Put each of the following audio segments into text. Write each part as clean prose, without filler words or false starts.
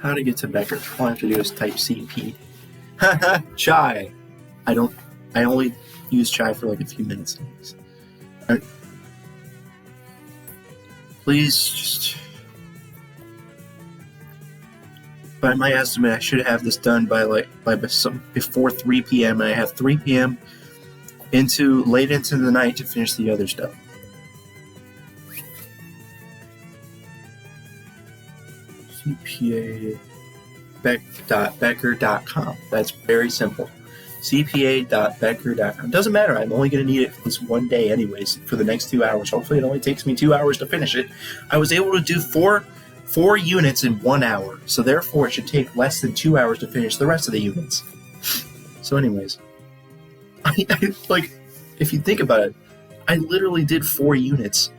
How to get to Becker? All I have to do is type CP. Chai. I only use Chai for like a few minutes. Please just... By my estimate, I should have this done by before 3 p.m. and I have 3 p.m. late into the night to finish the other stuff. CPA.becker.com. That's very simple. CPA.becker.com. Doesn't matter. I'm only going to need it for this one day anyways, for the next 2 hours. Hopefully it only takes me 2 hours to finish it. I was able to do four units in 1 hour, so therefore it should take less than 2 hours to finish the rest of the units. So anyways, I like, if you think about it, I literally did 4 units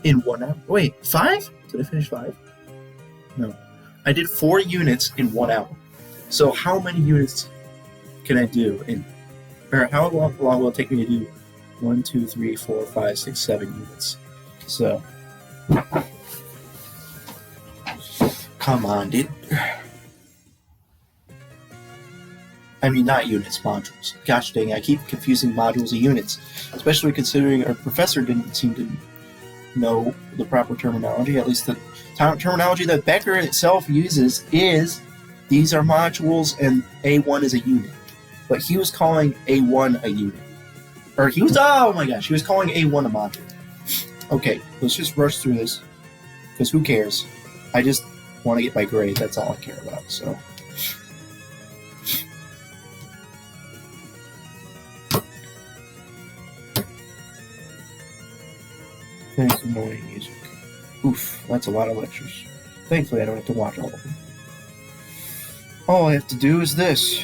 in 1 hour. Wait, 5? Did I finish 5? No. I did 4 units in 1 hour. So how many units can I do or how long will it take me to do 1, 2, 3, 4, 5, 6, 7 units? So, come on, dude. I mean, not units, modules. Gosh dang, I keep confusing modules and units, especially considering our professor didn't seem to know the proper terminology. At least the terminology that Becker itself uses is these are modules and A1 is a unit. But he was calling A1 a unit. Or he was calling A1 a module. Okay, let's just rush through this, because who cares? I just want to get my grade, that's all I care about, so. Thanks for morning music. Oof, that's a lot of lectures. Thankfully, I don't have to watch all of them. All I have to do is this.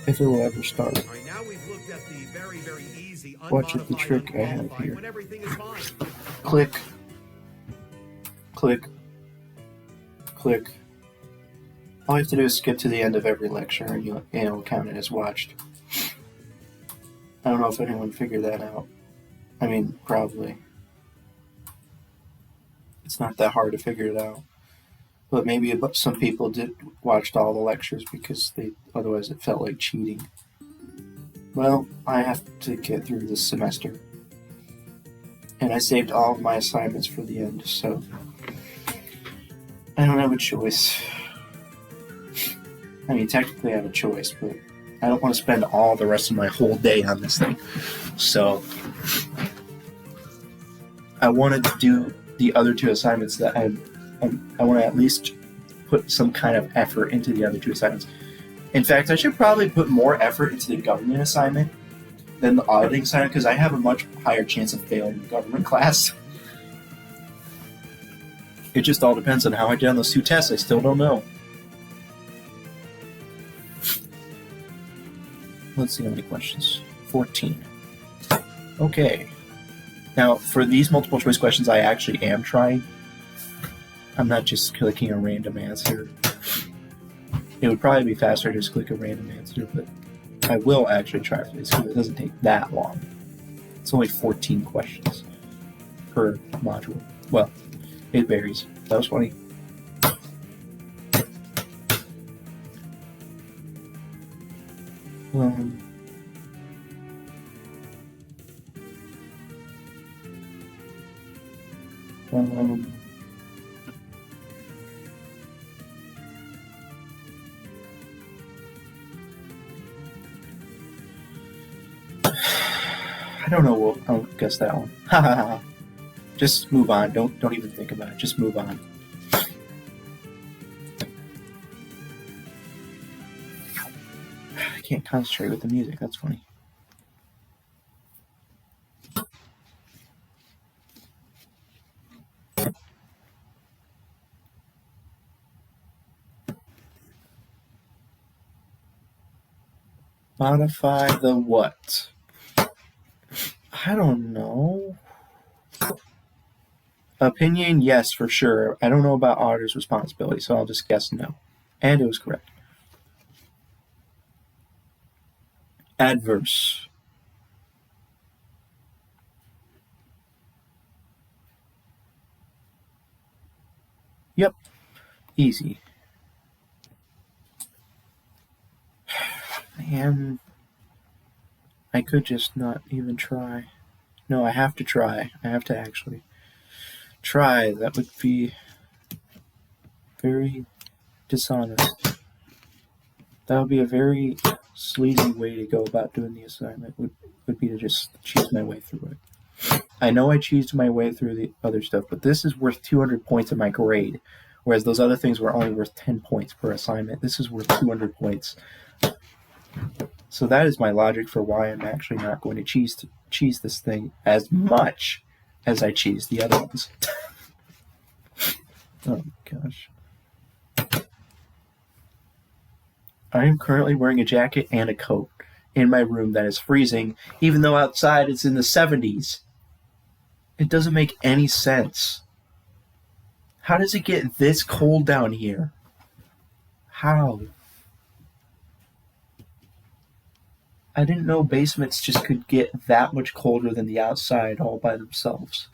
If it will ever start. Right, now we've looked at the very, very easy, watch the trick I have here. When everything is fine. Click. Click. Click. All you have to do is skip to the end of every lecture and you'll count it as watched. I don't know if anyone figured that out. I mean, probably. It's not that hard to figure it out. But maybe some people watched all the lectures because otherwise it felt like cheating. Well, I have to get through this semester. And I saved all of my assignments for the end, so I don't have a choice. I mean, technically I have a choice, but I don't want to spend all the rest of my whole day on this thing. So I wanted to do the other 2 assignments that I want to at least put some kind of effort into the other 2 assignments. In fact, I should probably put more effort into the government assignment than the auditing assignment, because I have a much higher chance of failing the government class. It just all depends on how I did on those 2 tests. I still don't know. Let's see how many questions. 14. Okay. Now, for these multiple choice questions, I actually am trying. I'm not just clicking a random answer. It would probably be faster to just click a random answer, but I will actually try for this because it doesn't take that long. It's only 14 questions per module. Well, it varies. That was funny. I don't know. I'll guess that one. Ha ha ha. Just move on. Don't even think about it. Just move on. I can't concentrate with the music. That's funny. Modify the what? I don't know. Opinion, yes, for sure. I don't know about auditor's responsibility, so I'll just guess no. And it was correct. Adverse. Yep, easy. And I could just not even try. No, I have to try. I have to actually try. That would be very dishonest. That would be a very sleazy way to go about doing the assignment. Would be to just cheese my way through it. I know I cheesed my way through the other stuff, but this is worth 200 points in my grade, whereas those other things were only worth 10 points per assignment. This is worth 200 points. So that is my logic for why I'm actually not going to cheese this thing as much as I cheese the other ones. Oh gosh. I am currently wearing a jacket and a coat in my room that is freezing, even though outside it's in the 70s. It doesn't make any sense. How does it get this cold down here? How? I didn't know basements just could get that much colder than the outside all by themselves.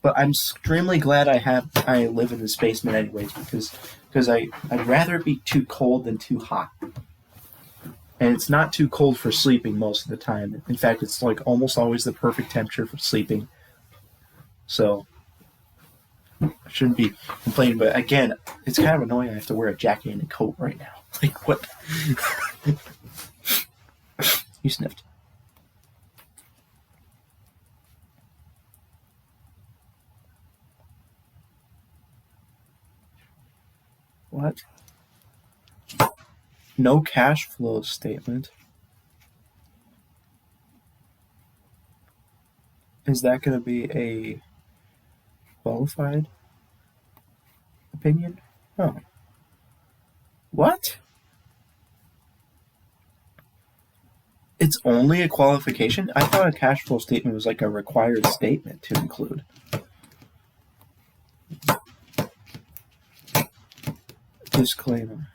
But I'm extremely glad I live in this basement anyways, because I'd rather it be too cold than too hot. And it's not too cold for sleeping most of the time. In fact, it's like almost always the perfect temperature for sleeping. So I shouldn't be complaining, but again, it's kind of annoying I have to wear a jacket and a coat right now. Like what? You sniffed. What? No cash flow statement. Is that going to be a qualified opinion? Oh. What? It's only a qualification? I thought a cash flow statement was like a required statement to include. Disclaimer.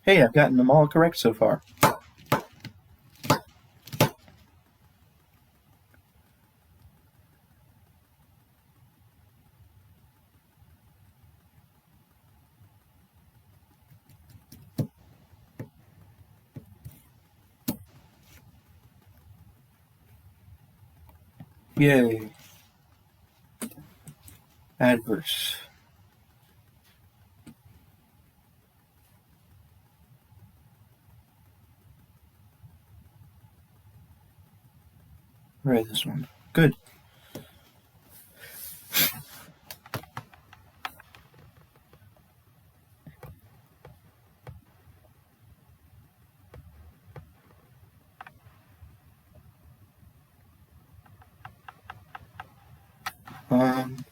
Hey, I've gotten them all correct so far. Yay. Adverse. Right, this one. Good. Um,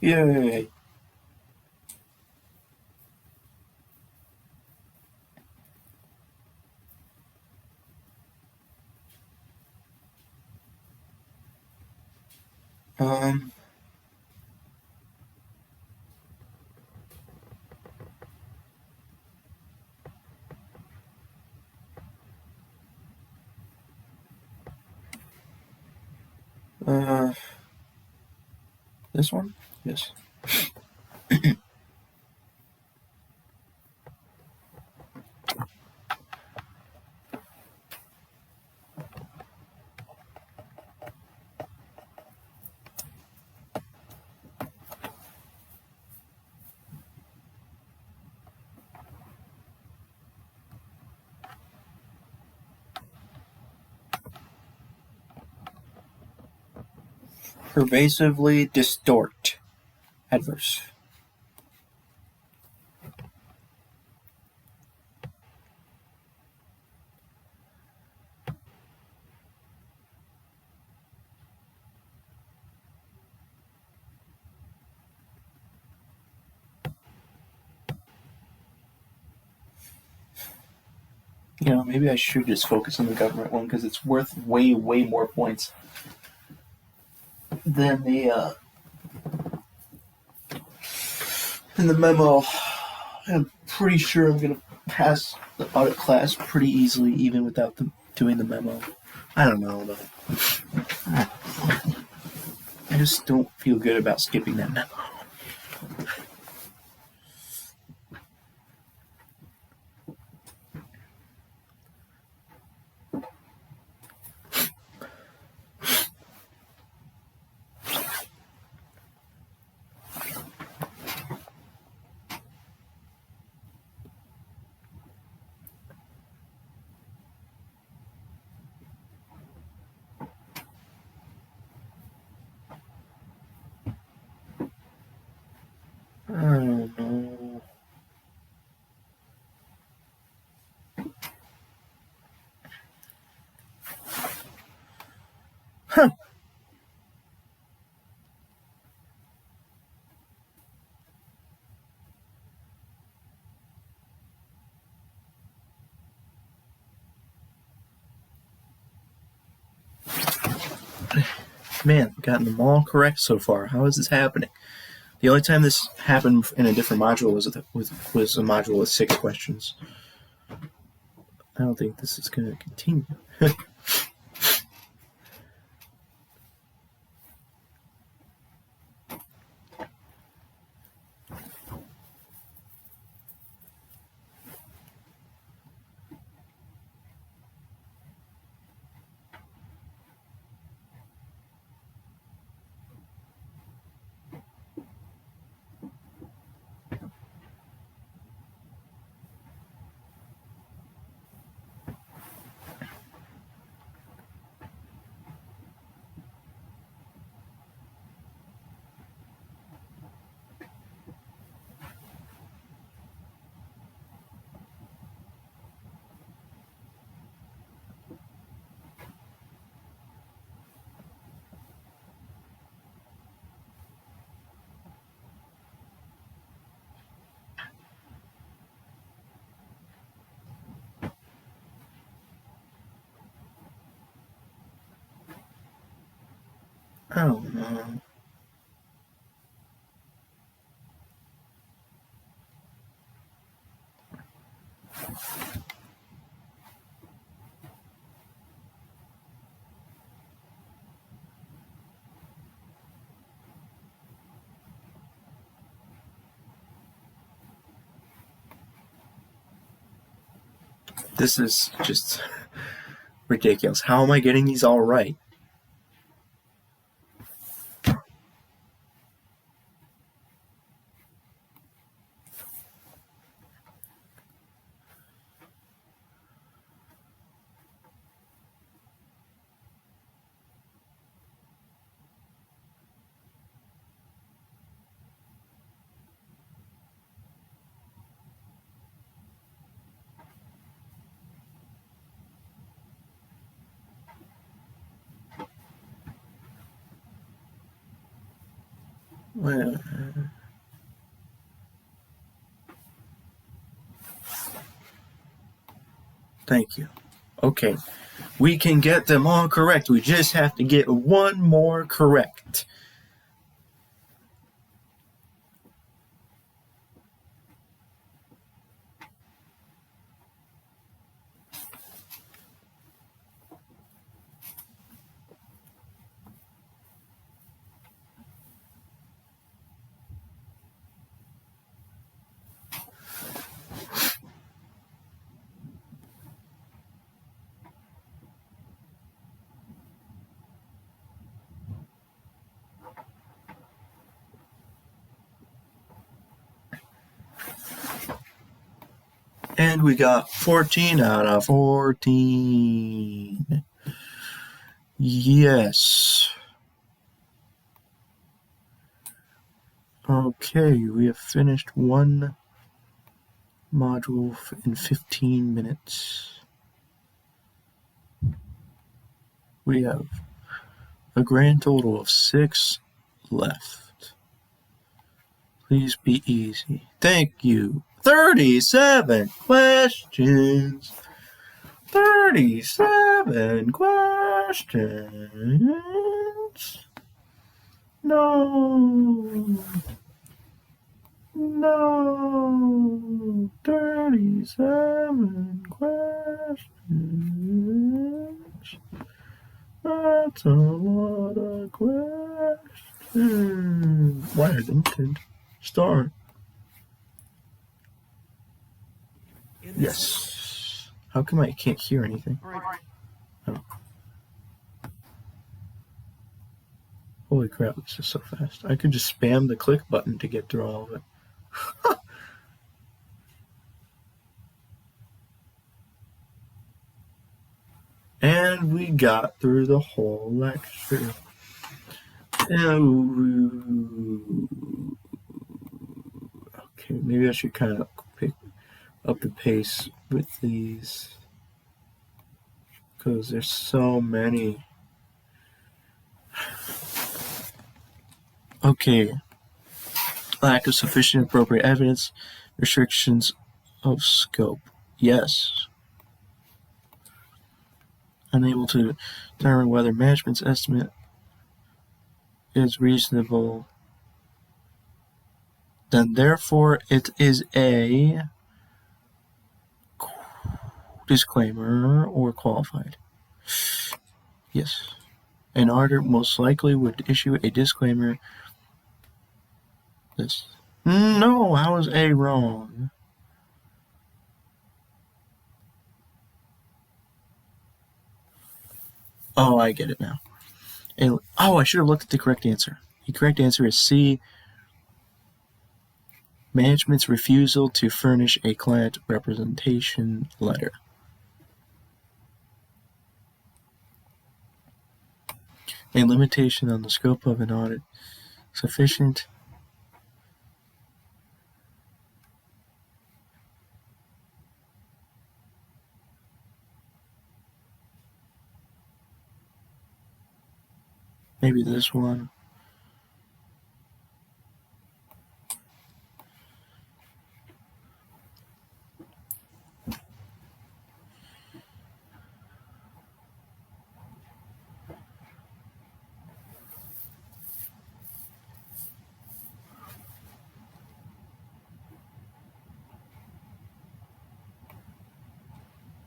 Yay. Um, this one? Yes. Pervasively distort. adverse. Maybe I should just focus on the government one because it's worth way, way more points than the memo. I'm pretty sure I'm gonna pass the audit class pretty easily, even without doing the memo. I don't know though. I just don't feel good about skipping that memo. I don't know. Huh. Man, I've gotten them all correct so far. How is this happening? The only time this happened in a different module was a module with 6 questions. I don't think this is going to continue. I don't know. This is just ridiculous. How am I getting these all right? Well, thank you. Okay. We can get them all correct. We just have to get one more correct. And we got 14 out of 14. Yes. Okay, we have finished one module in 15 minutes. We have a grand total of 6 left. Please be easy. Thank you. 37 questions. 37 questions. No. 37 questions. That's a lot of questions. Why didn't it start? Yes. How come I can't hear anything? Oh. Holy crap, this is so fast. I could just spam the click button to get through all of it. And we got through the whole lecture. Okay, maybe I should kind of pick up the pace with these because there's so many. Okay. Lack of sufficient appropriate evidence, restrictions of scope. Yes. Unable to determine whether management's estimate is reasonable, then therefore it is a disclaimer or qualified. Yes. An auditor most likely would issue a disclaimer. This. No, how is A wrong? Oh, I get it now. I should have looked at the correct answer. The correct answer is C. Management's refusal to furnish a client representation letter. A limitation on the scope of an audit sufficient. Maybe this one.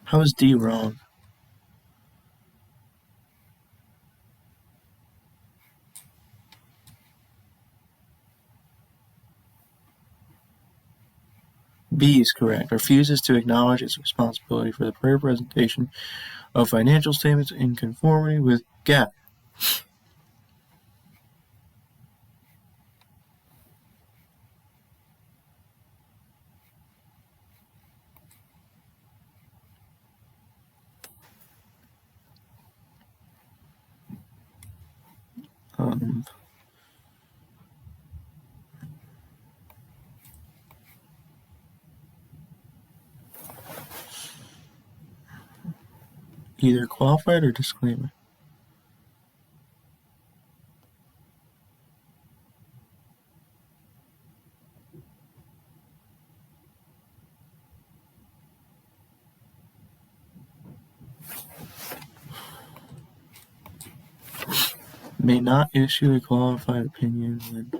How is D wrong? B is correct. Refuses to acknowledge its responsibility for the fair presentation of financial statements in conformity with GAAP. Either qualified or disclaimer. May not issue a qualified opinion when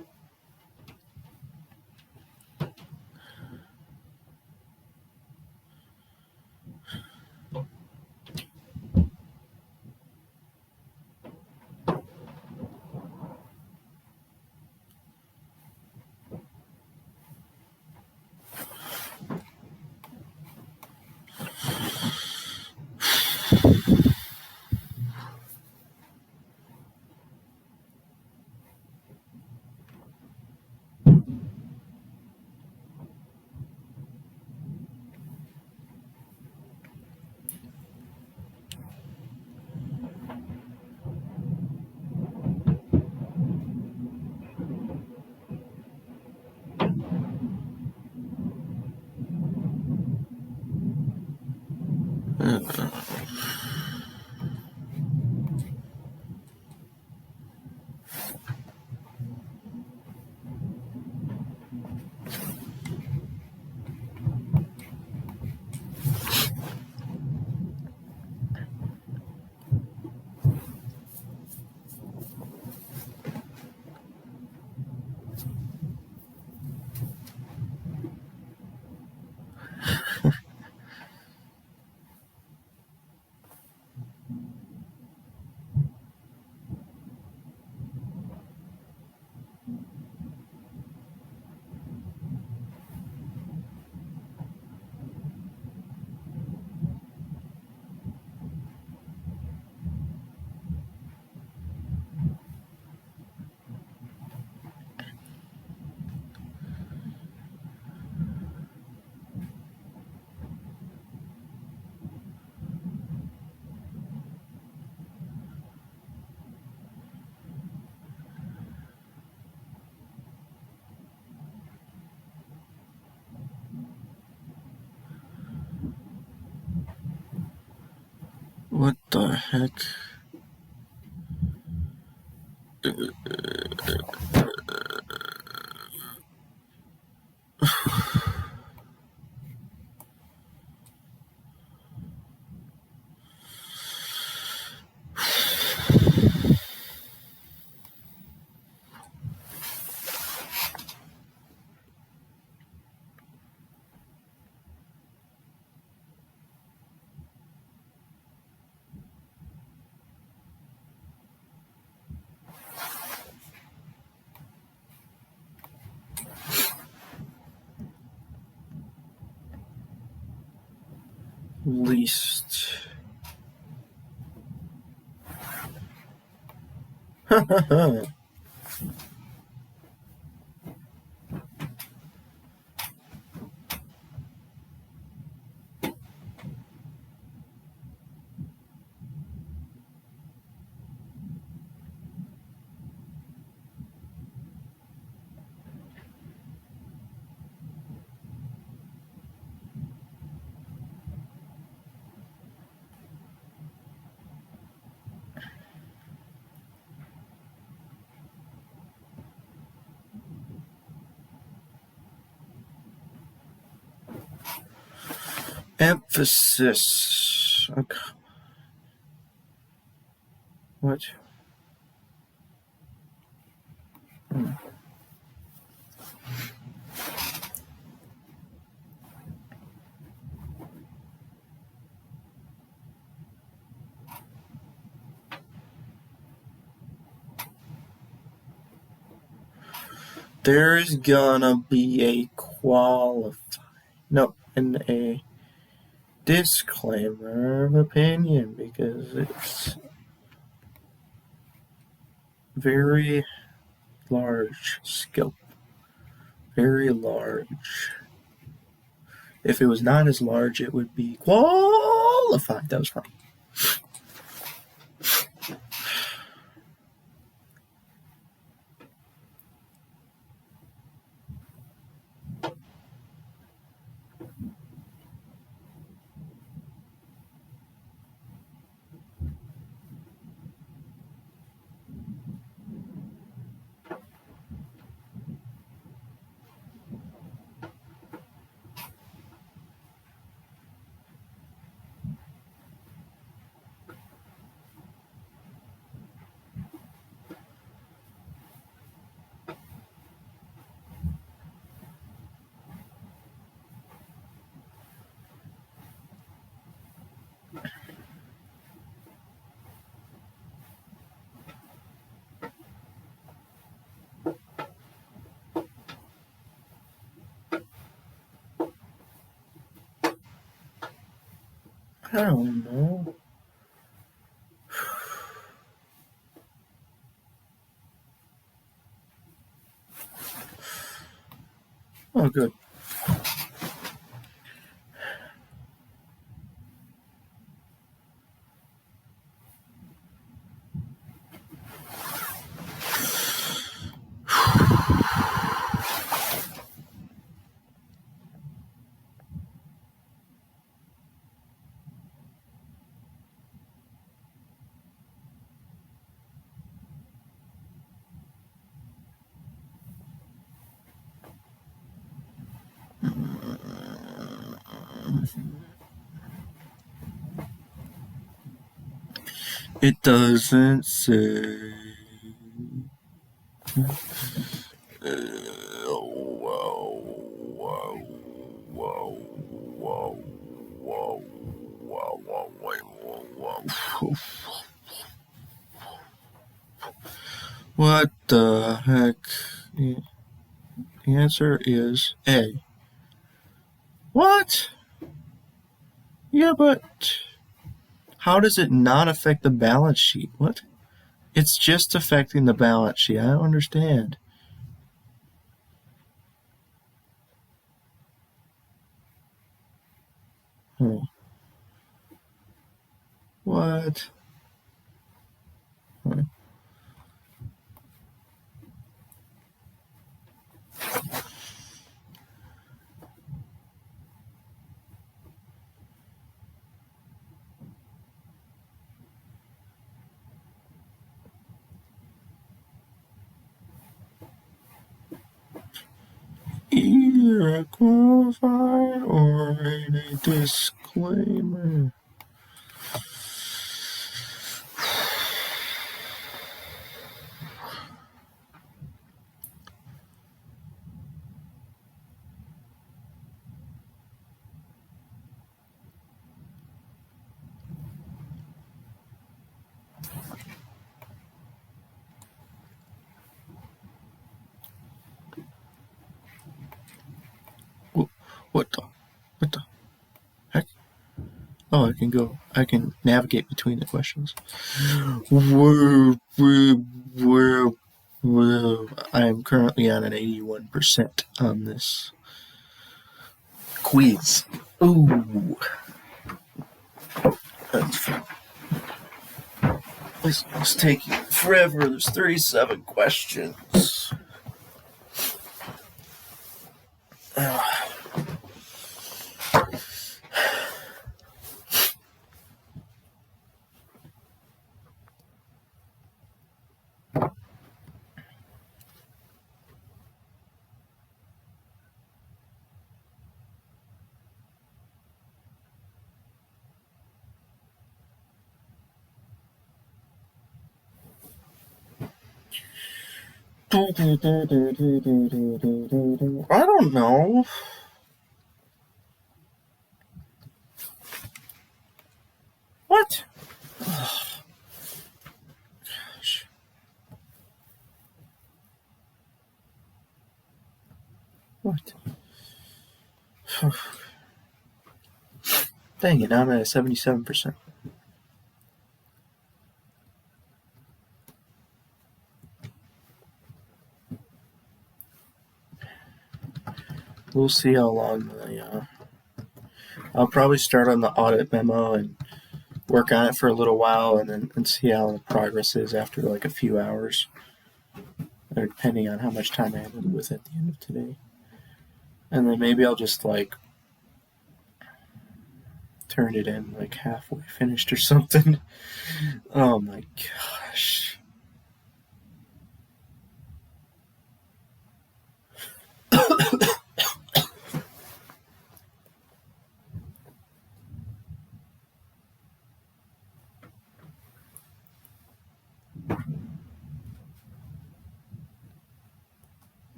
The heck? Least. Emphasis. Okay. What? There's gonna be a a disclaimer of opinion because it's very large scope. Very large. If it was not as large, it would be qualified. That was fine. I don't know. Oh, good. It doesn't say. What the heck? The answer is A. What? Yeah, but how does it not affect the balance sheet? What? It's just affecting the balance sheet. I don't understand. What? a qualified or a disclaimer? What the heck? Oh, I can navigate between the questions. I am currently on an 81% on this quiz. Ooh. It's taking forever. There's 37 questions. I don't know. What? Oh, gosh. What? Dang it, now I'm at 77%. We'll see how long I'll probably start on the audit memo and work on it for a little while and see how the progress is after like a few hours, or depending on how much time I have to do with it at the end of today. And then maybe I'll just like turn it in like halfway finished or something. Oh my gosh.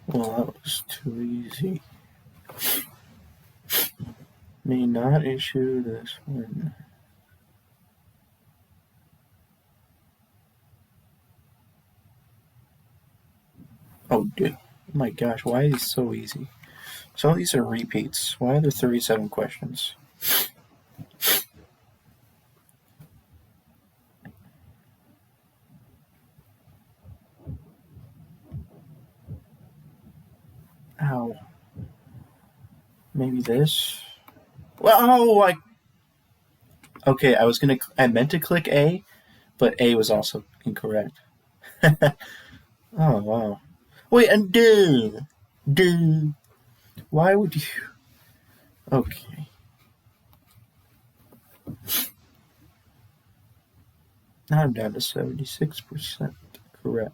Well, that was too easy. May not issue this one. Oh, dude. Oh my gosh, why is this so easy? Some of these are repeats. Why are there 37 questions? Ow. Maybe this? Well, oh, okay, I meant to click A, but A was also incorrect. Oh, wow. Wait, and duh. Why would you? Okay. Now I'm down to 76% correct.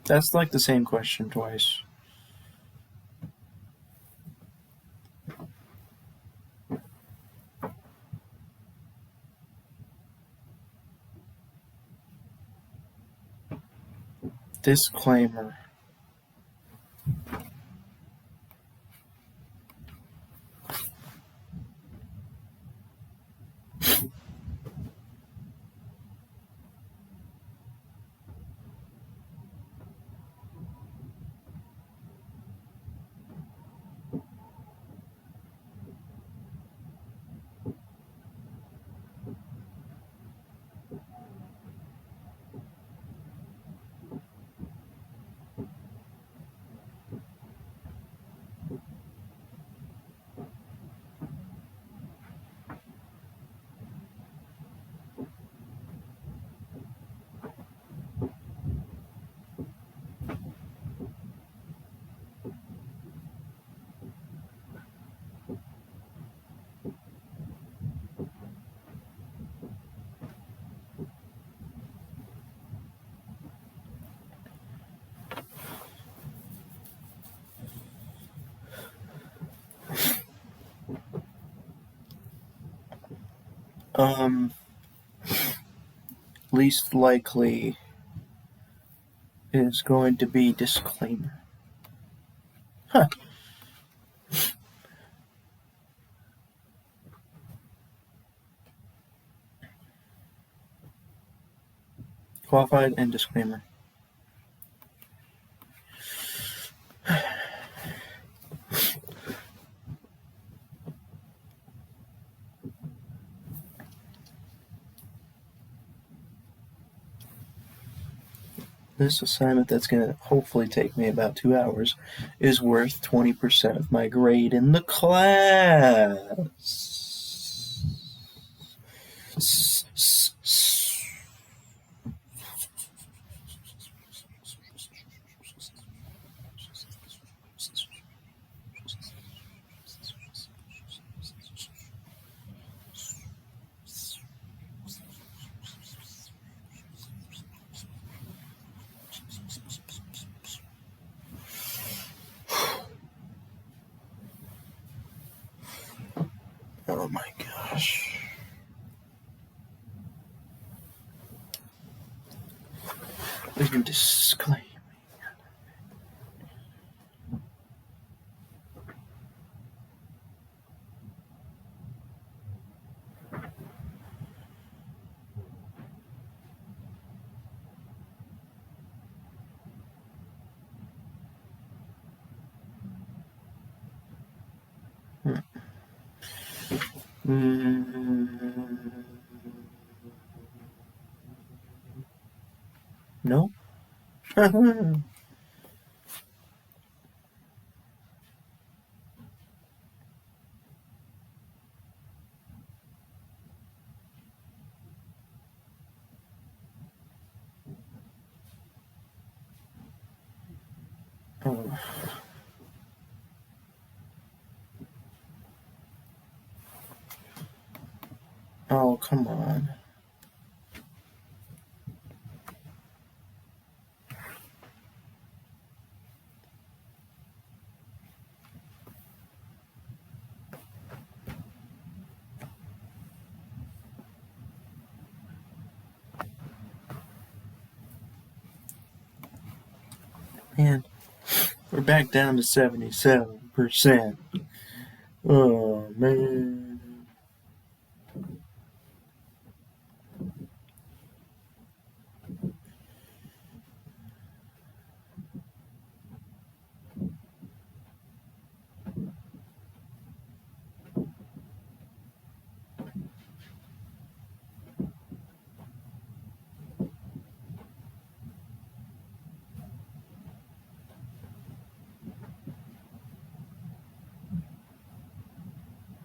That's like the same question twice. Disclaimer. Um, least likely is going to be disclaimer. Huh. Qualified and disclaimer. This assignment that's going to hopefully take me about 2 hours is worth 20% of my grade in the class. Oh my gosh. We can disclaim. No? Oh. Oh, come on. Man, we're back down to 77%. Oh, man.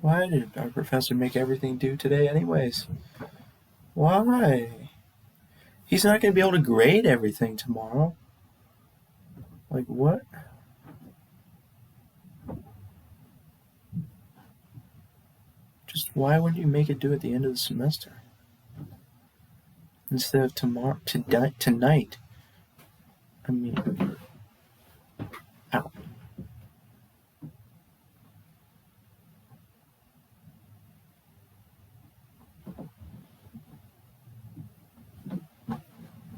Why did our professor make everything due today, anyways? Why? He's not going to be able to grade everything tomorrow. Like, what? Just why wouldn't you make it due at the end of the semester? Instead of tomorrow, tonight. I mean, ow.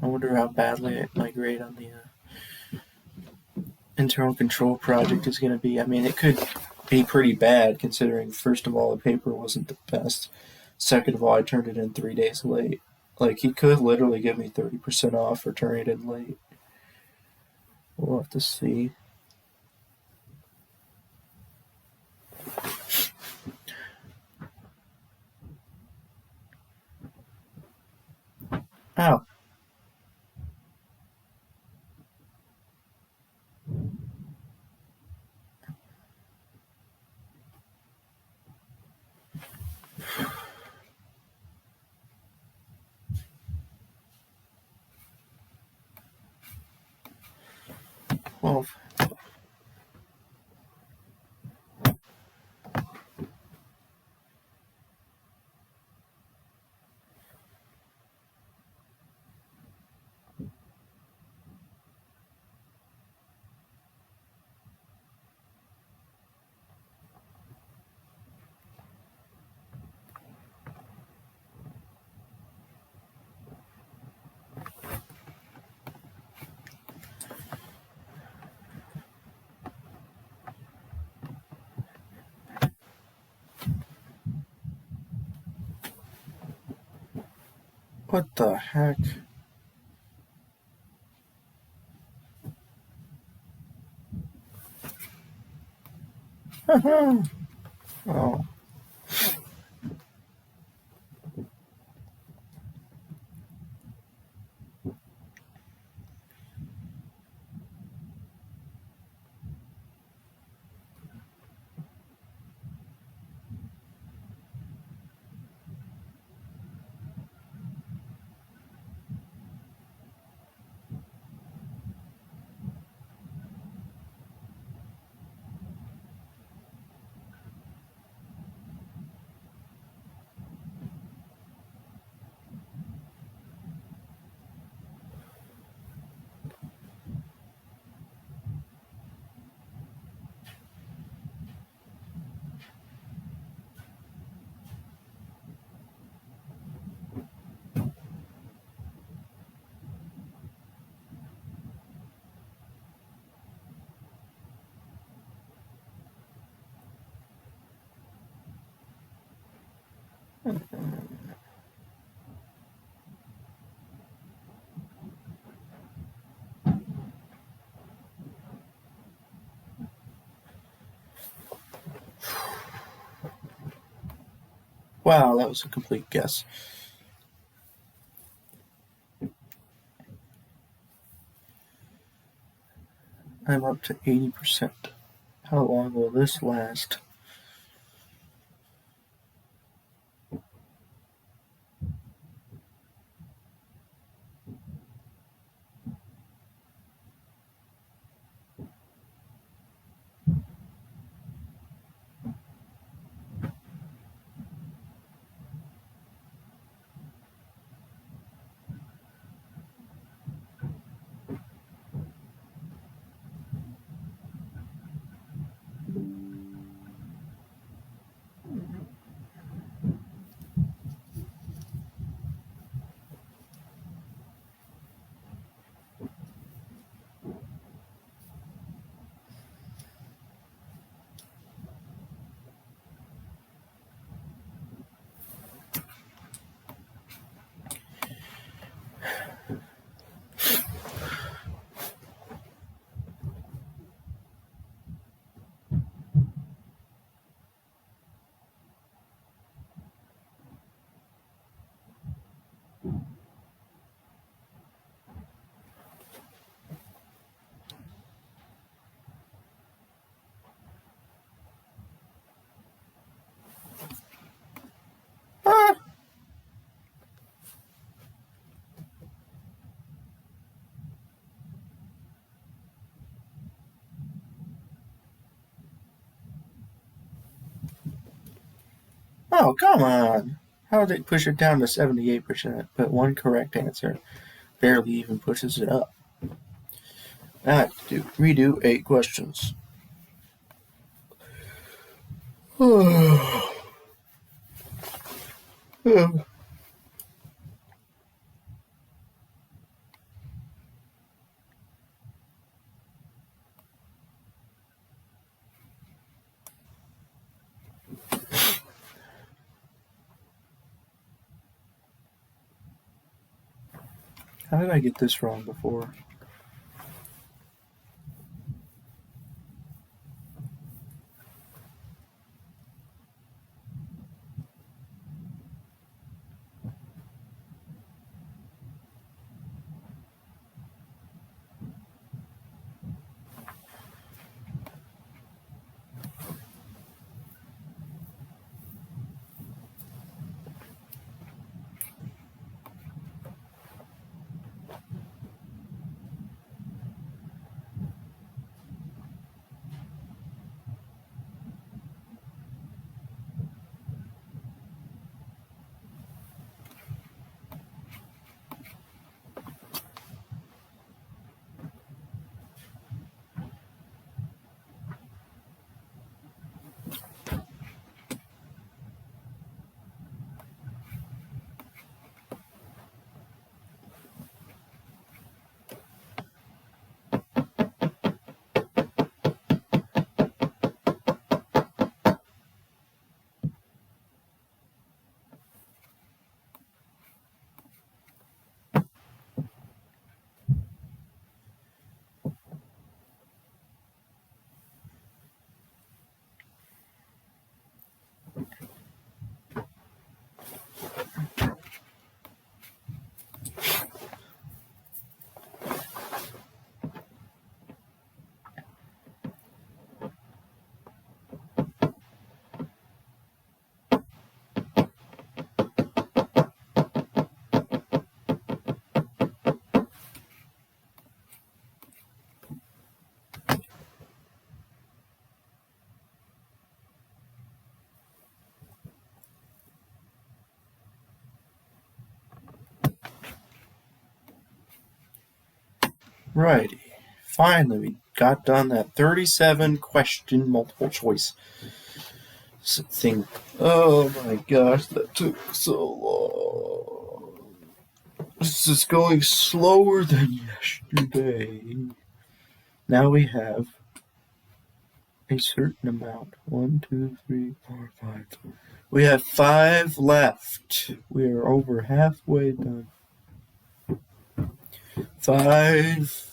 I wonder how badly my grade on the internal control project is going to be. I mean, it could be pretty bad considering, first of all, the paper wasn't the best. Second of all, I turned it in 3 days late. Like, he could literally give me 30% off for turning it in late. We'll have to see. Ow. Well, What the heck? Oh. Wow, that was a complete guess. I'm up to 80%. How long will this last? Ah! Oh, come on! How did it push it down to 78%? But one correct answer barely even pushes it up. I have to redo 8 questions. How did I get this wrong before? Alrighty. Finally, we got done that 37 question multiple choice thing. Oh my gosh, that took so long. This is going slower than yesterday. Now we have a certain amount. 1, 2, 3, 4, 5. We have 5 left. We are over halfway done. 5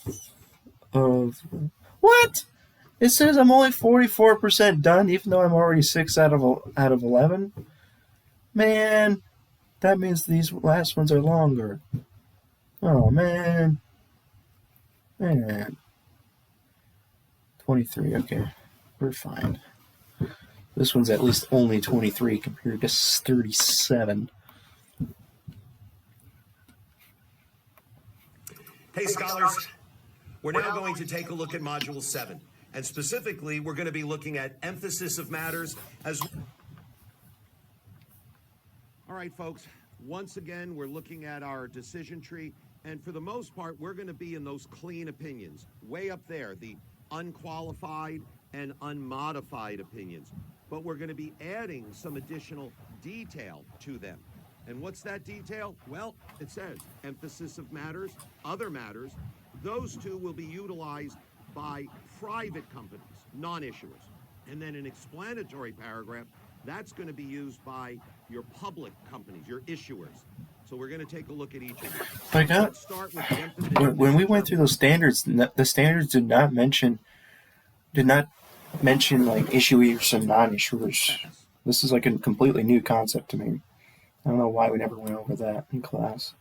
of what? It says I'm only 44% done, even though I'm already 6 out of 11. Man, that means these last ones are longer. Oh man, 23. Okay, we're fine. This one's at least only 23 compared to 37. Hey, scholars, we're now going to take a look at Module 7. And specifically, we're going to be looking at emphasis of matters as well. All right, folks, once again, we're looking at our decision tree. And for the most part, we're going to be in those clean opinions. Way up there, the unqualified and unmodified opinions. But we're going to be adding some additional detail to them. And what's that detail? Well, it says emphasis of matters, other matters. Those two will be utilized by private companies, non-issuers. And then an explanatory paragraph, that's going to be used by your public companies, your issuers. So we're going to take a look at each of them. I got, Let's start with the emphasis. when we went through those standards, the standards did not mention like issuers and non-issuers. This is like a completely new concept to me. I don't know why we never went over that in class.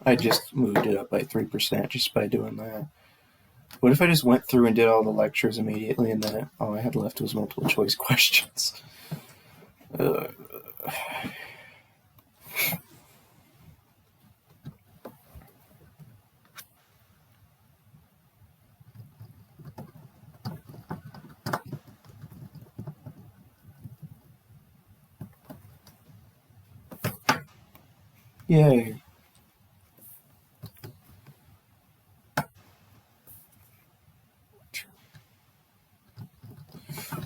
I just moved it up by 3% just by doing that. What if I just went through and did all the lectures immediately and then all I had left was multiple choice questions? Yay.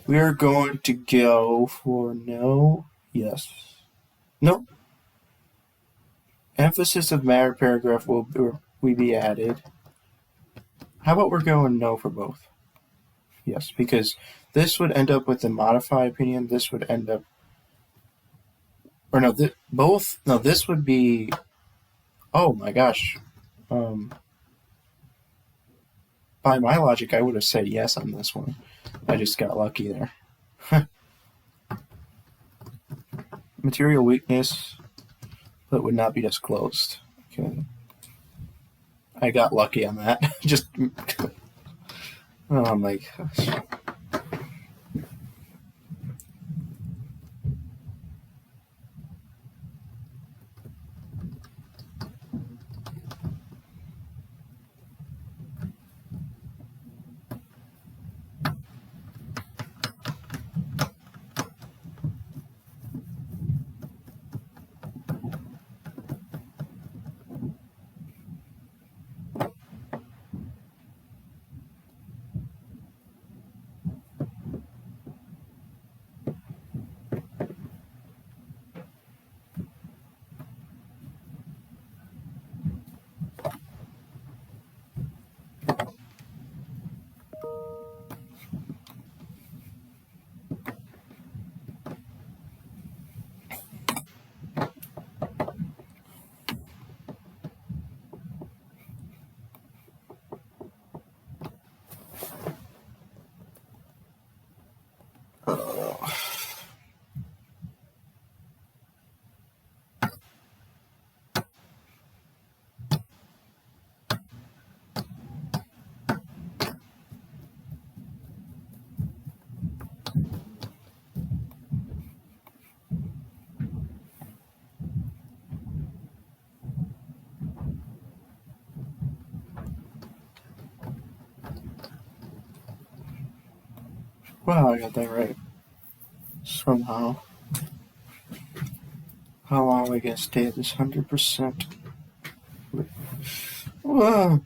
We are going to go for no, yes, no. Emphasis of matter paragraph will be added. How about we're going no for both? Yes, because this would end up with the modified opinion. This would end up, or no, both. No, this would be. Oh my gosh. By my logic, I would have said yes on this one. I just got lucky there. Material weakness, but would not be disclosed. Okay. I got lucky on that. Just. Oh my gosh. Wow, I got that right. Somehow. How long are we gonna stay at this 100%? Whoa.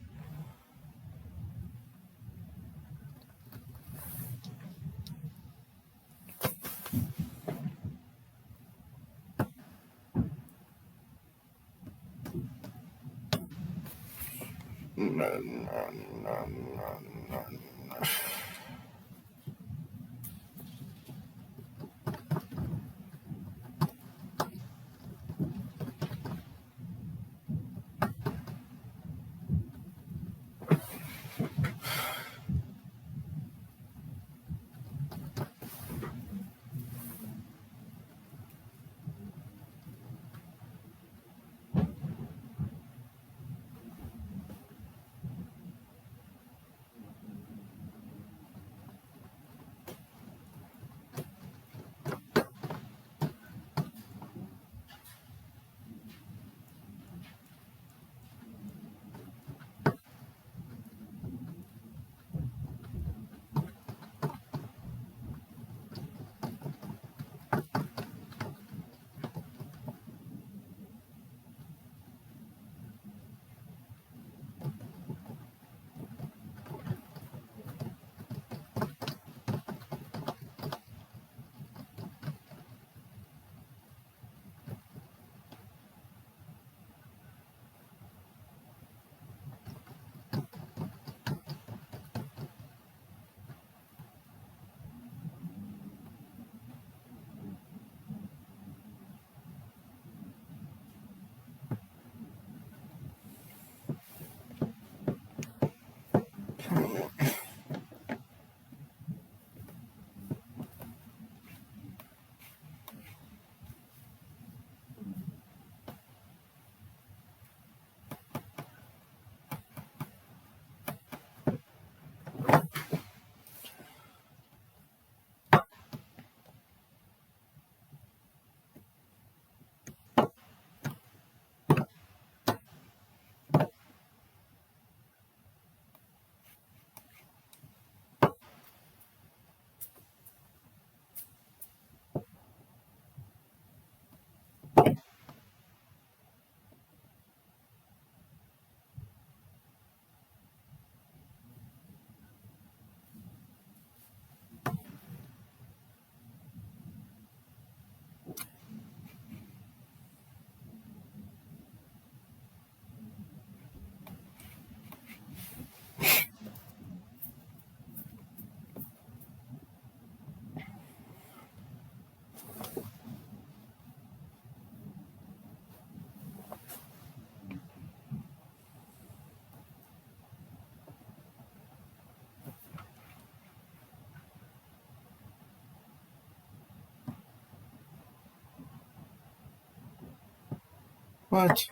What?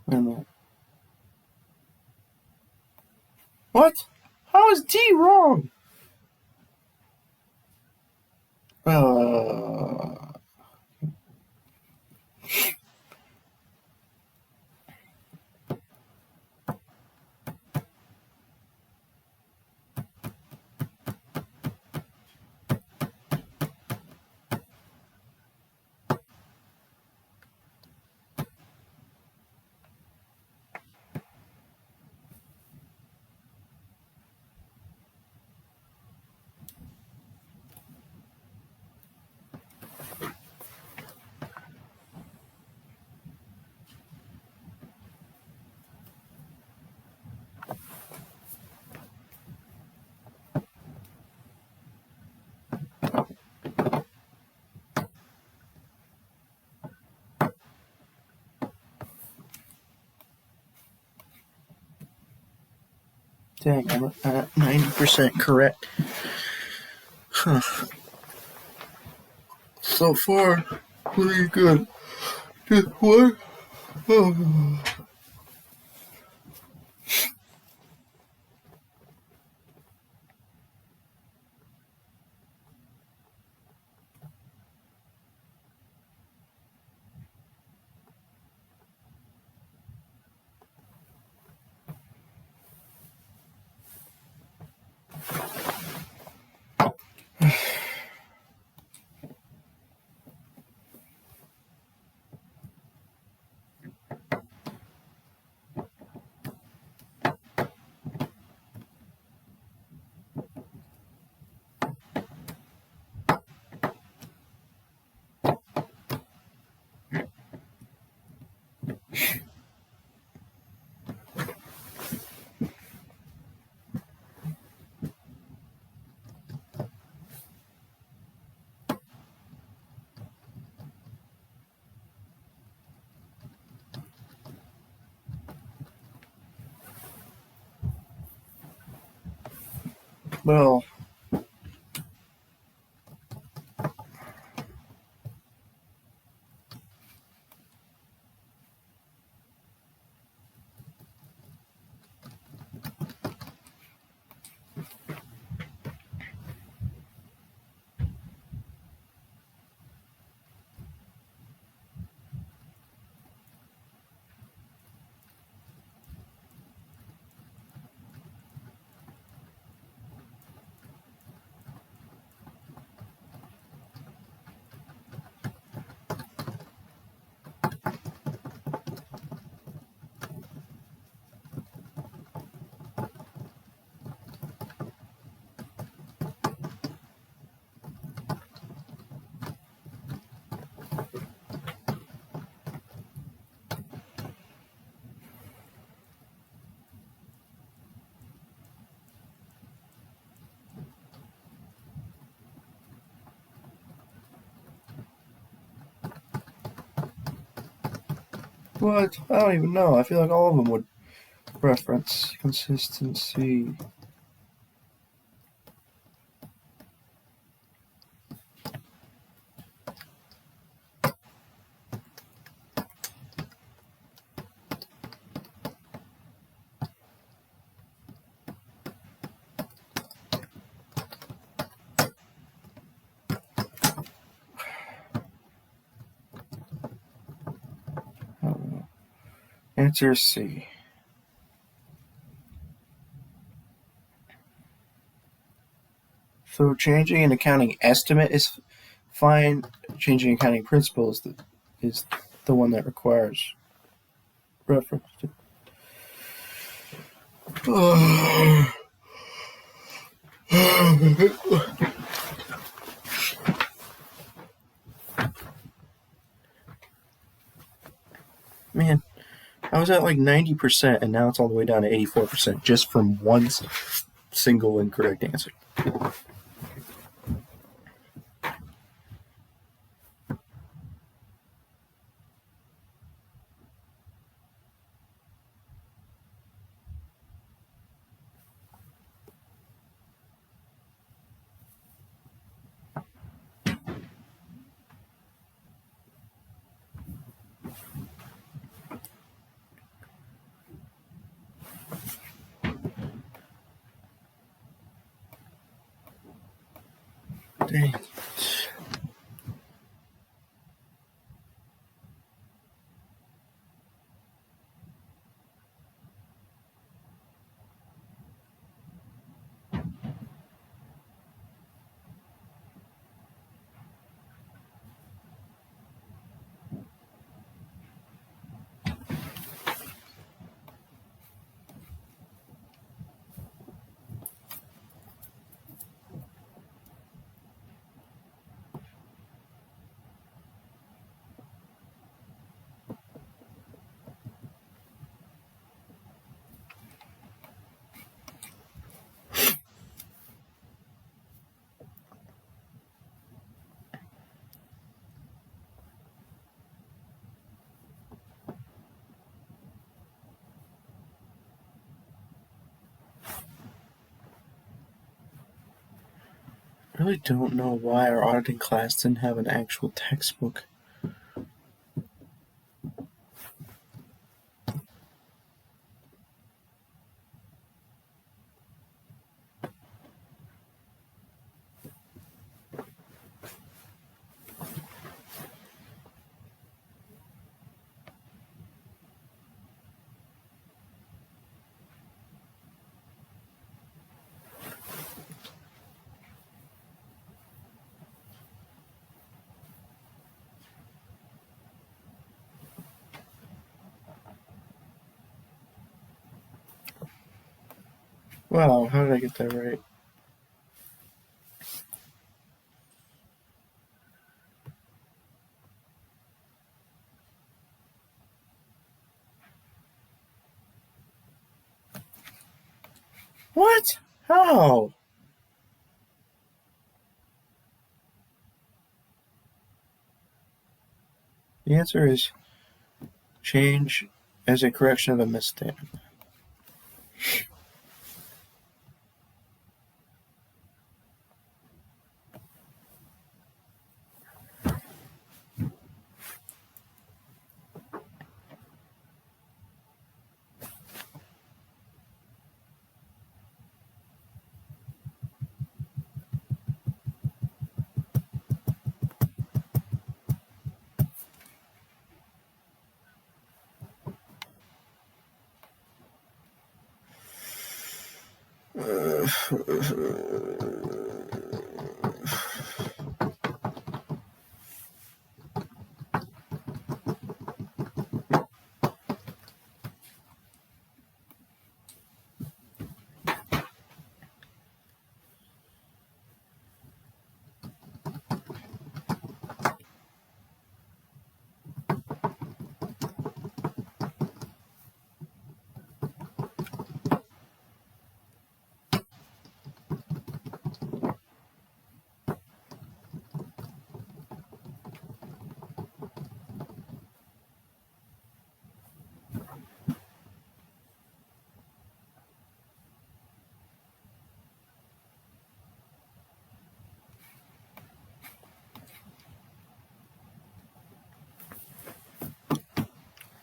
Wait a minute. What? How is D wrong? Uh. Dang, I'm at 90% correct. Huh. So far, pretty good. Just what? Oh. Well, what? I don't even know. I feel like all of them would reference consistency. I don't know. Answer is C. So changing an accounting estimate is fine. Changing accounting principle is the one that requires reference to. Man, I was at like 90%, and now it's all the way down to 84% just from one single incorrect answer. Dang. I really don't know why our auditing class didn't have an actual textbook. Wow, how did I get that right? What? How? The answer is change as a correction of a misstatement.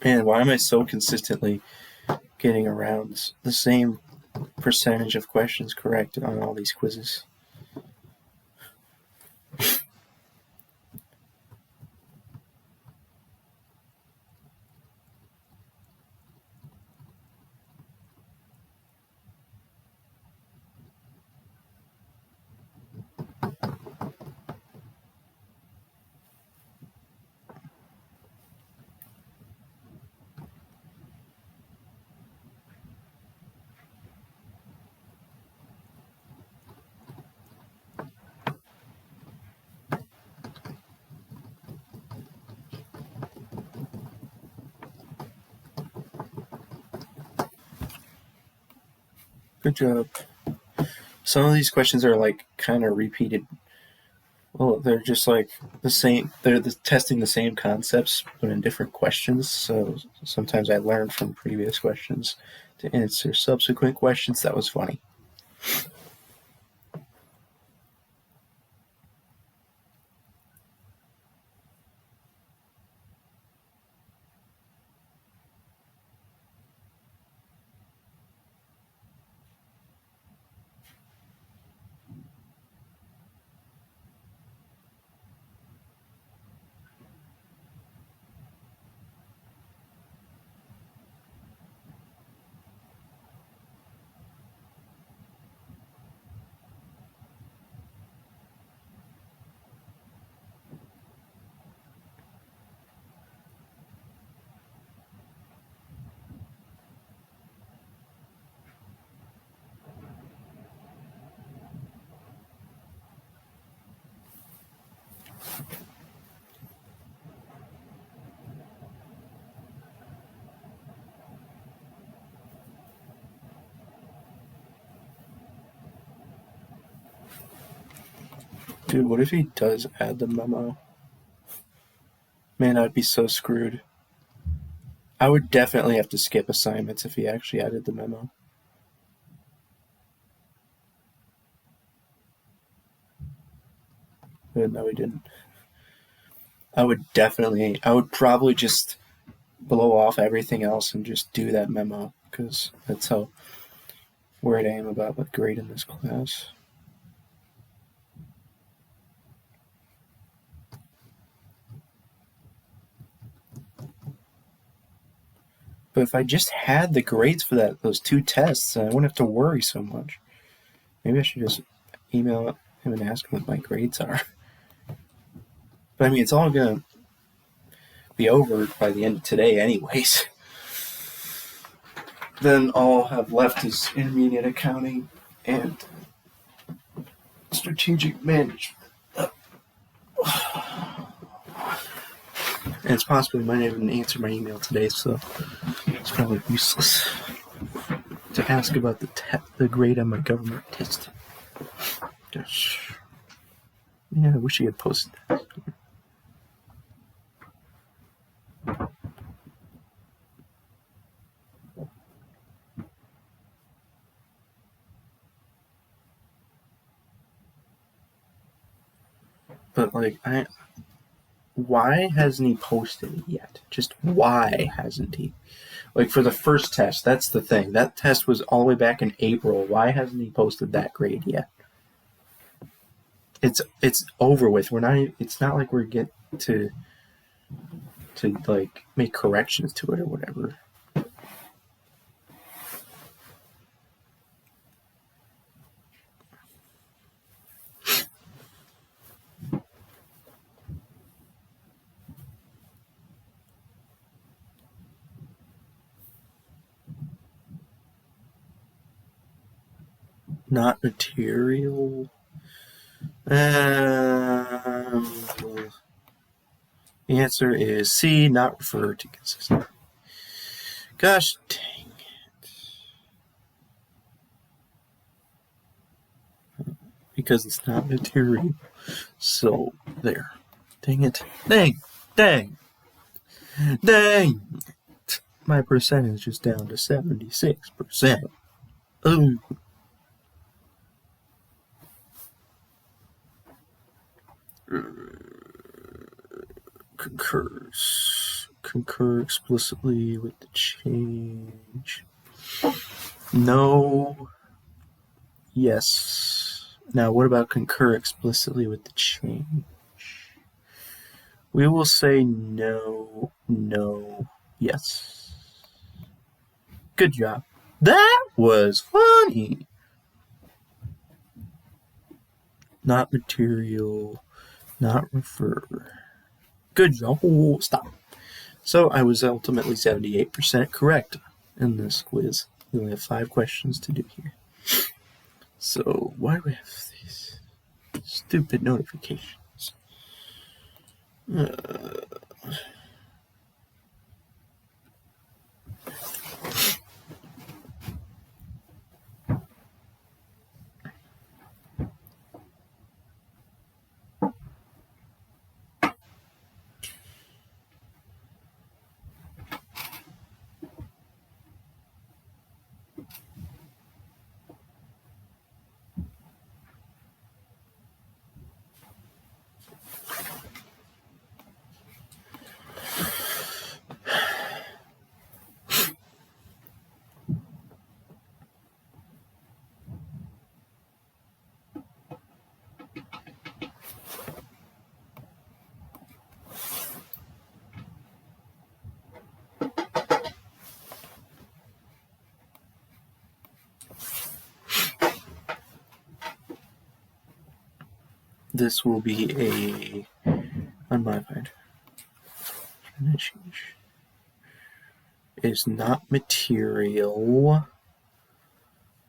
Man, why am I so consistently getting around the same percentage of questions correct on all these quizzes? Good job. Some of these questions are like kind of repeated. Well, they're just like the same. They're testing the same concepts, but in different questions. So sometimes I learn from previous questions to answer subsequent questions. That was funny. Dude, what if he does add the memo? Man, I'd be so screwed. I would definitely have to skip assignments if he actually added the memo. But no, he didn't. I would probably just blow off everything else and just do that memo, because that's how worried I am about what grade in this class. But if I just had the grades for those two tests, I wouldn't have to worry so much. Maybe I should just email him and ask him what my grades are. But I mean, it's all gonna be over by the end of today, anyways. Then all I'll have left is intermediate accounting and strategic management. And it's possible he might not even answer my email today, so it's probably useless to ask about the grade on my government test. Yeah, I wish he had posted that. But like, why hasn't he posted it yet? Just why hasn't he? Like, for the first test, that's the thing. That test was all the way back in April. Why hasn't he posted that grade yet? It's over with. We're not. It's not like we're getting to like make corrections to it or whatever. not material. The answer is C, not referred to consistently. Gosh dang it. Because it's not material. So, there. Dang it. Dang. My percentage is down to 76%. Ooh. Concur explicitly with the change. No. Yes. Now, what about concur explicitly with the change? We will say no, yes. Good job. That was funny. Not material, not refer. Good job. Oh, stop. So I was ultimately 78% correct in this quiz. We only have 5 questions to do here. So why do we have these stupid notifications? This will be a unmodified. Is not material,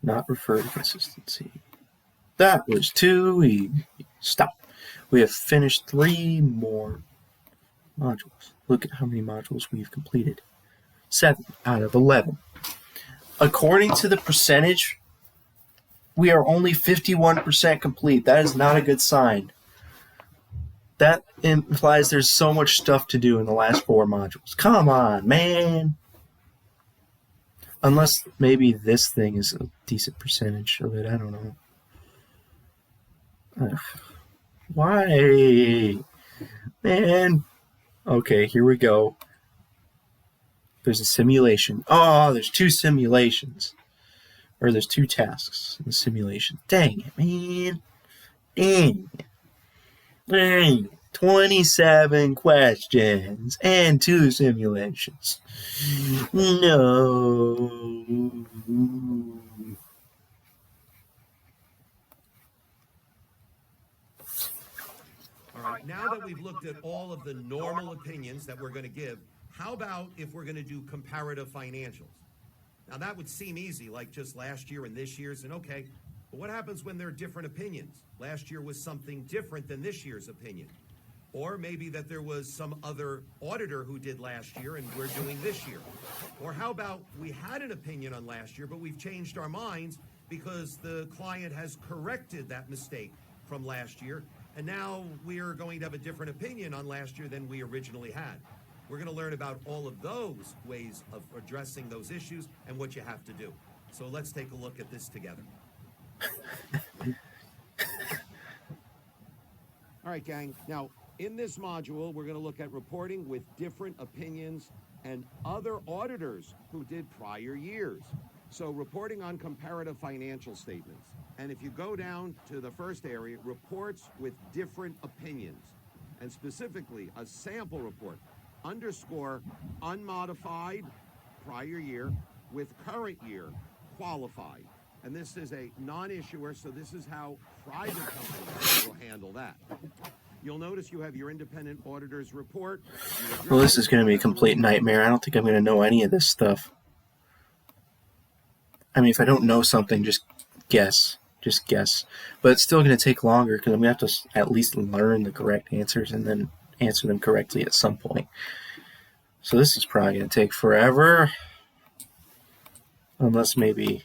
not refer to consistency. That was too easy. Stop. We have finished 3 more modules. Look at how many modules we've completed. 7 out of 11. According to the percentage, we are only 51% complete. That is not a good sign. That implies there's so much stuff to do in the last 4 modules. Come on, man. Unless maybe this thing is a decent percentage of it. I don't know. Why? Man. Okay, here we go. There's a simulation. Oh, there's 2 simulations. Or there's 2 tasks in the simulation. Dang it, man. Dang. 27 questions and 2 simulations. No. All right, now that we've looked at all of the normal opinions that we're going to give, how about if we're going to do comparative financials? Now, that would seem easy, like just last year and this year's, and okay, but what happens when there are different opinions? Last year was something different than this year's opinion. Or maybe that there was some other auditor who did last year and we're doing this year. Or how about we had an opinion on last year, but we've changed our minds because the client has corrected that mistake from last year, and now we are going to have a different opinion on last year than we originally had. We're going to learn about all of those ways of addressing those issues and what you have to do. So let's take a look at this together. All right, gang. Now, in this module, we're going to look at reporting with different opinions and other auditors who did prior years. So reporting on comparative financial statements. And if you go down to the first area, reports with different opinions, and specifically a sample report, underscore unmodified prior year with current year qualified. And this is a non-issuer, so this is how private companies will handle that. You'll notice you have your independent auditor's report. Well, this is going to be a complete nightmare. I don't think I'm going to know any of this stuff. I mean, if I don't know something, just guess. just guess. But it's still going to take longer because I'm going to have to at least learn the correct answers and then answer them correctly at some point. So this is probably going to take forever. Unless maybe...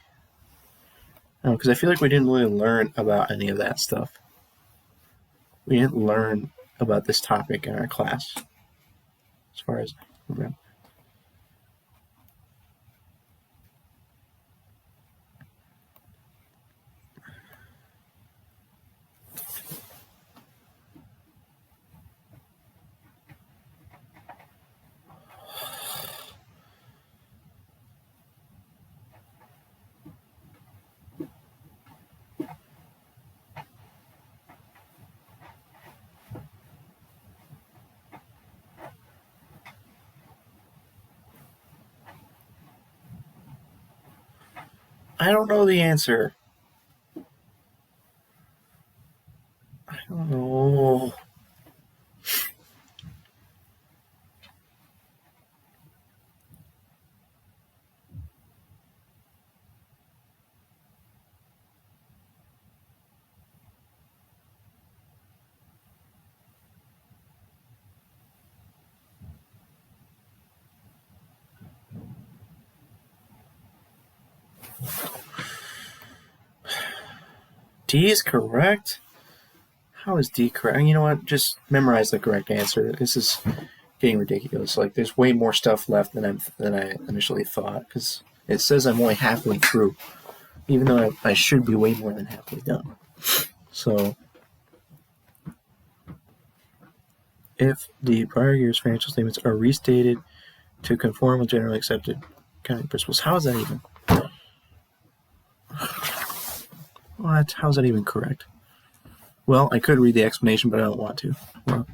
because I feel like we didn't really learn about any of that stuff. We didn't learn about this topic in our class, as far as I remember. I don't know the answer. I don't know. D is correct? How is D correct? You know what? Just memorize the correct answer. This is getting ridiculous. Like, there's way more stuff left than I initially thought, because it says I'm only halfway through, even though I should be way more than halfway done. So, if the prior year's financial statements are restated to conform with generally accepted accounting principles, how is that even? What? How is that even correct? Well, I could read the explanation, but I don't want to. Well,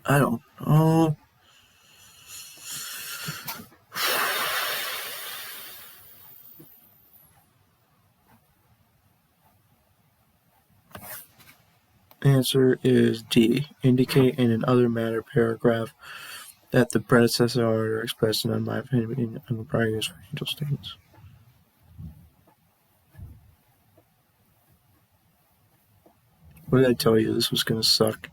I don't know. Answer is D. Indicate in an other matter paragraph that the predecessor order expressed in my opinion on the prior year's financial statements. What did I tell you? This was going to suck.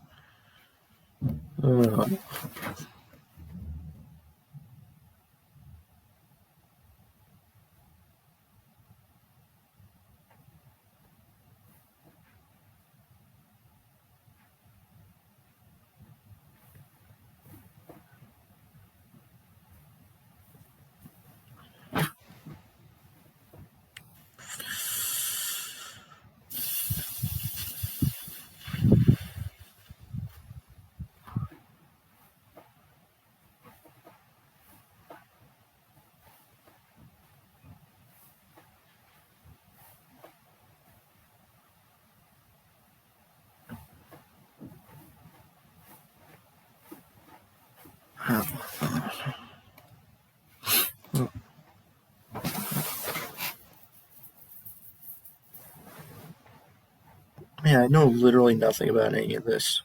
Man, I know literally nothing about any of this.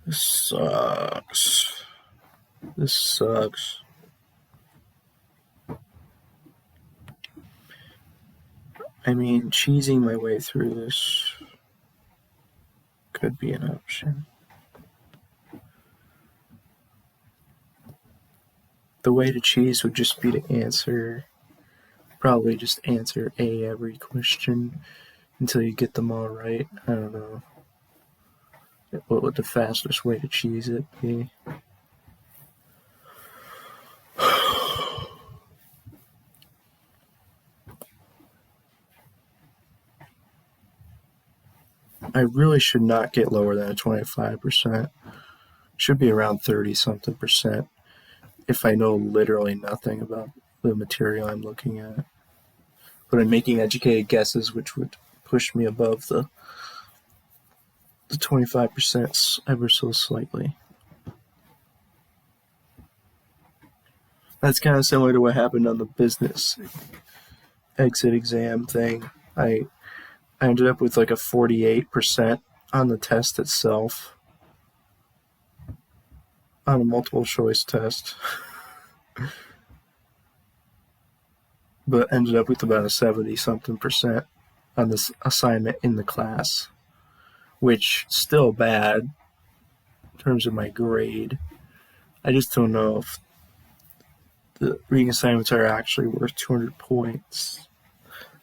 This sucks. This sucks. I mean, cheesing my way through this could be an option. The way to cheese would just be to probably just answer A every question until you get them all right. I don't know. What would the fastest way to cheese it be? I really should not get lower than a 25%. Should be around 30-something percent if I know literally nothing about the material I'm looking at. But I'm making educated guesses, which would push me above the 25% ever so slightly. That's kind of similar to what happened on the business exit exam thing. I ended up with like a 48% on the test itself, on a multiple choice test, but ended up with about a 70-something% on this assignment in the class, which still bad in terms of my grade. I just don't know if the reading assignments are actually worth 200 points.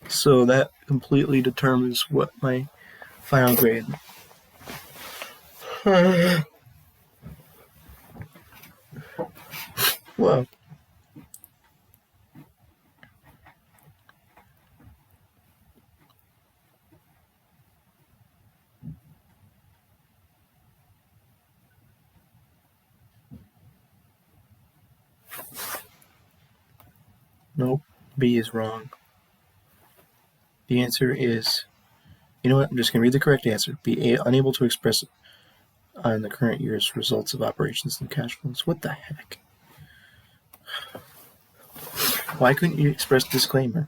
So that completely determines what my final grade. Well, nope, B is wrong. The answer is, you know what, I'm just going to read the correct answer. B, unable to express on the current year's results of operations and cash flows. What the heck? Why couldn't you express disclaimer?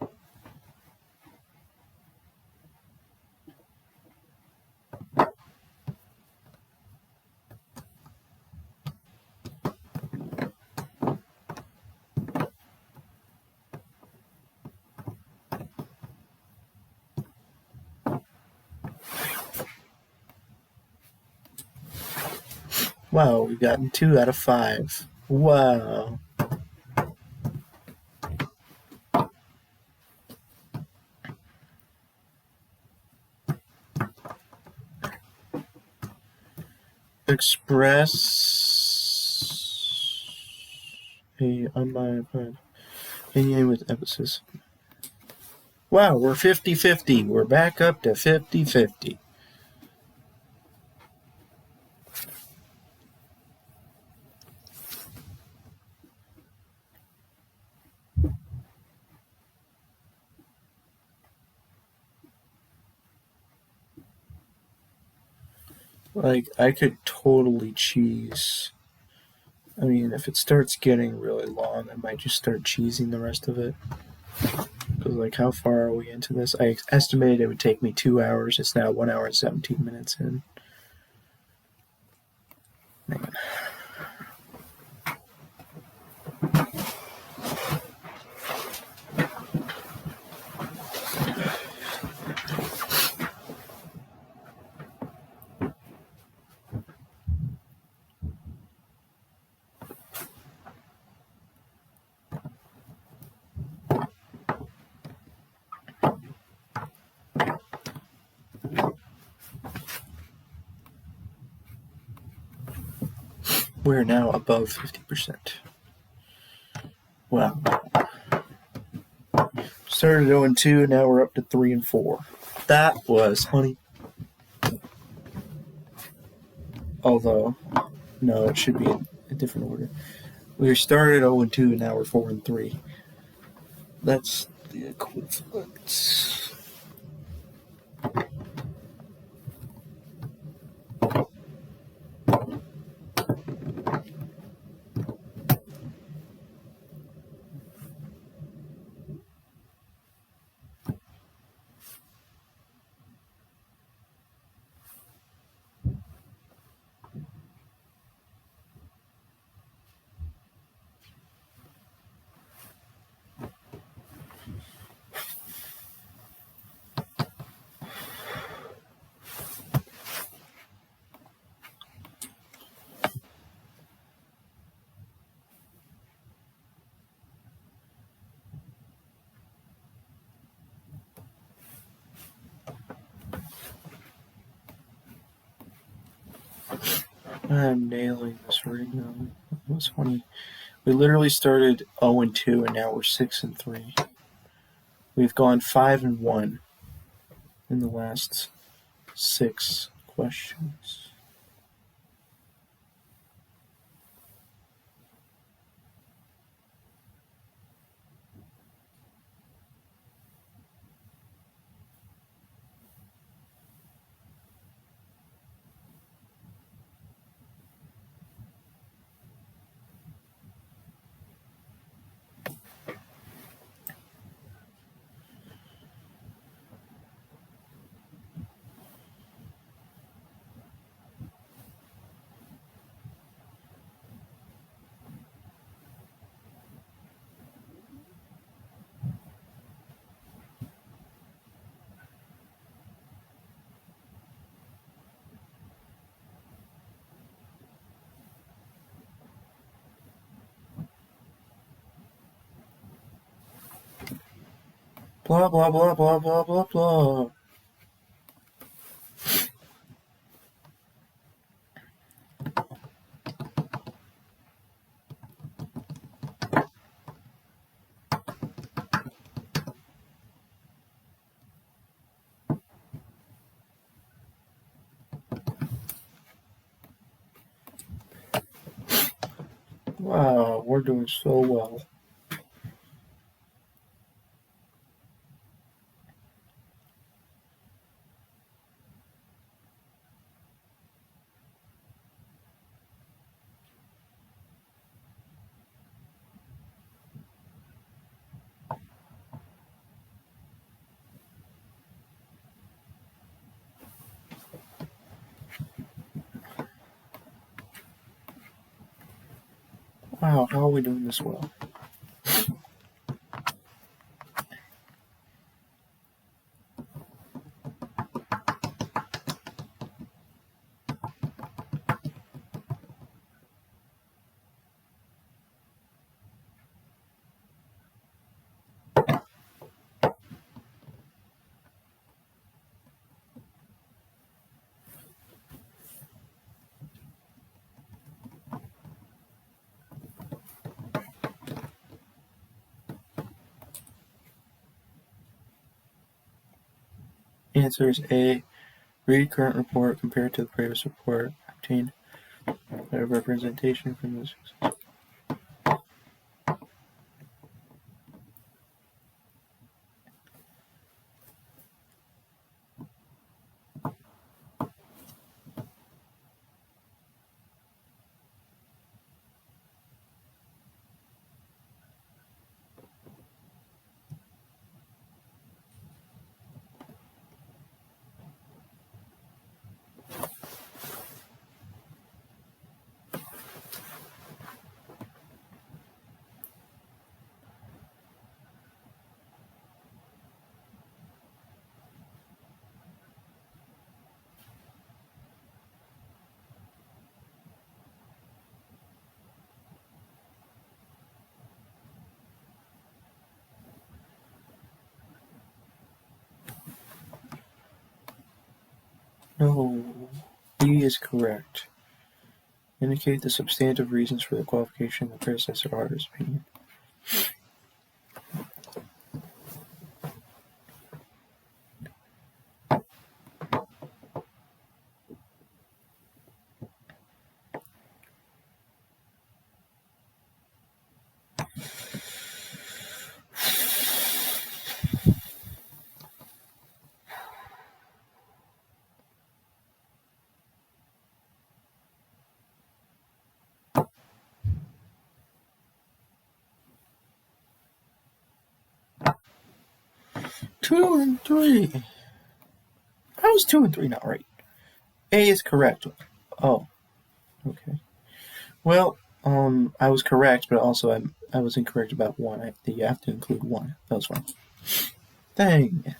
Wow, we've gotten 2 out of 5. Wow. Express a unmodified opinion with emphasis. Wow, we're 50-50. We're back up to 50-50. Like, I could totally cheese. I mean, if it starts getting really long, I might just start cheesing the rest of it. Because, like, how far are we into this? I estimated it would take me 2 hours. It's now 1 hour and 17 minutes in. Man. We're now above 50%. Wow. Started 0-2, now we're up to 3-4. That was funny. Although, no, it should be in a different order. We started 0-2, now we're 4-3. That's the equivalent. I'm nailing this right now. It was funny. We literally started 0-2 and now we're 6-3. We've gone 5-1 in the last 6 questions. Blah, blah, blah, blah, blah, blah, blah. Wow, we're doing so well. Wow, how are we doing this well? Answer is A. Read current report compared to the previous report. Obtain a representation from this. No, B is correct. Indicate the substantive reasons for the qualification of the predecessor auditor's opinion. Two and three. How is 2 and 3 not right? A is correct. Oh, okay. Well, I was correct, but also I was incorrect about 1. You have to include 1. That was wrong. Dang it.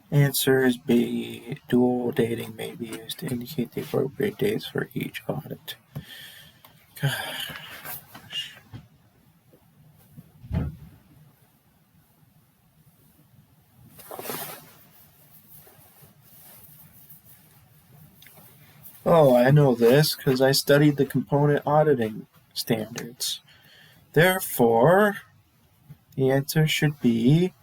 Answer is B. Dual dating may be used to indicate the appropriate dates for each audit. Gosh. Oh, I know this because I studied the component auditing standards. Therefore, the answer should be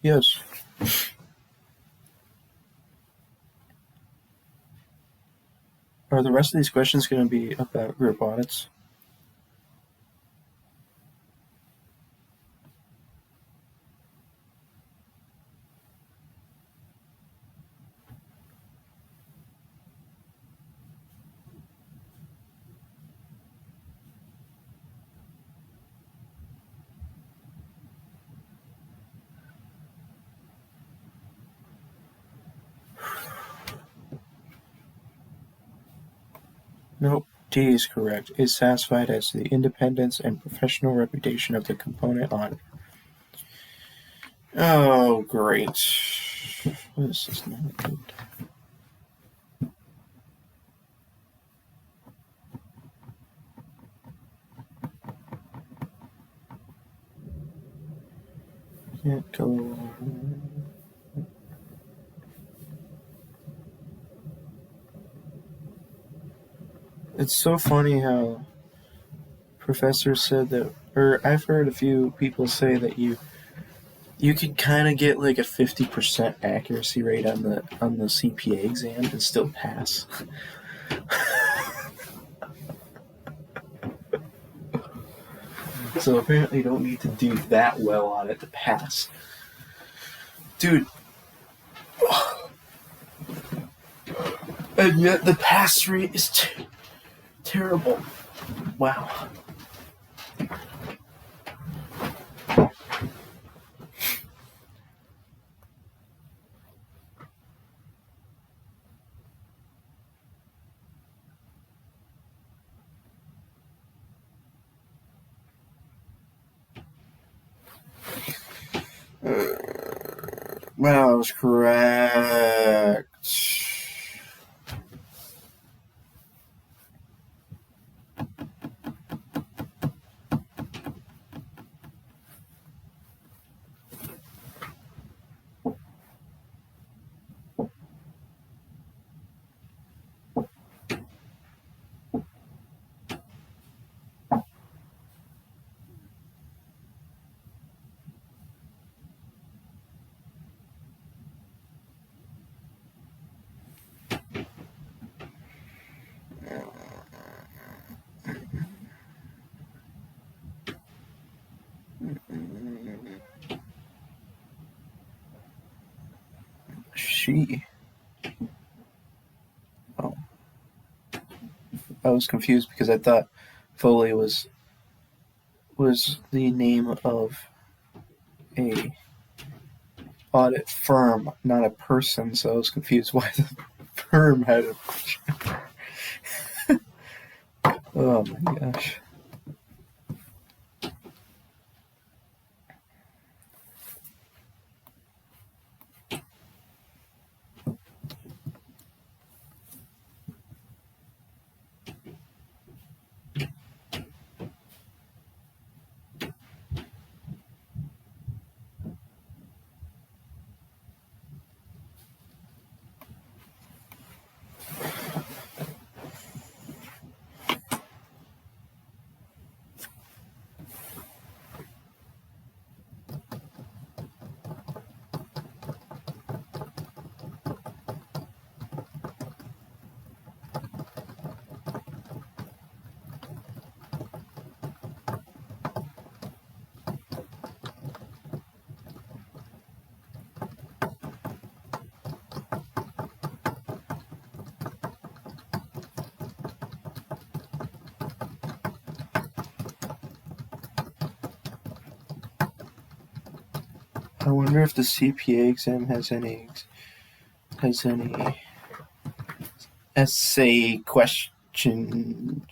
yes. Are the rest of these questions going to be about group audits? Nope. D is correct. Is satisfied as to the independence and professional reputation of the component auditor. Oh, great. This is not good. Can't go. It's so funny how professors said that, or I've heard a few people say that you could kind of get like a 50% accuracy rate on the CPA exam and still pass. So apparently you don't need to do that well on it to pass. Dude. And yet the pass rate is terrible. Wow. Wow, I was correct. She. Oh. I was confused because I thought Foley was the name of a audit firm, not a person, so I was confused why the firm had a oh my gosh. I wonder if the CPA exam has any essay questions.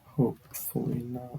Hopefully not.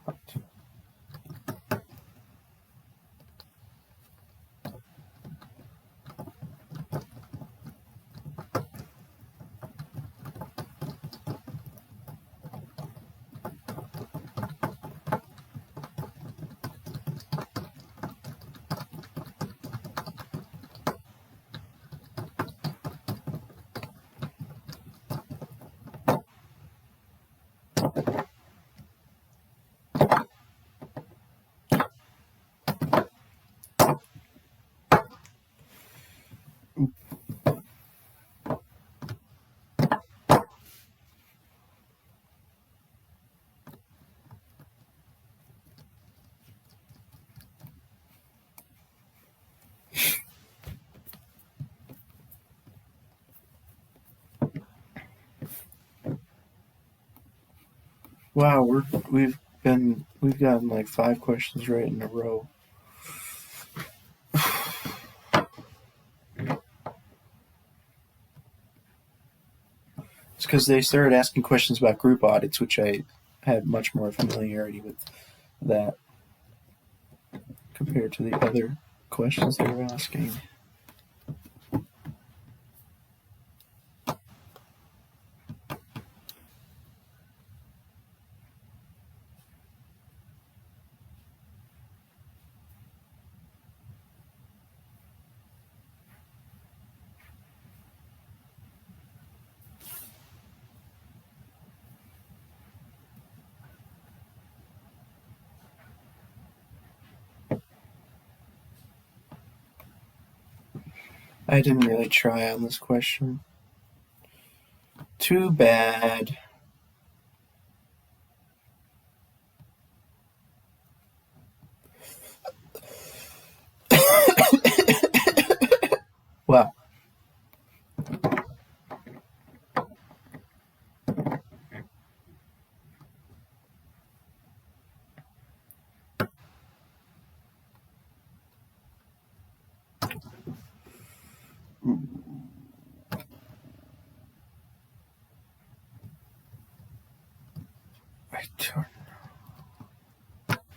Wow, we've gotten like 5 questions right in a row. It's because they started asking questions about group audits, which I had much more familiarity with that compared to the other questions they were asking. I didn't really try on this question. Too bad. Wow. I don't know.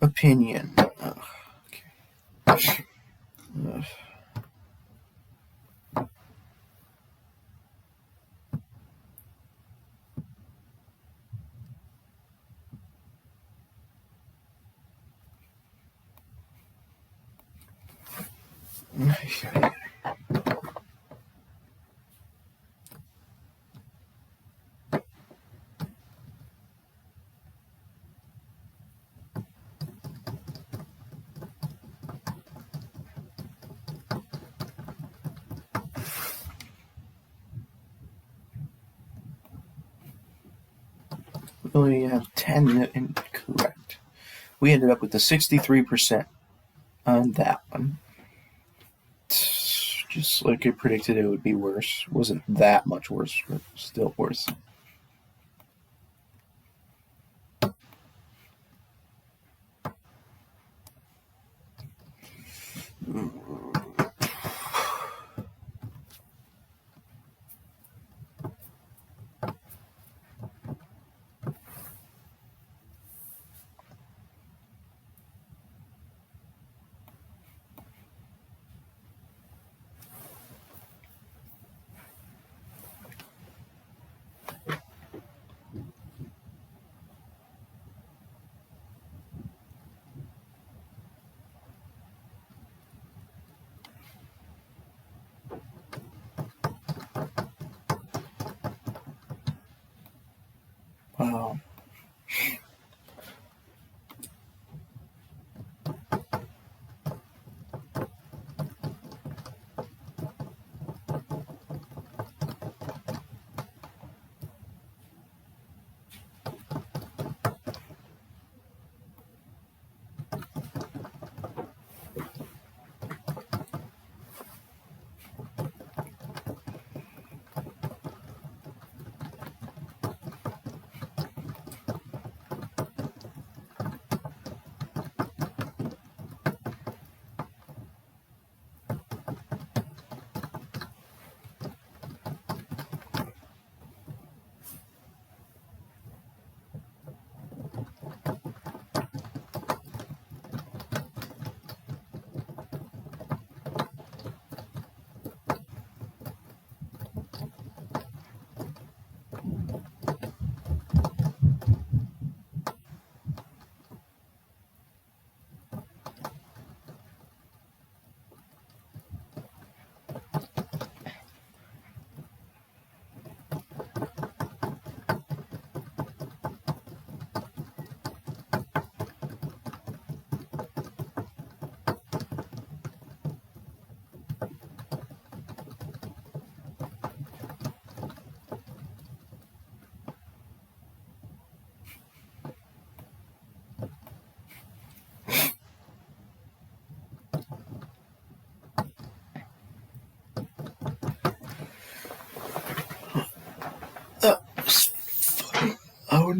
Opinion. Ugh, okay. Ugh. We only have 10 incorrect. We ended up with the 63% on that one. Just like I predicted it would be worse. Wasn't that much worse, but still worse. Wow.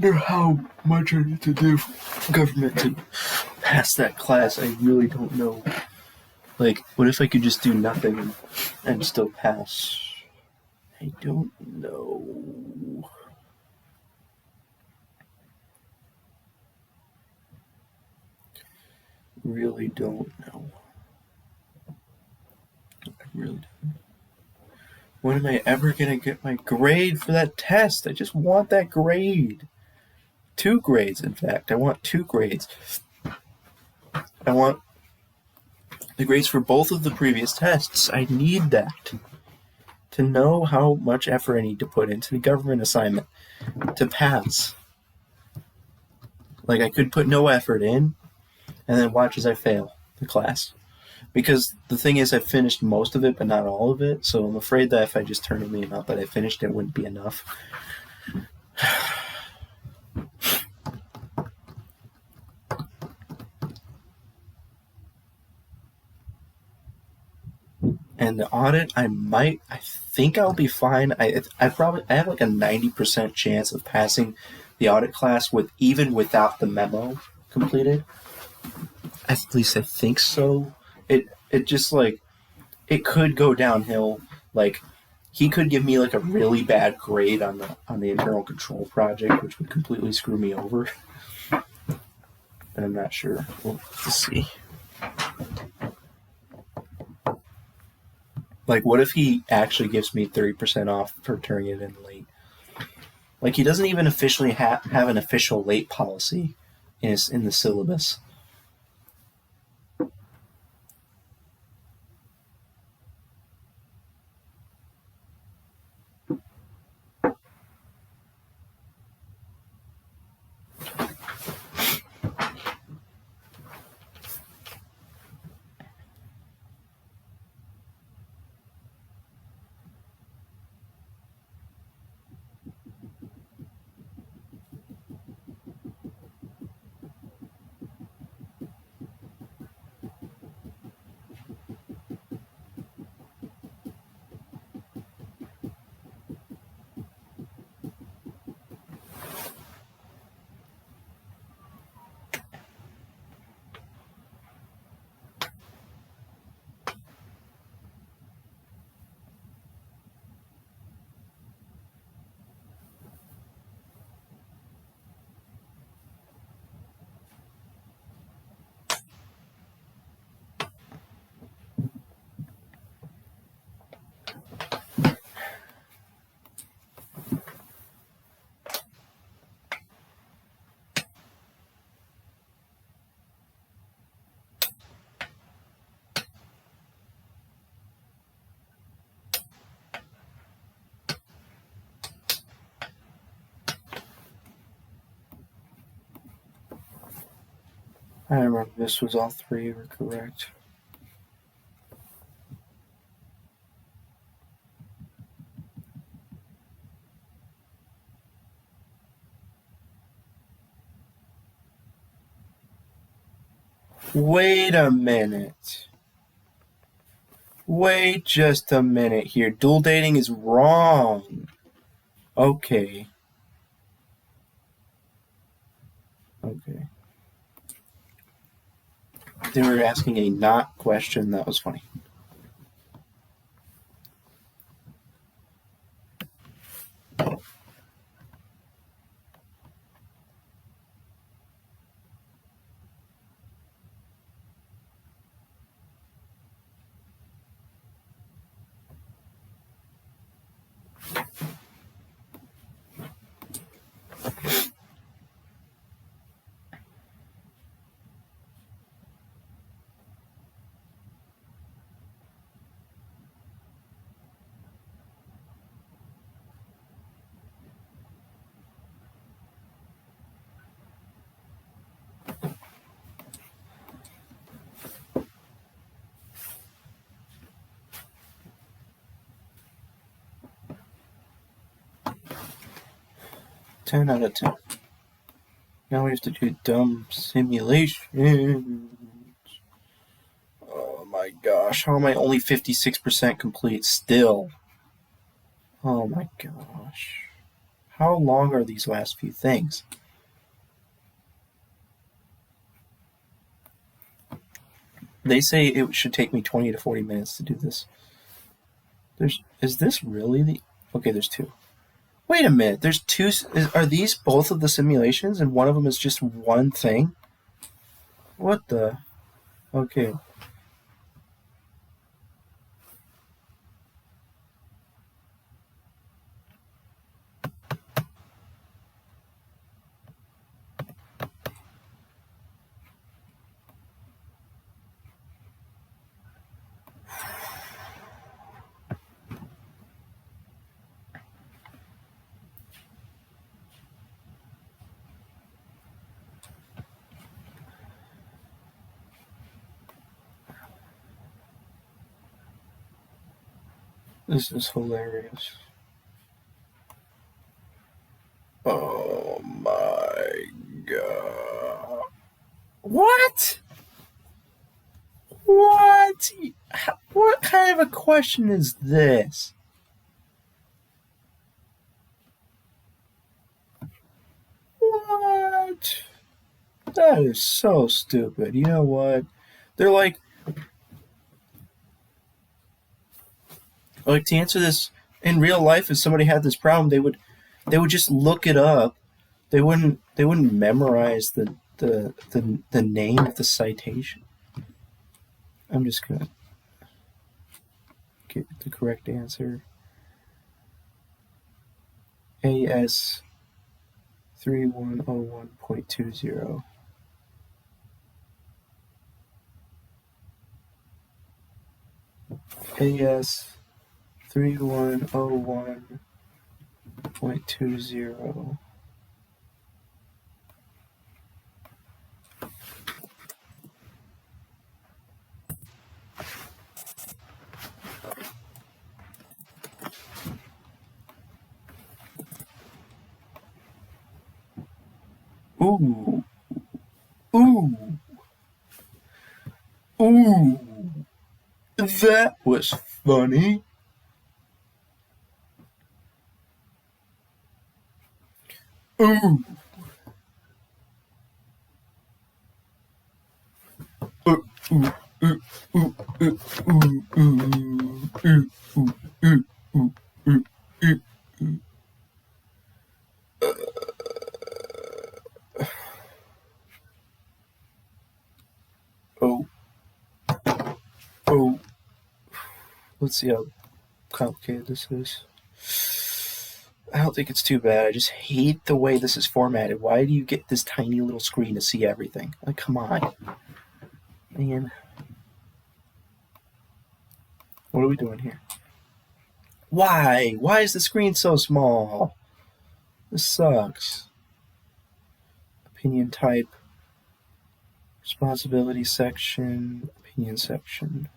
wonder how much I need to do for government to pass that class. I really don't know. Like, what if I could just do nothing and still pass? I don't know. Really don't know. I really don't. When am I ever gonna get my grade for that test? I just want that grade. 2 grades, in fact. I want 2 grades. I want the grades for both of the previous tests. I need that to know how much effort I need to put into the government assignment to pass. Like, I could put no effort in and then watch as I fail the class. Because the thing is, I've finished most of it, but not all of it. So I'm afraid that if I just turned in the amount that I finished, it wouldn't be enough. And the audit, I think I'll be fine. I have like a 90% chance of passing the audit class even without the memo completed. At least I think so. It just like, it could go downhill. Like, he could give me like a really bad grade on the internal control project, which would completely screw me over. And I'm not sure. We'll have to see. Like, what if he actually gives me 30% off for turning it in late? Like, he doesn't even officially have an official late policy in the syllabus. I remember this was all 3 were correct. Wait a minute. Wait just a minute here. Dual dating is wrong. Okay. Okay. They were asking a not question. That was funny. Ten out of 10. Now we have to do dumb simulations. Oh my gosh, how am I only 56% complete still? Oh my gosh. How long are these last few things? They say it should take me 20 to 40 minutes to do this. Is this really the... Okay, there's two. Wait a minute, there's two... Are these both of the simulations and one of them is just one thing? What the... Okay. This is hilarious. Oh my god. What? What? What kind of a question is this? What? That is so stupid. You know what? They're like to answer this in real life, if somebody had this problem, they would just look it up. They wouldn't memorize the name of the citation. I'm just gonna get the correct answer. AS 3101.20. AS 3101.20. Ooh. Ooh. Ooh. That was funny. Ooh. Ooh. Ooh. Ooh. Ooh. Ooh. Ooh. Ooh. Ooh. Ooh. Ooh. Ooh. Ooh. Oh. Oh. Let's see how complicated this is. I don't think it's too bad. I just hate the way this is formatted. Why do you get this tiny little screen to see everything? Like, come on. Man. What are we doing here? Why? Why is the screen so small? This sucks. Opinion type. Responsibility section. Opinion section.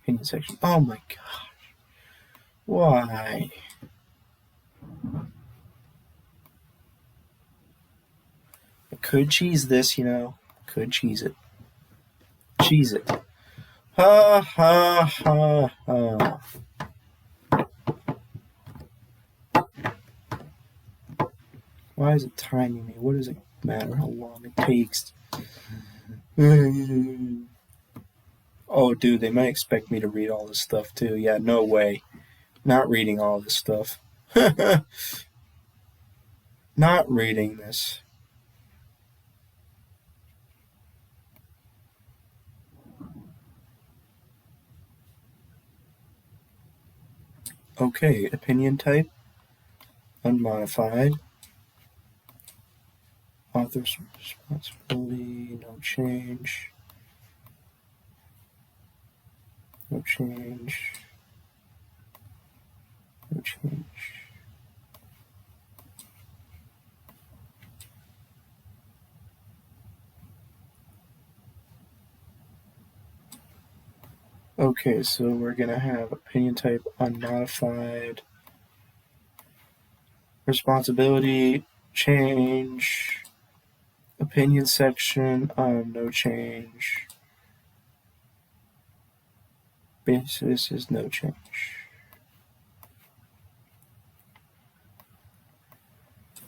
Opinion section. Oh my gosh. Why? I could cheese this, you know. Could cheese it. Cheese it. Ha ha ha ha. Why is it timing me? What does it matter how long it takes? Oh, dude, they might expect me to read all this stuff too. Yeah, no way. Not reading all this stuff. Not reading this. Okay, opinion type. Unmodified. Author's responsibility, no change. No change. No change. Okay, so we're going to have opinion type unmodified. Responsibility, change. Opinion section, no change. Basis is no change.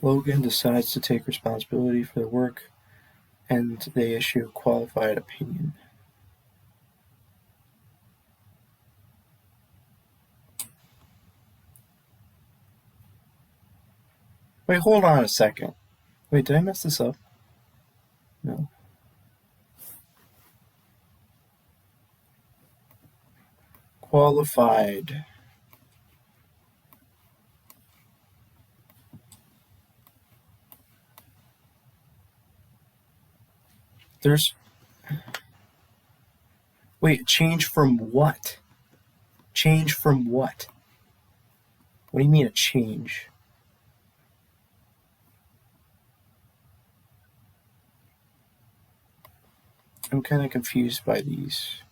Logan decides to take responsibility for the work and they issue a qualified opinion. Wait, hold on a second. Wait, did I mess this up? No. Qualified. There's... Wait, change from what? Change from what? What do you mean a change? I'm kind of confused by these.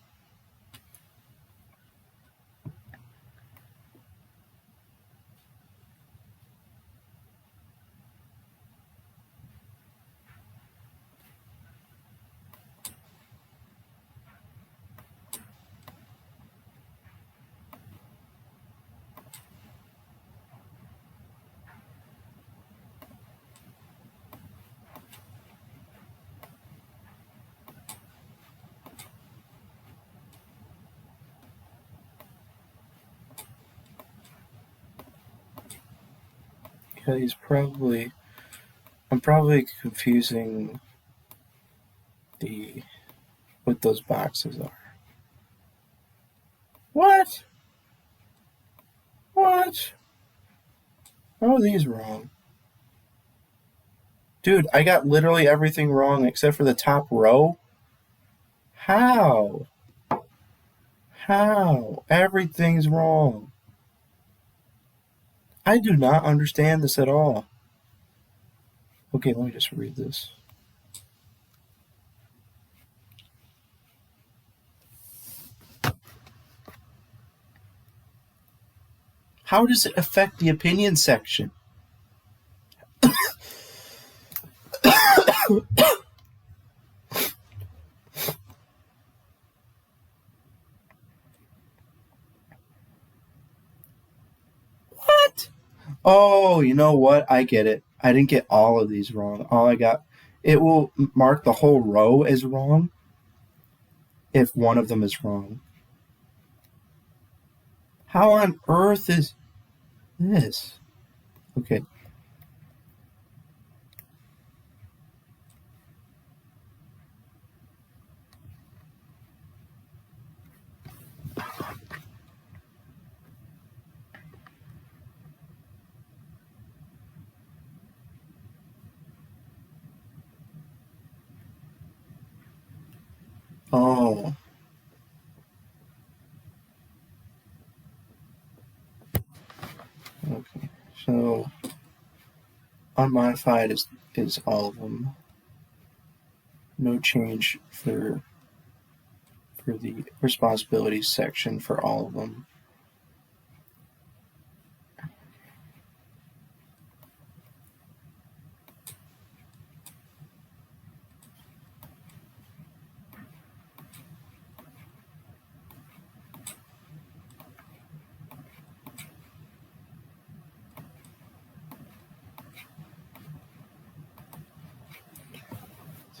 Yeah, I'm probably confusing what those boxes are. What? What? How are these wrong? Dude, I got literally everything wrong except for the top row. How? How? Everything's wrong. I do not understand this at all. Okay, let me just read this. How does it affect the opinion section? What? Oh, you know what? I get it. I didn't get all of these wrong. It will mark the whole row as wrong if one of them is wrong. How on earth is this? Okay. Oh. Okay. So unmodified is all of them. No change for the responsibilities section for all of them.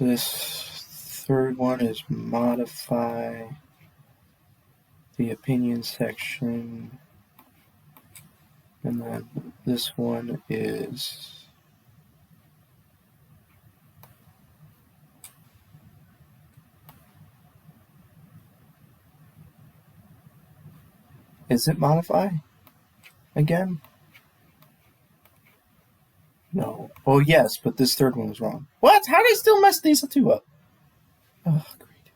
This third one is modify the opinion section. And then this one is it modify again? No. Oh, yes, but this third one was wrong. What? How did I still mess these two up? Oh, great.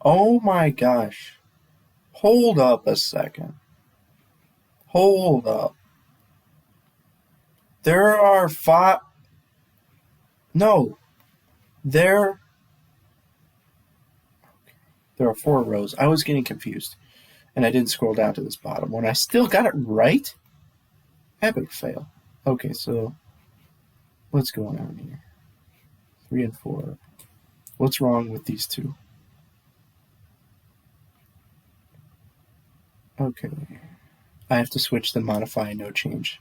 Oh my gosh. Hold up a second. Hold up. There are five. No. There are 4 rows. I was getting confused. And I didn't scroll down to this bottom one. I still got it right? Epic fail. Okay, so what's going on here? 3 and 4. What's wrong with these two? Okay. I have to switch the modify no change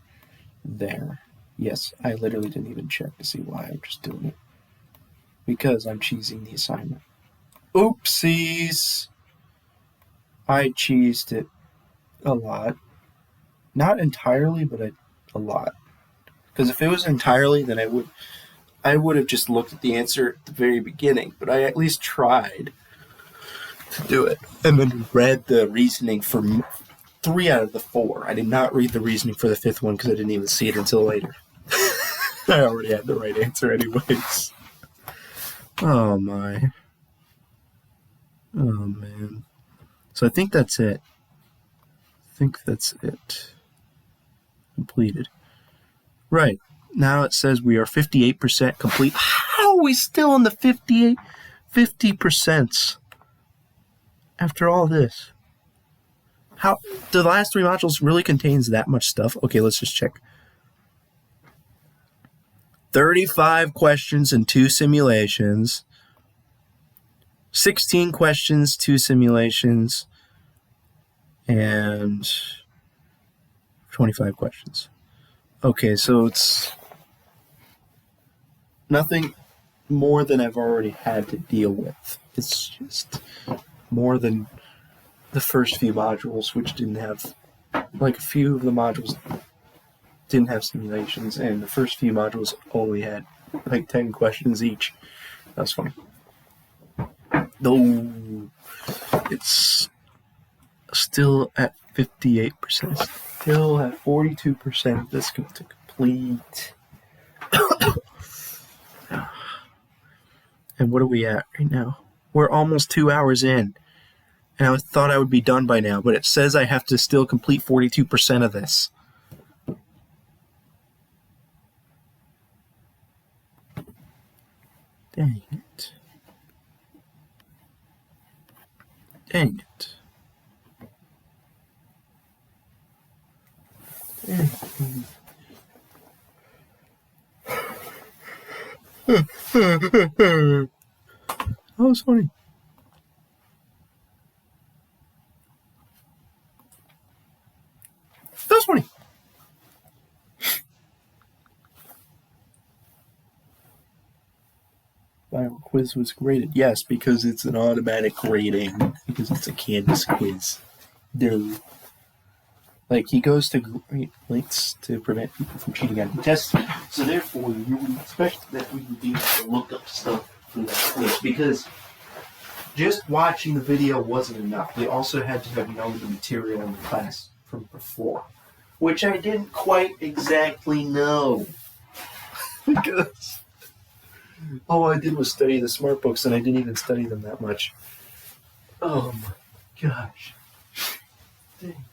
there. Yes, I literally didn't even check to see why. I'm just doing it. Because I'm cheesing the assignment. Oopsies! I cheesed it a lot. Not entirely, but a lot. Because if it was entirely, then I would have just looked at the answer at the very beginning. But I at least tried to do it, and then read the reasoning for 3 out of the 4. I did not read the reasoning for the 5th one because I didn't even see it until later. I already had the right answer anyways. Oh my. Oh man. So I think that's it. Completed. Right. Now it says we are 58% complete. How are we still in the 50%? After all this? How the last 3 modules really contains that much stuff? Okay, let's just check. 35 questions and 2 simulations. 16 questions, 2 simulations, and 25 questions. Okay, so it's nothing more than I've already had to deal with. It's just more than the first few modules, which didn't have, like, a few of the modules didn't have simulations, and the first few modules only had, like, 10 questions each. That was funny. Though it's still at 58%, still at 42% of this to complete. And what are we at right now? We're almost 2 hours in. And I thought I would be done by now, but it says I have to still complete 42% of this. Dang it. Dang it. Dang it. That was funny. That was funny. Final quiz was graded. Yes, because it's an automatic grading. Because it's a Canvas quiz. Duh. Like, he goes to great lengths to prevent people from cheating on the test. So therefore, you would expect that we would be able to look up stuff for that quiz. Because just watching the video wasn't enough. We also had to have known the material in the class from before. Which I didn't quite exactly know. Because all I did was study the smart books, and I didn't even study them that much. Oh my gosh. Dang.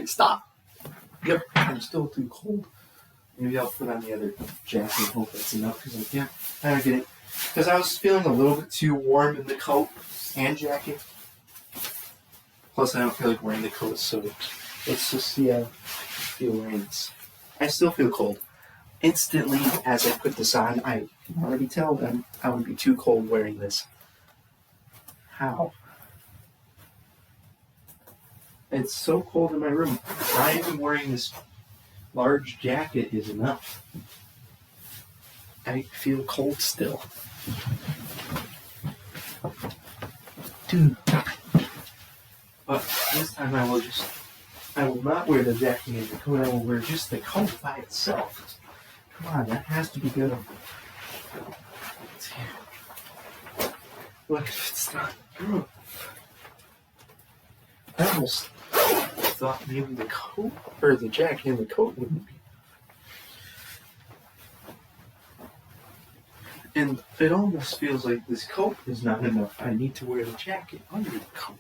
Stop. Yep, I'm still too cold. Maybe I'll put on the other jacket and hope that's enough because I don't get it. Because I was feeling a little bit too warm in the coat and jacket. Plus, I don't feel like wearing the coat, so let's just see how I feel wearing this. I still feel cold. Instantly, as I put this on, I can already tell them I would be too cold wearing this. How? It's so cold in my room. Not even wearing this large jacket is enough. I feel cold still. Dude. But this time I will not wear the jacket and the coat, I will wear just the coat by itself. Come on, that has to be good. Let's see. What if it's not? I almost thought maybe the coat, or the jacket and the coat wouldn't be. And it almost feels like this coat is not enough. I need to wear the jacket under the coat.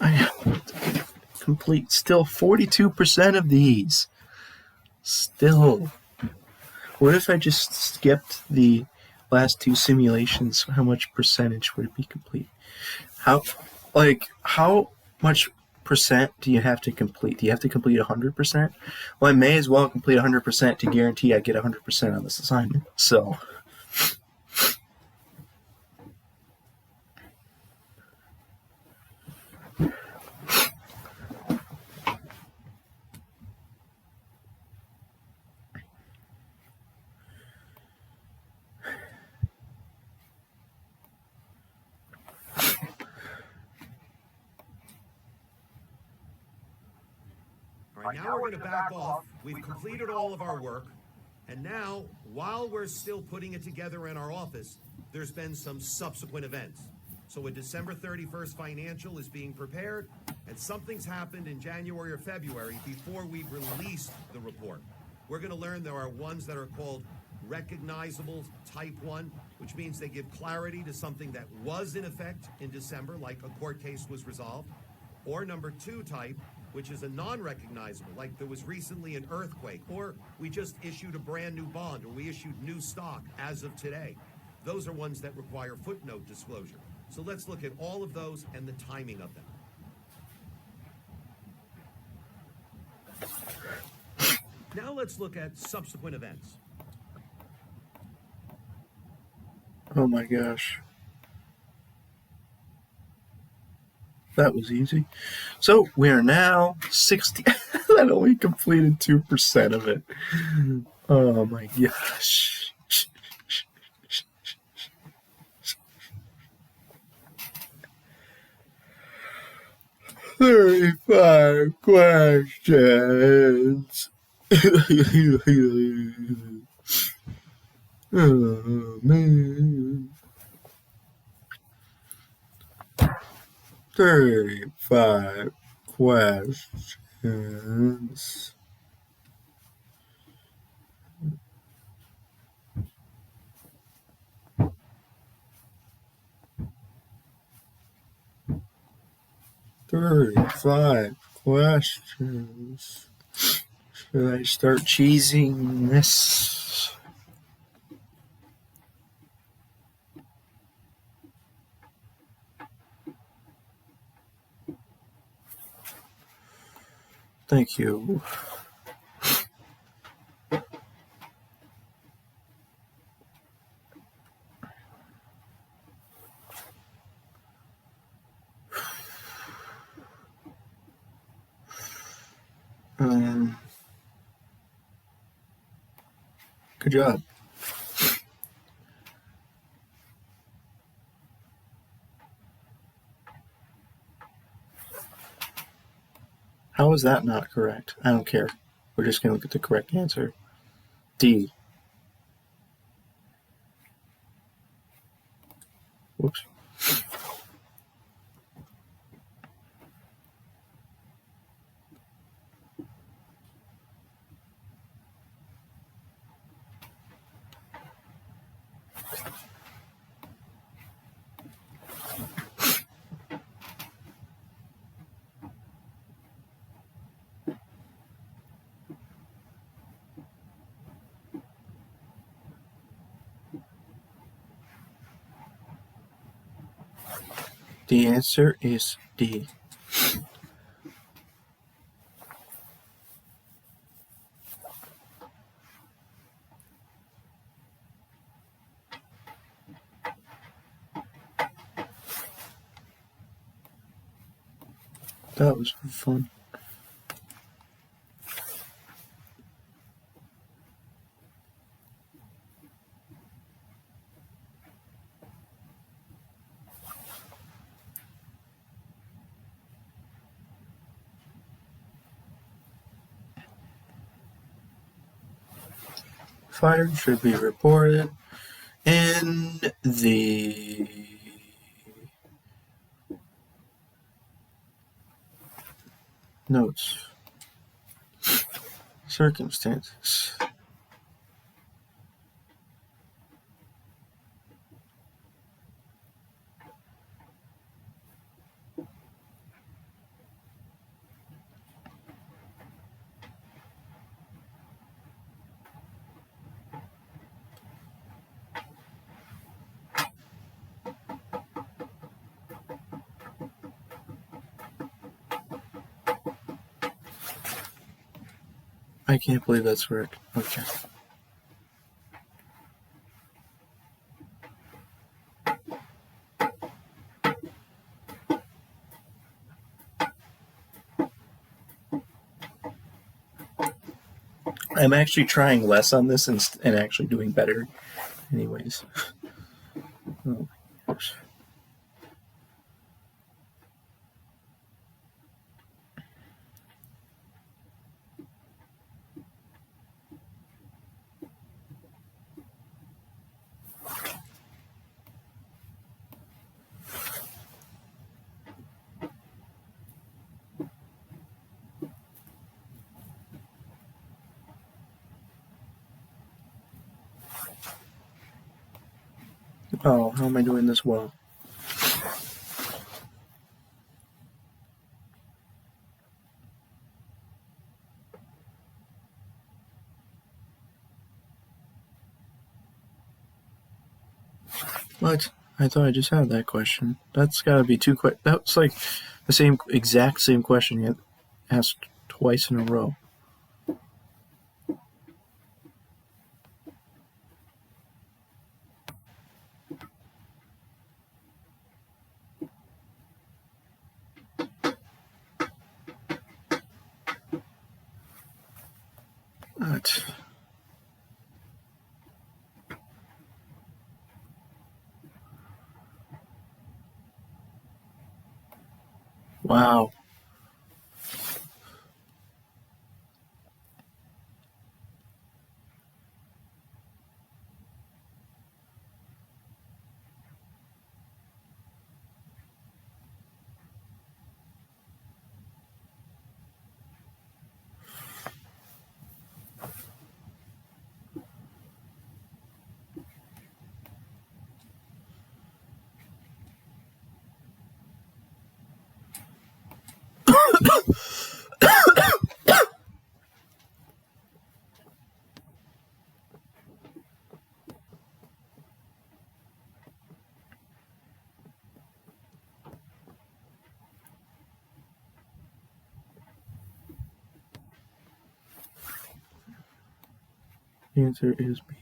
I have complete still 42% of these. Still. What if I just skipped the last two simulations? How much percentage would it be complete? How much percent do you have to complete? Do you have to complete 100%? Well, I may as well complete 100% to guarantee I get 100% on this assignment. So, All right, now we're going to back off. We've completed all of our work. And now, while we're still putting it together in our office, there's been some subsequent events. So a December 31st financial is being prepared, and something's happened in January or February before we released the report. We're going to learn there are ones that are called recognizable type 1, which means they give clarity to something that was in effect in December, like a court case was resolved, or number 2 type, which is a non-recognizable, like there was recently an earthquake, or we just issued a brand new bond, or we issued new stock as of today. Those are ones that require footnote disclosure. So let's look at all of those and the timing of them. Now let's look at subsequent events. Oh my gosh. That was easy. So we are now 60. That only completed 2% of it. Oh my gosh. 35 questions. Oh man. 35 questions. Should I start cheesing this? Thank you. Good job. How is that not correct? I don't care. We're just going to look at the correct answer. D. Whoops. The answer is D. That was fun. Fire should be reported in the notes. Circumstances. I can't believe that's correct. Okay. I'm actually trying less on this and actually doing better. Anyways. Oh my gosh. Oh, how am I doing this well? What? I thought I just had that question. That's gotta be two That's like the exact same question you asked twice in a row. What? Wow. The answer is B.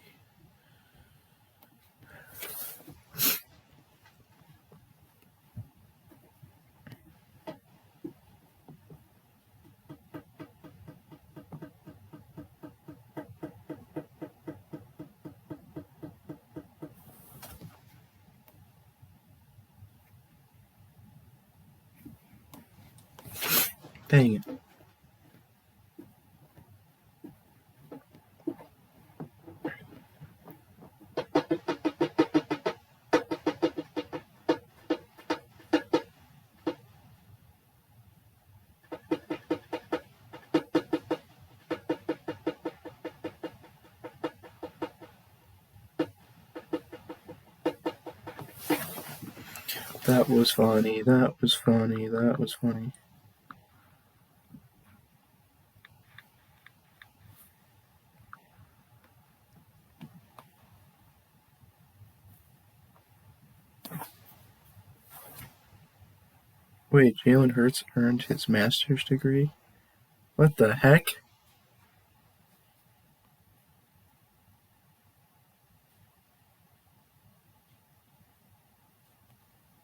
Dang it. That was funny. That was funny. That was funny. Wait, Jalen Hurts earned his master's degree? What the heck?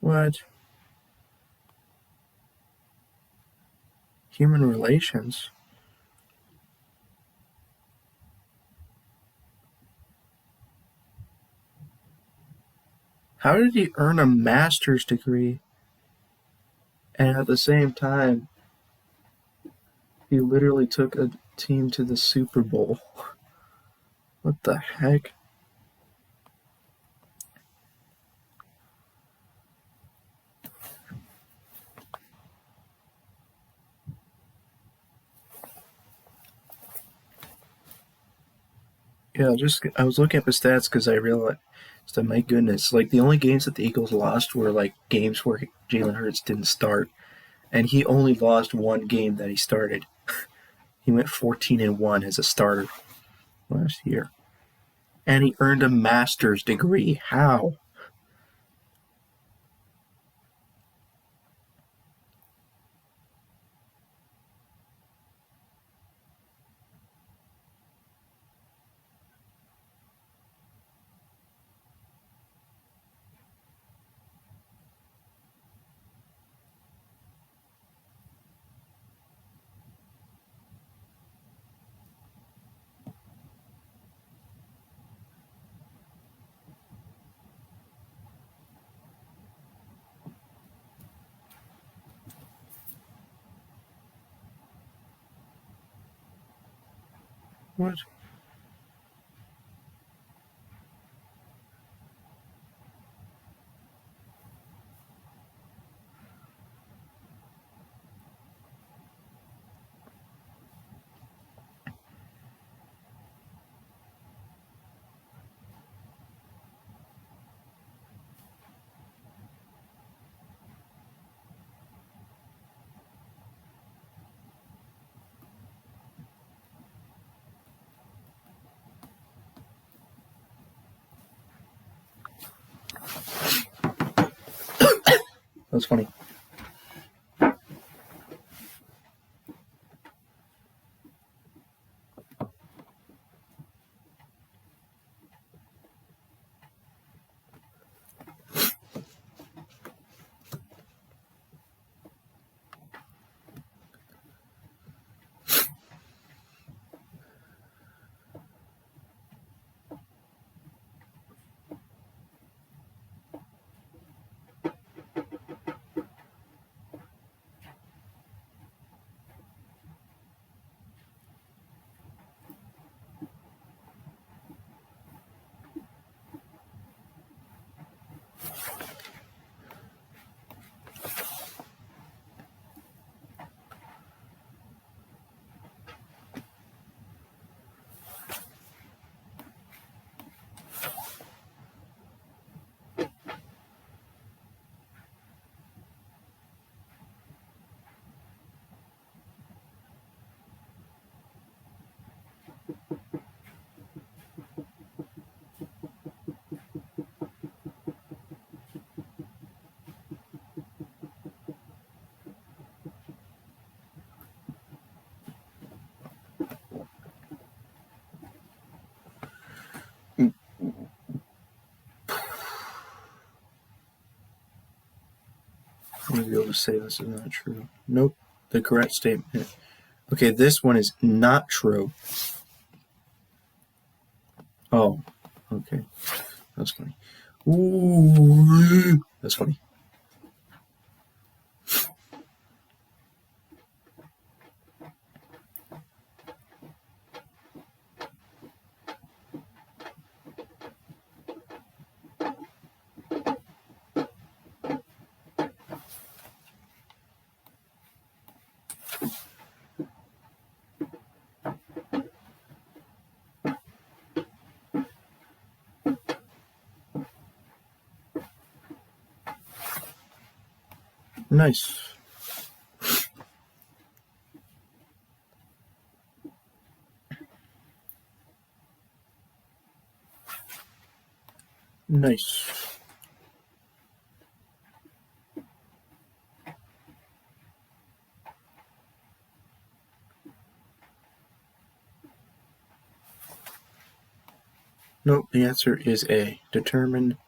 What? Human relations? How did he earn a master's degree and at the same time he literally took a team to the Super Bowl? What the heck? Yeah, I was looking up his stats because I realized that my goodness, like the only games that the Eagles lost were like games where Jalen Hurts didn't start, and he only lost one game that he started. He went 14-1 as a starter last year, and he earned a master's degree. How? What? That was funny. I'm gonna be able to say this is not true. Nope. The correct statement. Okay, this one is not true. Oh, okay. That's funny. Ooh, that's funny. Nice. Nice. Nope, the answer is A. Determine.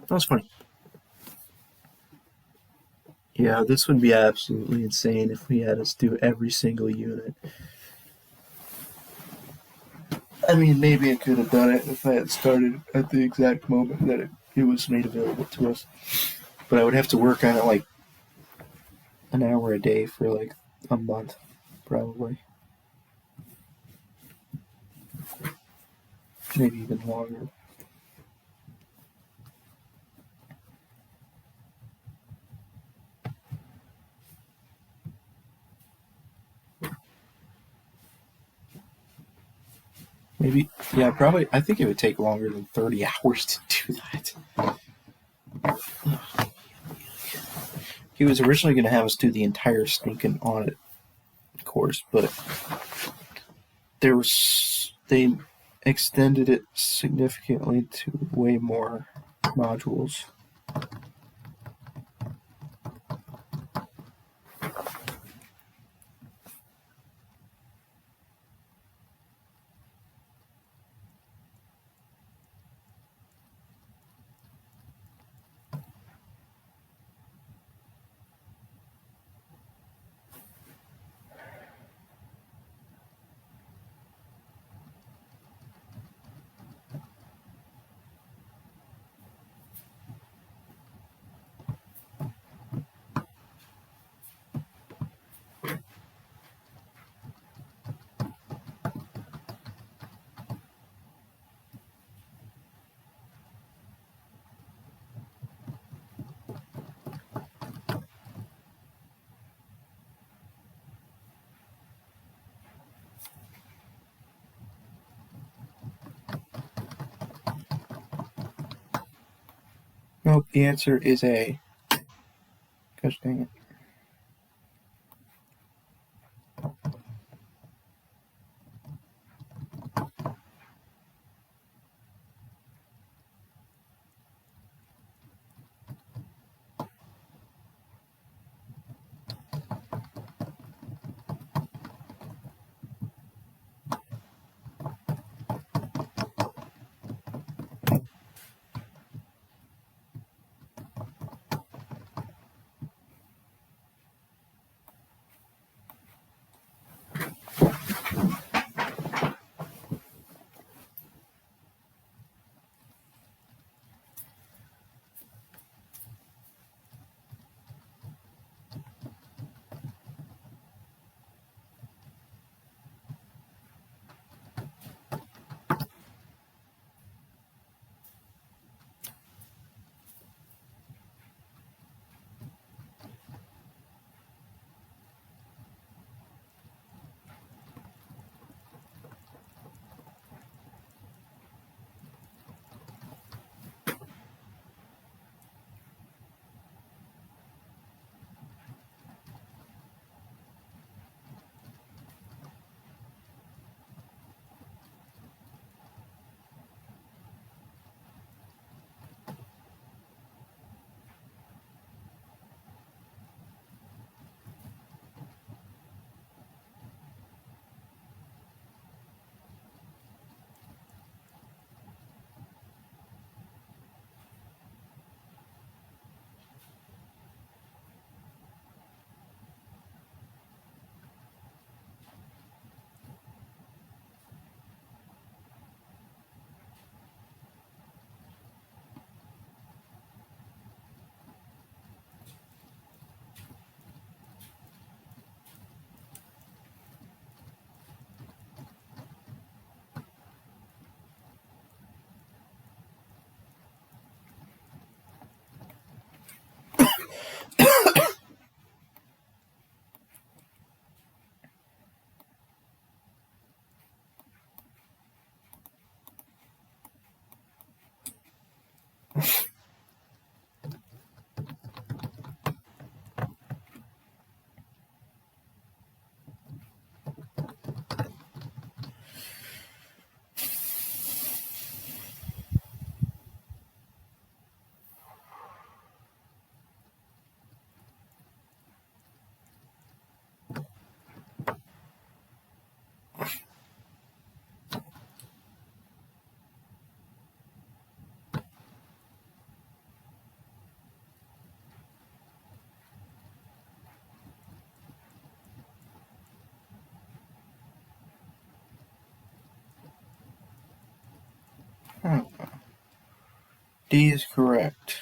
That was funny. Yeah, this would be absolutely insane if we had us do every single unit. I mean, maybe I could have done it if I had started at the exact moment that it was made available to us. But I would have to work on it like an hour a day for like a month, probably. Maybe even longer. Maybe, yeah, probably. I think it would take longer than 30 hours to do that. He was originally going to have us do the entire stinking audit course, but they extended it significantly to way more modules. Nope, the answer is A. Gosh dang it. D is correct.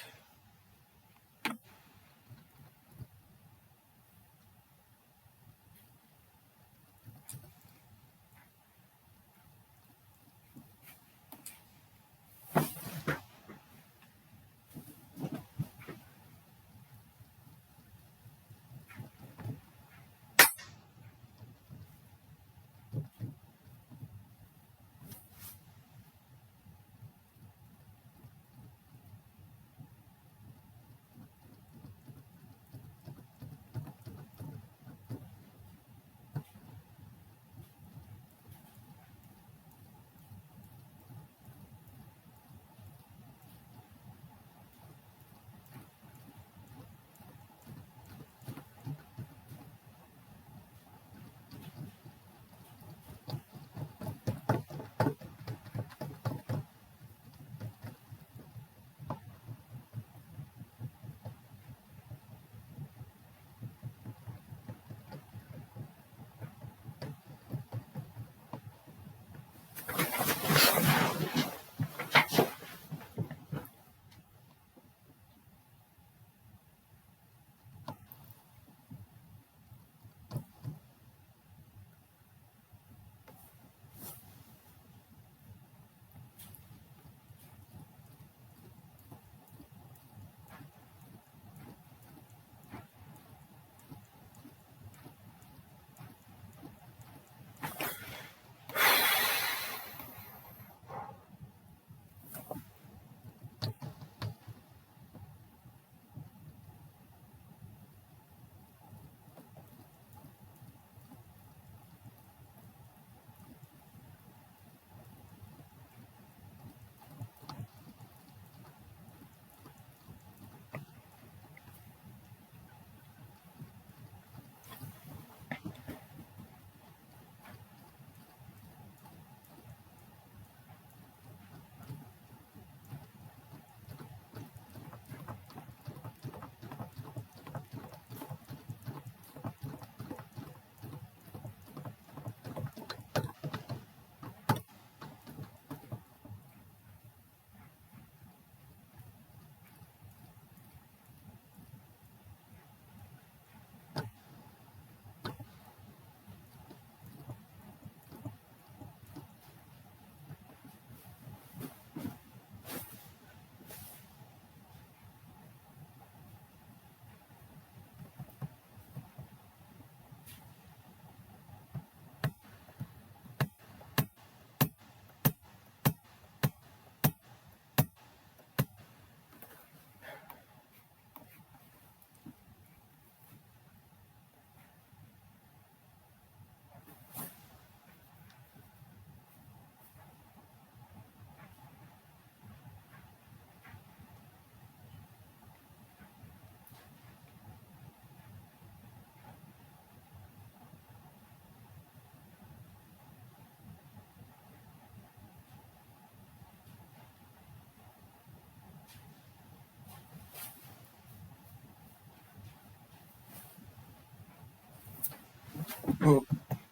Oh,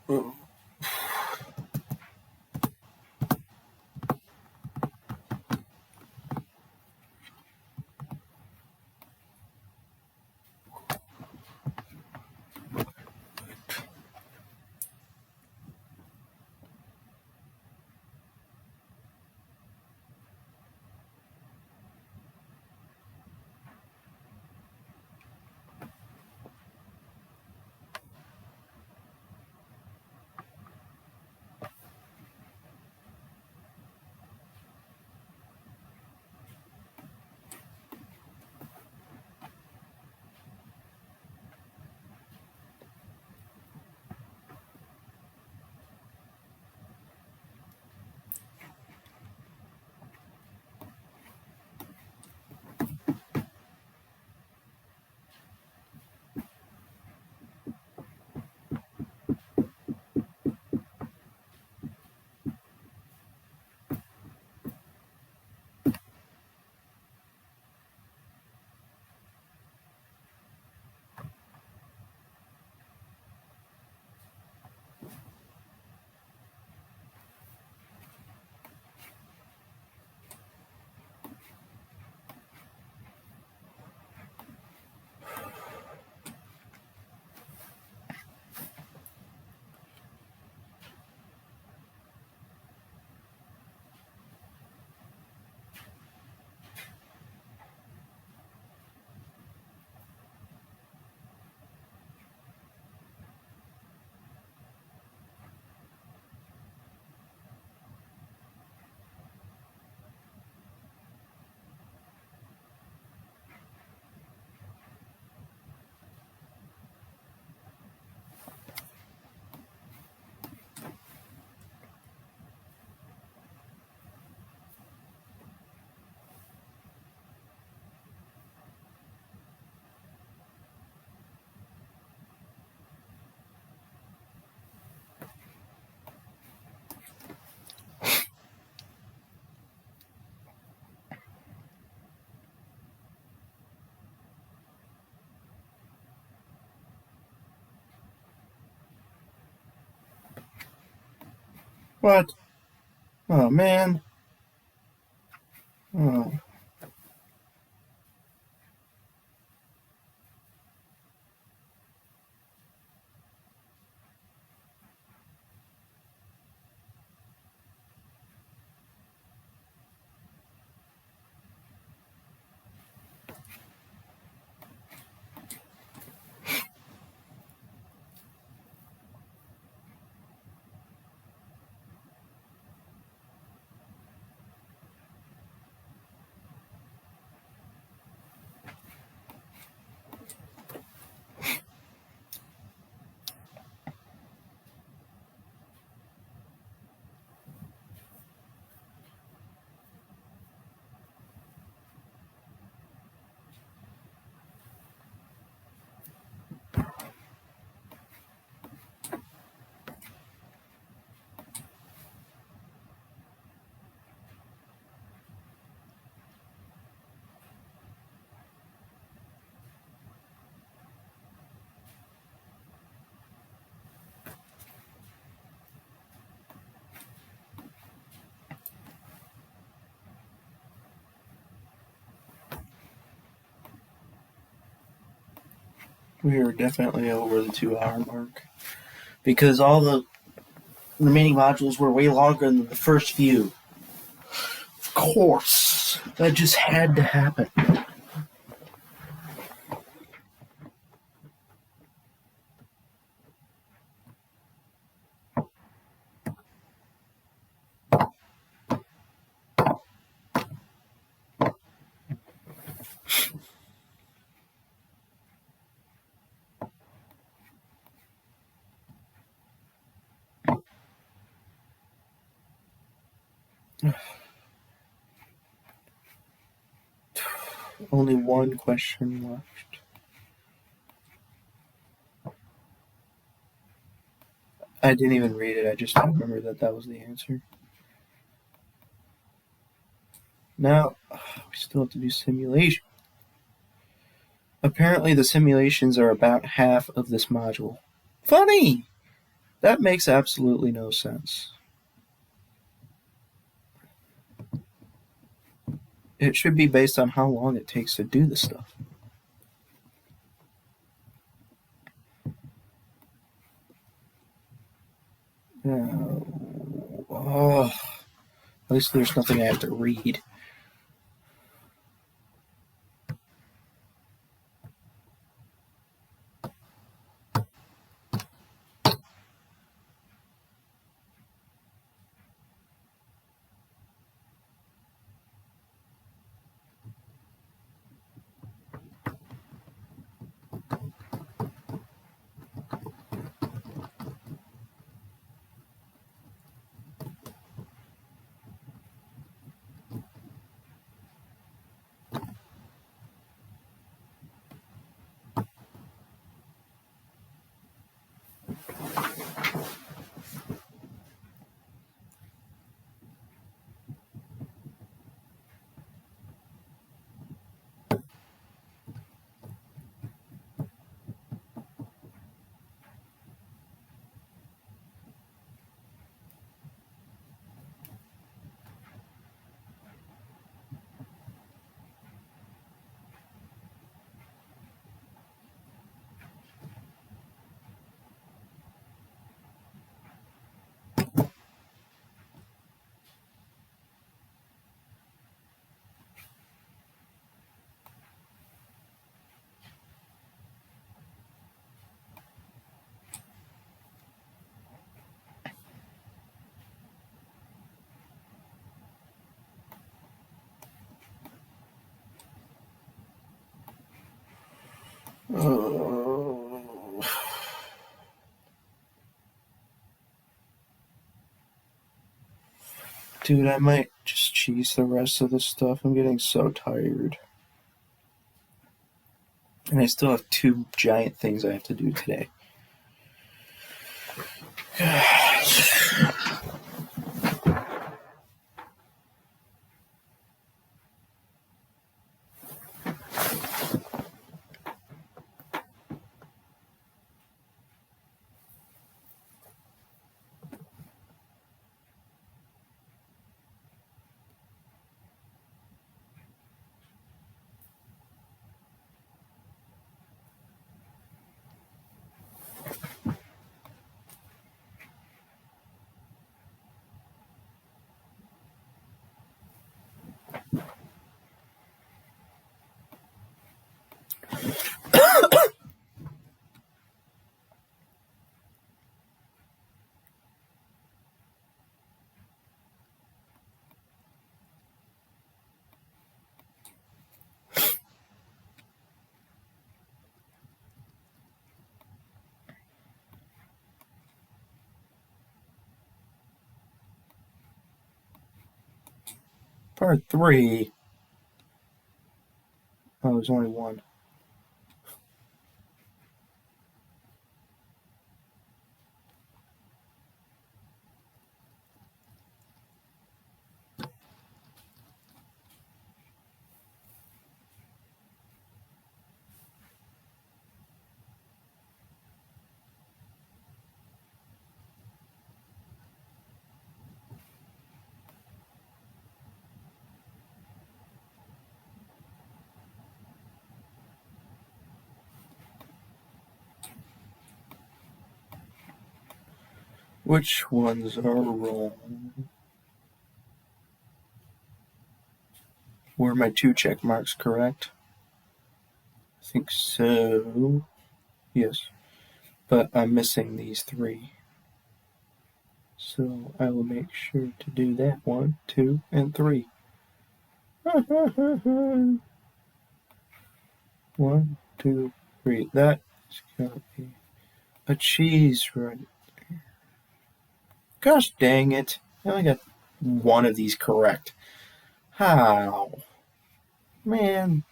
oh. What? Oh, man. Oh. We are definitely over the 2 hour mark. Because all the remaining modules were way longer than the first few. Of course. That just had to happen. Only one question left. I didn't even read it. I just remember that was the answer. Now, we still have to do simulation. Apparently, the simulations are about half of this module. Funny! That makes absolutely no sense. It should be based on how long it takes to do the stuff. Oh, at least there's nothing I have to read. Dude, I might just cheese the rest of this stuff. I'm getting so tired. And I still have 2 giant things I have to do today. Part 3. Oh, there's only one. Which ones are wrong? Were my 2 check marks correct? I think so. Yes. But I'm missing these 3. So I will make sure to do that. 1, 2, and 3. 1, 2, 3. That is gonna be a cheese right there. Gosh dang it. I only got one of these correct. How? Man.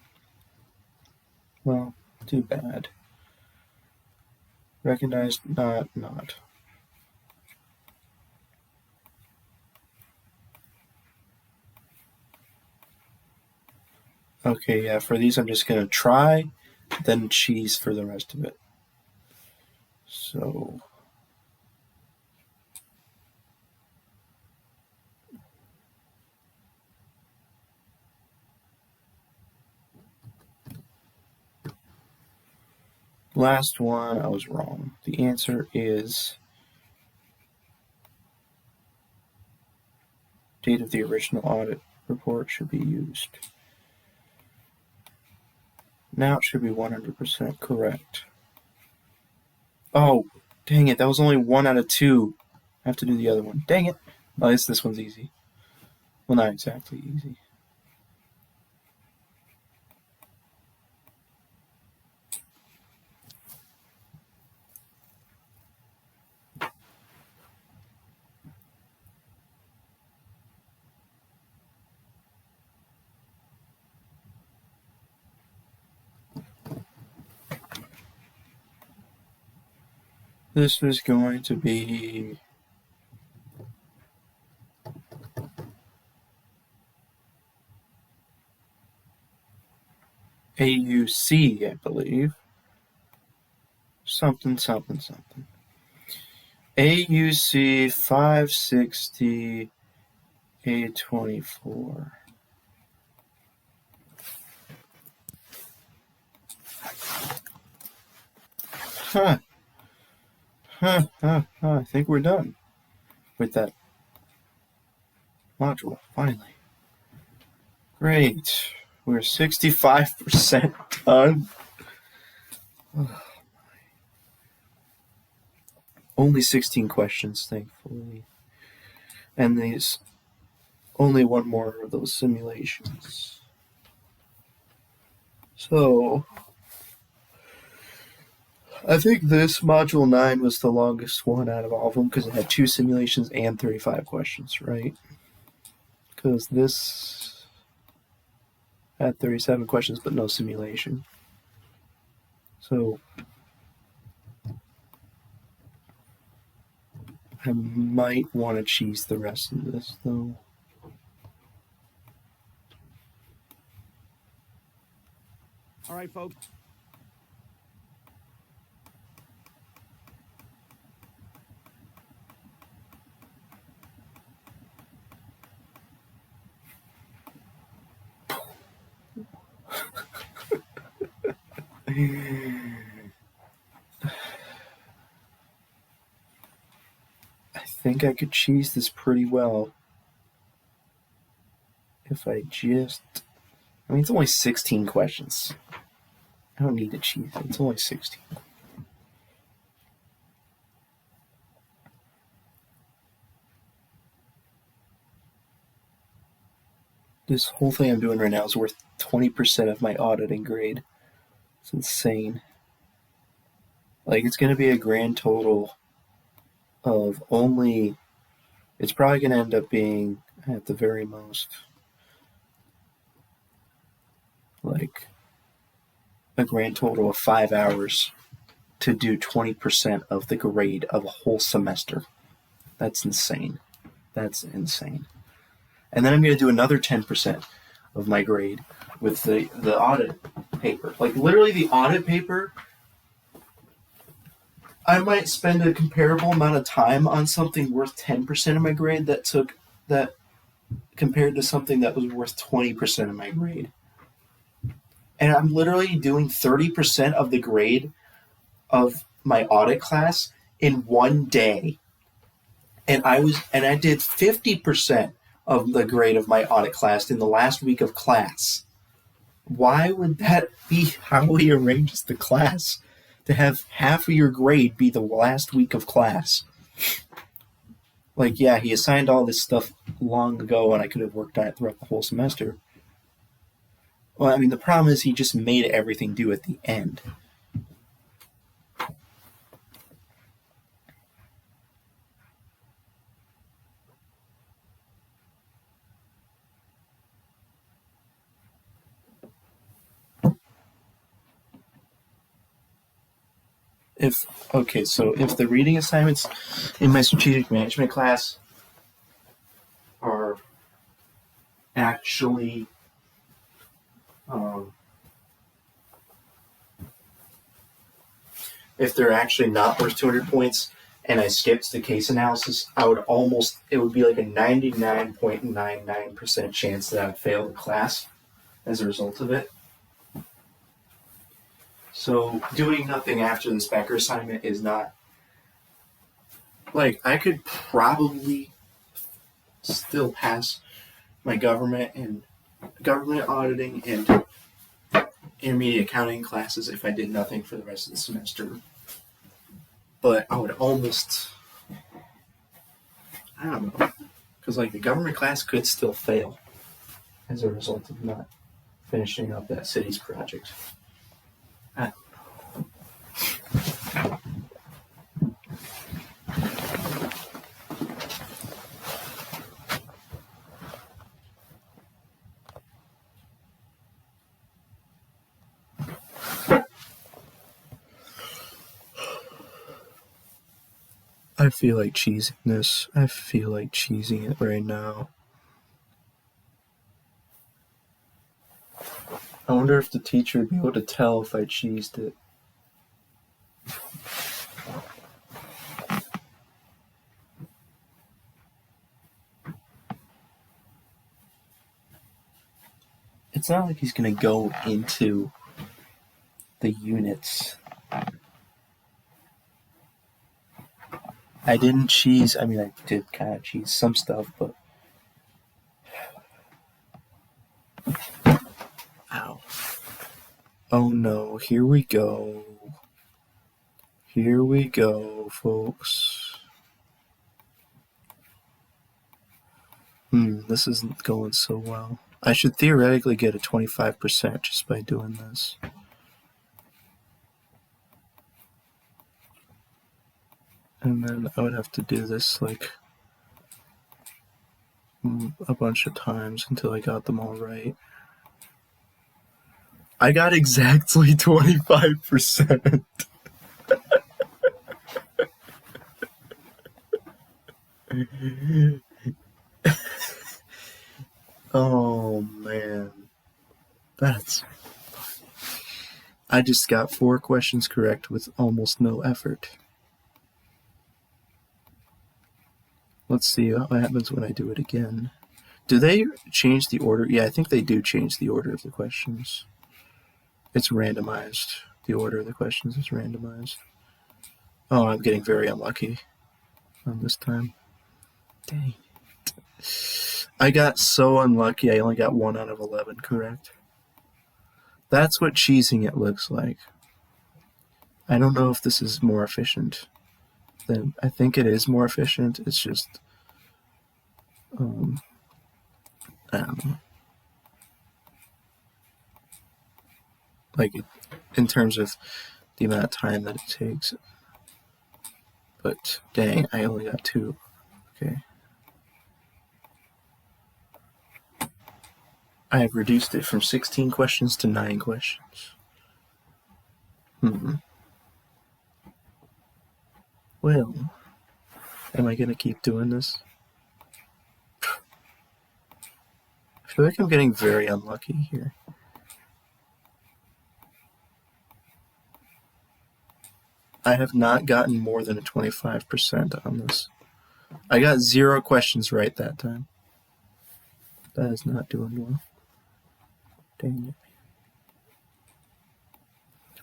Well, too bad. Recognized, not. Okay, yeah, for these I'm just gonna try, then cheese for the rest of it. So... last one, I was wrong. The answer is date of the original audit report should be used. Now it should be 100% correct. Oh, dang it, that was only 1 out of 2. I have to do the other one. Dang it. Well, at least this one's easy. Well, not exactly easy. This is going to be AUC, I believe. Something. AUC 560 A24. I think we're done with that module, finally. Great. We're 65% done. Only 16 questions, thankfully. And there's only one more of those simulations. So, I think this Module 9 was the longest one out of all of them because it had 2 simulations and 35 questions, right? Because this had 37 questions but no simulation. So, I might want to cheese the rest of this, though. All right, folks. I think I could cheese this pretty well if I just... I mean, it's only 16 questions. I don't need to cheese it. It's only 16. This whole thing I'm doing right now is worth 20% of my auditing grade. It's insane. Like, it's going to be a grand total of only... It's probably going to end up being, at the very most, like a grand total of 5 hours to do 20% of the grade of a whole semester. That's insane. That's insane. And then I'm going to do another 10% of my grade with the audit paper. Like literally the audit paper, I might spend a comparable amount of time on something worth 10% of my grade that compared to something that was worth 20% of my grade. And I'm literally doing 30% of the grade of my audit class in one day. And I did 50% of the grade of my audit class in the last week of class. Why would that be how he arranges the class? To have half of your grade be the last week of class. Like, yeah, he assigned all this stuff long ago and I could have worked on it throughout the whole semester. Well, I mean, the problem is he just made everything due at the end. If the reading assignments in my strategic management class are actually if they're actually not worth 200 points and I skipped the case analysis, it would be like a 99.99% chance that I would fail the class as a result of it. So doing nothing after this Becker assignment is not, like, I could probably still pass my government auditing and intermediate accounting classes if I did nothing for the rest of the semester. But I would almost, I don't know, because like the government class could still fail as a result of not finishing up that city's project. I don't know. I feel like cheesing this. I feel like cheesing it right now. I wonder if the teacher would be able to tell if I cheesed it. It's not like he's going to go into the units. I didn't cheese. I mean, I did kind of cheese some stuff, but... Ow. Oh no, here we go. Here we go, folks. This isn't going so well. I should theoretically get a 25% just by doing this. And then I would have to do this like a bunch of times until I got them all right. I got exactly 25%. Oh man. I just got 4 questions correct with almost no effort. Let's see what happens when I do it again. Do they change the order? Yeah, I think they do change the order of the questions. It's randomized. The order of the questions is randomized. Oh, I'm getting very unlucky on this time. Dang it. I got so unlucky, I only got 1 out of 11 correct. That's what cheesing it looks like. I don't know if this is more efficient. Then I think it is more efficient. It's just, I don't know. Like, in terms of the amount of time that it takes. But, dang, I only got 2. Okay. I have reduced it from 16 questions to 9 questions. Well, am I going to keep doing this? I feel like I'm getting very unlucky here. I have not gotten more than a 25% on this. I got 0 questions right that time. That is not doing well. Dang it.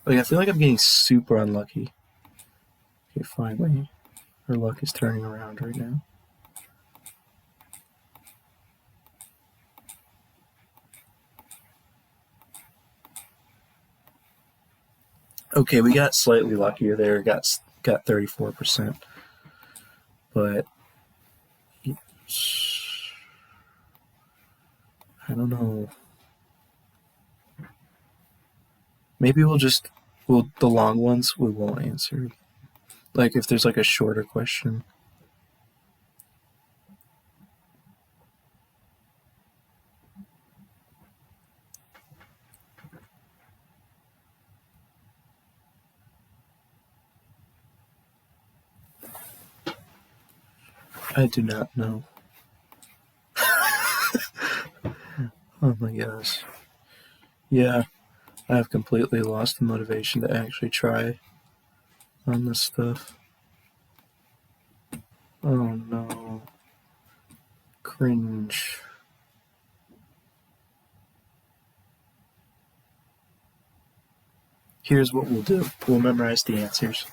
Like, I feel like I'm getting super unlucky. Okay, finally. Our luck is turning around right now. Okay, we got slightly luckier there. Got 34%. But I don't know. Maybe the long ones we won't answer. Like if there's like a shorter question. I do not know. Oh my gosh. Yeah, I have completely lost the motivation to actually try on this stuff. Oh no. Cringe. Here's what we'll do. We'll memorize the answers.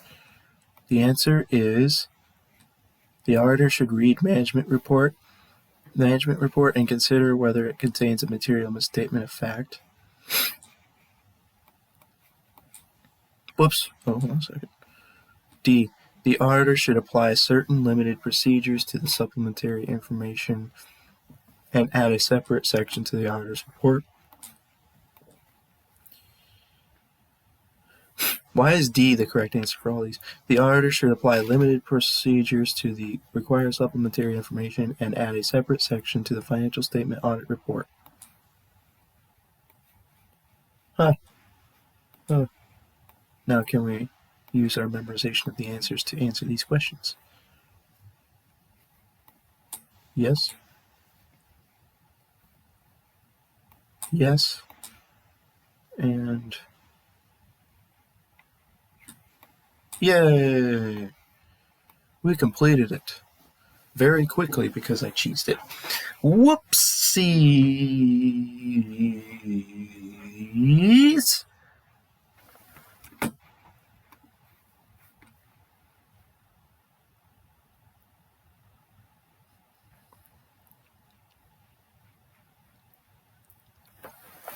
The answer is the auditor should read management report and consider whether it contains a material misstatement of fact. Whoops. Oh, hold on a second. D. The auditor should apply certain limited procedures to the supplementary information and add a separate section to the auditor's report. Why is D the correct answer for all these? The auditor should apply limited procedures to the required supplementary information and add a separate section to the financial statement audit report. Huh. Oh. Now can we use our memorization of the answers to answer these questions? Yes. Yes. And yay! We completed it very quickly because I cheesed it. Whoopsies!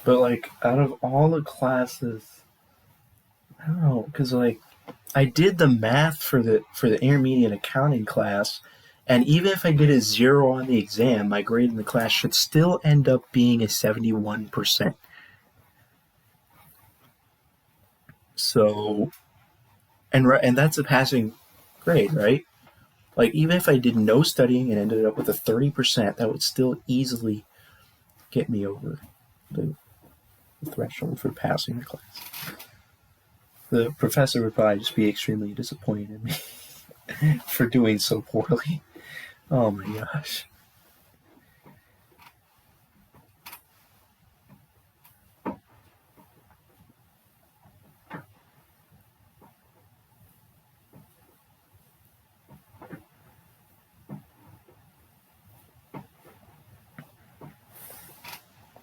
But like, out of all the classes, I don't know, because like, I did the math for the intermediate accounting class, and even if I get a 0 on the exam, my grade in the class should still end up being a 71%. So, and that's a passing grade, right? Like, even if I did no studying and ended up with a 30%, that would still easily get me over the threshold for passing the class. The professor would probably just be extremely disappointed in me for doing so poorly. Oh my gosh.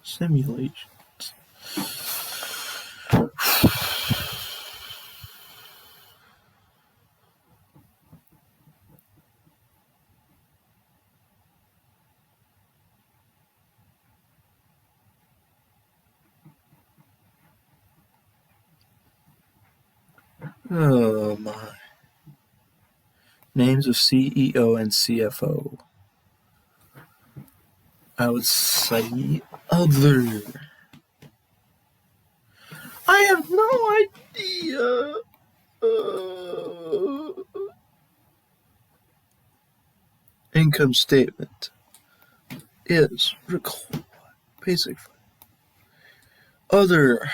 Simulations. Oh my. Names of CEO and CFO. I would say other. I have no idea. Income statement is required. Basic Other.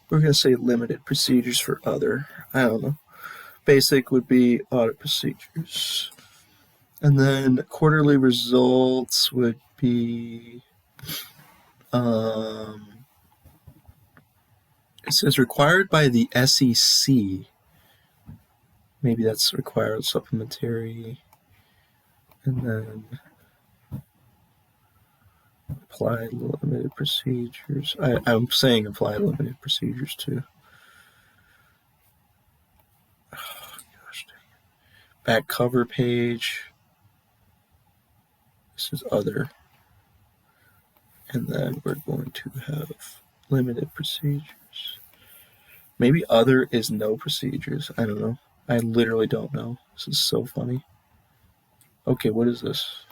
We're going to say limited procedures for other. I don't know. Basic would be audit procedures. And then quarterly results would be, it says required by the SEC. Maybe that's required supplementary. And then apply limited procedures. I'm saying apply limited procedures too. Oh, gosh dang it. Back cover page. This is other. And then we're going to have limited procedures. Maybe other is no procedures. I don't know. I literally don't know. This is so funny. Okay, what is this?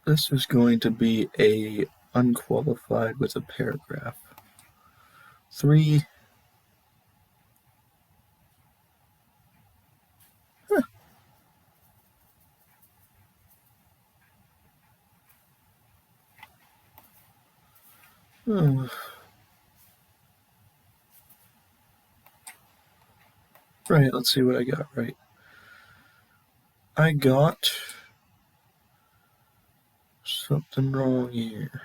This is going to be a unqualified with a paragraph. 3. Huh. Oh. Right, let's see what I got right. I got something wrong here.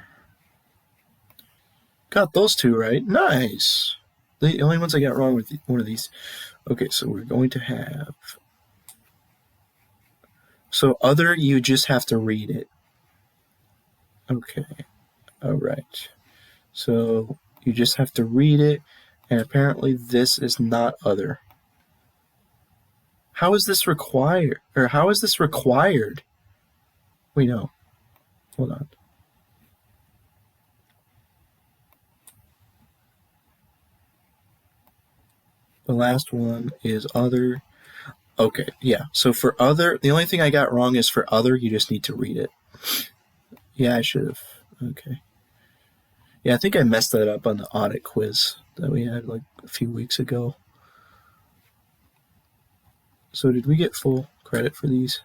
Got those two right. Nice. The only ones I got wrong with one of these. Okay, so we're going to have. So other, you just have to read it. Okay. All right. So you just have to read it, and apparently this is not other. How is this required? Or how is this required? Wait, no. Hold on. The last one is other. Okay, yeah. So for other, the only thing I got wrong is for other, you just need to read it. Yeah, I should have. Okay. Yeah, I think I messed that up on the audit quiz that we had like a few weeks ago. So did we get full credit for these?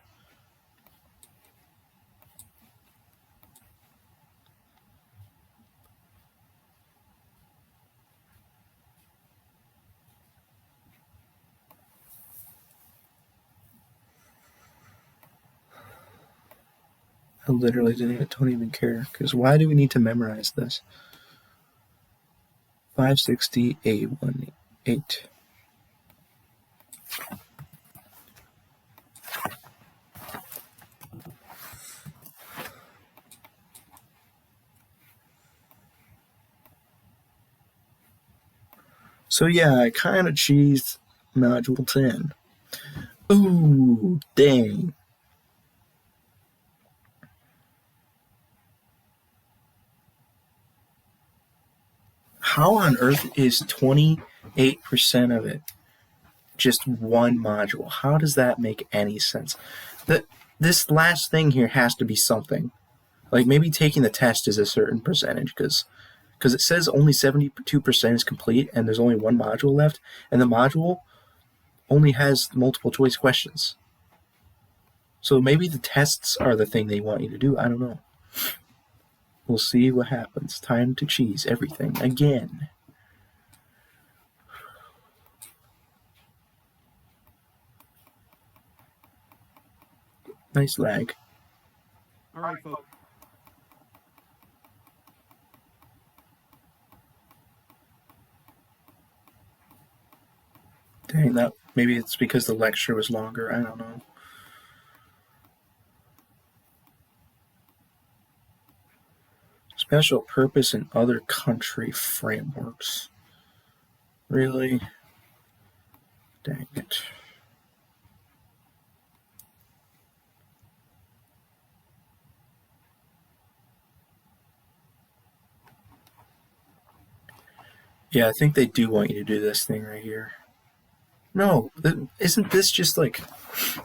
I literally don't even care, because why do we need to memorize this? 560A18. So yeah, I kind of cheesed module 10. Ooh, dang. How on earth is 28% of it just one module? How does that make any sense? This last thing here has to be something. Like maybe taking the test is a certain percentage, because it says only 72% is complete and there's only one module left, and the module only has multiple choice questions. So maybe the tests are the thing they want you to do. I don't know. We'll see what happens. Time to cheese everything again. Nice lag. All right, folks. Dang, that maybe it's because the lecture was longer. I don't know. Special purpose in other country frameworks. Really? Dang it. Yeah, I think they do want you to do this thing right here. No, isn't this just like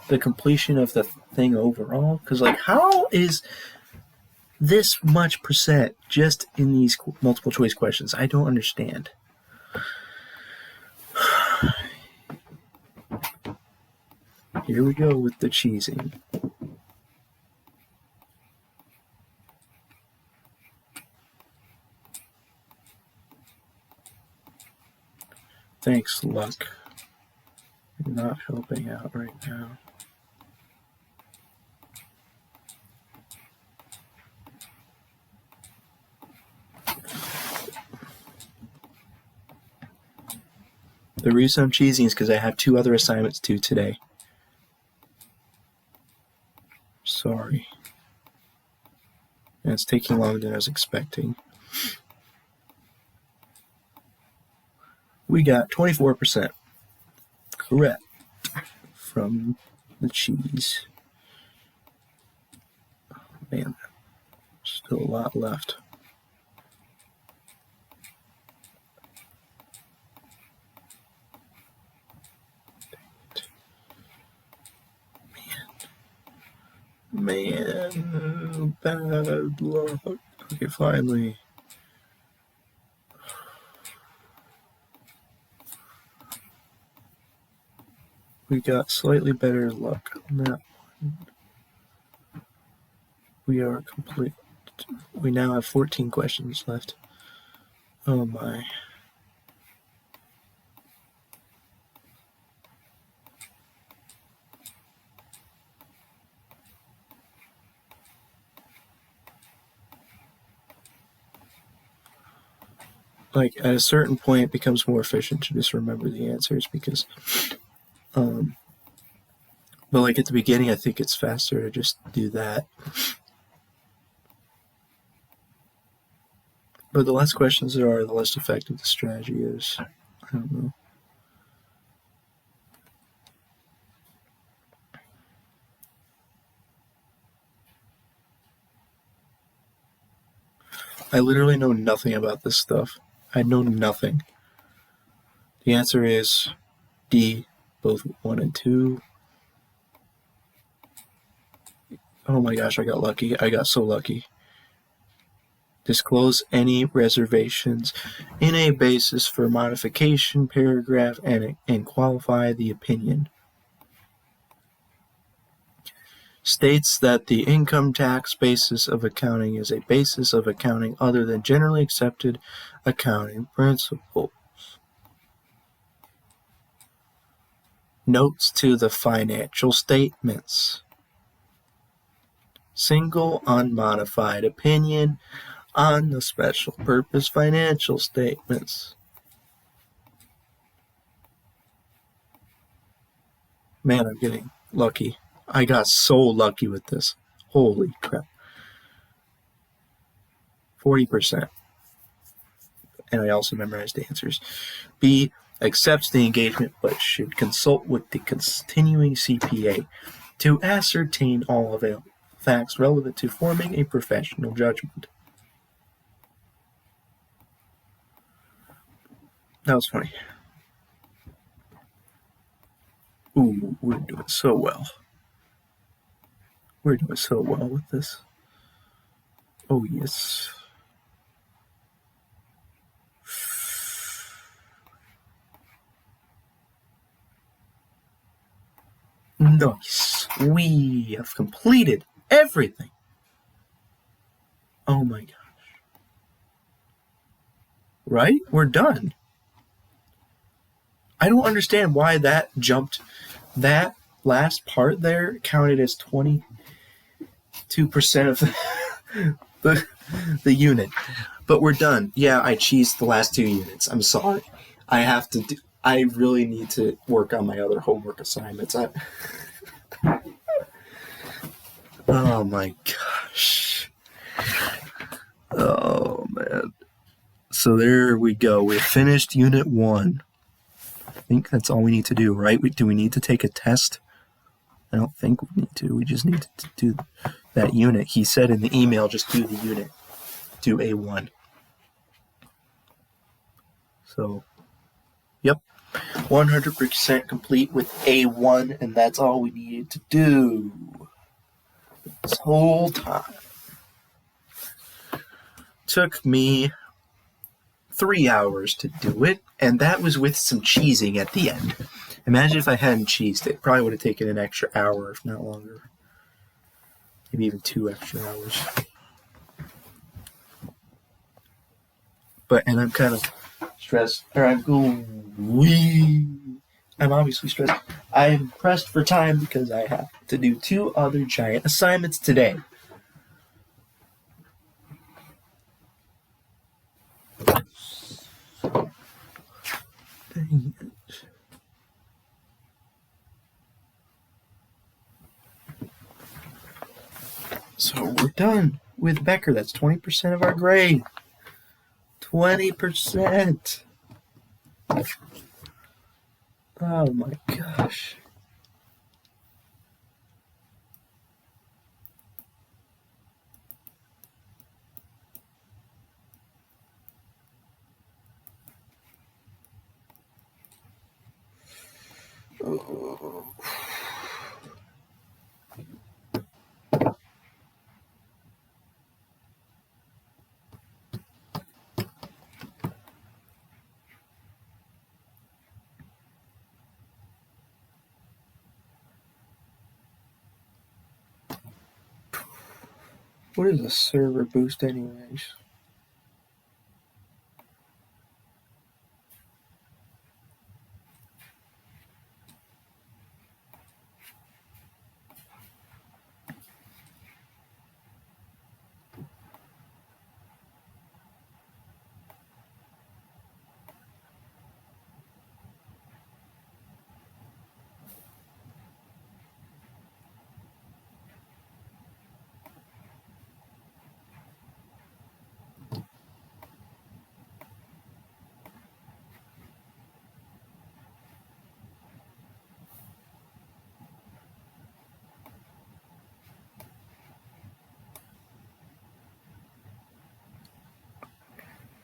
the completion of the thing overall? Because like, how is this much percent just in these multiple choice questions. I don't understand. Here we go with the cheesing. Thanks, luck. You're not helping out right now. The reason I'm cheesing is because I have 2 other assignments due today. Sorry. And it's taking longer than I was expecting. We got 24% correct from the cheese. Oh, man, still a lot left. Man, bad luck. Okay, finally. We got slightly better luck on that one. We are complete. We now have 14 questions left. Oh my. Like, at a certain point, it becomes more efficient to just remember the answers because, but like at the beginning, I think it's faster to just do that. But the less questions there are, the less effective the strategy is. I don't know. I literally know nothing about this stuff. I know nothing. The answer is D, both 1 and 2. Oh my gosh, I got lucky. I got so lucky. Disclose any reservations in a basis for modification paragraph and qualify the opinion. States that the income tax basis of accounting is a basis of accounting other than generally accepted accounting principles. Notes to the financial statements. Single unmodified opinion on the special purpose financial statements. Man, I'm getting lucky. I got so lucky with this. Holy crap. 40%. And I also memorized the answers. B, accepts the engagement but should consult with the continuing CPA to ascertain all available facts relevant to forming a professional judgment. That was funny. Ooh, we're doing so well. We're doing so well with this. Oh, yes. Nice. We have completed everything. Oh my gosh. Right? We're done. I don't understand why that jumped. That last part there counted as 22% of the unit. But we're done. Yeah, I cheesed the last 2 units. I'm sorry. I really need to work on my other homework assignments. Oh my gosh. Oh man. So there we go. We finished unit 1. I think that's all we need to do, right? Do we need to take a test? I don't think we need to. We just need to do that unit. He said in the email, just do the unit. Do A1. So, yep. 100% complete with A1, and that's all we needed to do this whole time. took me 3 hours to do it, and that was with some cheesing at the end. Imagine if I hadn't cheesed it. Probably would have taken an extra hour, if not longer. Maybe even 2 extra hours. And I'm kind of stressed. I'm obviously stressed. I'm pressed for time because I have to do 2 other giant assignments today. Dang it. So we're done with Becker. That's 20% of our grade. 20%. Oh my gosh. Oh. What is a server boost anyways?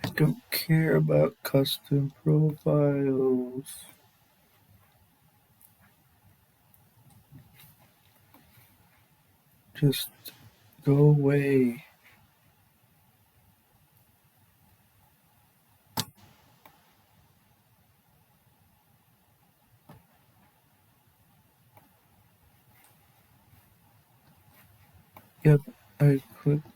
I don't care about custom profiles. Just go away. Yep, I clicked.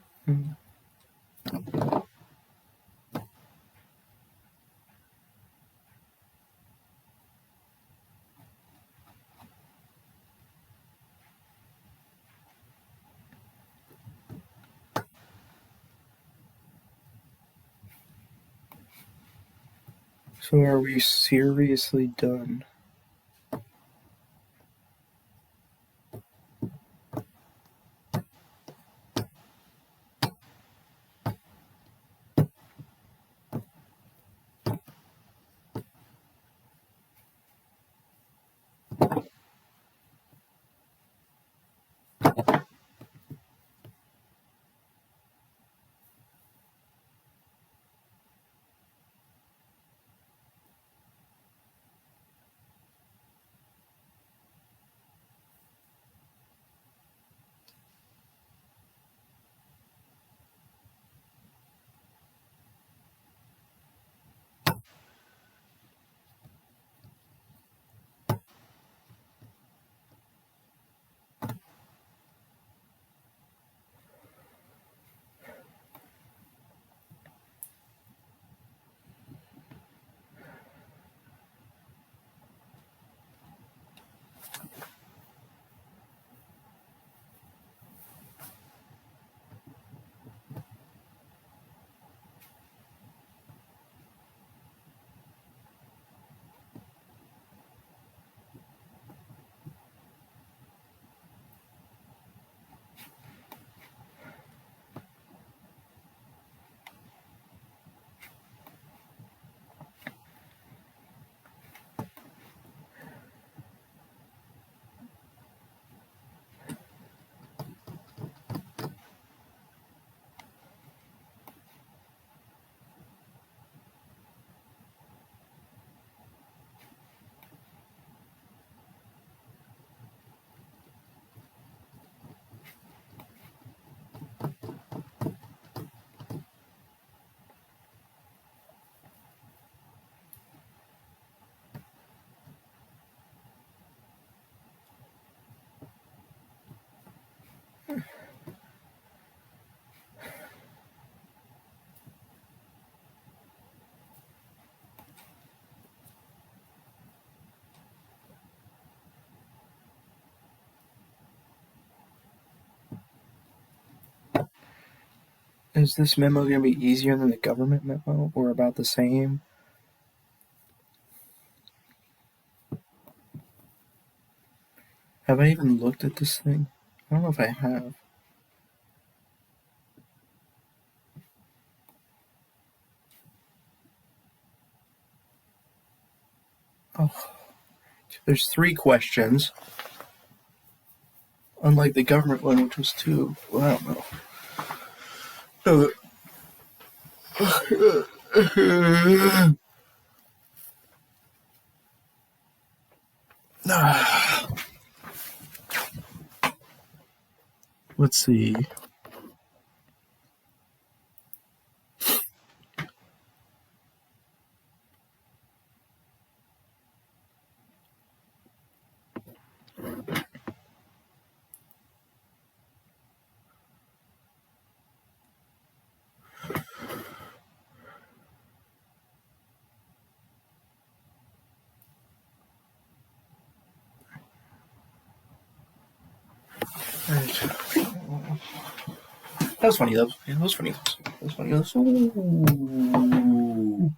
So are we seriously done? Is this memo going to be easier than the government memo, or about the same? Have I even looked at this thing? I don't know if I have. Oh, there's 3 questions. Unlike the government one, which was 2. Well, I don't know. Let's see. Right. That was funny, though. Yeah, that was funny. That was funny. Ooh.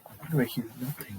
Why do I hear nothing?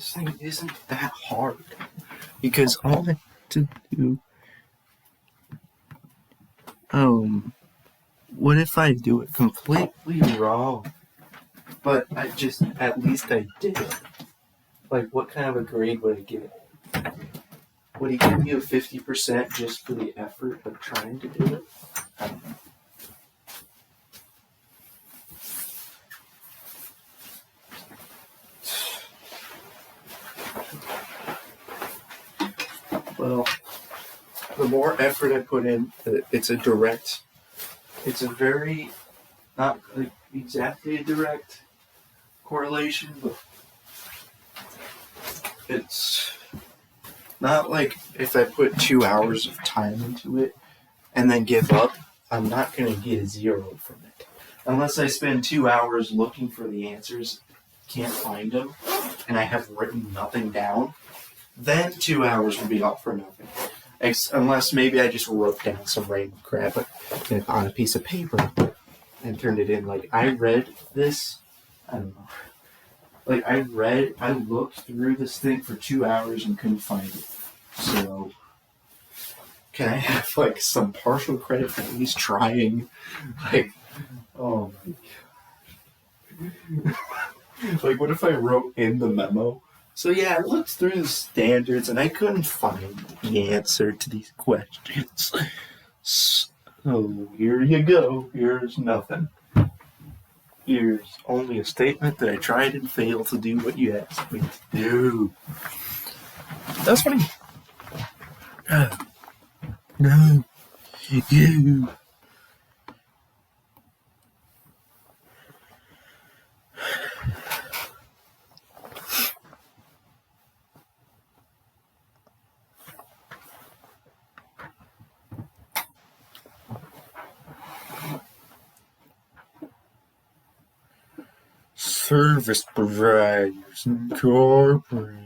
this thing isn't that hard. Because all I have to do. What if I do it completely wrong? But at least I did it. Like, what kind of a grade would I give it? Would he give me a 50% just for the effort of trying to do it? I don't know. Well, the more effort I put in, it's a very, not like exactly a direct correlation, but it's not like if I put 2 hours of time into it and then give up, I'm not going to get a 0 from it. Unless I spend 2 hours looking for the answers, can't find them, and I have written nothing down, then 2 hours would be all for nothing. Unless maybe I just wrote down some random crap on a piece of paper and turned it in. Like, I read this, I don't know. Like, I looked through this thing for 2 hours and couldn't find it. So, can I have, like, some partial credit for at least trying? Like, oh my God. Like, what if I wrote in the memo? So, yeah, I looked through the standards and I couldn't find the answer to these questions. So, here you go. Here's nothing. Here's only a statement that I tried and failed to do what you asked me to do. That's funny. No. You. Service providers incorporated.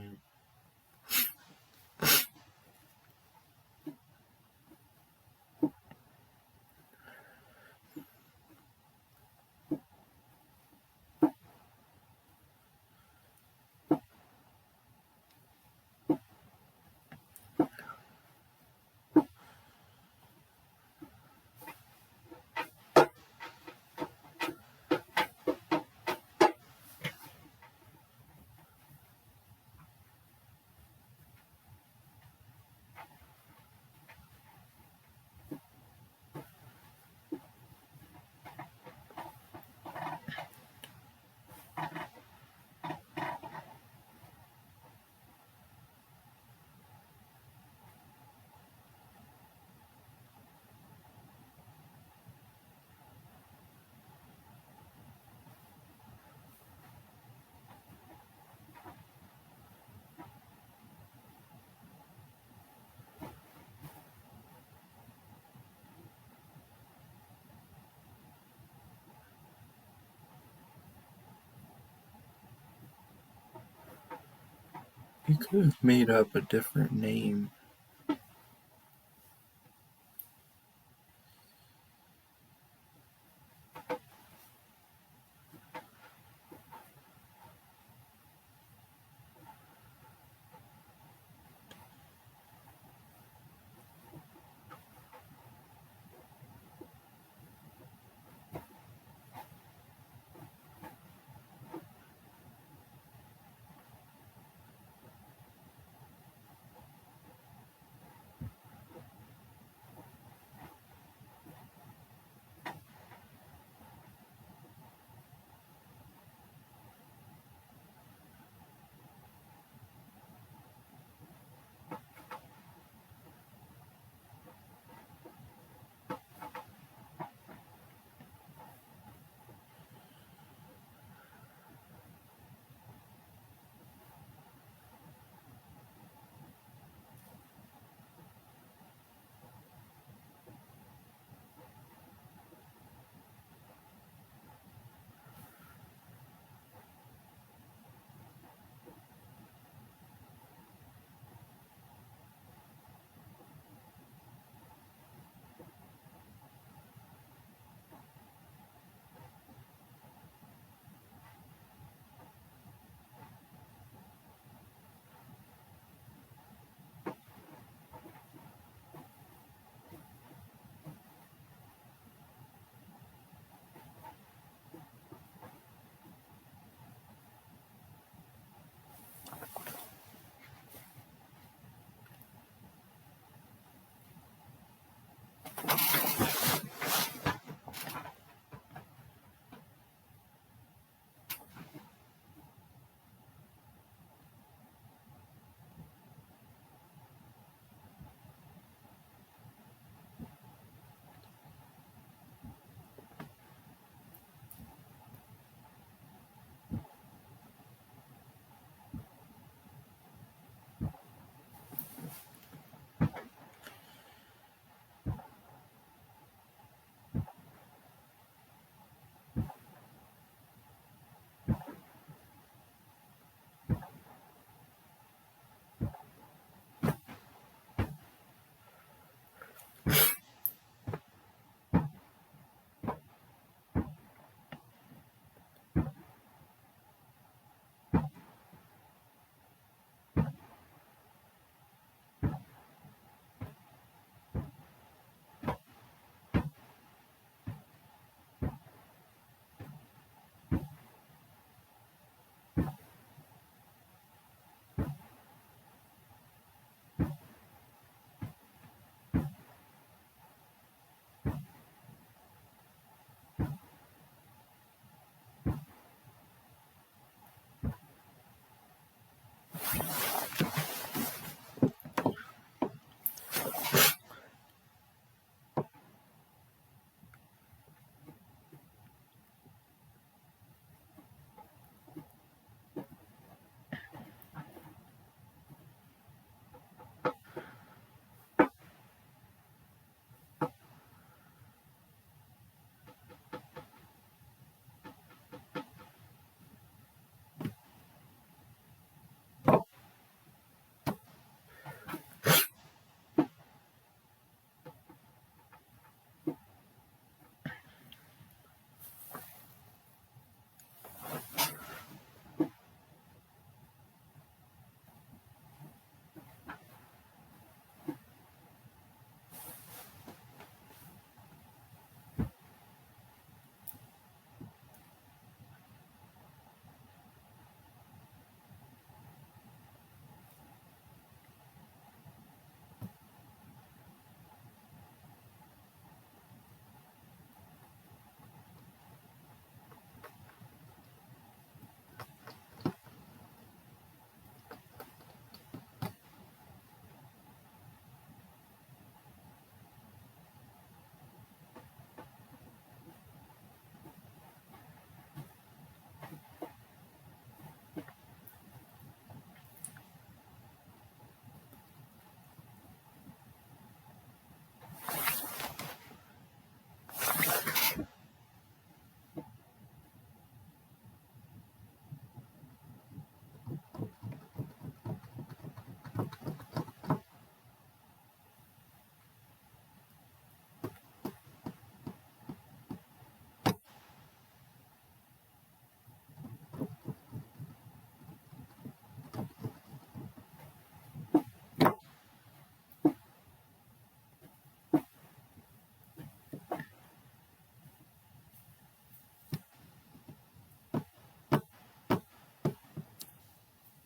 You could have made up a different name.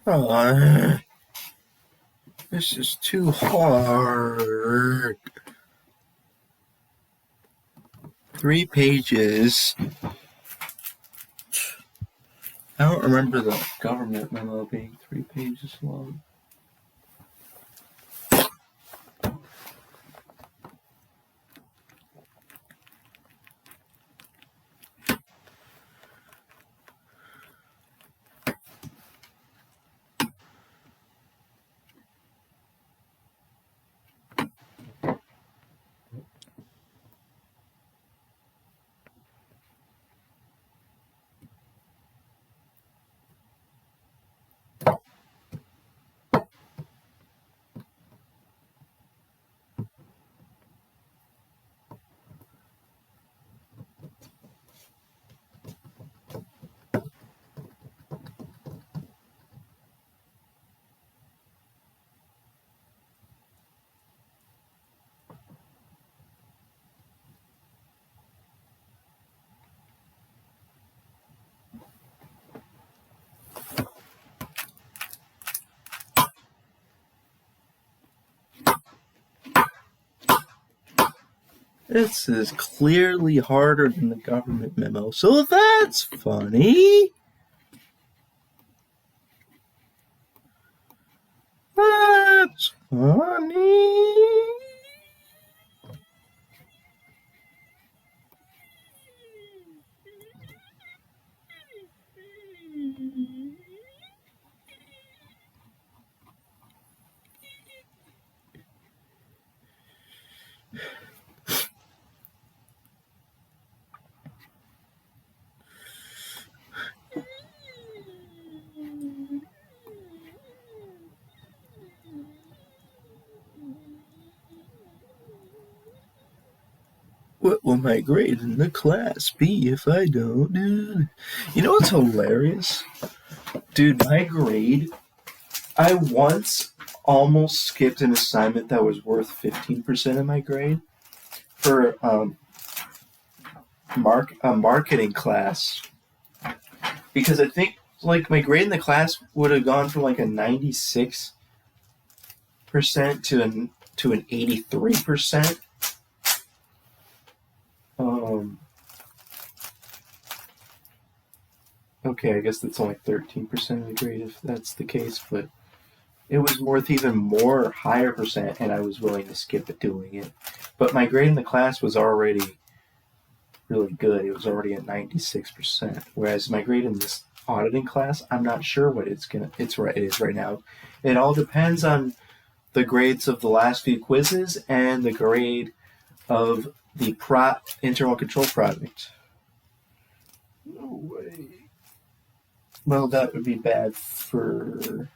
Oh, this is too hard. 3 pages. I don't remember the government memo being 3 pages long. This is clearly harder than the government memo, so that's funny. That's funny. What will my grade in the class be if I don't do it? You know what's hilarious? Dude, my grade, I once almost skipped an assignment that was worth 15% of my grade for a marketing class. Because I think like my grade in the class would have gone from like a 96% to an 83%. Okay, I guess that's only 13% of the grade if that's the case, but it was worth even more higher percent, and I was willing to skip it doing it. But my grade in the class was already really good. It was already at 96%. Whereas my grade in this auditing class, I'm not sure what it is right now. It all depends on the grades of the last few quizzes and the grade of the internal control project. No way. Well, that would be bad for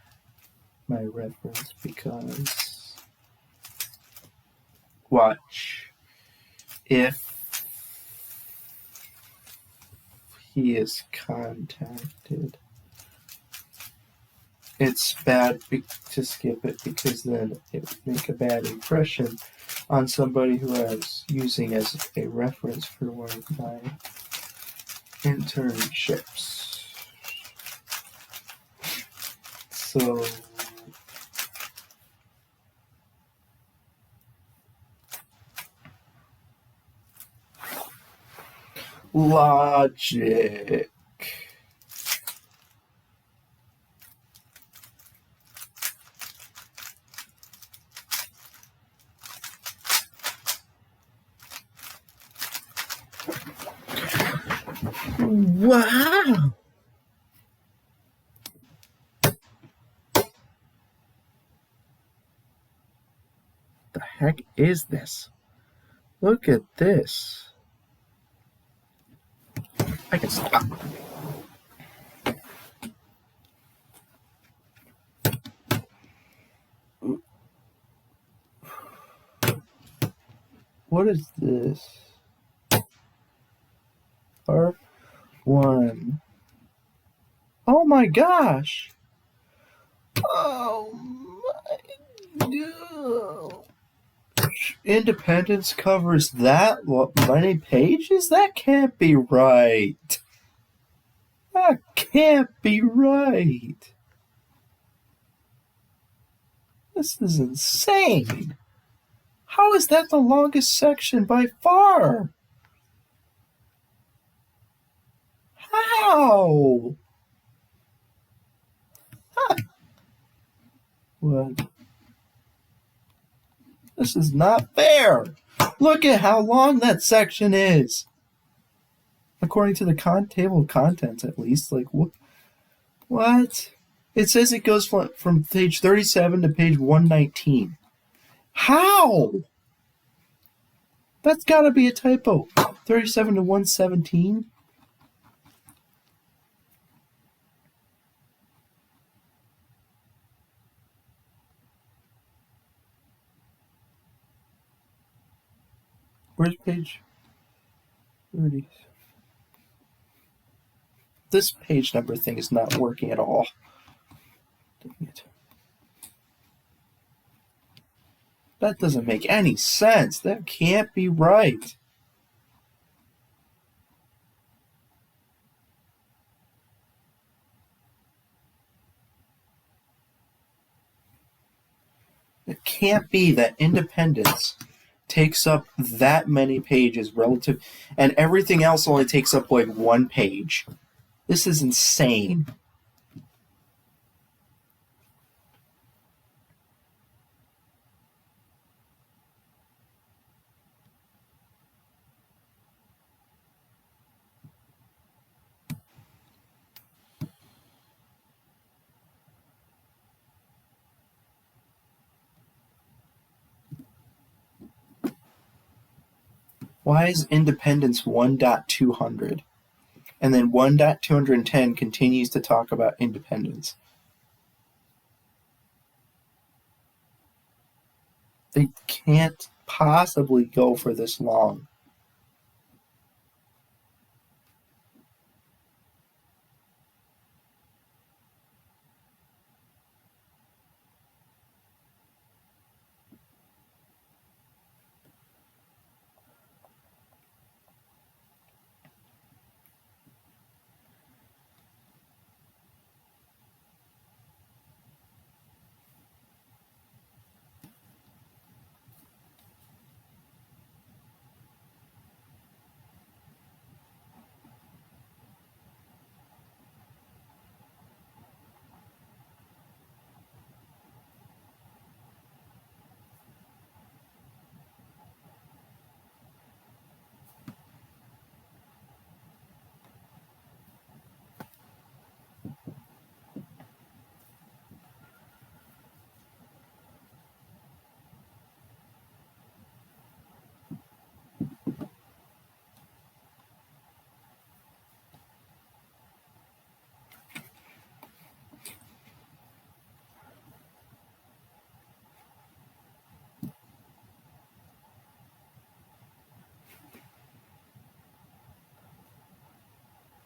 my reference because watch. If he is contacted, it's bad to skip it because then it would make a bad impression on somebody who I was using as a reference for one of my internships. So logic. Wow. The heck is this? Look at this. I can stop. What is this? R1. Oh my gosh! Oh my god! Independence covers that many pages? That can't be right. That can't be right. This is insane. How is that the longest section by far? How? Huh. What? This is not fair. Look at how long that section is. According to the table of contents, at least. Like, what? It says it goes from page 37 to page 119. How? That's got to be a typo. 37 to 117? Where's page 30? This page number thing is not working at all. Dang it. That doesn't make any sense. That can't be right. It can't be that Independence takes up that many pages relative, and everything else only takes up like one page. This is insane. Why is Independence 1.200? And then 1.210 continues to talk about independence. They can't possibly go for this long.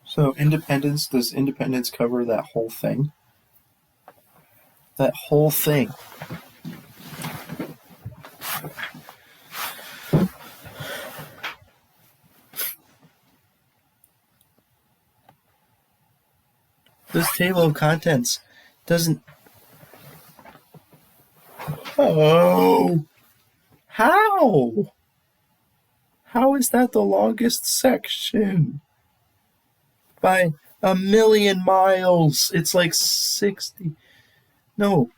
So does Independence cover that whole thing? That whole thing. This table of contents doesn't... Oh! How? How is that the longest section? By a million miles. It's like 60. No,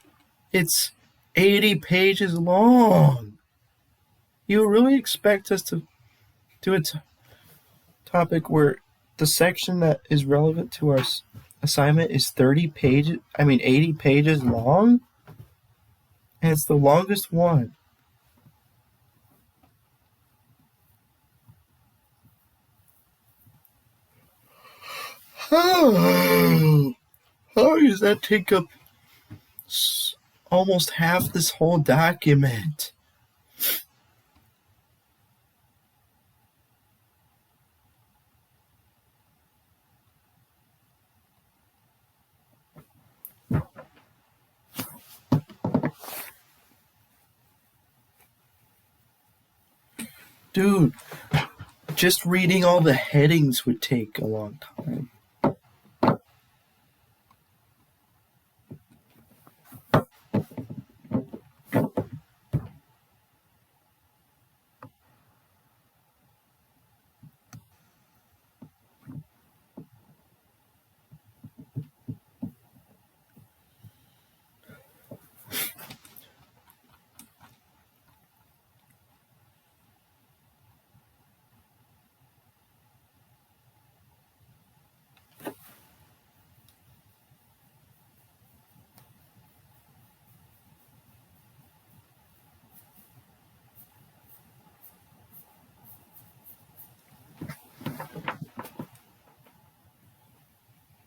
it's 80 pages long. You really expect us to do a topic where the section that is relevant to our assignment is 80 pages long? And it's the longest one. How does that take up almost half this whole document? Dude, just reading all the headings would take a long time.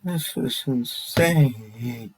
This is insane.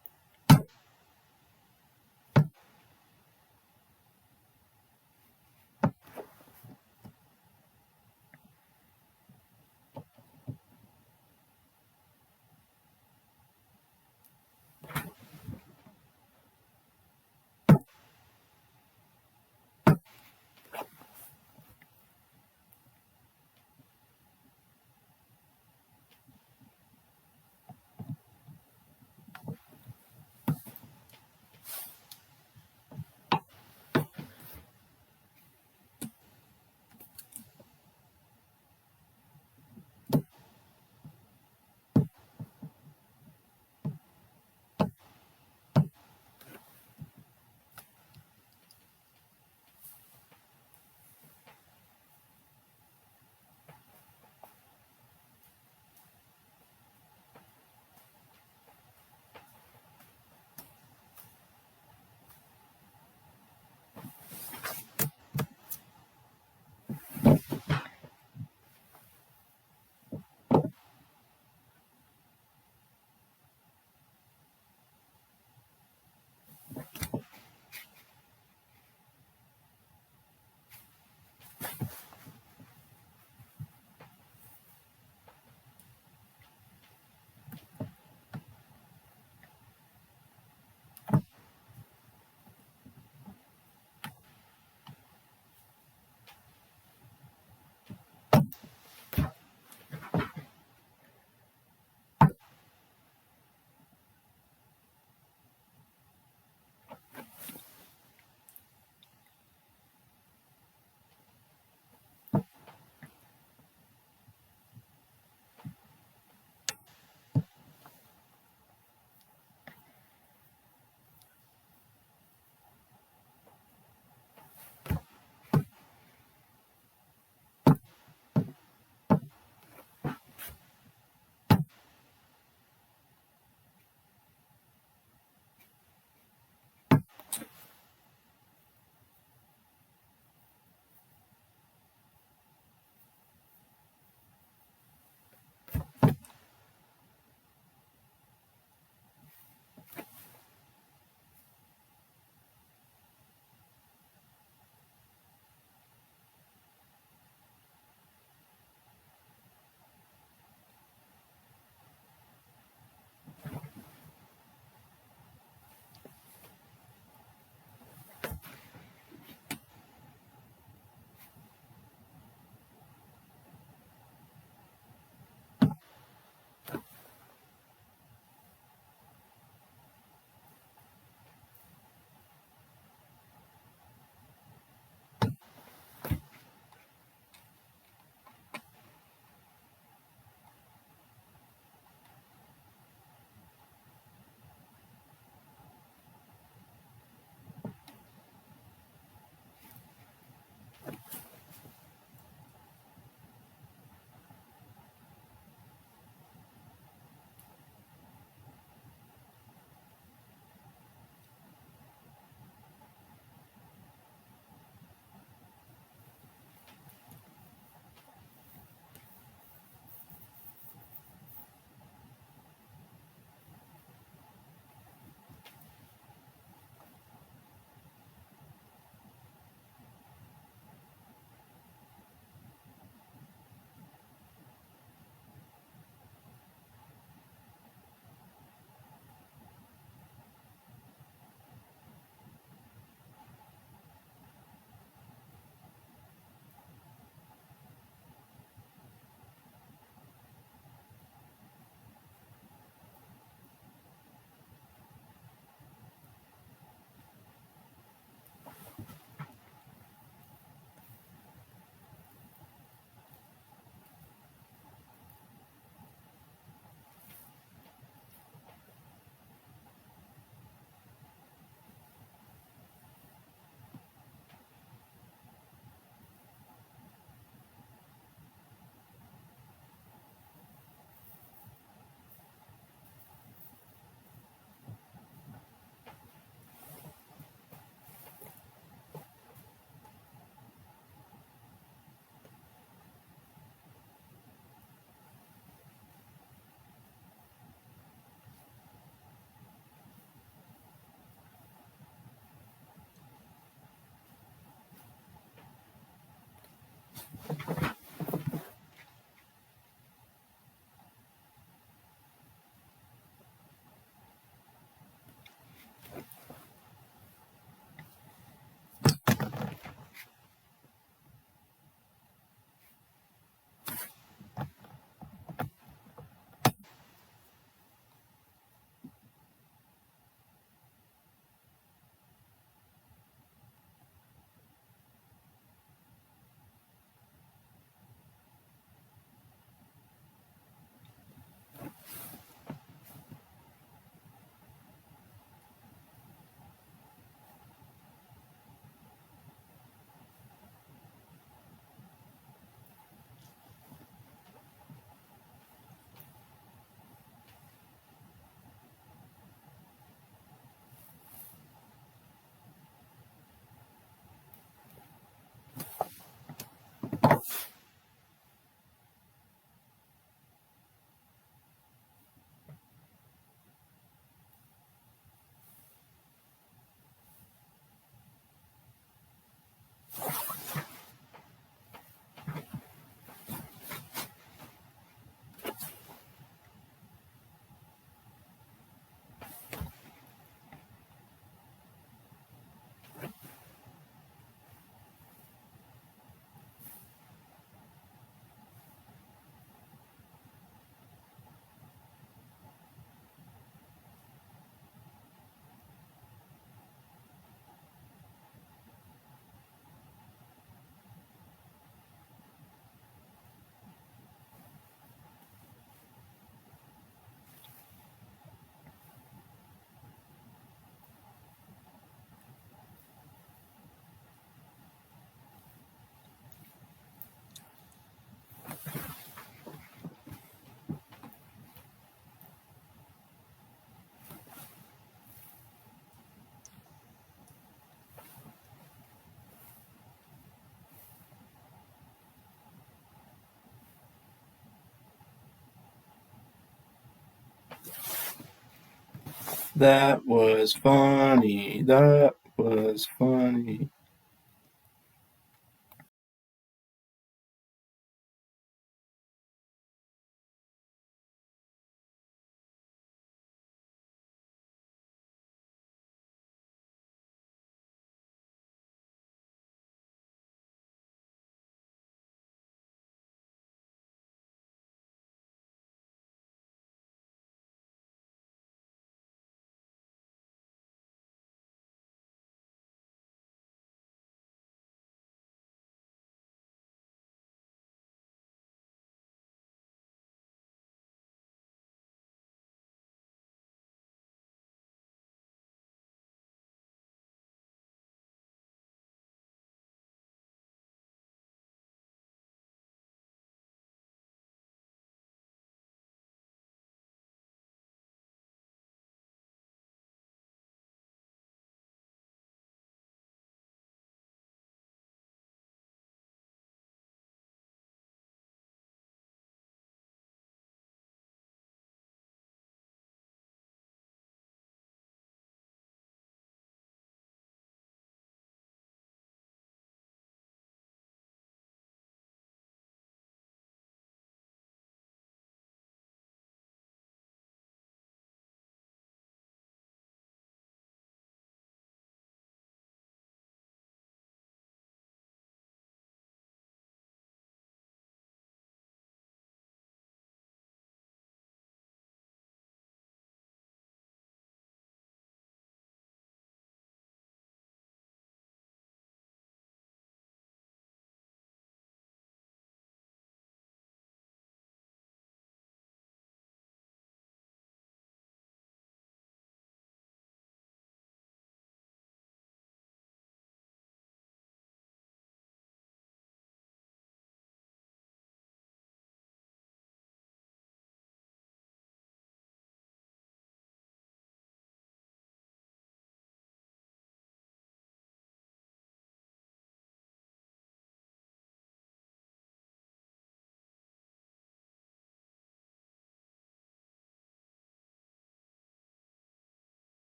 That was funny. That was funny.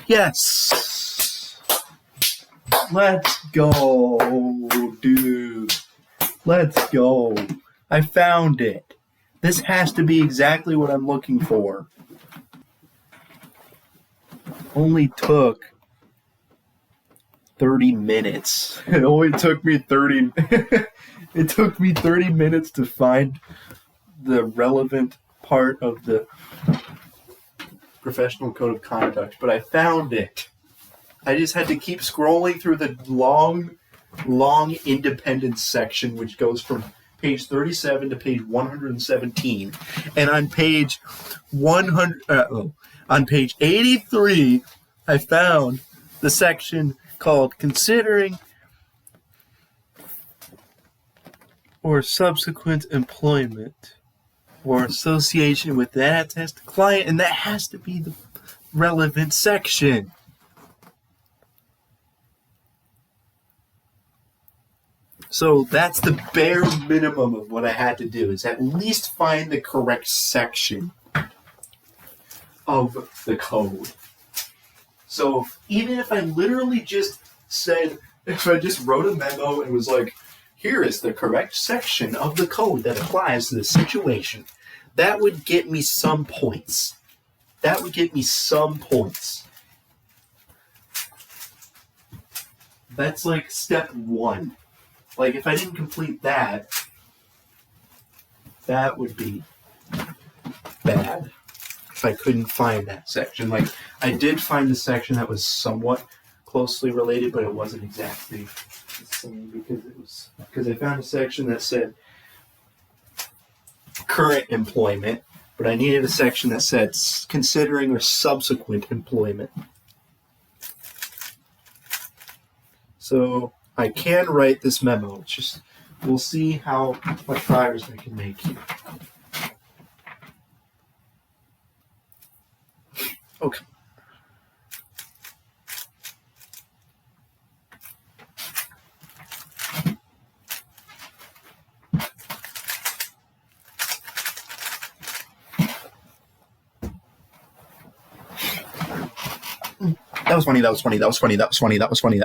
Yes! Let's go, dude. Let's go. I found it. This has to be exactly what I'm looking for. Only took 30 minutes. It only took me 30 It took me 30 minutes to find the relevant part of the professional code of conduct, but I found it. I just had to keep scrolling through the long independence section, which goes from page 37 to page 117. And on page 83, I found the section called Considering or Subsequent Employment or Association with that test client, and that has to be the relevant section. So that's the bare minimum of what I had to do, is at least find the correct section of the code. So even if I literally just said, if I just wrote a memo and was like, here is the correct section of the code that applies to this situation, that would get me some points. That's like step one. Like, if I didn't complete that, that would be bad. If I couldn't find that section. Like, I did find a section that was somewhat closely related, but it wasn't exactly the same because I found a section that said current employment, but I needed a section that said considering or subsequent employment. So I can write this memo. It's just, we'll see how much progress I can make here. Okay. That was funny.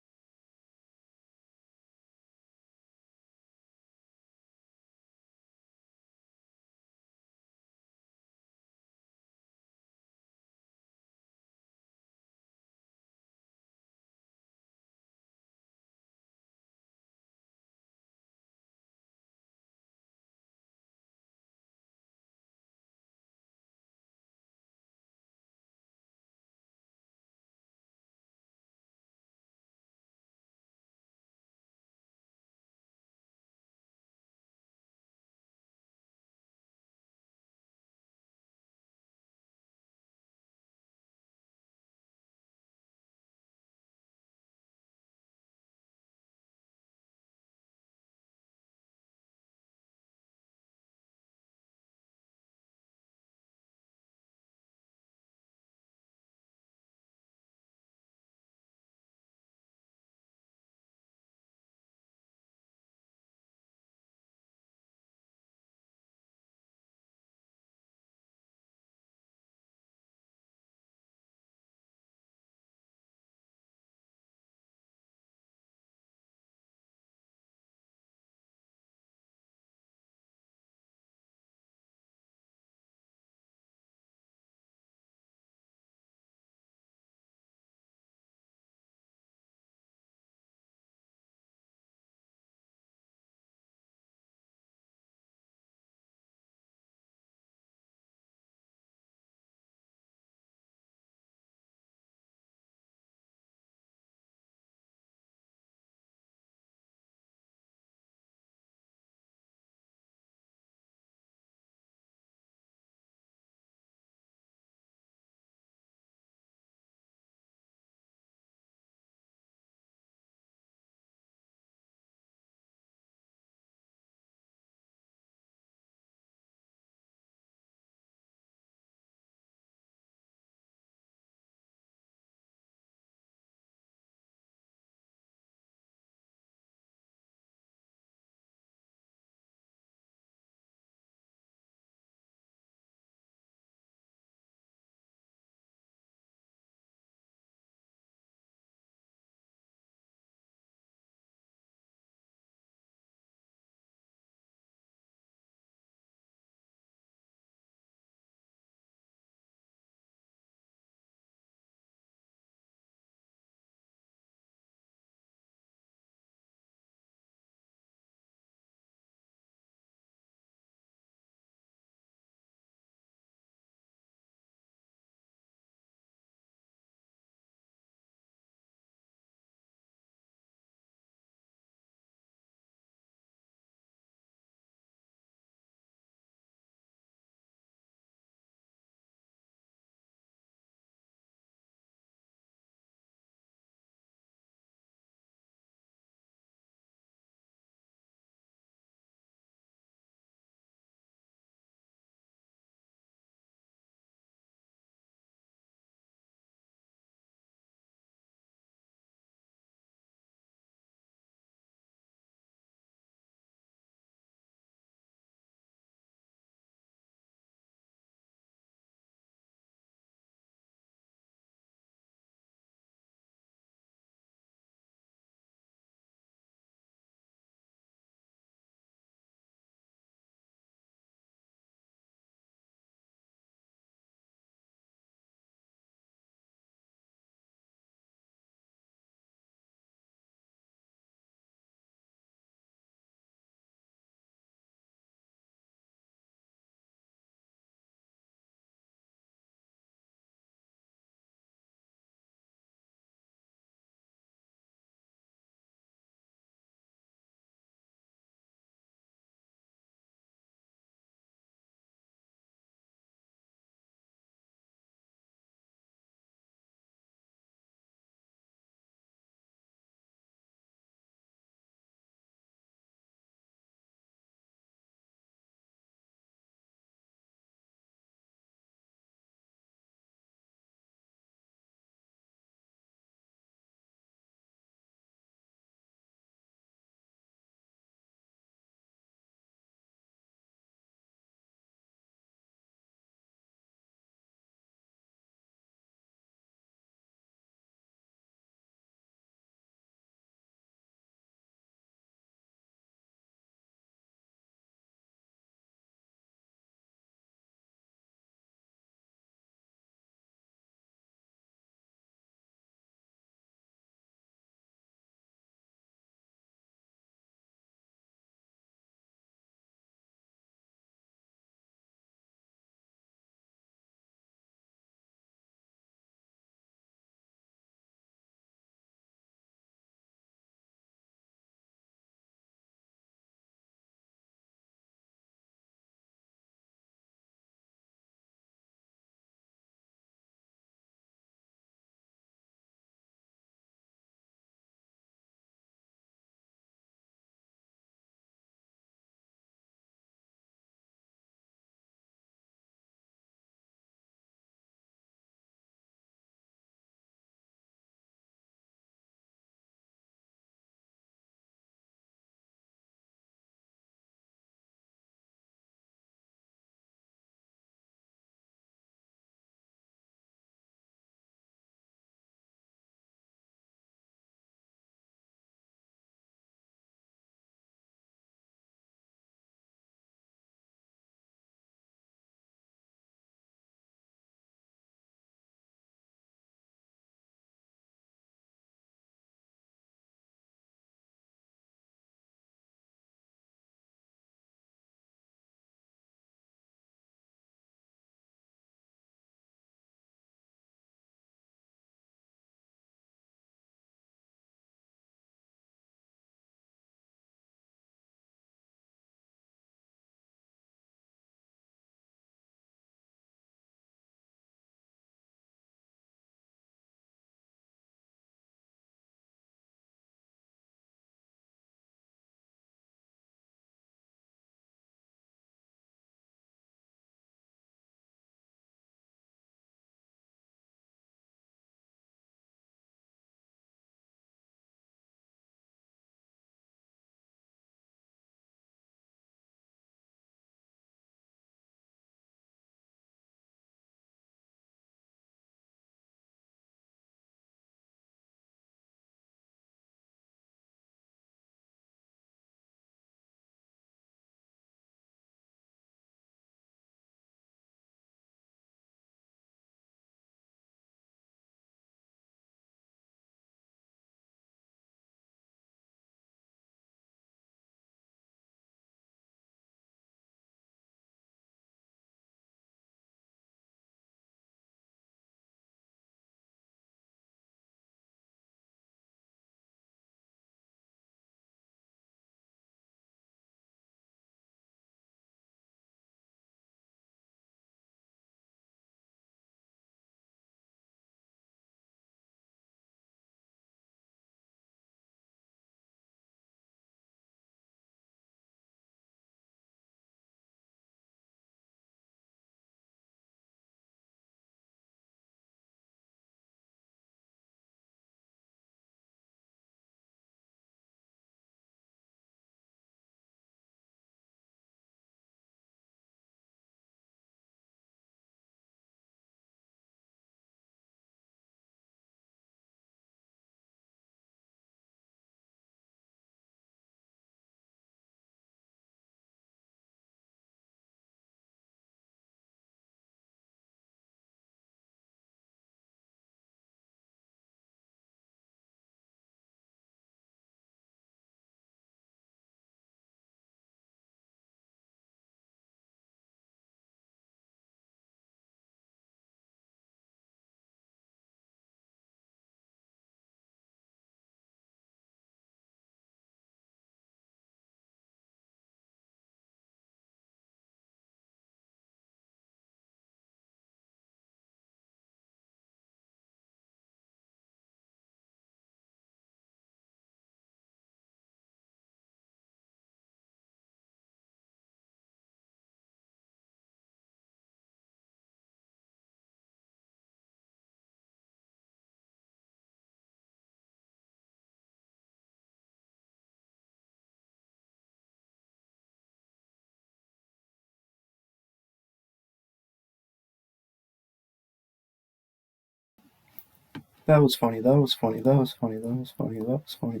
That was funny. That was funny. That was funny. That was funny. That was funny.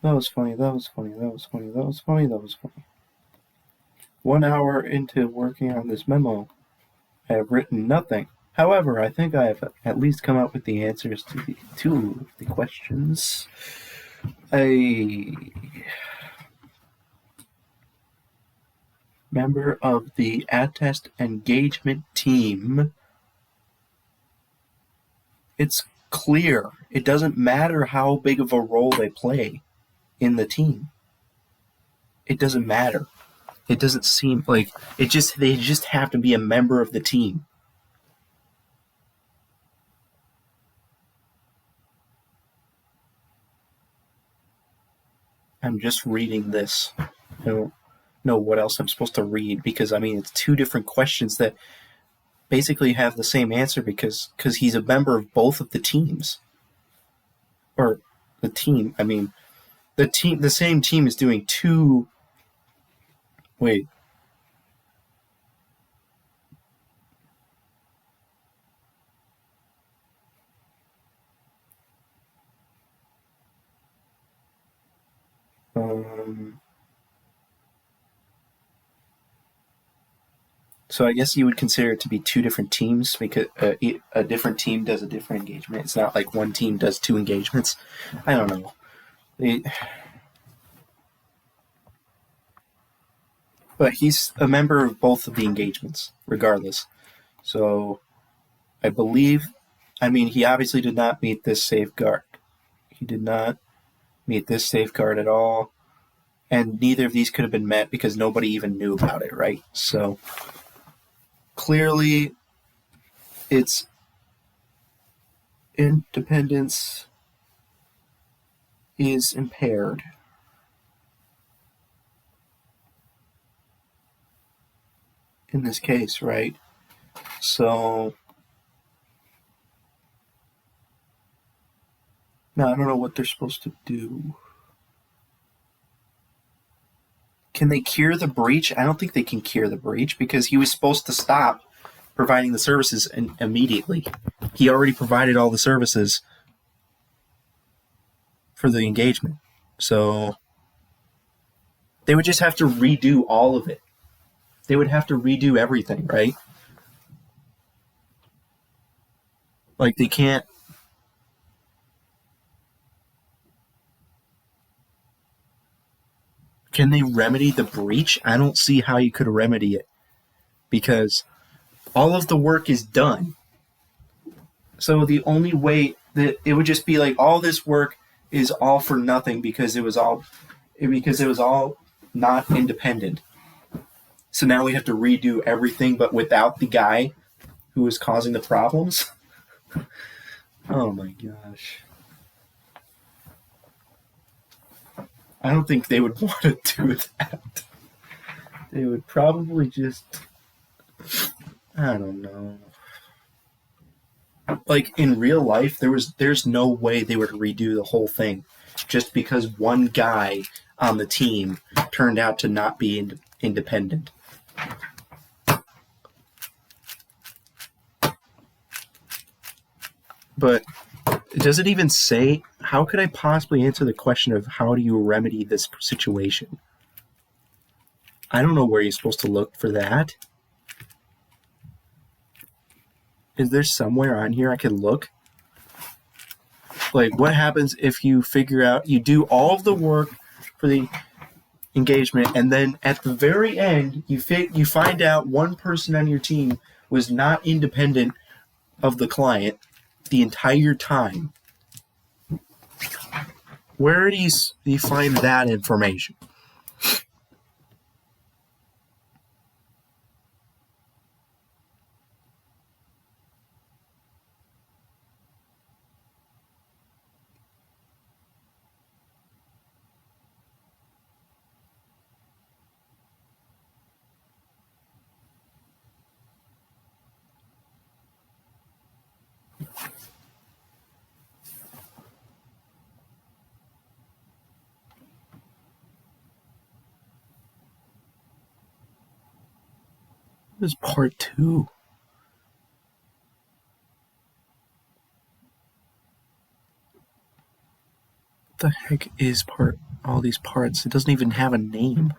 That was funny. That was funny. That was funny. That was funny. That was funny. 1 hour into working on this memo, I have written nothing. However, I think I have at least come up with the answers to the two of the questions. A member of the Attest engagement team. It's clear. It doesn't matter how big of a role they play in the team. It doesn't matter. It doesn't seem like they just have to be a member of the team. I'm just reading this. I don't know what else I'm supposed to read because I mean it's two different questions that basically have the same answer because he's a member of both of the teams. Or the team, I mean the same team is doing two. Wait. So I guess you would consider it to be two different teams because a different team does a different engagement. It's not like one team does two engagements. I don't know. But he's a member of both of the engagements, regardless. So I believe, I mean, he obviously did not meet this safeguard. He did not meet this safeguard at all. And neither of these could have been met because nobody even knew about it, right? So clearly, it's independence is impaired. In this case, right? So now I don't know what they're supposed to do. Can they cure the breach? I don't think they can cure the breach because he was supposed to stop providing the services immediately. He already provided all the services for the engagement. So they would just have to redo all of it. They would have to redo everything, right? Like they can't. Can they remedy the breach? I don't see how you could remedy it because all of the work is done. So the only way that it would just be like all this work is all for nothing because it was all not independent. So now we have to redo everything, but without the guy who was causing the problems. Oh my gosh. I don't think they would want to do that. They would probably just, I don't know. Like in real life, there's no way they would redo the whole thing just because one guy on the team turned out to not be independent. But does it even say, how could I possibly answer the question of how do you remedy this situation? I don't know where you're supposed to look for that. Is there somewhere on here I can look? Like, what happens if you figure out, you do all of the work for the engagement, and then at the very end, you find out one person on your team was not independent of the client the entire time. Where do you find that information? This is part 2. the heck is all these parts? It doesn't even have a name.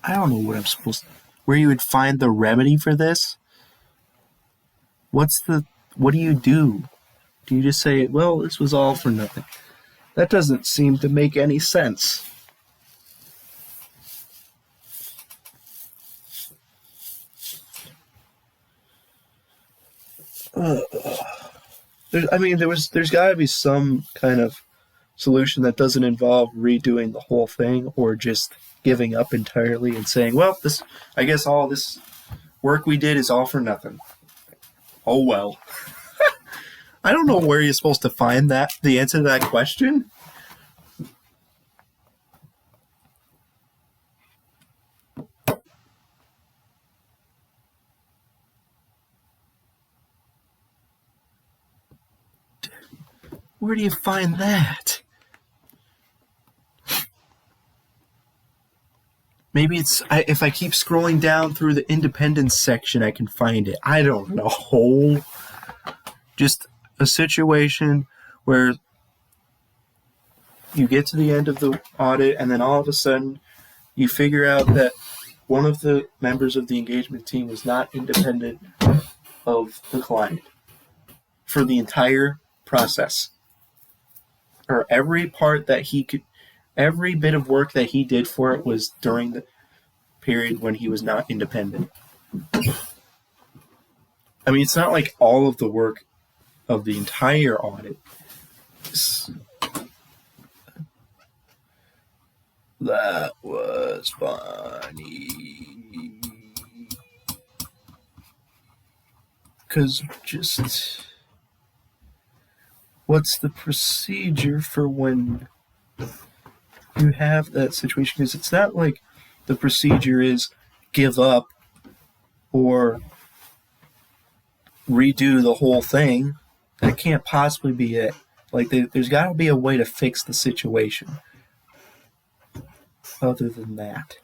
I don't know what I'm supposed to... Where you would find the remedy for this? What do you do? Do you just say, well, this was all for nothing? That doesn't seem to make any sense. There's got to be some kind of solution that doesn't involve redoing the whole thing or just giving up entirely and saying, well, I guess all this work we did is all for nothing. Oh well. I don't know where you're supposed to find the answer to that question. Where do you find that? Maybe if I keep scrolling down through the independence section, I can find it. I don't know. Just a situation where you get to the end of the audit and then all of a sudden you figure out that one of the members of the engagement team was not independent of the client for the entire process. Or every bit of work that he did for it was during the period when he was not independent. I mean, it's not like all of the work of the entire audit. That was funny. Because just... what's the procedure for when you have that situation? Because it's not like the procedure is give up or redo the whole thing. That can't possibly be it. Like, there's got to be a way to fix the situation other than that.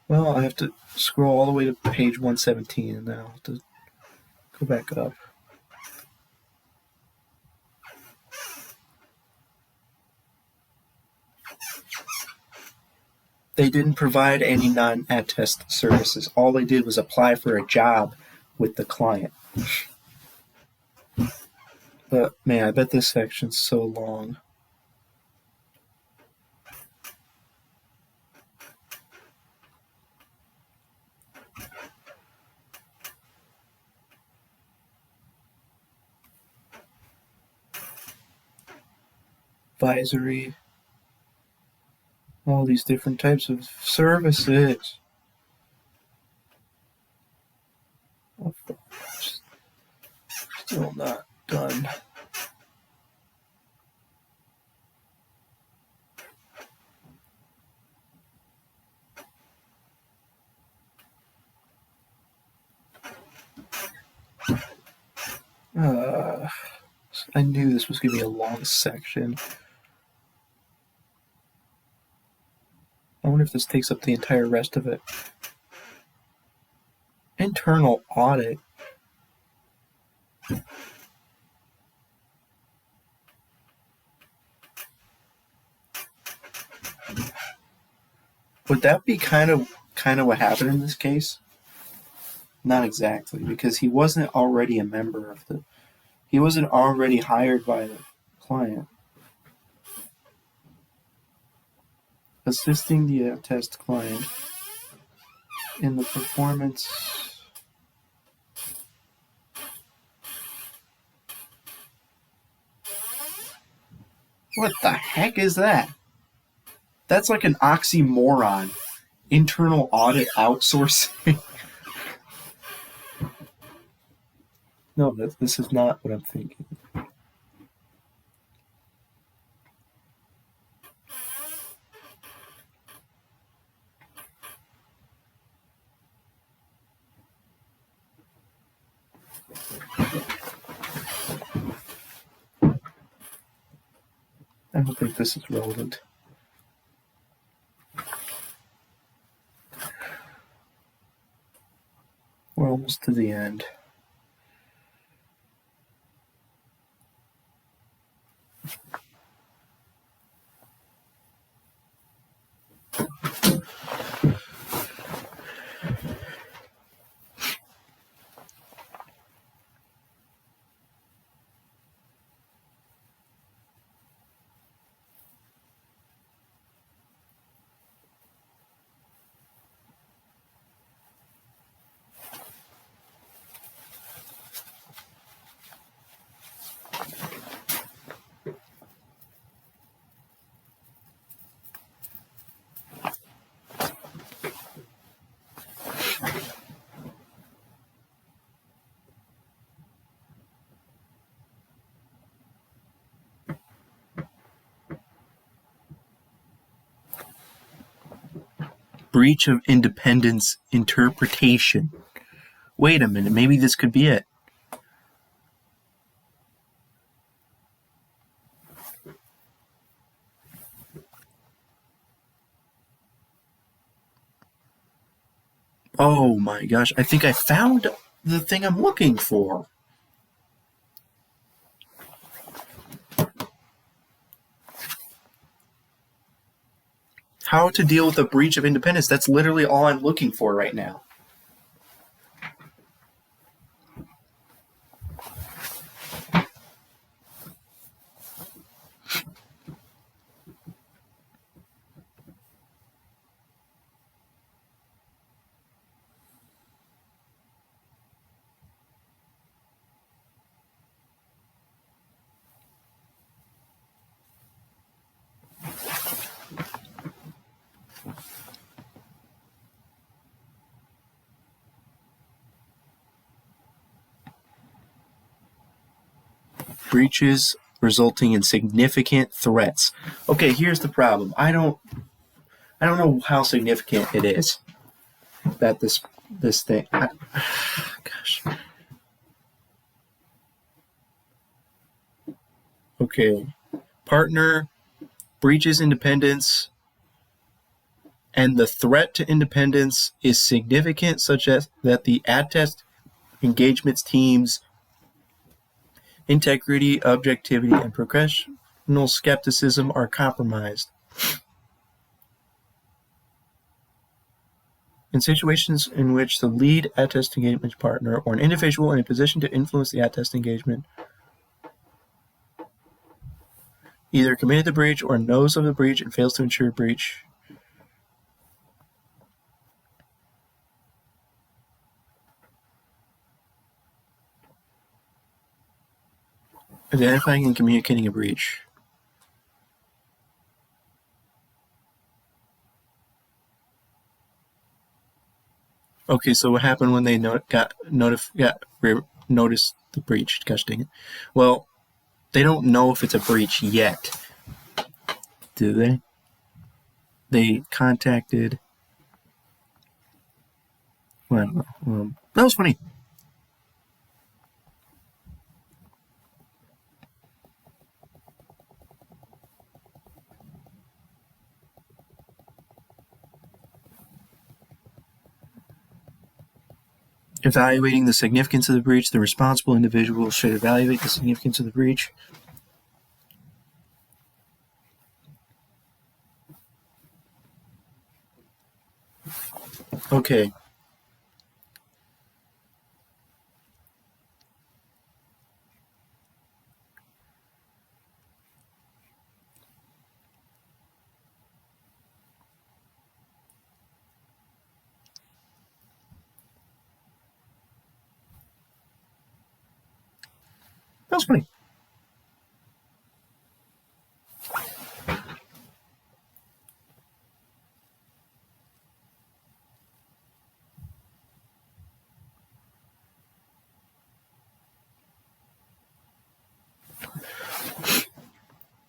Well, I have to scroll all the way to page 117, and then I'll have to go back up. They didn't provide any non-attest services. All they did was apply for a job with the client. But, man, I bet this section's so long. Advisory, all these different types of services. Still not done. I knew this was going to be a long section. I wonder if this takes up the entire rest of it. Internal audit. Would that be kind of what happened in this case? Not exactly, because he wasn't already a member of he wasn't already hired by the client. Assisting the test client in the performance. What the heck is that? That's like an oxymoron. Internal audit outsourcing. No, this is not what I'm thinking. I don't think this is relevant. We're almost to the end. Breach of independence interpretation. Wait a minute, maybe this could be it. Oh my gosh, I think I found the thing I'm looking for. How to deal with a breach of independence. That's literally all I'm looking for right now. Breaches resulting in significant threats. Okay, here's the problem. I don't know how significant it is that this thing. Gosh. Okay, partner breaches independence, and the threat to independence is significant, such as that the AdTest engagements teams integrity, objectivity, and professional skepticism are compromised. In situations in which the lead AdTest engagement partner or an individual in a position to influence the AdTest engagement either committed the breach or knows of the breach and fails to ensure breach. Identifying and communicating a breach. Okay, so what happened when they noticed the breach? Gosh dang it. Well, they don't know if it's a breach yet. Do they? They contacted... Well, I don't know. That was funny. Evaluating the significance of the breach. The responsible individual should evaluate the significance of the breach. Okay. That was funny.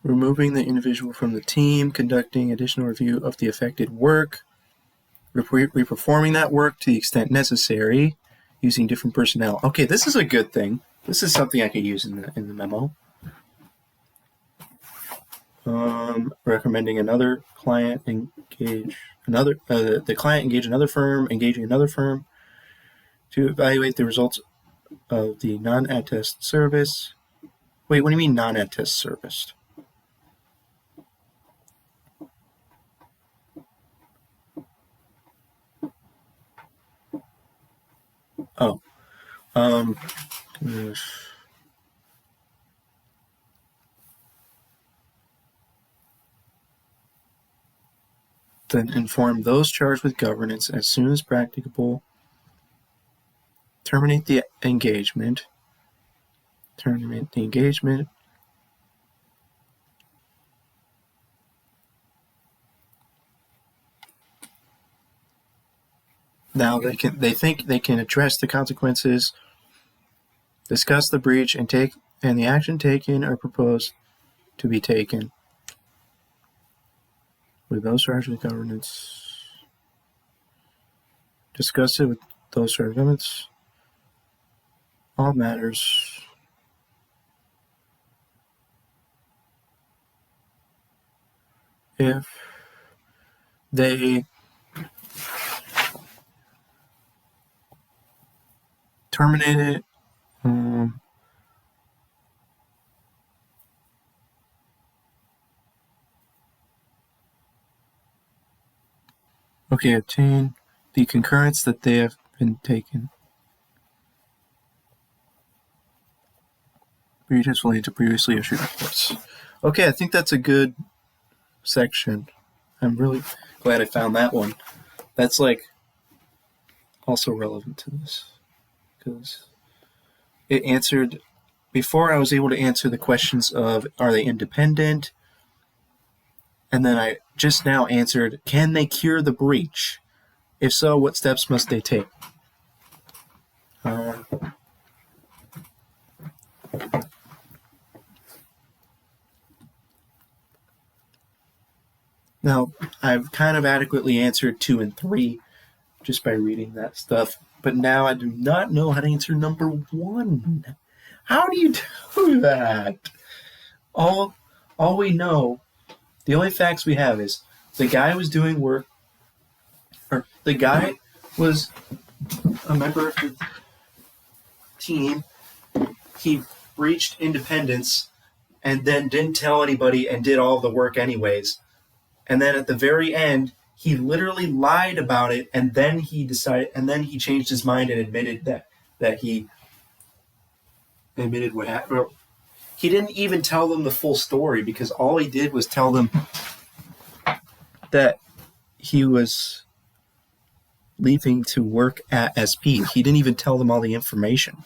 Removing the individual from the team, conducting additional review of the affected work, reperforming that work to the extent necessary, using different personnel. Okay, this is a good thing. This is something I could use in the memo. Recommending another client engage another the client engage another firm, engaging another firm to evaluate the results of the non-attest service. Wait, what do you mean non-attest service? Oh, then inform those charged with governance as soon as practicable. Terminate the engagement. Terminate the engagement. Now they think they can address the consequences, discuss the breach, and the action taken or proposed to be taken with those charged with governance. Discuss it with those charged with governance. All matters. If they terminate it, okay, obtain the concurrence that they have been taken. Breaches related to previously issued reports. Okay, I think that's a good section. I'm really glad I found that one. That's like also relevant to this because it answered before I was able to answer the questions of are they independent, and then I just now answered can they cure the breach? If so, what steps must they take? Now, I've kind of adequately answered 2 and 3 just by reading that stuff, but now I do not know how to answer number 1. How do you do that? All we know, the only facts we have is the guy was doing work, or the guy was a member of the team. He breached independence and then didn't tell anybody and did all the work anyways. And then at the very end, he literally lied about it, and then he changed his mind and admitted that he admitted what happened. He didn't even tell them the full story because all he did was tell them that he was leaving to work at SP. He didn't even tell them all the information.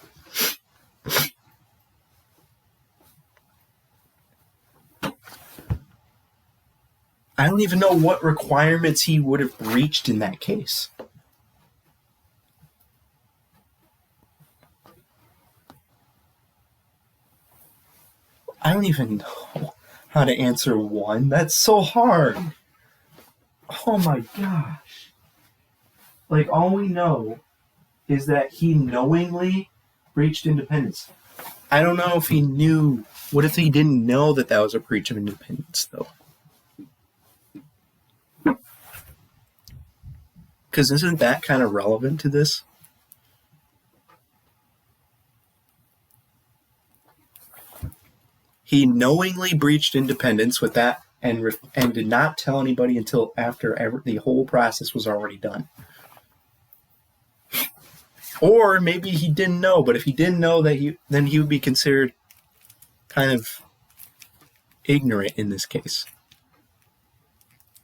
I don't even know what requirements he would have breached in that case. I don't even know how to answer 1. That's so hard. Oh my gosh. Like, all we know is that he knowingly breached independence. I don't know if he knew. What if he didn't know that was a breach of independence, though? Because isn't that kind of relevant to this? He knowingly breached independence with that and did not tell anybody until after the whole process was already done. Or maybe he didn't know, but if he didn't know, then he would be considered kind of ignorant in this case.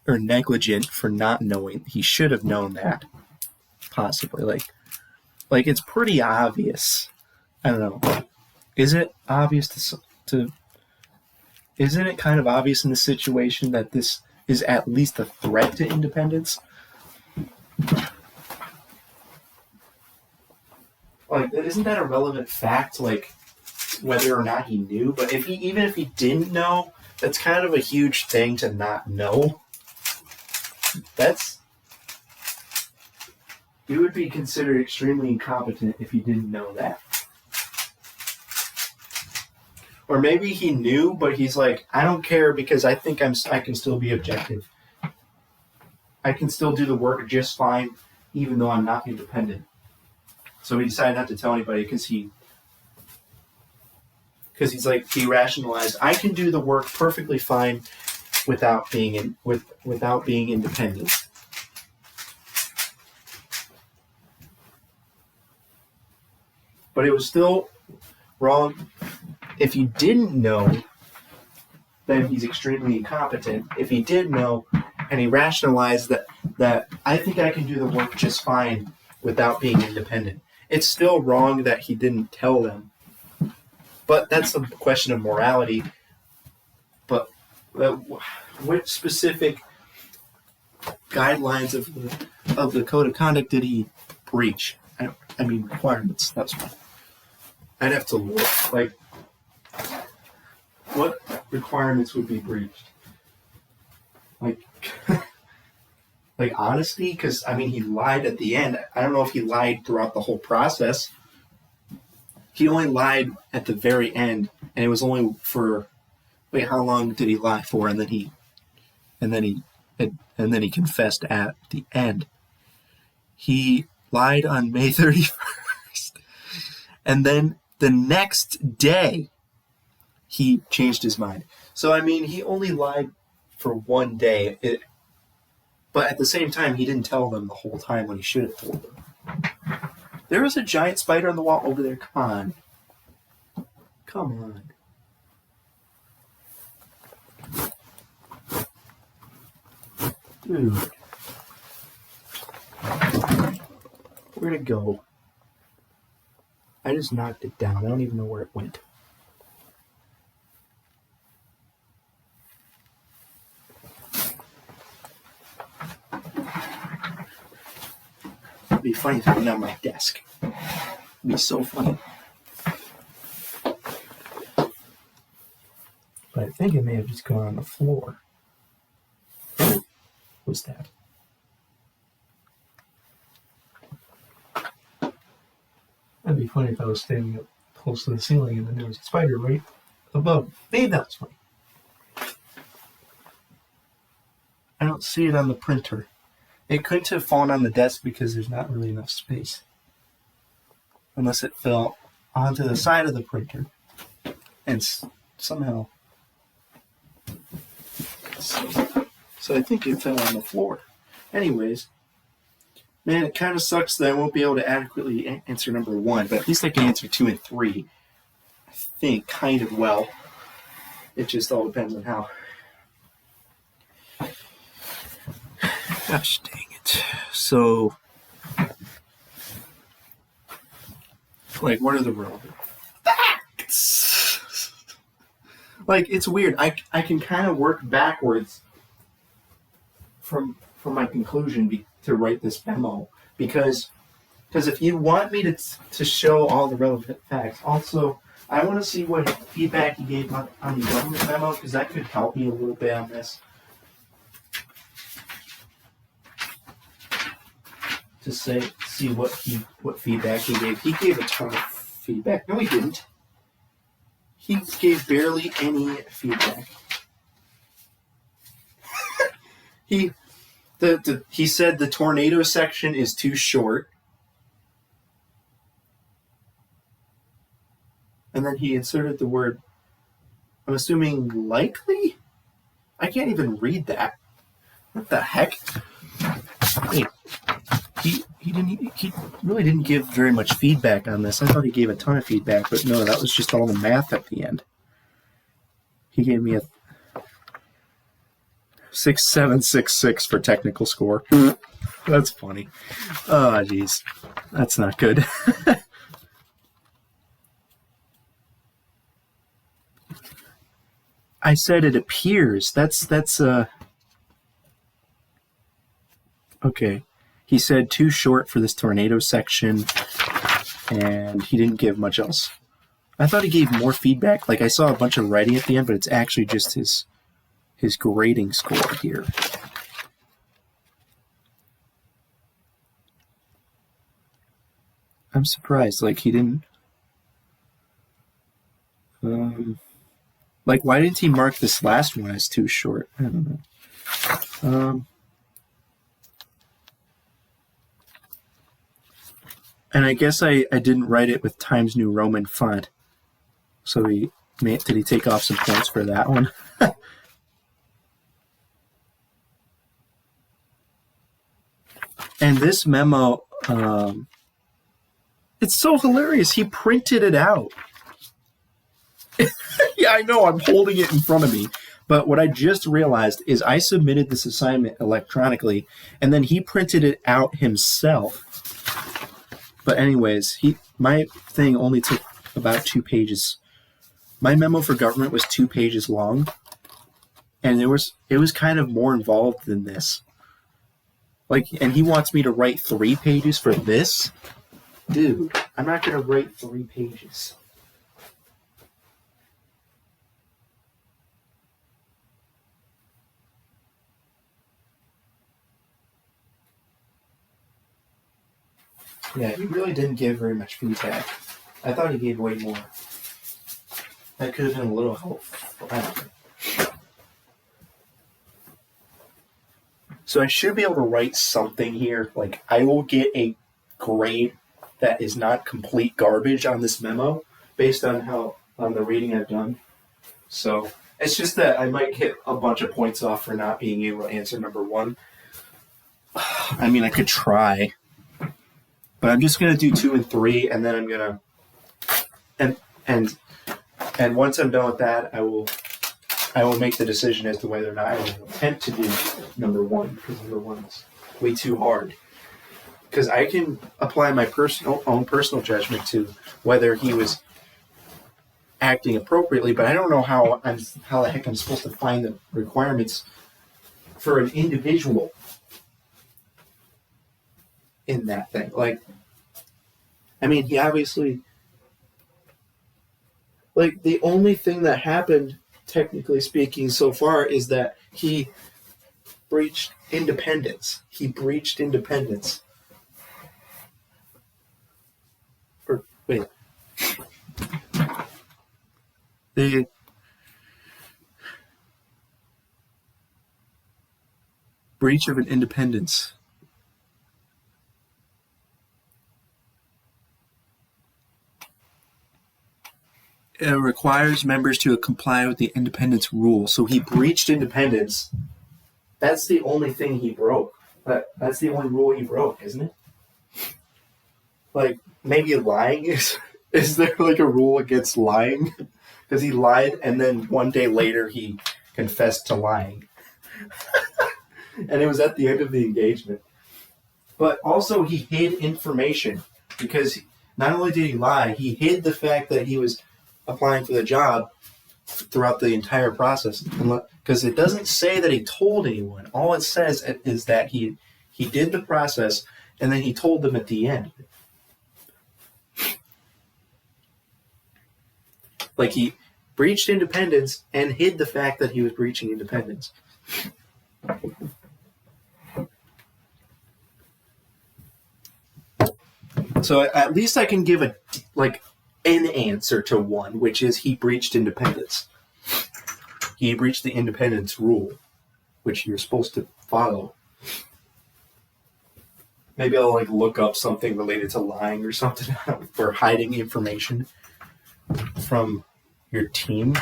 Or negligent for not knowing. He should have known that. Possibly. Like it's pretty obvious. I don't know. Is it obvious isn't it kind of obvious in this situation that this is at least a threat to independence? Like, isn't that a relevant fact, like, whether or not he knew? But even if he didn't know, that's kind of a huge thing to not know. You would be considered extremely incompetent if you didn't know that. Or maybe he knew, but he's like, I don't care because I think I can still be objective. I can still do the work just fine, even though I'm not independent. So he decided not to tell anybody because he's like, he rationalized, I can do the work perfectly fine without being independent. But it was still wrong. If you didn't know, then he's extremely incompetent. If he did know, and he rationalized that I think I can do the work just fine without being independent, it's still wrong that he didn't tell them. But that's a question of morality. But what specific guidelines of the code of conduct did he breach? I mean requirements. That's fine. I'd have to look. Like, what requirements would be breached? Like, like honesty? Because, I mean, he lied at the end. I don't know if he lied throughout the whole process. He only lied at the very end, and it was only for, wait, how long did he lie for? And then he confessed at the end. He lied on May 31st. And then the next day, he changed his mind. So, I mean, he only lied for one day. But at the same time, he didn't tell them the whole time when he should have told them. There was a giant spider on the wall over there. Come on. Come on. Dude. Where'd it go? I just knocked it down. I don't even know where it went. It'd be funny if it went on my desk. It'd be so funny. But I think it may have just gone on the floor. What was that? That'd be funny if I was standing up close to the ceiling and then there was a spider right above. Maybe that was funny. I don't see it on the printer. It couldn't have fallen on the desk because there's not really enough space. Unless it fell onto the side of the printer. And somehow... So I think it fell on the floor. Anyways... Man, it kind of sucks that I won't be able to adequately answer number 1, but at least I can answer 2 and 3. I think kind of well. It just all depends on how. Gosh dang it. So, like, what are the relevant facts? Like, it's weird. I can kind of work backwards from my conclusion to write this memo, because if you want me to show all the relevant facts, also I want to see what feedback he gave on the government memo, because that could help me a little bit on this. To see what feedback he gave. He gave a ton of feedback. No, he didn't. He gave barely any feedback. He said the tornado section is too short. And then he inserted the word, I'm assuming likely? I can't even read that. What the heck? Wait. He really didn't give very much feedback on this. I thought he gave a ton of feedback, but no, that was just all the math at the end. He gave me a 6766 for technical score. That's funny. Oh, geez. That's not good. I said it appears. That's okay. He said too short for this tornado section, and he didn't give much else. I thought he gave more feedback. Like, I saw a bunch of writing at the end, but it's actually just his grading score here. I'm surprised. Like, he didn't... Like, why didn't he mark this last one as too short? I don't know. And I guess I didn't write it with Times New Roman font. So did he take off some points for that one? And this memo, it's so hilarious. He printed it out. Yeah, I know. I'm holding it in front of me. But what I just realized is I submitted this assignment electronically, and then he printed it out himself. But anyways, my thing only took about 2 pages. My memo for government was 2 pages long, and it was kind of more involved than this. Like, and he wants me to write 3 pages for this? Dude, I'm not going to write 3 pages. Yeah, he really didn't give very much feedback. I thought he gave way more. That could have been a little helpful. I don't know. So I should be able to write something here. Like, I will get a grade that is not complete garbage on this memo based on the reading I've done. So it's just that I might get a bunch of points off for not being able to answer number 1. I mean, I could try. But I'm just gonna do 2 and 3, and then I'm gonna and once I'm done with that, I will make the decision as to whether or not I will attempt to do number 1, because number 1 is way too hard. Because I can apply my own personal judgment to whether he was acting appropriately, but I don't know how the heck I'm supposed to find the requirements for an individual in that thing. Like, I mean, he obviously, like, the only thing that happened, technically speaking, so far is that he breached independence. Or, wait. The breach of an independence. It requires members to comply with the independence rule. So he breached independence. That's the only thing he broke. That's the only rule he broke, isn't it? Like, maybe lying is there like a rule against lying? Because he lied and then one day later he confessed to lying. And it was at the end of the engagement. But also he hid information, because not only did he lie, he hid the fact that he was applying for the job throughout the entire process, because it doesn't say that he told anyone. All it says is that he did the process and then he told them at the end. Like, he breached independence and hid the fact that he was breaching independence. So at least I can give an answer to 1, which is he breached independence. He breached the independence rule, which you're supposed to follow. Maybe I'll look up something related to lying or something for hiding information from your team.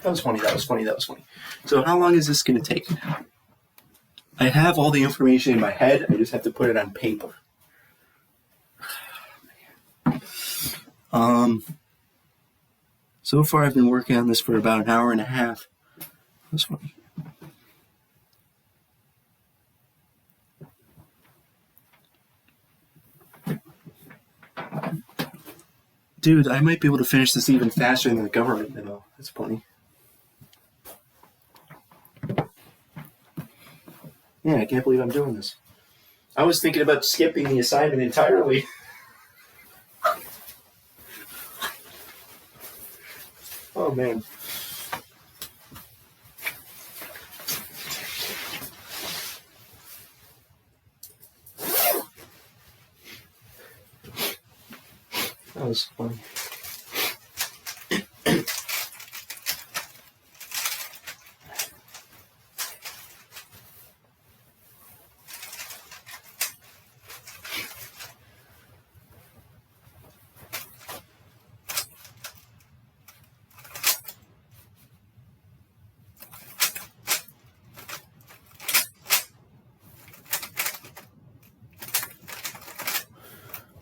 That was funny. That was funny. That was funny. So how long is this going to take? I have all the information in my head. I just have to put it on paper. So far I've been working on this for about an hour and a half. That's funny. Dude, I might be able to finish this even faster than the government memo. That's funny. Yeah, I can't believe I'm doing this. I was thinking about skipping the assignment entirely. Oh, man. That was funny.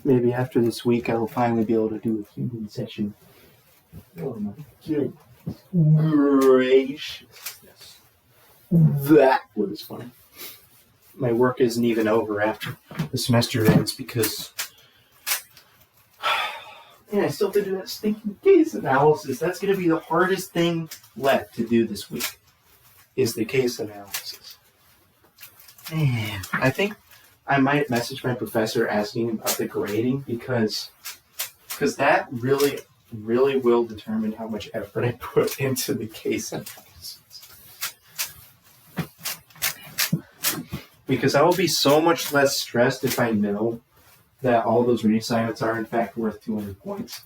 Maybe after this week, I'll finally be able to do a human session. Oh my goodness gracious. That was funny. My work isn't even over after the semester ends because I still have to do that stinking case analysis. That's going to be the hardest thing left to do this week, is the case analysis. Man, I think I might message my professor asking about the grading because that really, really will determine how much effort I put into the case analysis. Because I will be so much less stressed if I know that all those reading assignments are in fact worth 200 points.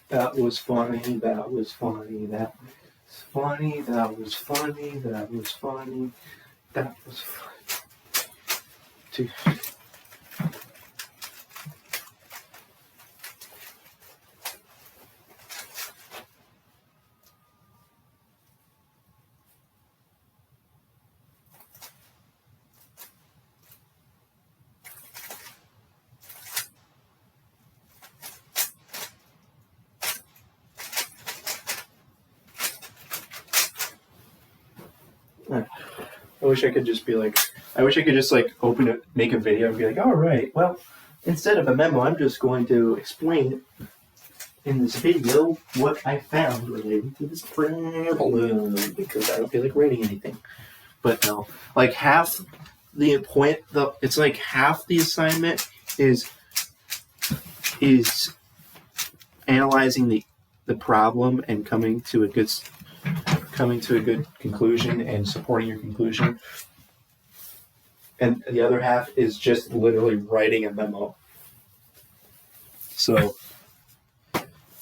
That was funny, that was funny, that was funny, that was funny, that was funny, that was funny. Dude. I wish I could just open it, make a video and be like, all right, well, instead of a memo, I'm just going to explain in this video what I found related to this problem because I don't feel like writing anything. But no, like half the point, it's like half the assignment is analyzing the problem and coming to a good conclusion and supporting your conclusion. And the other half is just literally writing a memo. So,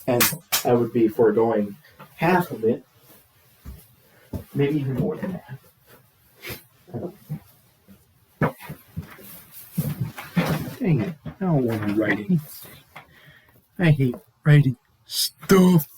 and I would be foregoing half of it, maybe even more than that. Dang it, I don't want to write anything. I hate writing stuff.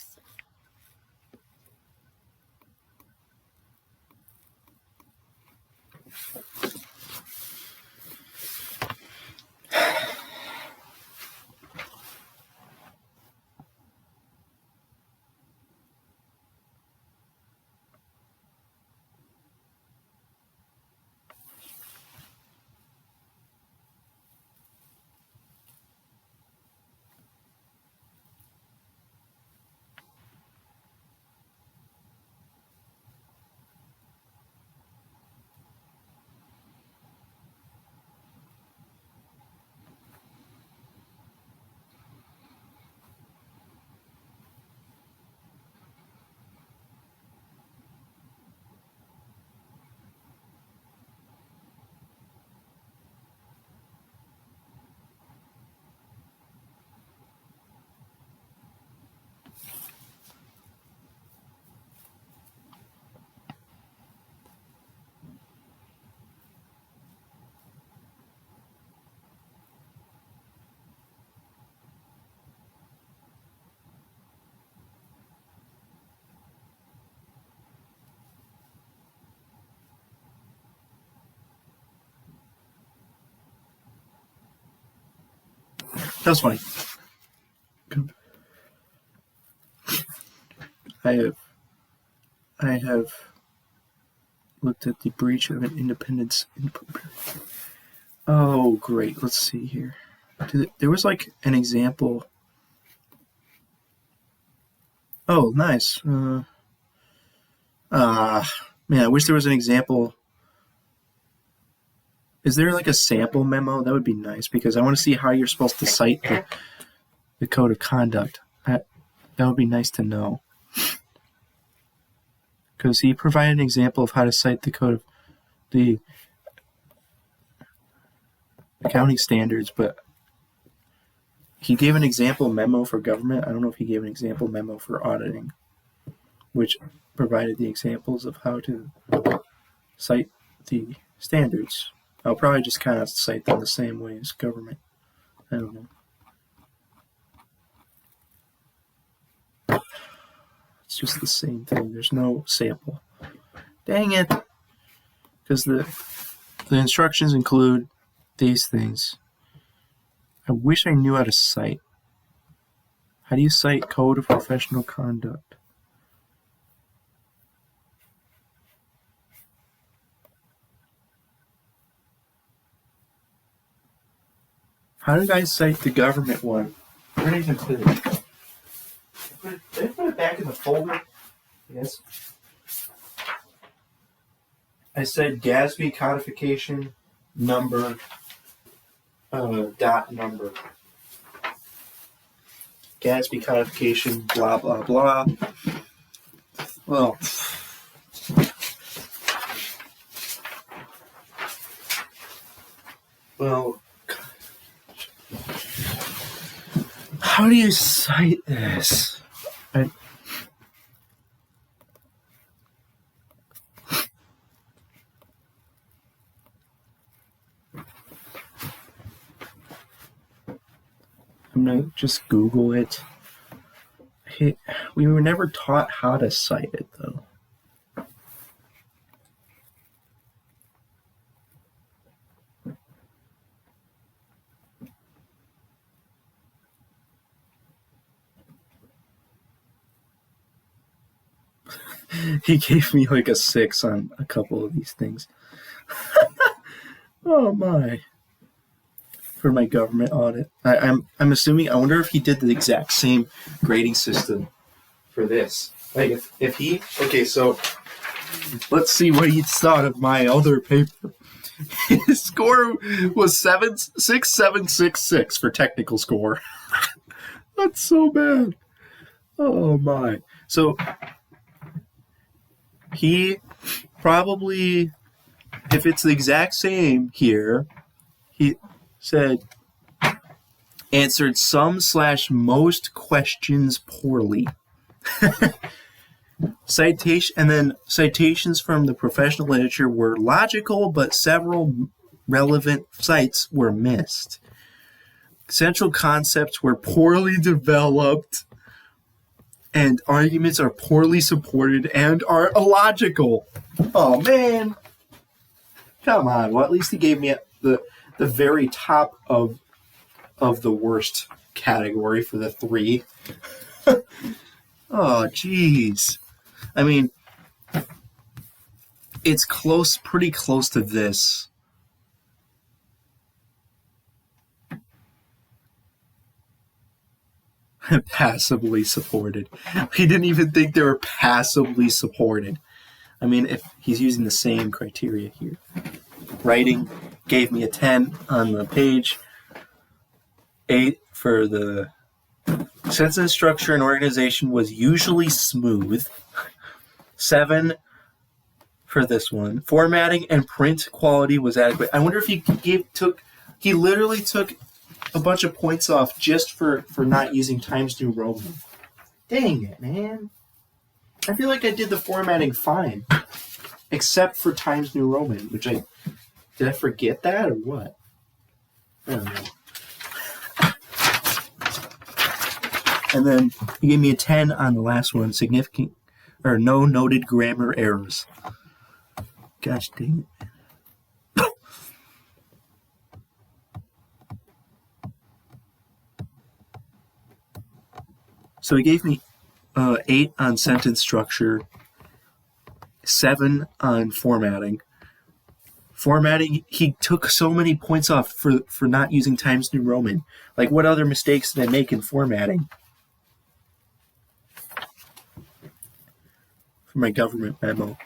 That was funny. I have looked at the breach of an independence. Oh, great. Let's see here. There was like an example. Oh, nice. Man, I wish there was an example. Is there like a sample memo? That would be nice because I want to see how you're supposed to cite the code of conduct. That would be nice to know. Because he provided an example of how to cite the code of the accounting standards, but he gave an example memo for government. I don't know if he gave an example memo for auditing, which provided the examples of how to cite the standards. I'll probably just kind of cite them the same way as government. I don't know. It's just the same thing. There's no sample. Dang it. Because the instructions include these things. I wish I knew how to cite. How do you cite code of professional conduct? How did I cite the government one? Where did I even put it? Did I put it back in the folder? Yes. I said GASB codification number dot number. GASB codification blah blah blah. Well, how do you cite this? I'm gonna just Google it. We were never taught how to cite it, though. He gave me like a 6 on a couple of these things. Oh my. For my government audit. I'm assuming, I wonder if he did the exact same grading system for this. Like if he, okay, so let's see what he thought of my other paper. His score was 6766 for technical score. That's so bad. Oh my. So he probably, if it's the exact same here, he said answered some/most questions poorly. Citations from the professional literature were logical, but several relevant cites were missed. Central concepts were poorly developed, and arguments are poorly supported and are illogical. Oh man. Come on. Well, at least he gave me the very top of the worst category for the 3. Oh, jeez. I mean, it's close, pretty close to this. Passively supported. He didn't even think they were passively supported. I mean, if he's using the same criteria here. Writing gave me a 10 on the page. 8 for the sentence structure and organization was usually smooth. 7 for this one. Formatting and print quality was adequate. I wonder if he literally took a bunch of points off just for not using Times New Roman. Dang it, man. I feel like I did the formatting fine. Except for Times New Roman, which did I forget that or what? I don't know. And then he gave me a 10 on the last one, no noted grammar errors. Gosh dang it. So he gave me 8 on sentence structure, 7 on formatting. Formatting, he took so many points off for not using Times New Roman. Like, what other mistakes did I make in formatting? For my government memo,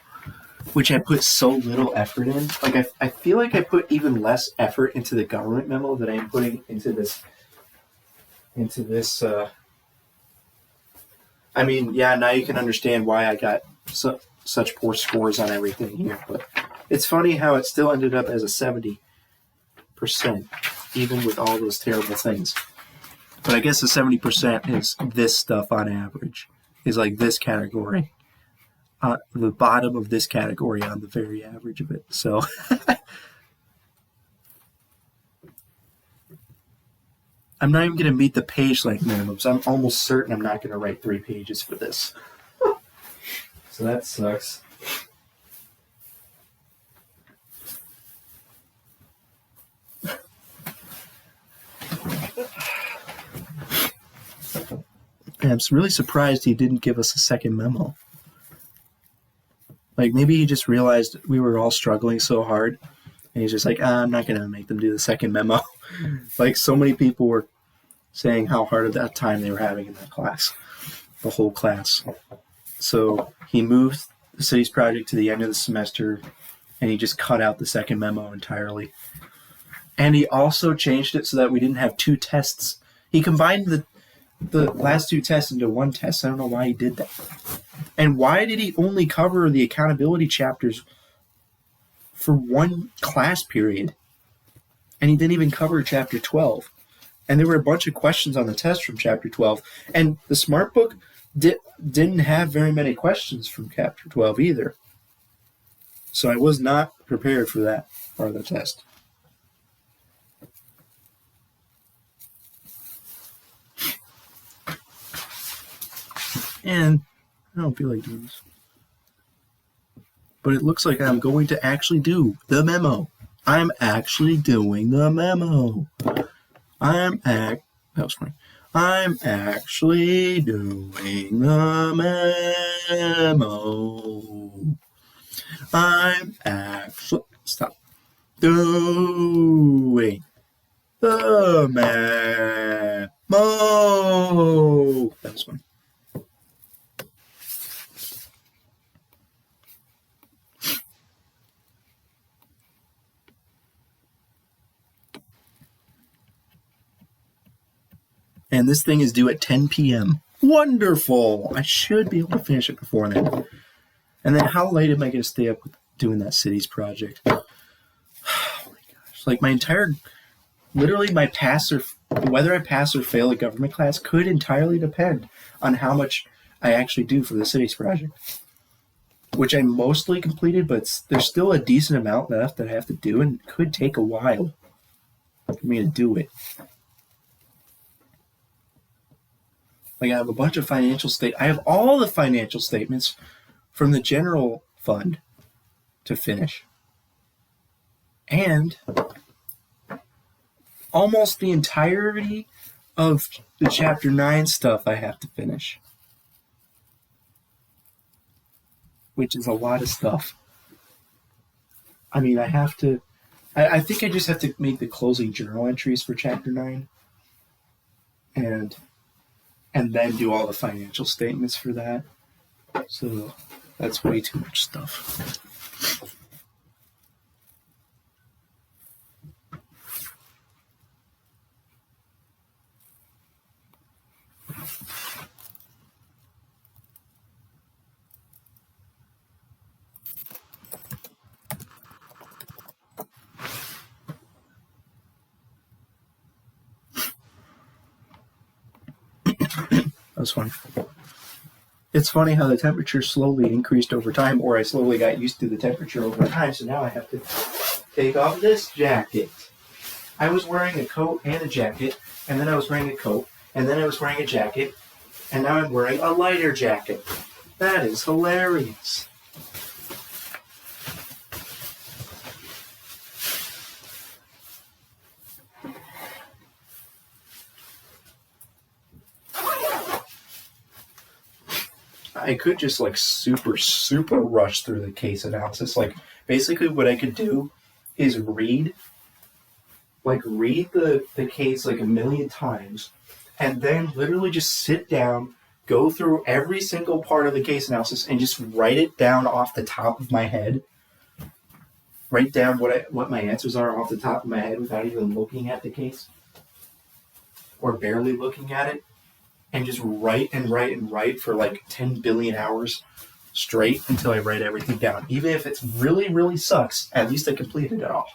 which I put so little effort in. Like, I feel like I put even less effort into the government memo than I'm putting into this. I mean, yeah, now you can understand why I got such poor scores on everything here. But it's funny how it still ended up as a 70%, even with all those terrible things. But I guess the 70% is this stuff on average, is like this category. The bottom of this category on the very average of it. So I'm not even going to meet the page length minimums. I'm almost certain I'm not going to write 3 pages for this. So that sucks. And I'm really surprised he didn't give us a second memo. Like, maybe he just realized we were all struggling so hard, and he's just like, I'm not going to make them do the second memo. Like, so many people were saying how hard of that time they were having in that class, the whole class. So he moved the city's project to the end of the semester, and he just cut out the second memo entirely. And he also changed it so that we didn't have 2 tests. He combined the last 2 tests into 1 test. I don't know why he did that. And why did he only cover the accountability chapters for 1 class period? And he didn't even cover chapter 12. And there were a bunch of questions on the test from chapter 12. And the Smart Book didn't have very many questions from chapter 12 either. So I was not prepared for that part of the test. And I don't feel like doing this. But it looks like I'm going to actually do the memo. I'm actually doing the memo. That was funny. I'm actually doing the memo. Stop. Doing the memo. That was funny. And this thing is due at 10 p.m. Wonderful! I should be able to finish it before then. And then how late am I going to stay up doing that cities project? Oh my gosh. Like, literally my whether I pass or fail a government class could entirely depend on how much I actually do for the cities project. Which I mostly completed, but there's still a decent amount left that I have to do, and it could take a while for me to do it. Like, I have a bunch of I have all the financial statements from the general fund to finish. And almost the entirety of the Chapter 9 stuff I have to finish. Which is a lot of stuff. I mean, I think I just have to make the closing journal entries for Chapter 9. And then do all the financial statements for that. So that's way too much stuff. That was funny. It's funny how the temperature slowly increased over time, or I slowly got used to the temperature over time, so now I have to take off this jacket. I was wearing a coat and a jacket, and then I was wearing a coat, and then I was wearing a jacket, and now I'm wearing a lighter jacket. That is hilarious. I could just like super rush through the case analysis. Like basically what I could do is read the case like a million times and then literally just sit down, go through every single part of the case analysis and just write it down off the top of my head. Write down what my answers are off the top of my head without even looking at the case or barely looking at it, and just write and write and write for like 10 billion hours straight until I write everything down. Even if it's really sucks, at least I completed it all.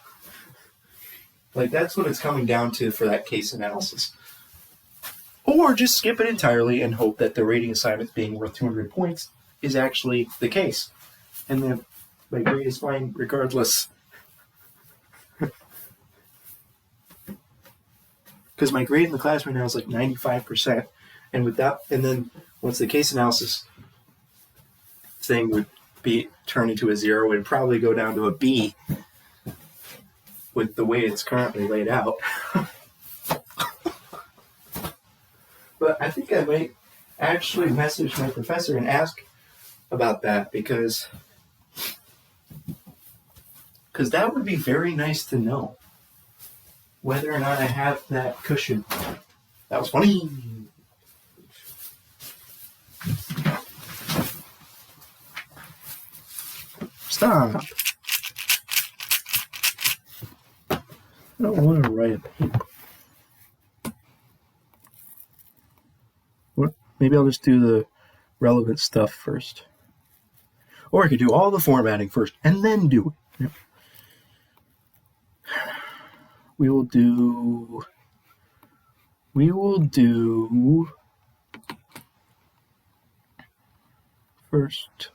Like that's what it's coming down to for that case analysis. Or just skip it entirely and hope that the rating assignment being worth 200 points is actually the case. And then my grade is fine regardless. Because my grade in the class right now is like 95%. And with that, and then once the case analysis thing would be turned into a 0, it would probably go down to a B with the way it's currently laid out. But I think I might actually message my professor and ask about that because that would be very nice to know whether or not I have that cushion. That was funny. Stop. I don't want to write a paper. What? Maybe I'll just do the relevant stuff first. Or I could do all the formatting first and then do it. Yep. We will do first.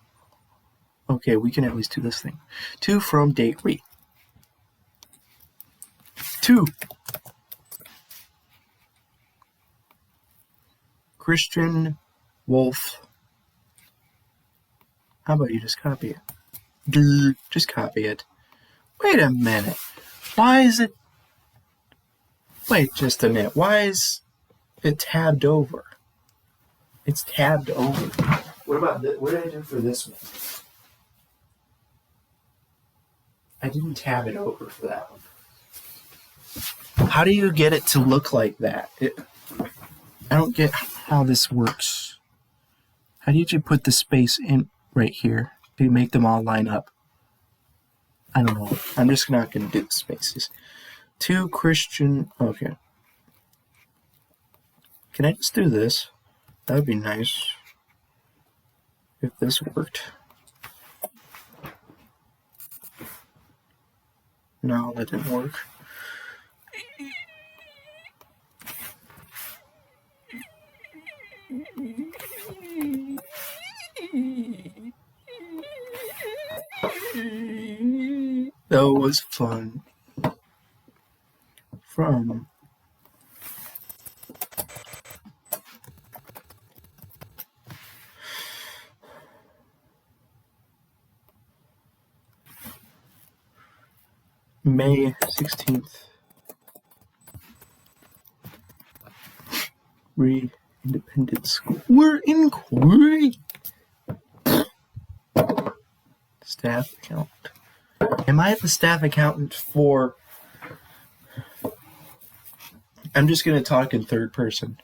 Okay, we can at least do this thing. To, from, date, re. To Christian Wolf. How about you just copy it? Just copy it. Wait a minute. Why is it... Wait just a minute. Why is it tabbed over? It's tabbed over. What about this? What did I do for this one? I didn't tab it over for that one. How do you get it to look like that? I don't get how this works. How do you put the space in right here to make them all line up? I don't know. I'm just not going to do the spaces. To Christian... Okay. Can I just do this? That would be nice. If this worked. No, that didn't work. That was fun. From May 16th. Read Independent School. We're inquiry. Staff accountant. Am I the staff accountant for... I'm just going to talk in third person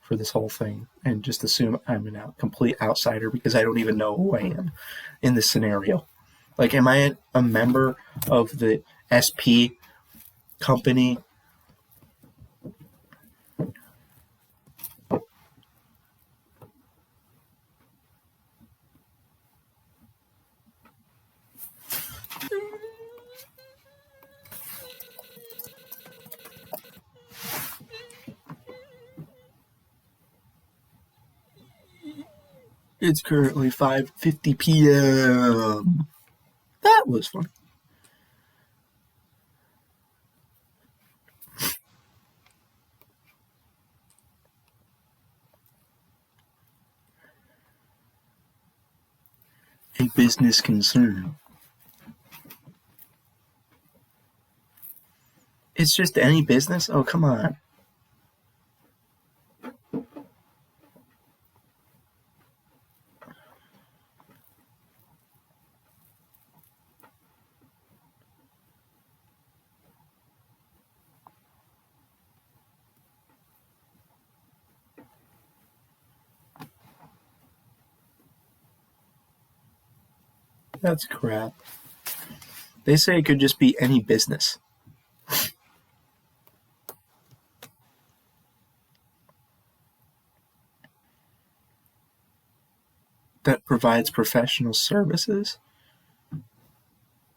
for this whole thing and just assume I'm a complete outsider because I don't even know who I am in this scenario. Like, am I a member of the SP company? It's currently 5:50 p.m. That was fun. A business concern. It's just any business? Oh, come on. That's crap. They say it could just be any business. That provides professional services?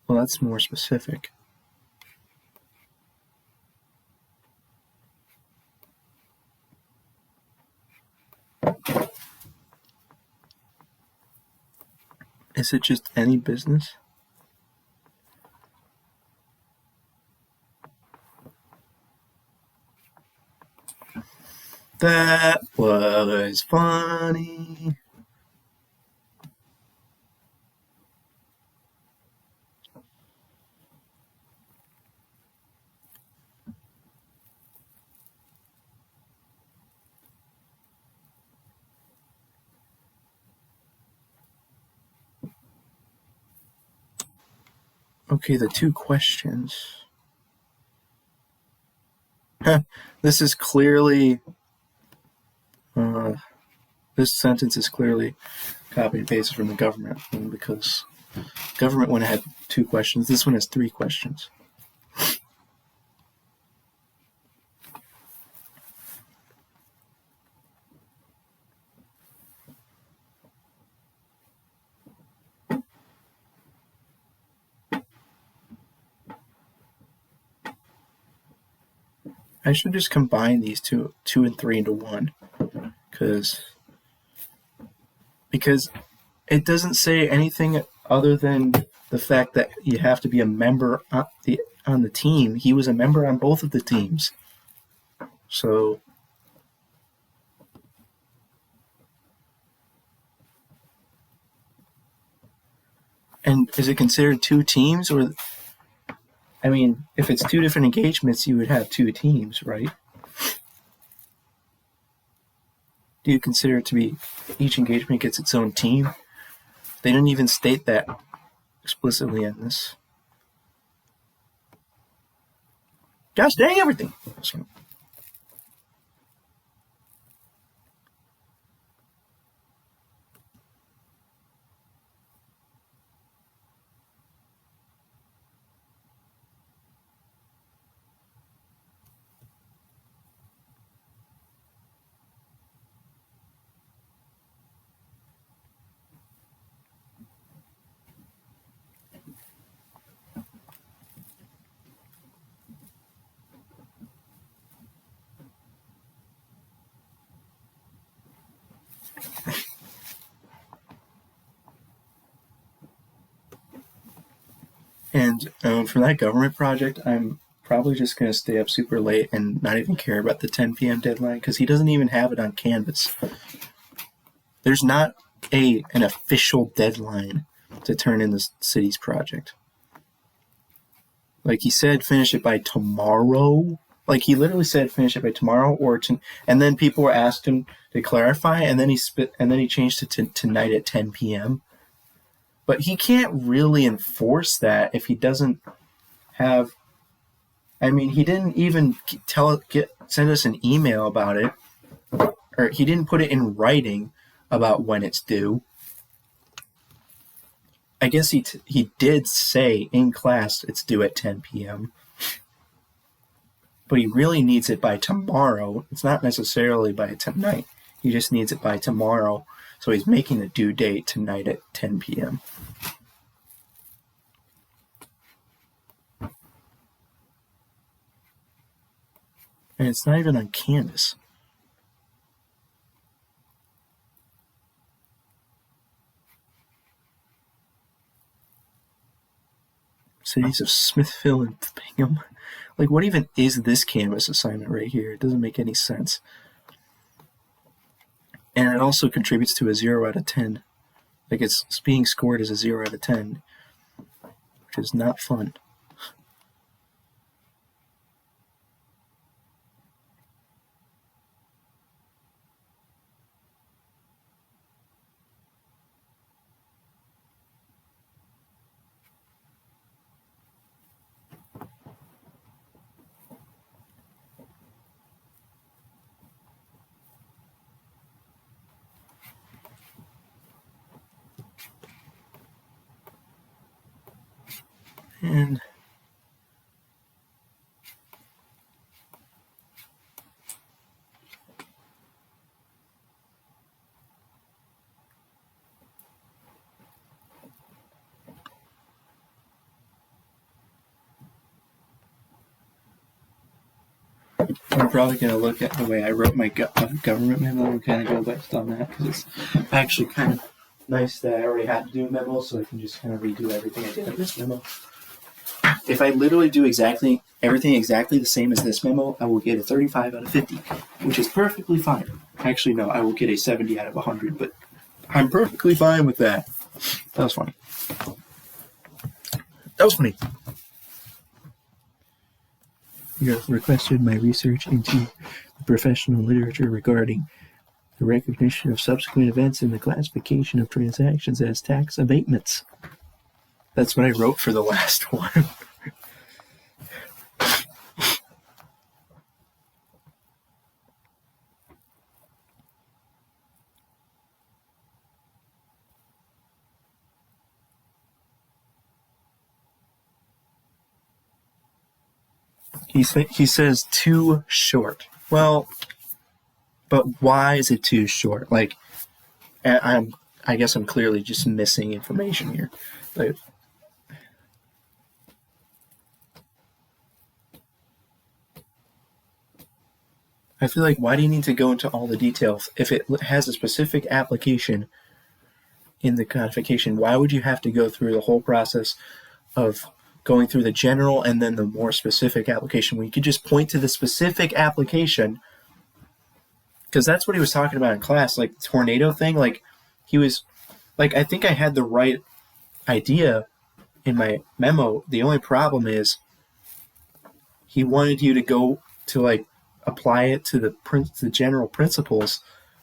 Well, that's more specific. Is it just any business? That was funny. Okay, the two questions. This is clearly... this sentence is clearly copied and pasted from the government, because government one had two questions. This one has three questions. I should just combine these two and three into one, because it doesn't say anything other than the fact that you have to be a member on the team. He was a member on both of the teams. So and is it considered two teams? Or I mean, if it's two different engagements, you would have two teams, right? Do you consider it to be each engagement gets its own team? They didn't even state that explicitly in this. Gosh dang everything! So, and for that government project, I'm probably just going to stay up super late and not even care about the 10 p.m. deadline, because he doesn't even have it on Canvas. There's not an official deadline to turn in the city's project. Like he said, finish it by tomorrow. Like he literally said, finish it by tomorrow, and then people were asked him to clarify, and then he changed it to tonight at 10 p.m. But he can't really enforce that if he doesn't have. I mean, he didn't even send us an email about it, or he didn't put it in writing about when it's due. I guess he did say in class it's due at 10 p.m. But he really needs it by tomorrow. It's not necessarily by tonight. He just needs it by tomorrow. So he's making the due date tonight at 10 p.m. And it's not even on Canvas. Cities of Smithville and Bingham. Like, what even is this Canvas assignment right here? It doesn't make any sense. And it also contributes to a 0 out of 10. Like, it's being scored as a 0 out of 10, which is not fun. And I'm probably going to look at the way I wrote my government memo and kind of go based on that, because it's actually kind of nice that I already had to do a memo, so I can just kind of redo everything I did in this memo. If I literally do everything exactly the same as this memo, I will get a 35 out of 50, which is perfectly fine. Actually, no, I will get a 70 out of 100, but I'm perfectly fine with that. That was funny. You have requested my research into professional literature regarding the recognition of subsequent events and the classification of transactions as tax abatements. That's what I wrote for the last one. He says too short. Well, but why is it too short? Like, I guess I'm clearly just missing information here. But I feel like, why do you need to go into all the details if it has a specific application in the codification? Why would you have to go through the whole process of going through the general and then the more specific application, when you could just point to the specific application? Because that's what he was talking about in class, like the tornado thing. Like, he was like, I think I had the right idea in my memo. The only problem is he wanted you to go to like apply it to the general principles.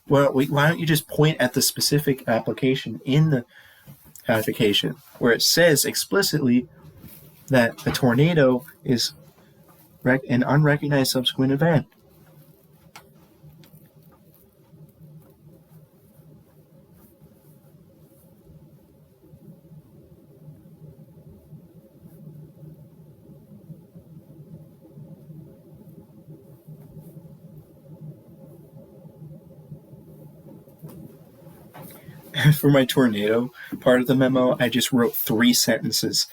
Well, why don't you just point at the specific application in the codification where it says explicitly that a tornado is an unrecognized subsequent event? For my tornado part of the memo, I just wrote 3 sentences.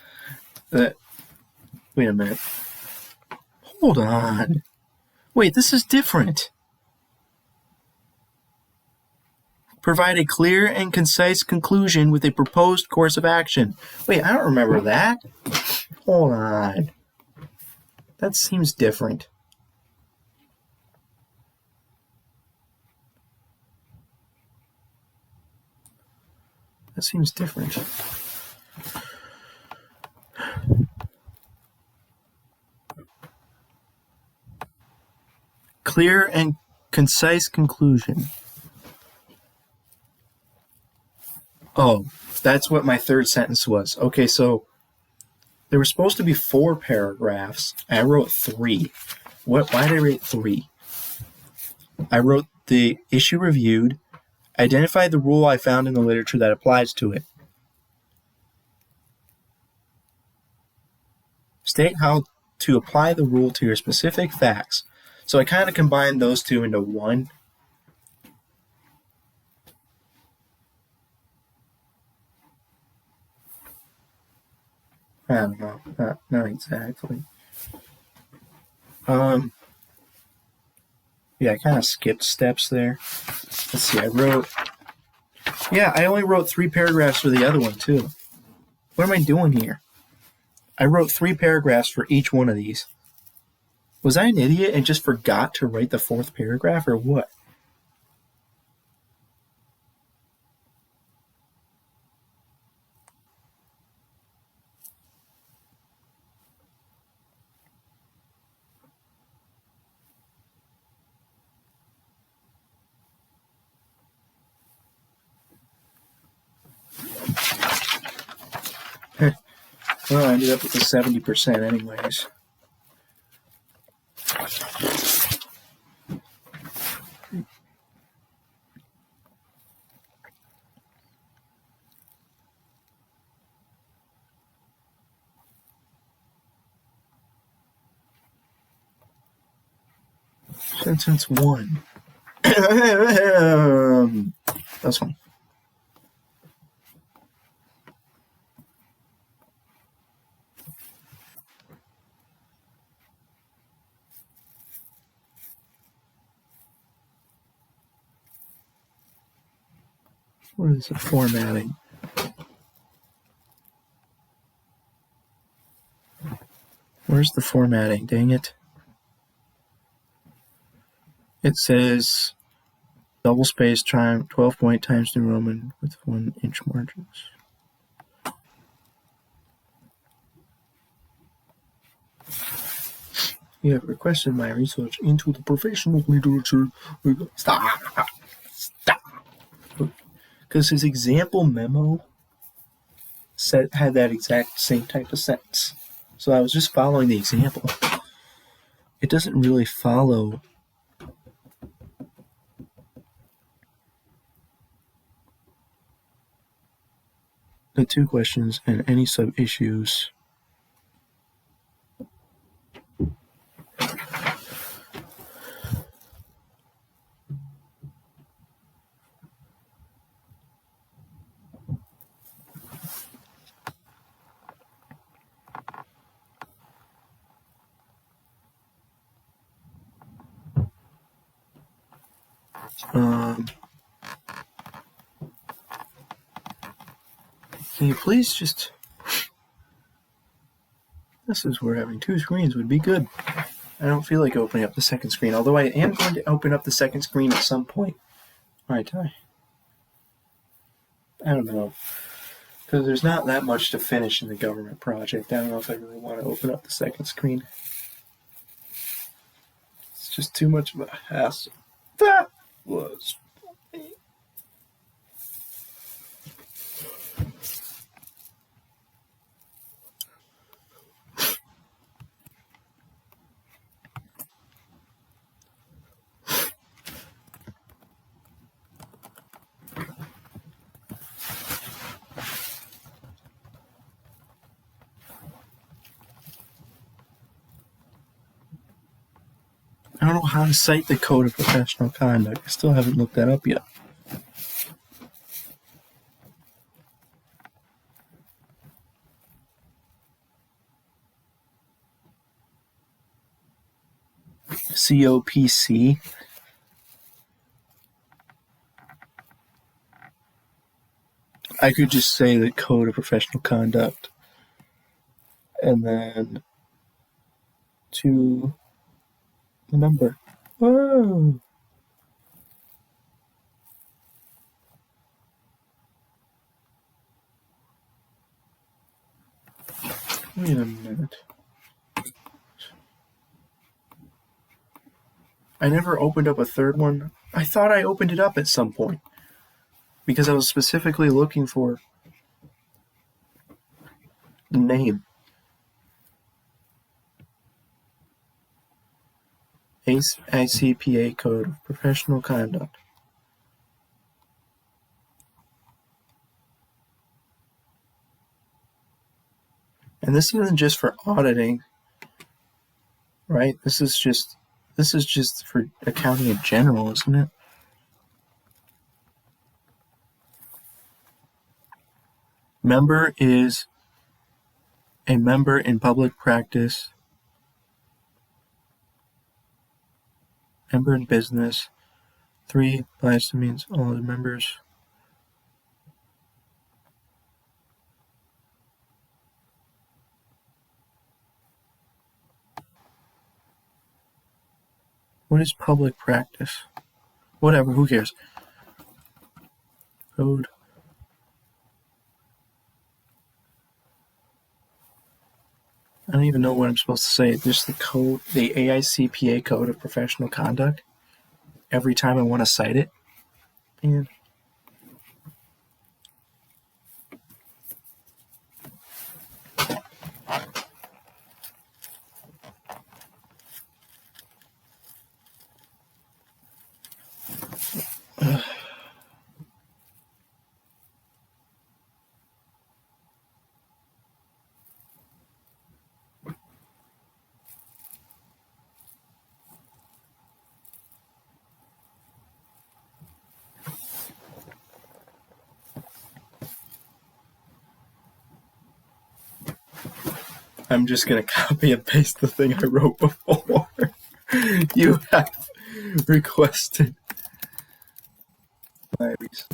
Wait a minute. Hold on. Wait, this is different. Provide a clear and concise conclusion with a proposed course of action. Wait, I don't remember that. Hold on. That seems different. That seems different. Clear and concise conclusion. Oh, that's what my third sentence was. Okay, so there were supposed to be 4 paragraphs. I wrote 3. Why did I write 3? I wrote the issue reviewed, identify the rule I found in the literature that applies to it, state how to apply the rule to your specific facts. So I kind of combined those 2 into one. I don't know. Not exactly. Yeah, I kind of skipped steps there. Let's see, I only wrote 3 paragraphs for the other one, too. What am I doing here? I wrote 3 paragraphs for each one of these. Was I an idiot and just forgot to write the 4th paragraph, or what? Well, I ended up with a 70% anyways. Sentence 1. That's fine. What is the formatting? Where's the formatting? Dang it. It says double space 12-point Times New Roman with 1-inch margins. You have requested my research into the professional literature. Stop. Because his example memo had that exact same type of sentence. So I was just following the example. It doesn't really follow the 2 questions and any sub-issues. Can you please just... This is where having 2 screens would be good. I don't feel like opening up the second screen, although I am going to open up the second screen at some point. Alright, I don't know. Because there's not that much to finish in the government project. I don't know if I really want to open up the second screen. It's just too much of a hassle. That was... I don't know how to cite the Code of Professional Conduct. I still haven't looked that up yet. COPC. I could just say the Code of Professional Conduct. And then to the number. Whoa. Wait a minute. I never opened up a third one. I thought I opened it up at some point. Because I was specifically looking for the name. ICPA Code of Professional Conduct. And this isn't just for auditing, right? This is just for accounting in general, isn't it? Member is a member in public practice, member in business. 3 applies to means all the members. What is public practice? Whatever, who cares? Code. I don't even know what I'm supposed to say. Just the code, the AICPA Code of Professional Conduct. Every time I want to cite it. Man. I'm just gonna copy and paste the thing I wrote before. You have requested diaries.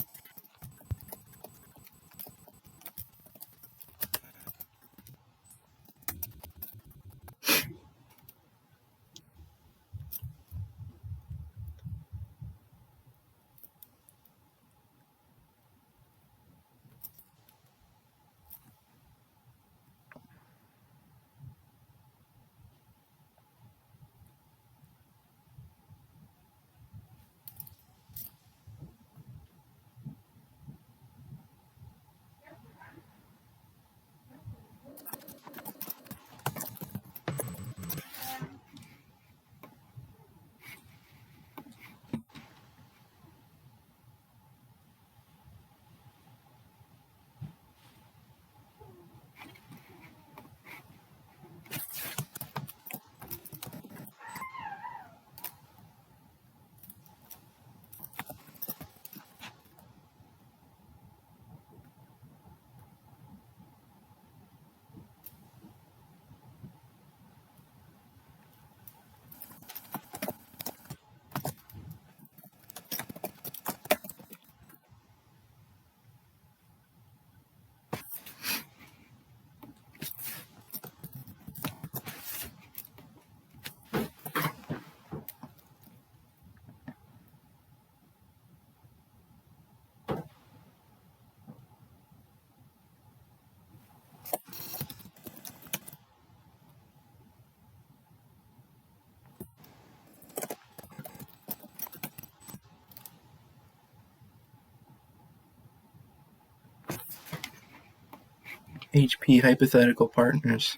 HP hypothetical partners.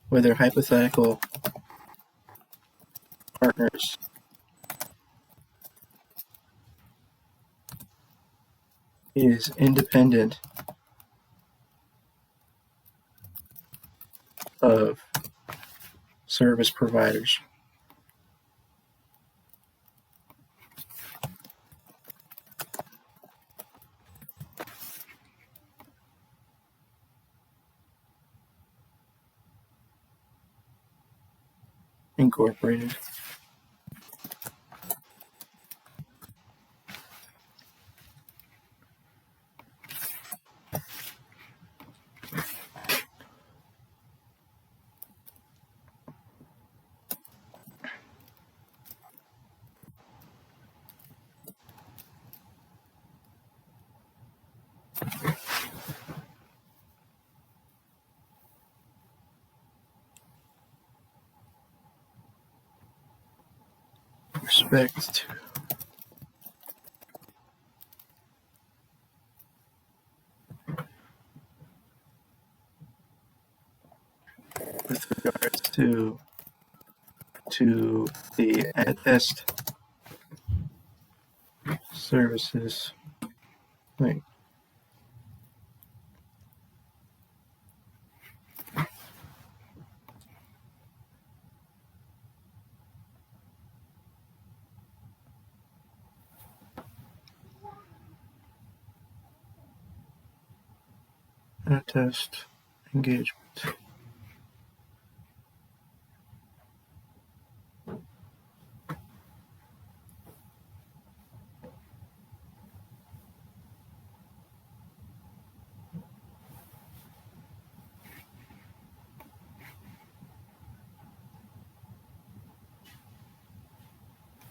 Whether hypothetical partners is independent of service providers. Incorporated. Respect to with regards to the attest services. Wait. Attest engagement.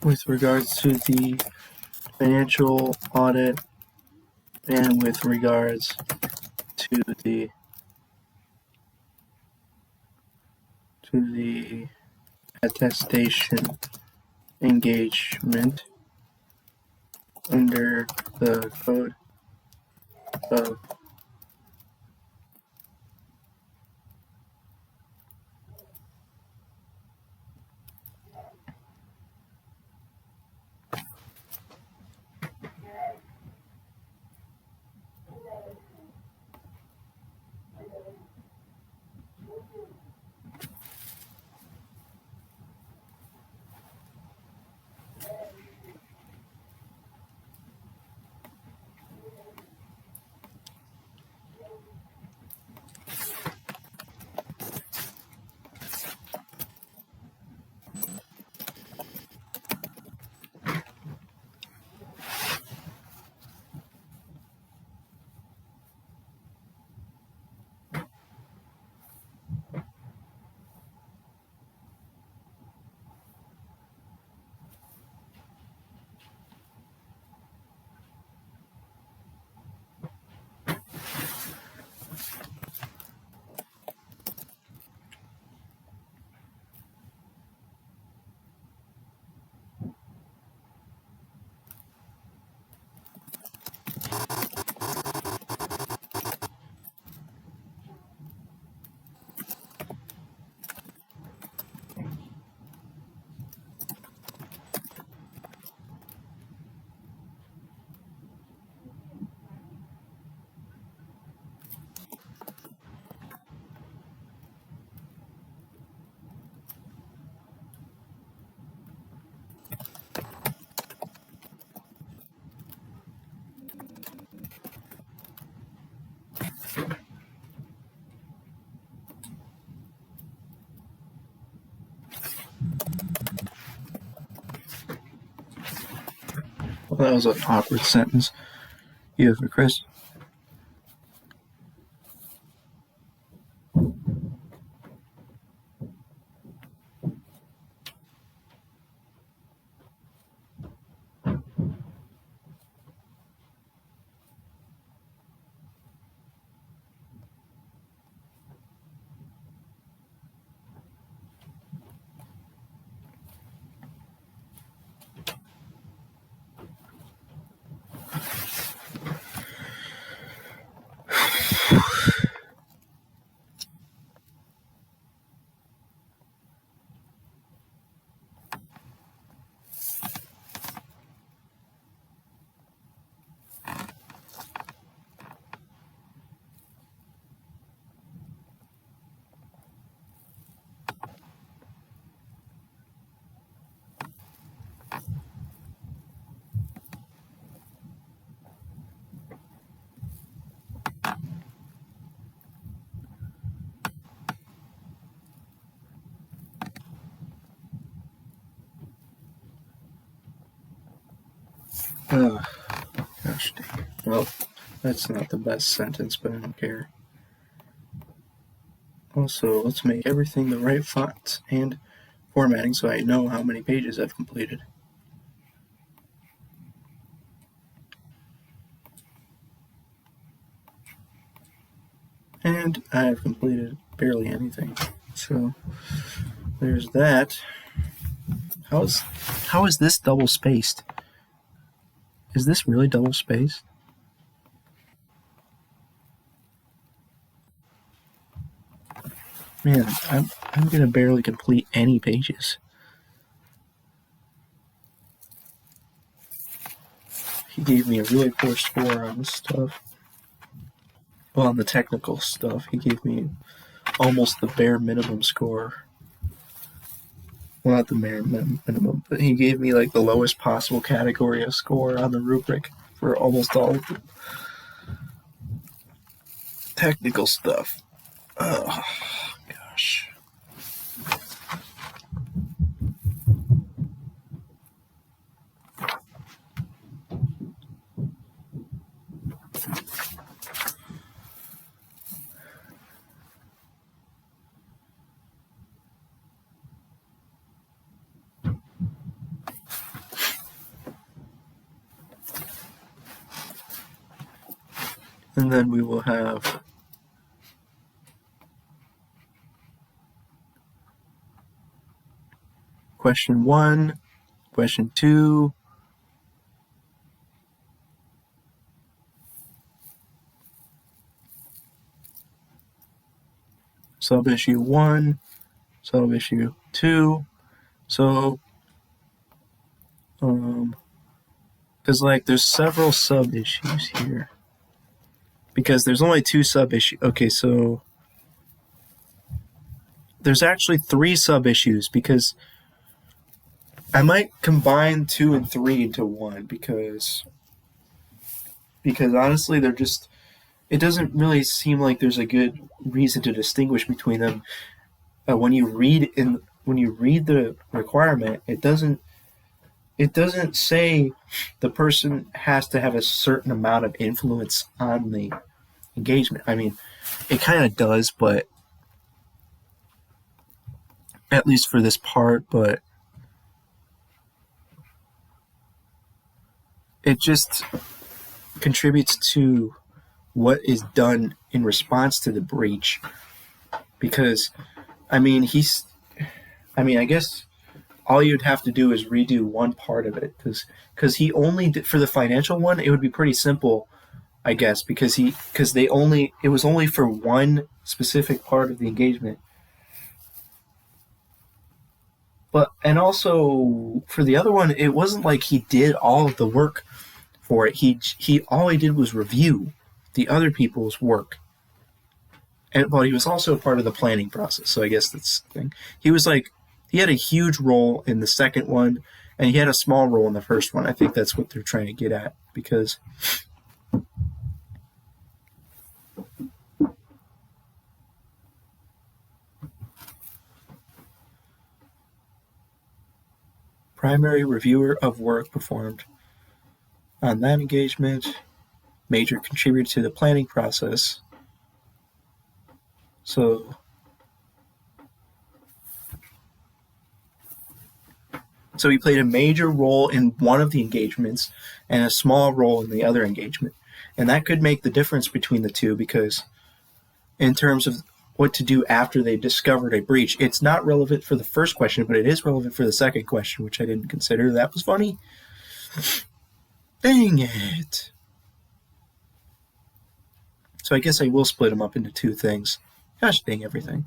With regards to the financial audit and with regards to the attestation engagement under the code of Well, that was an awkward sentence. You have for Chris. Oh, gosh dang. Well, that's not the best sentence, but I don't care. Also, let's make everything the right font and formatting so I know how many pages I've completed. And I've completed barely anything. So there's that. How is this double spaced? Is this really double spaced? Man, I'm gonna barely complete any pages. He gave me a really poor score on this stuff. Well, on the technical stuff, he gave me almost the bare minimum score. Well, not the bare minimum, but he gave me like the lowest possible category of score on the rubric for almost all of the technical stuff. Oh, gosh. And then we will have question 1, question 2, sub-issue 1, sub-issue 2. So, because like there's several sub-issues here. Because there's only 2 sub-issues. Okay, so there's actually 3 sub-issues because I might combine 2 and 3 into one because honestly they're just, it doesn't really seem like there's a good reason to distinguish between them. When you read the requirement, it doesn't say the person has to have a certain amount of influence on the engagement. I mean, it kind of does, but at least for this part, but it just contributes to what is done in response to the breach. Because, I mean, I guess all you'd have to do is redo one part of it, because he only did, for the financial one, it would be pretty simple, I guess, because it was only for one specific part of the engagement. But, and also for the other one, it wasn't like he did all of the work for it. He all he did was review the other people's work. But he was also a part of the planning process, so I guess that's the thing. He had a huge role in the second one, and he had a small role in the first one. I think that's what they're trying to get at, because primary reviewer of work performed. on that engagement, major contributor to the planning process. So he played a major role in one of the engagements and a small role in the other engagement. And that could make the difference between the two, because in terms of what to do after they discovered a breach, it's not relevant for the first question, but it is relevant for the second question, which I didn't consider. That was funny. Dang it. So I guess I will split them up into two things. Gosh dang everything.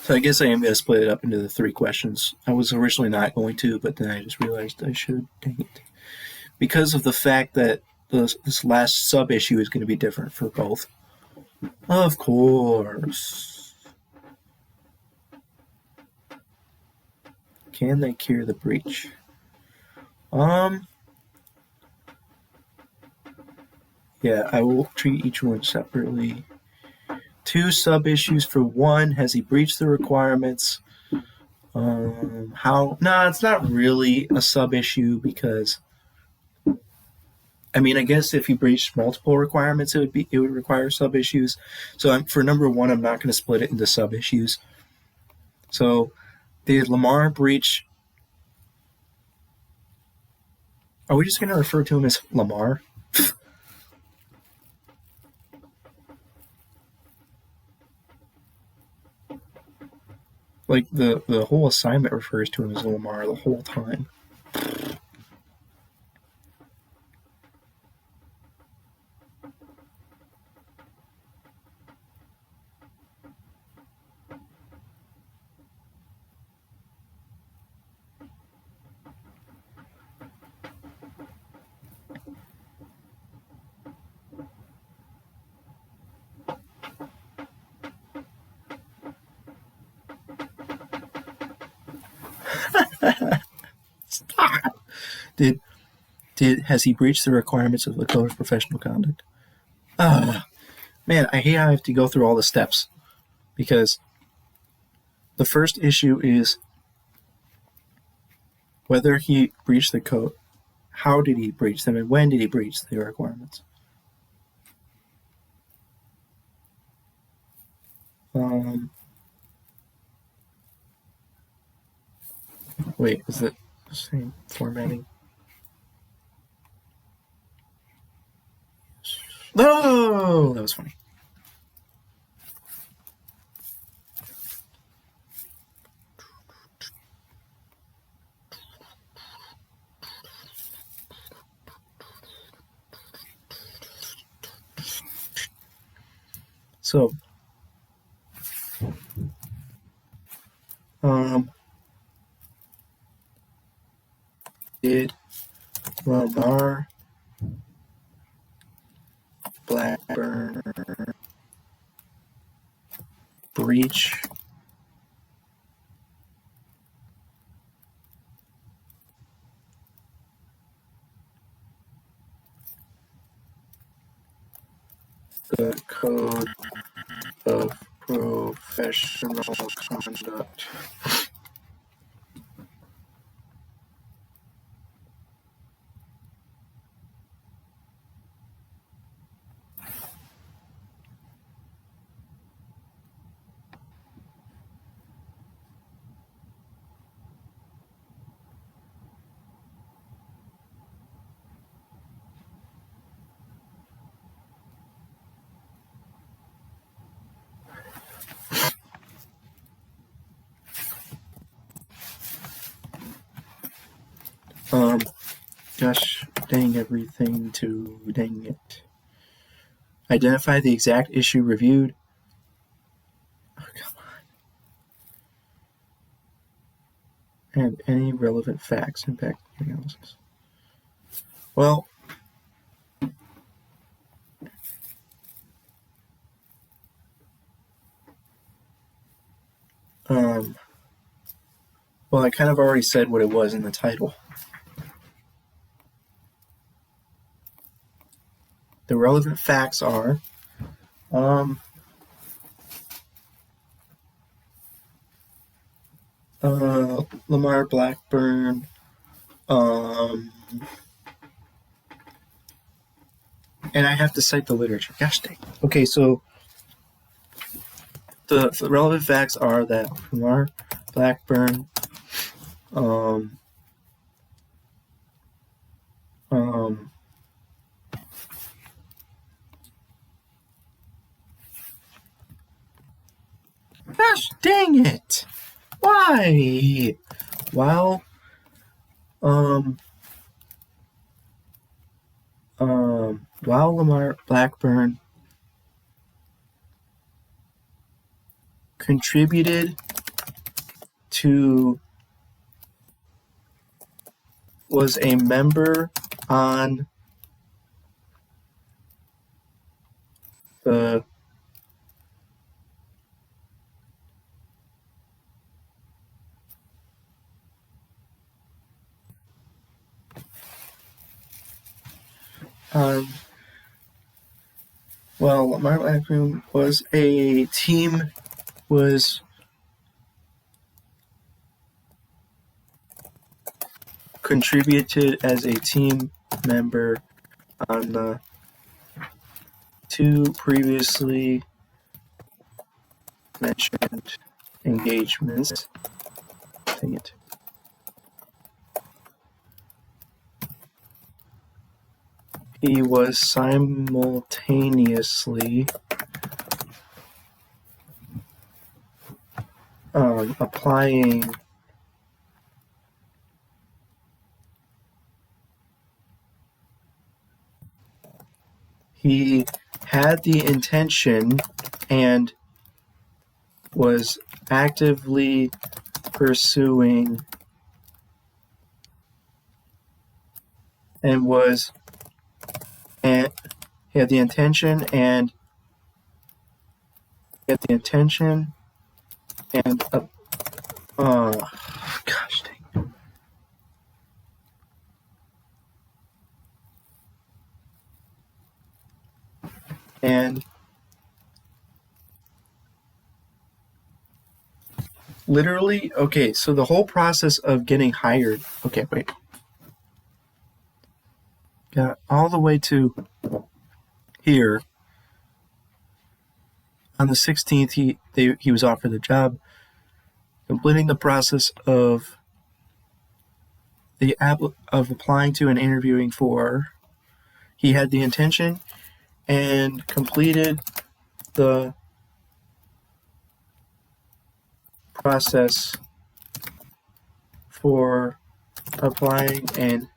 So I guess I am going to split it up into the three questions. I was originally not going to, but then I just realized I should. Dang it. Because of the fact that this last sub-issue is going to be different for both. Of course. Can they cure the breach? Yeah, I will treat each one separately. Two sub-issues for one. Has he breached the requirements? How? No, it's not really a sub-issue, because I mean, I guess if he breached multiple requirements, it would require sub-issues. So for number one, I'm not going to split it into sub-issues. So did Lamar breach? Are we just going to refer to him as Lamar? Like the whole assignment refers to him as Lamar the whole time. Stop. Has he breached the requirements of the Code of Professional Conduct? Man, I hate how I have to go through all the steps, because the first issue is whether he breached the code. How did he breach them, and when did he breach the requirements? Wait, is it the same formatting? Oh, that was funny. So, did Lamar Blackburn breach the Code of Professional Conduct? Gosh dang everything to dang it. Identify the exact issue reviewed. Oh, come on. And any relevant facts impact analysis. Well, I kind of already said what it was in the title. The relevant facts are Lamar Blackburn, and I have to cite the literature. Gosh dang. Okay, so the relevant facts are that Lamar Blackburn gosh dang it! Why? While Lamar Blackburn contributed to, was a member on the Lamar Blackburn was a team, was contributed as a team member on the two previously mentioned engagements. Dang it. He was simultaneously applying he had the intention and was actively pursuing and was and he had the intention and gosh dang. And literally, okay, so the whole process of getting hired, okay, wait. Got all the way to here. On the 16th, he was offered the job, completing the process of applying to and interviewing for. He had the intention and completed the process for applying and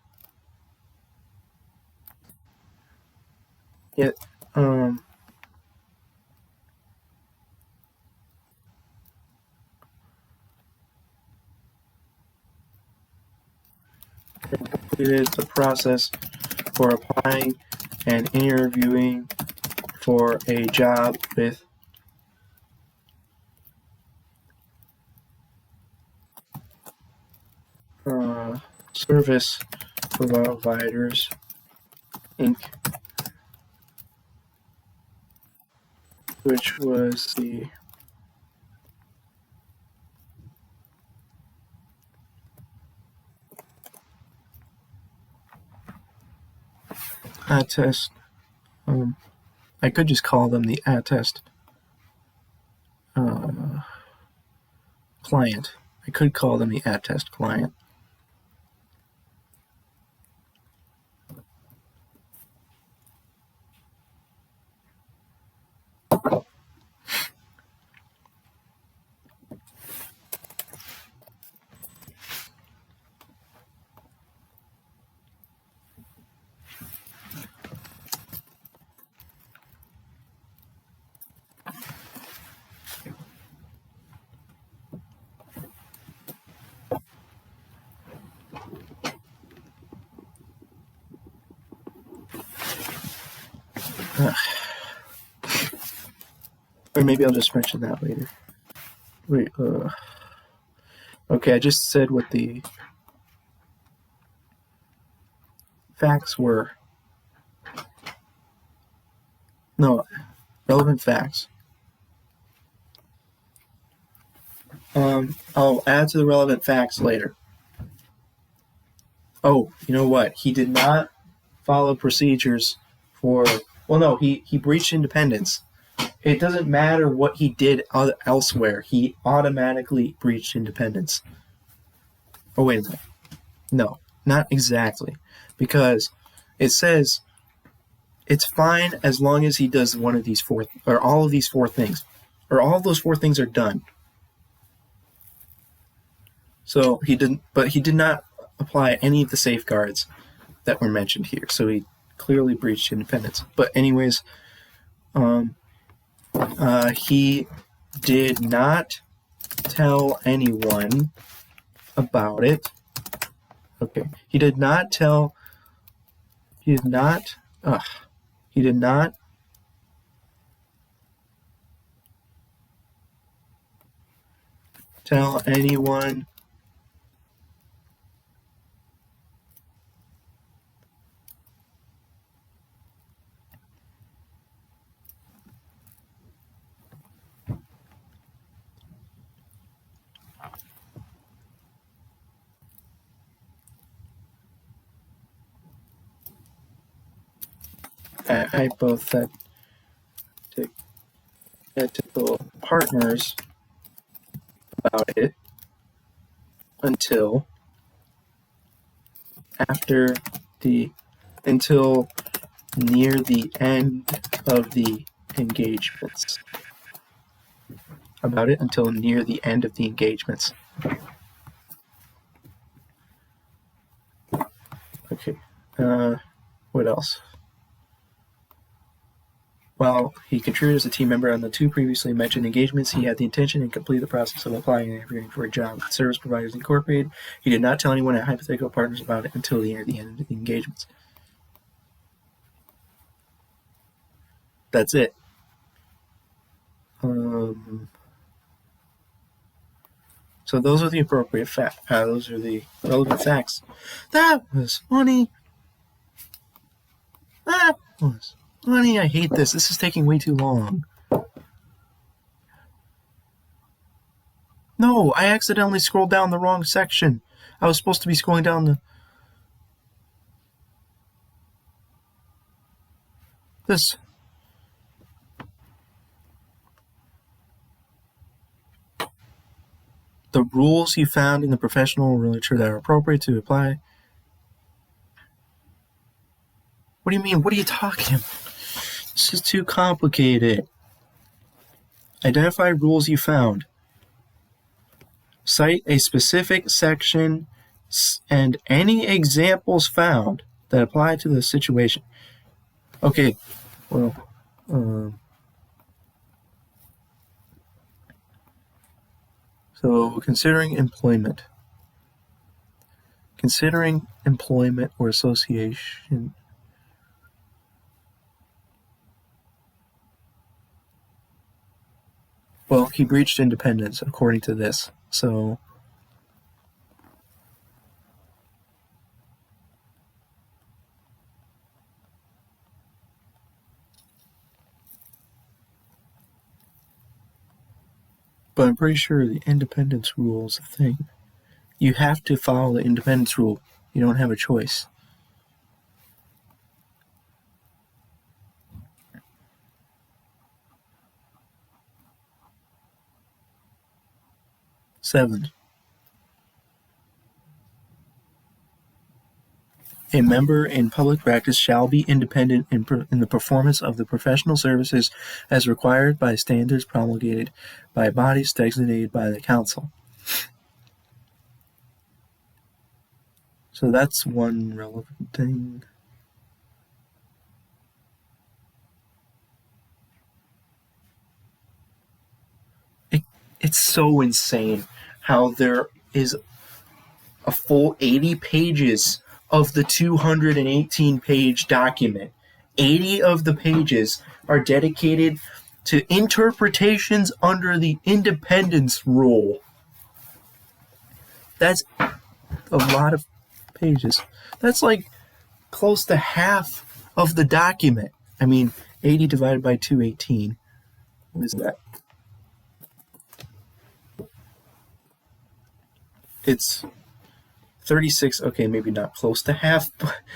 completed the process for applying and interviewing for a job with Service Providers Inc., which was the Attest. I could just call them the Attest client. I could call them the Attest client. Or maybe I'll just mention that later. Wait, okay, I just said what the facts were. No, relevant facts. I'll add to the relevant facts later. Oh, you know what? He did not follow procedures for... Well, no, he breached independence. It doesn't matter what he did elsewhere. He automatically breached independence. Oh, wait a minute. No, not exactly. Because it says it's fine as long as he does one of these four... Or all of these four things. Or all of those four things are done. So he didn't... But he did not apply any of the safeguards that were mentioned here. So he clearly breached independence. But anyways... he did not tell anyone about it. Okay. He did not tell anyone hypothetical partners about it until near the end of the engagements. About it until near the end of the engagements. Okay. What else? While he contributed as a team member on the two previously mentioned engagements, he had the intention and completed the process of applying and interviewing for a job with Service Providers Incorporated. He did not tell anyone at Hypothetical Partners about it until near the end of the engagements. That's it. So those are the appropriate facts. Those are the relevant facts. That was funny. That was funny. I hate this. This is taking way too long. No, I accidentally scrolled down the wrong section. I was supposed to be scrolling down this. The rules you found in the professional literature that are appropriate to apply. What do you mean? What are you talking about? This is too complicated. Identify rules you found. Cite a specific section and any examples found that apply to the situation. Okay, well, so considering employment or association. Well, he breached independence according to this, so but I'm pretty sure the independence rule is a thing. You have to follow the independence rule. You don't have a choice. Seven. A member in public practice shall be independent in the performance of the professional services as required by standards promulgated by bodies designated by the council. So that's one relevant thing. It's so insane how there is a full 80 pages of the 218-page document, 80 of the pages are dedicated to interpretations under the independence rule. That's a lot of pages. That's like close to half of the document. I mean, 80 divided by 218. What is that? It's 36. Okay, maybe not close to half,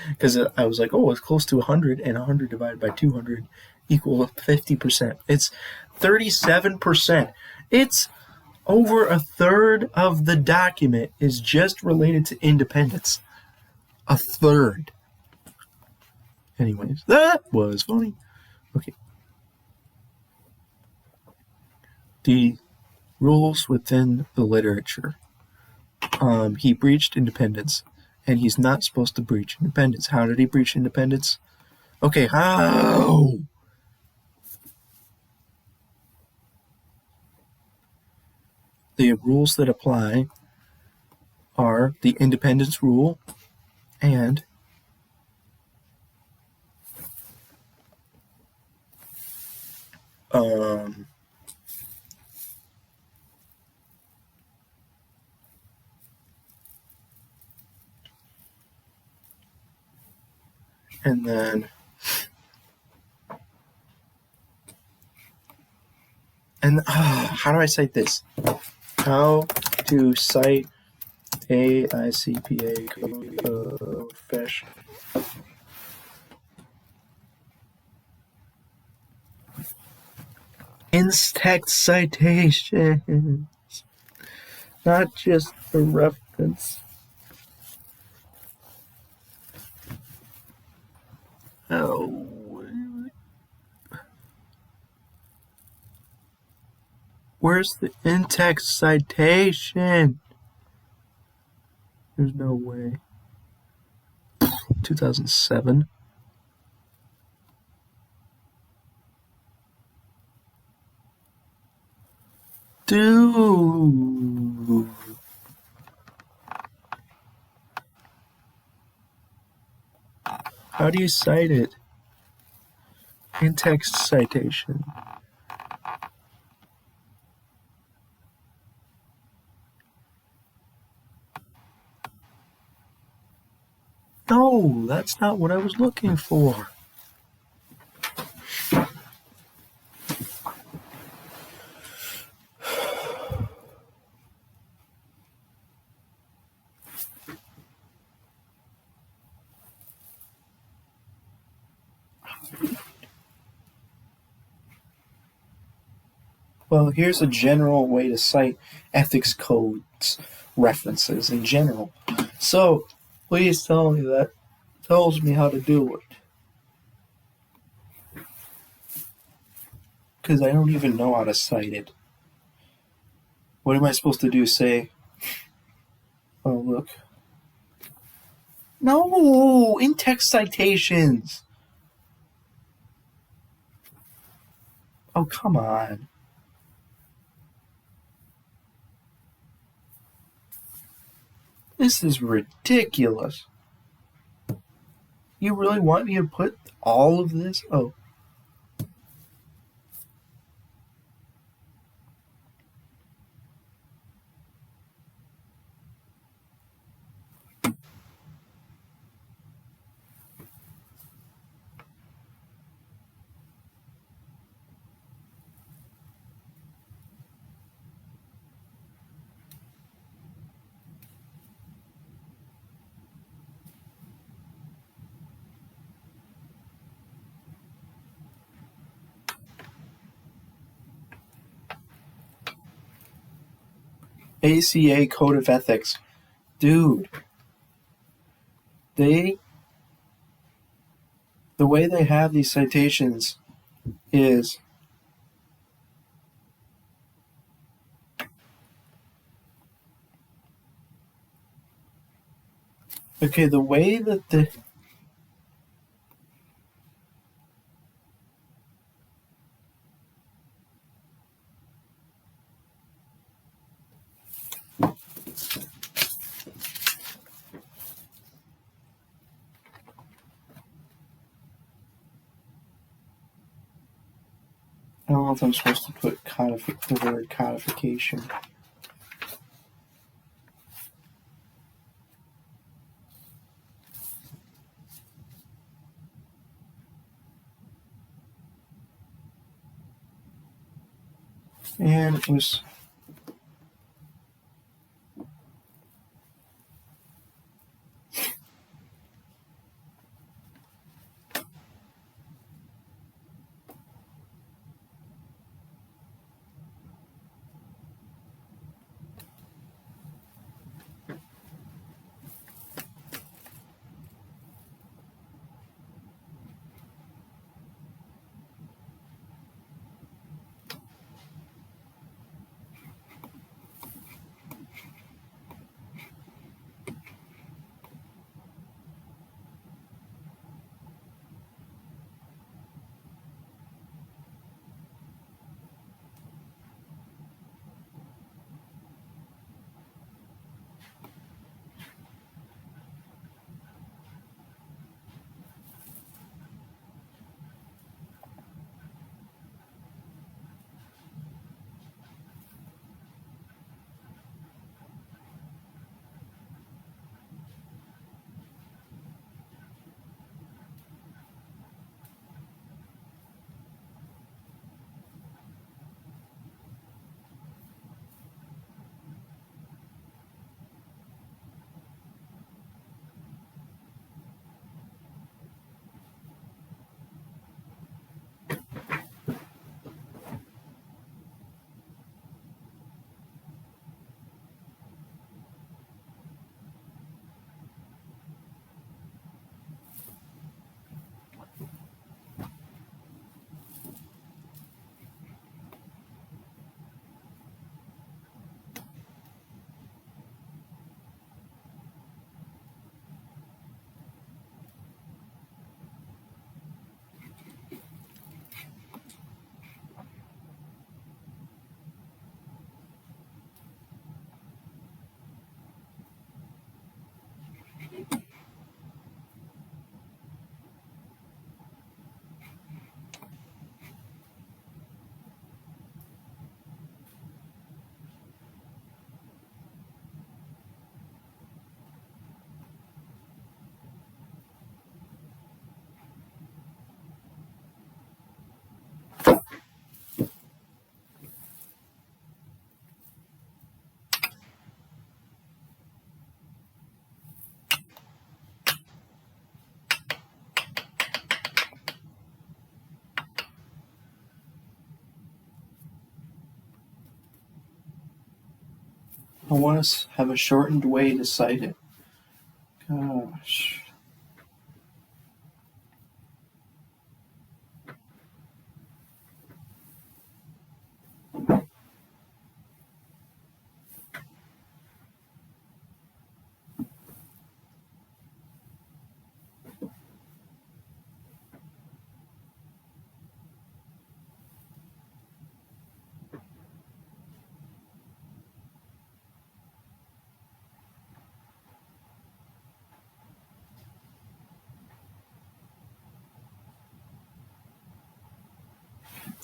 because I was like, oh, it's close to 100, and 100 divided by 200 equal 50%. It's 37%. It's over a third of the document is just related to independence. A third. Anyways, that was funny. Okay. The rules within the literature. He breached independence, and he's not supposed to breach independence. How did he breach independence? Okay, how? The rules that apply are the independence rule and and then how do I cite this? How to cite AICPA profession. In-text citations, not just a reference. Oh. Where's the in-text citation? There's no way. 2007. Dude. How do you cite it? In-text citation. No, that's not what I was looking for. Well, here's a general way to cite ethics codes references in general. So, please tell me that tells me how to do it. Because I don't even know how to cite it. What am I supposed to do? Say, oh, look. No, in-text citations. Oh, come on. This is ridiculous. You really want me to put all of this? Oh. ACA Code of Ethics. Dude. The way they have these citations is okay, the way that the know if I'm supposed to put the word codification. And it was I want to have a shortened way to cite it. Gosh.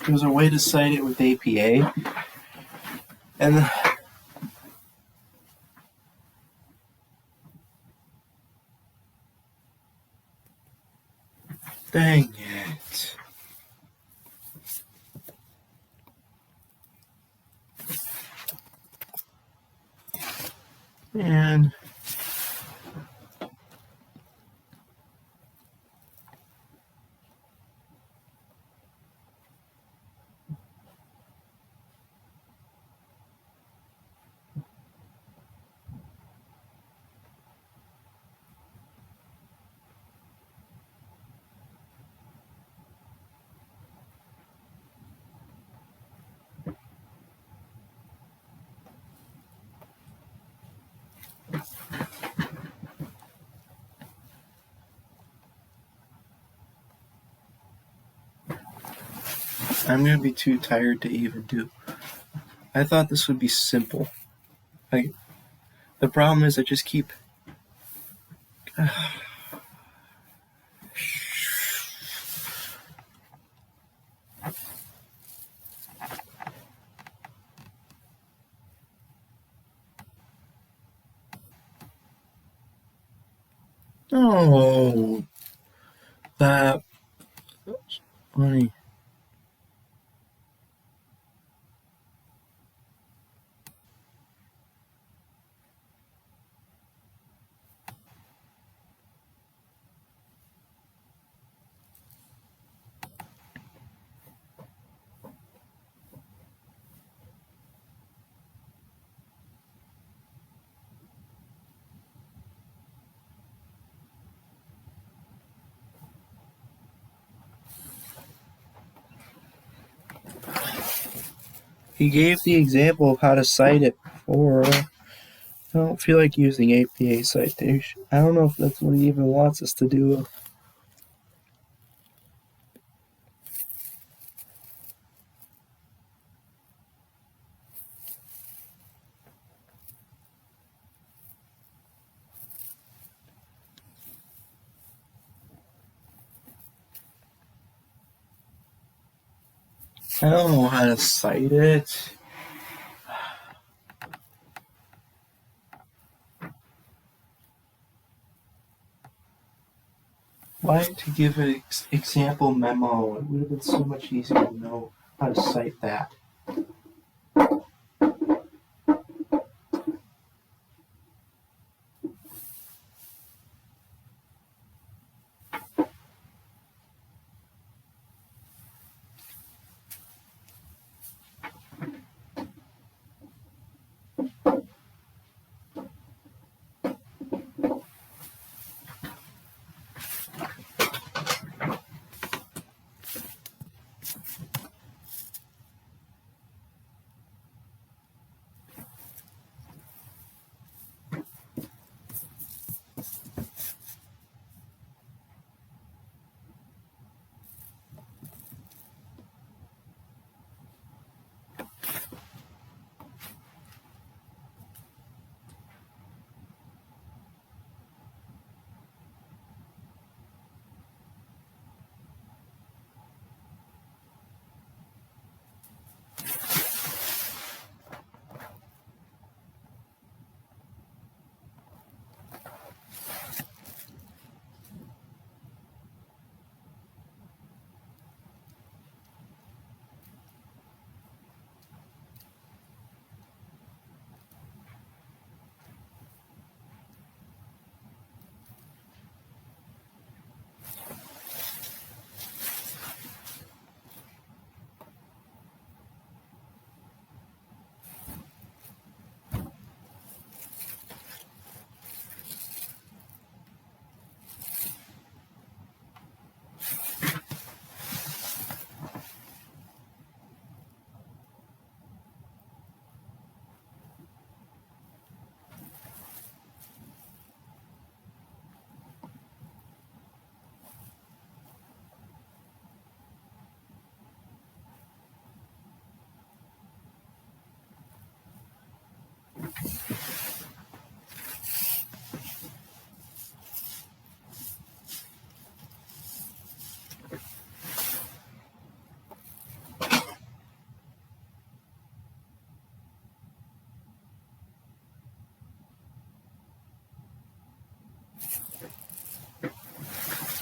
There's a way to cite it with APA, and dang it. And I'm going to be too tired to even do. I thought this would be simple. The problem is I just keep... Oh, that's funny. He gave the example of how to cite it before. I don't feel like using APA citation. I don't know if that's what he even wants us to do. I don't know how to cite it. Why to give an example memo? It would have been so much easier to know how to cite that.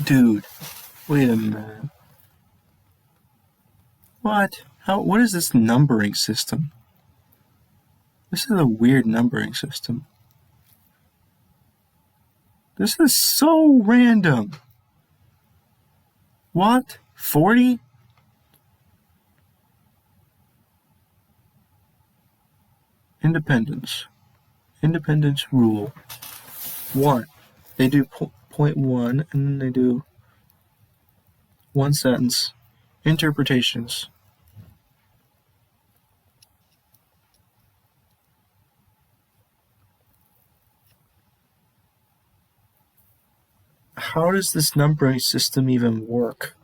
Dude, wait a minute. What? What is this numbering system? This is a weird numbering system. This is so random. What? 40? Independence. Independence rule. 1. They do point 1, and then they do one sentence. Interpretations. How does this numbering system even work?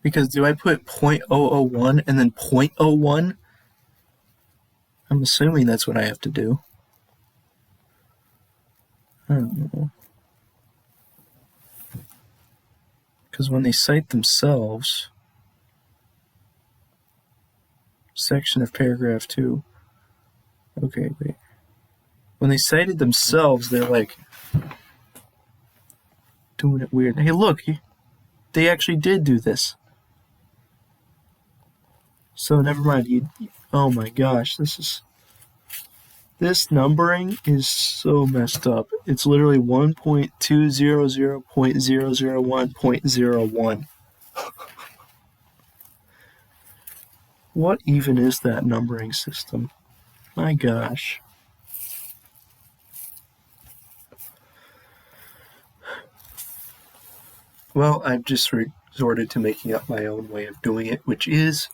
Because do I put 0.001 and then 0.01? I'm assuming that's what I have to do. I don't know. Because when they cite themselves, section of paragraph 2. Okay, wait. When they cited themselves, they're like doing it weird. Hey, look, they actually did do this. So never mind. Oh my gosh, this numbering is so messed up. It's literally 1.200.001.01. What even is that numbering system? My gosh. Well, I've just resorted to making up my own way of doing it, which is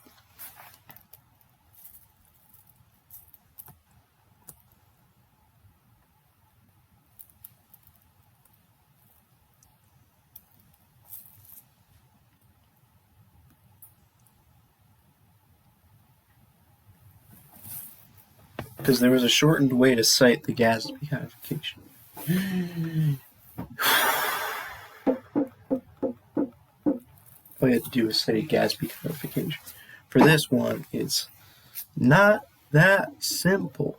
because there was a shortened way to cite the Gatsby codification. All you have to do is say Gatsby codification. For this one, it's not that simple.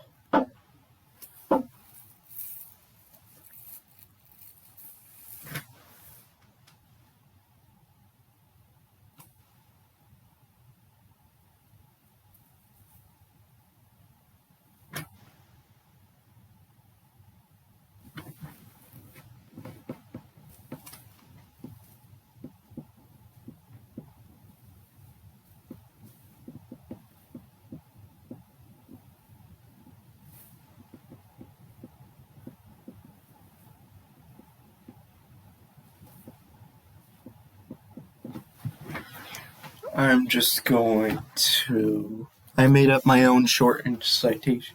I'm just going to... I made up my own shortened citation,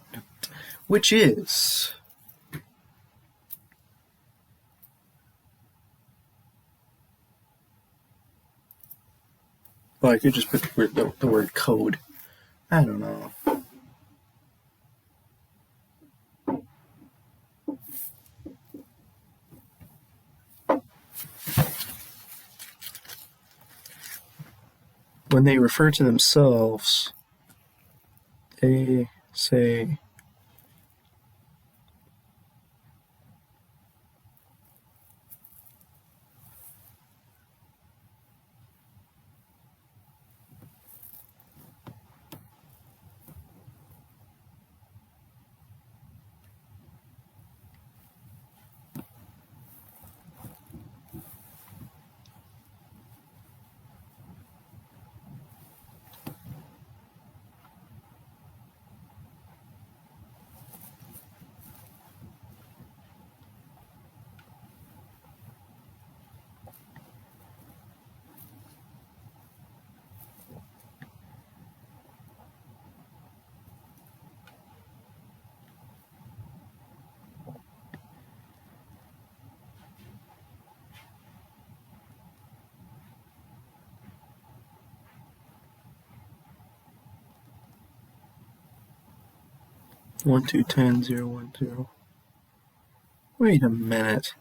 which is... Well, I could just put the word code. I don't know. When they refer to themselves, they say... One, two, 10, 0, 1, 0. Wait a minute.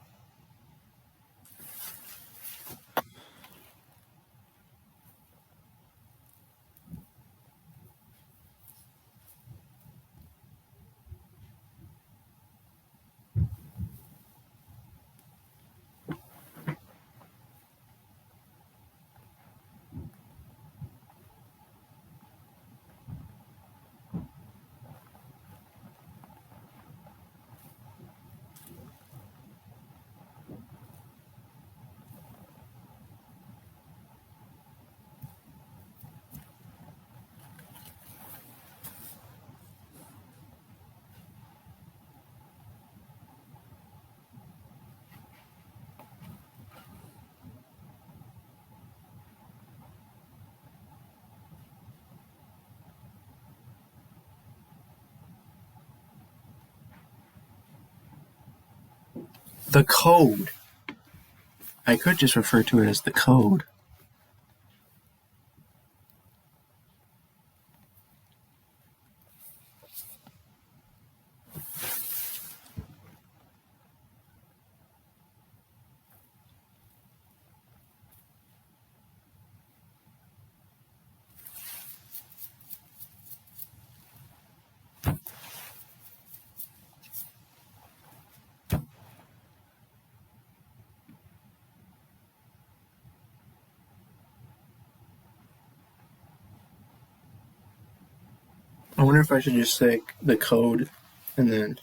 The code. I could just refer to it as the code. I wonder if I should just say the code and then.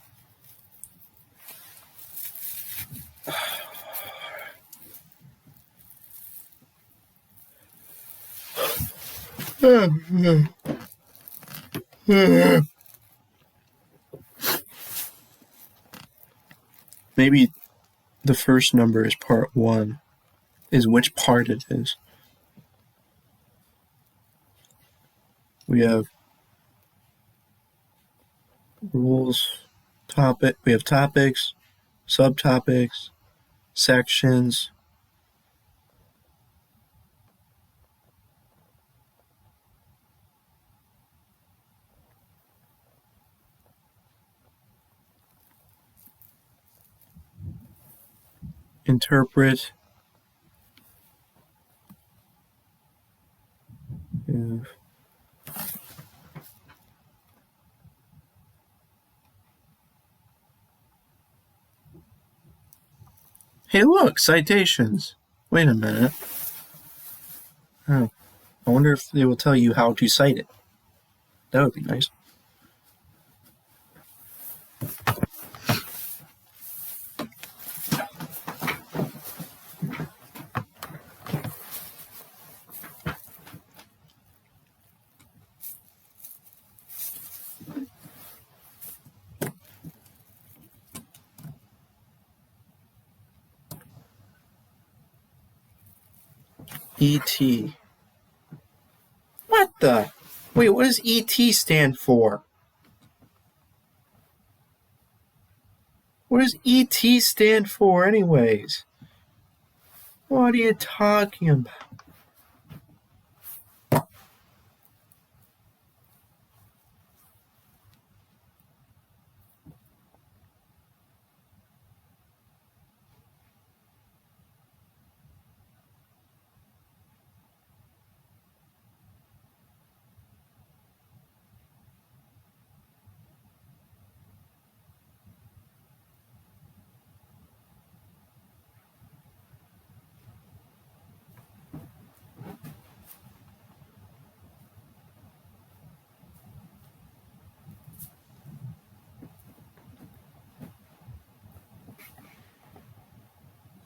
Maybe the first number is part 1, is which part it is. We have rules, we have topics, subtopics, sections. Interpret. Yeah. Hey, look, citations. Wait a minute. Oh, I wonder if they will tell you how to cite it. That would be nice. ET. What the? Wait, what does ET stand for? What does ET stand for, anyways? What are you talking about?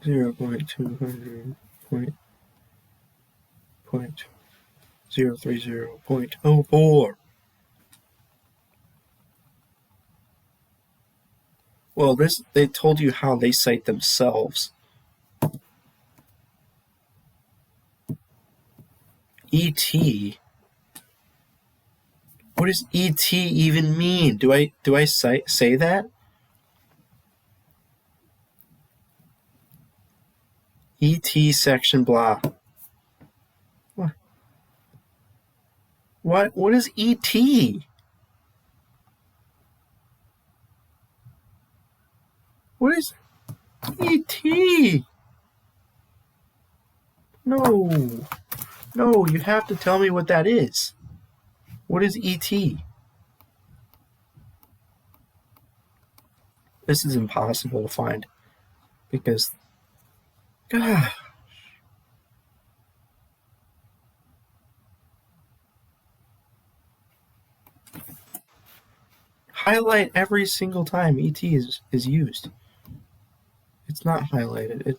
Zero point 0.030.04. Well, they told you how they cite themselves. ET. What does ET even mean? Do I say that? ET section blah. What is ET? What is ET? No. No, you have to tell me what that is. What is ET? This is impossible to find because, God. Highlight every single time ET is used. It's not highlighted.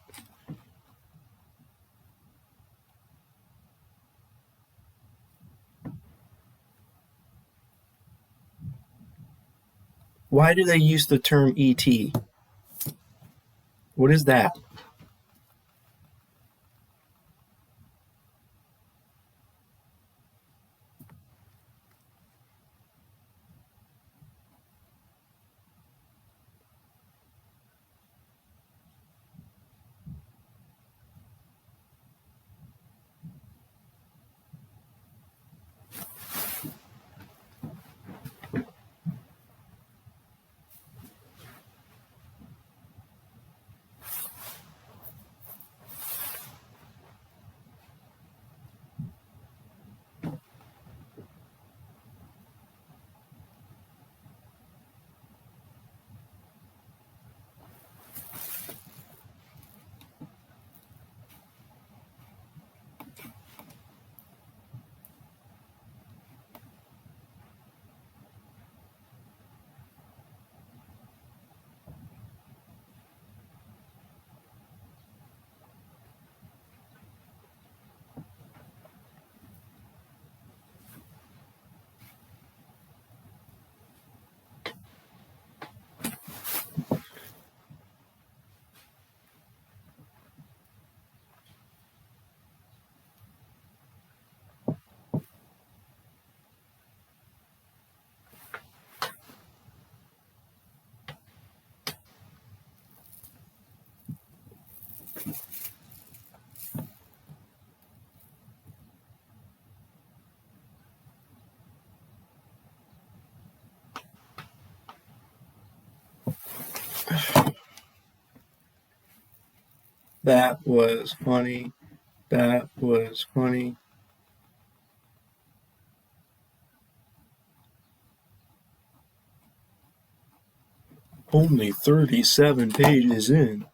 Why do they use the term ET? What is that? That was funny. That was funny. Only 37 pages in.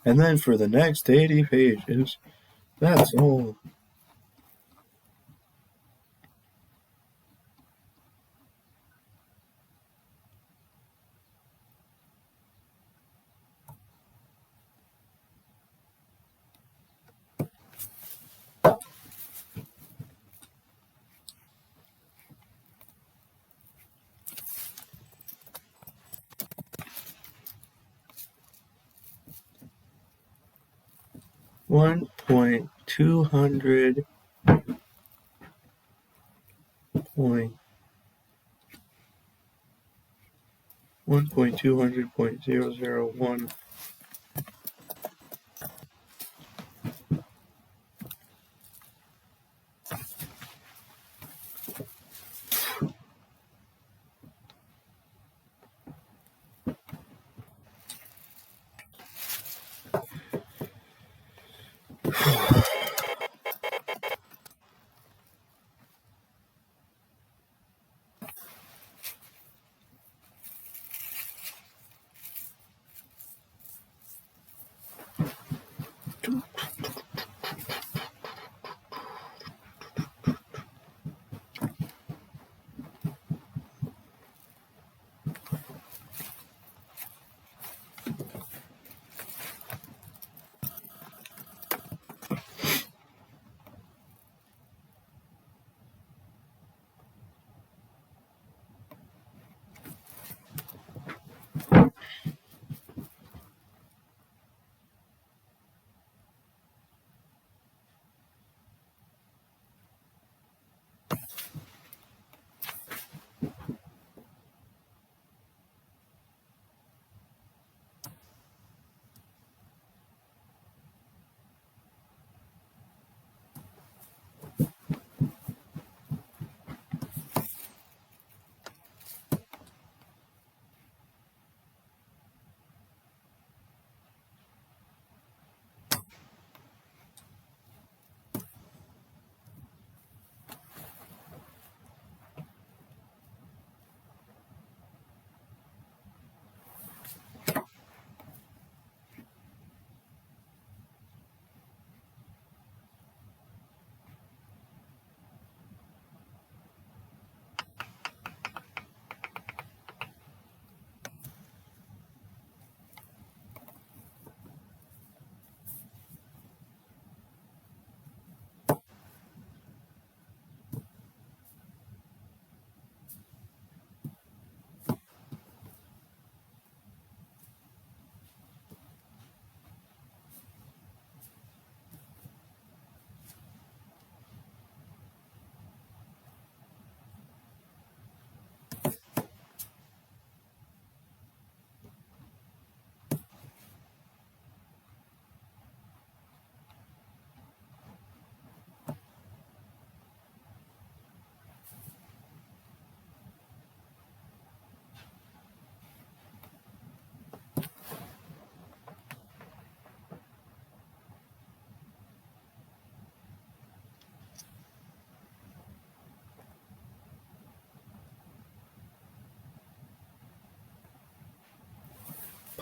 And then for the next 80 pages, that's all. One point 200 point 1.200.001.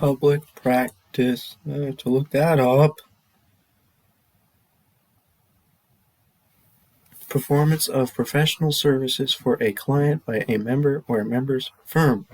Public practice. I have to look that up. Performance of professional services for a client by a member or a member's firm.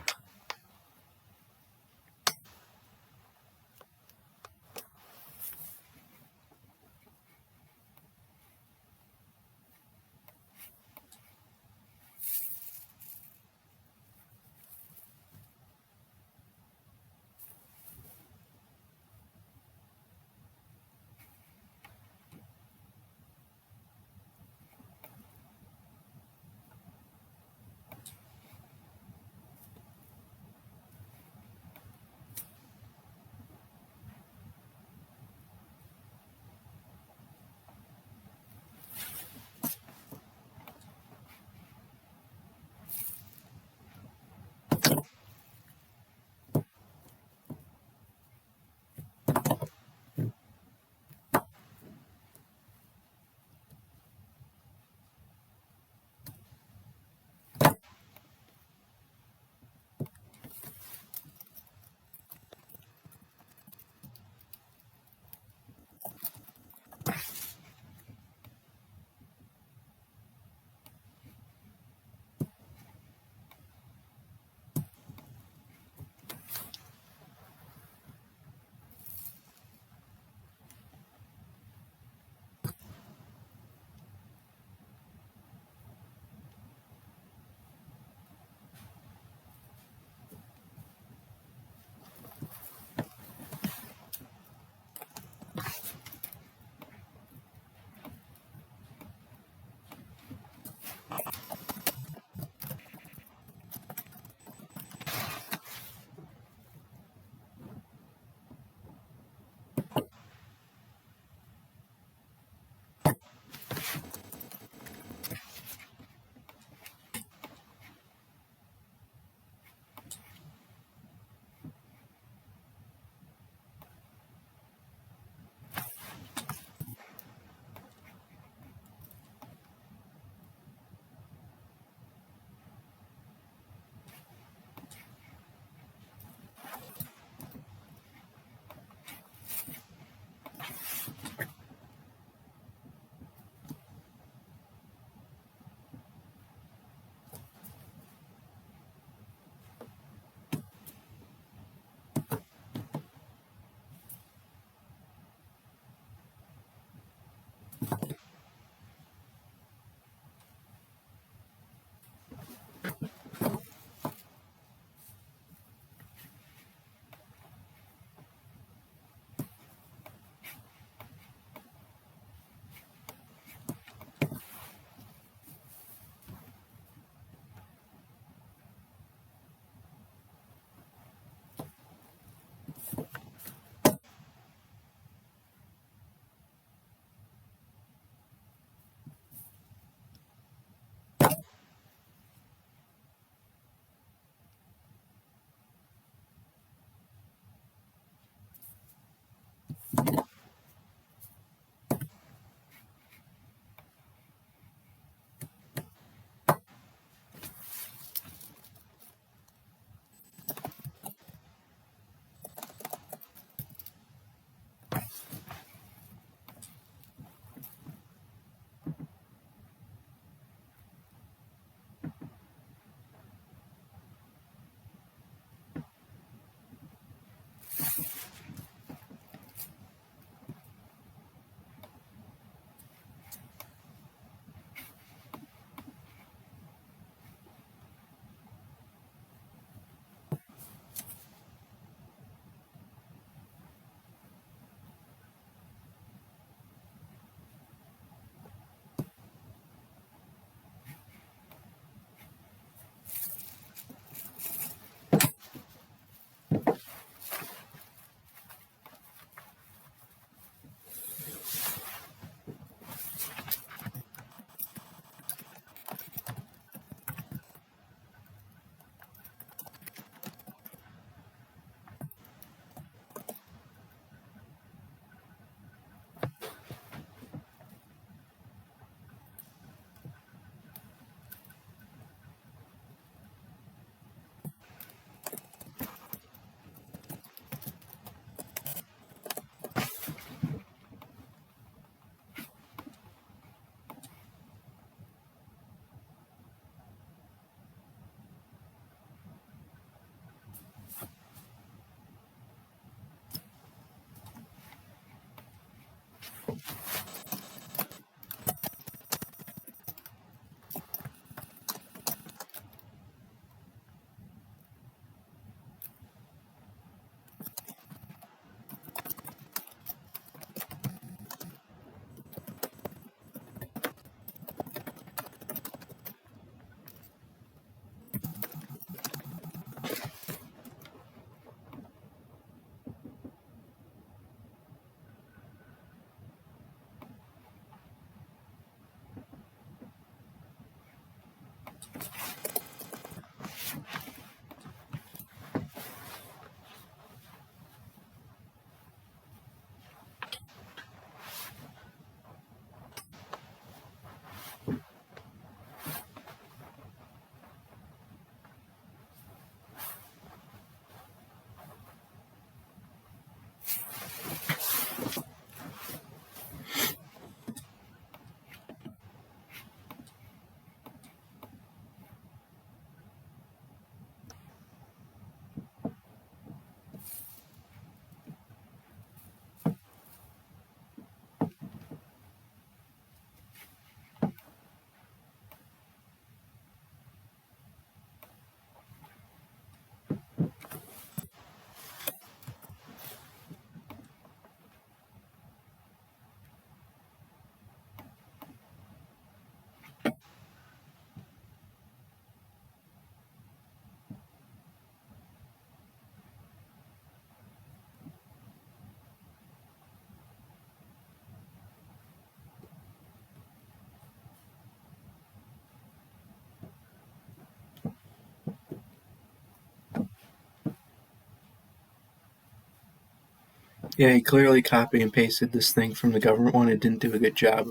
Yeah, he clearly copy and pasted this thing from the government one and didn't do a good job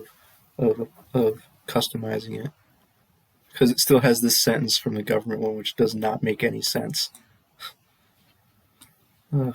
of customizing it. Because it still has this sentence from the government one, which does not make any sense. Ugh.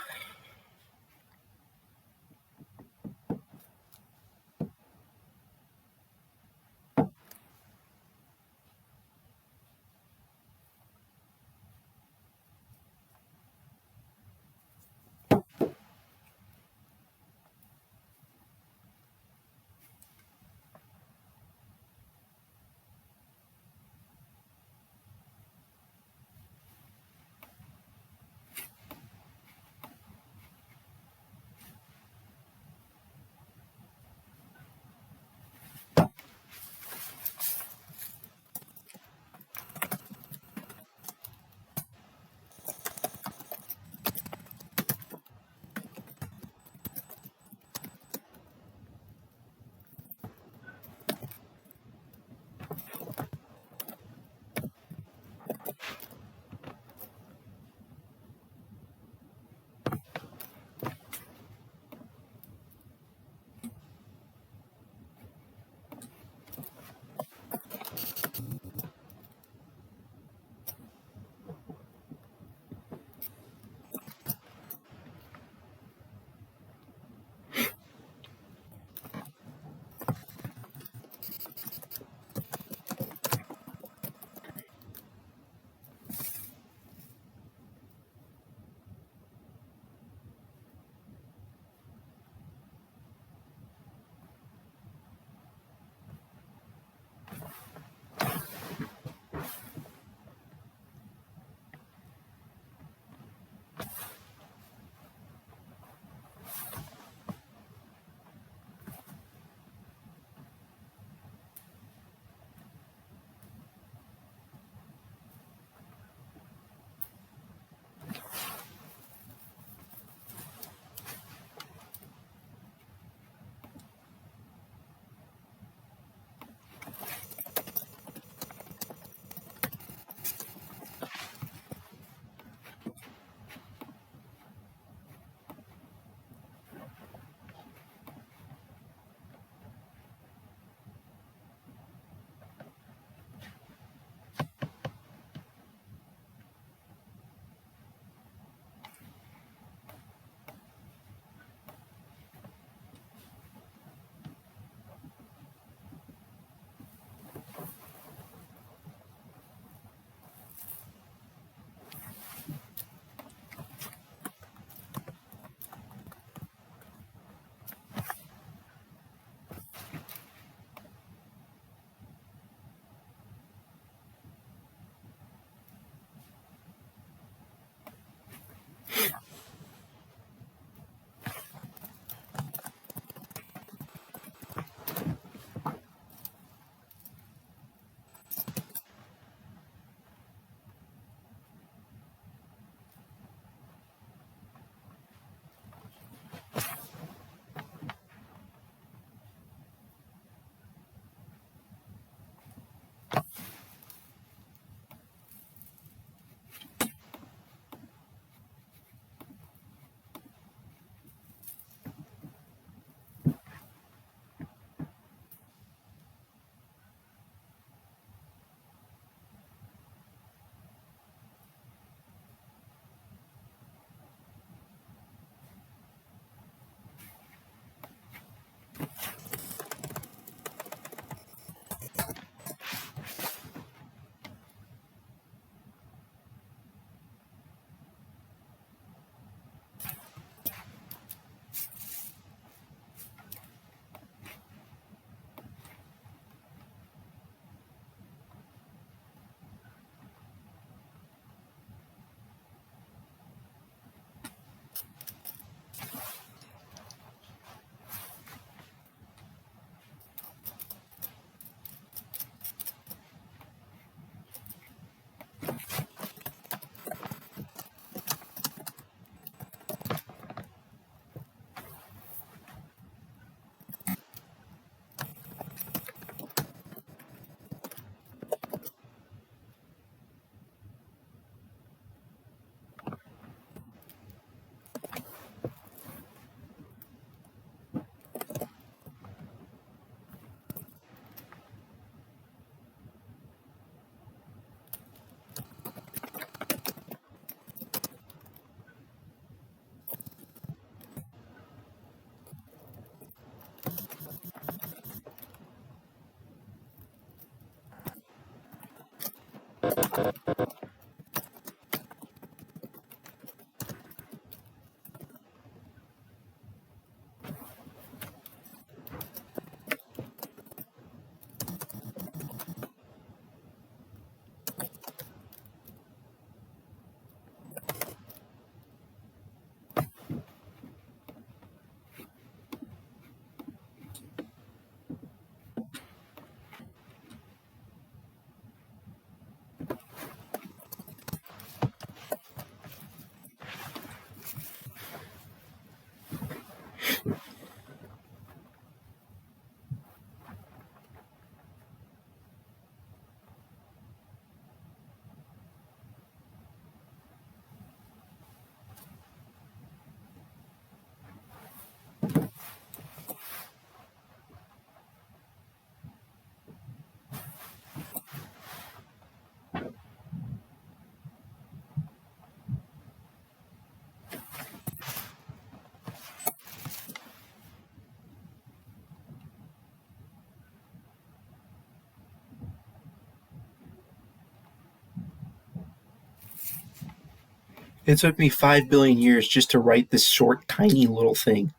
It took me 5 billion years just to write this short, tiny little thing.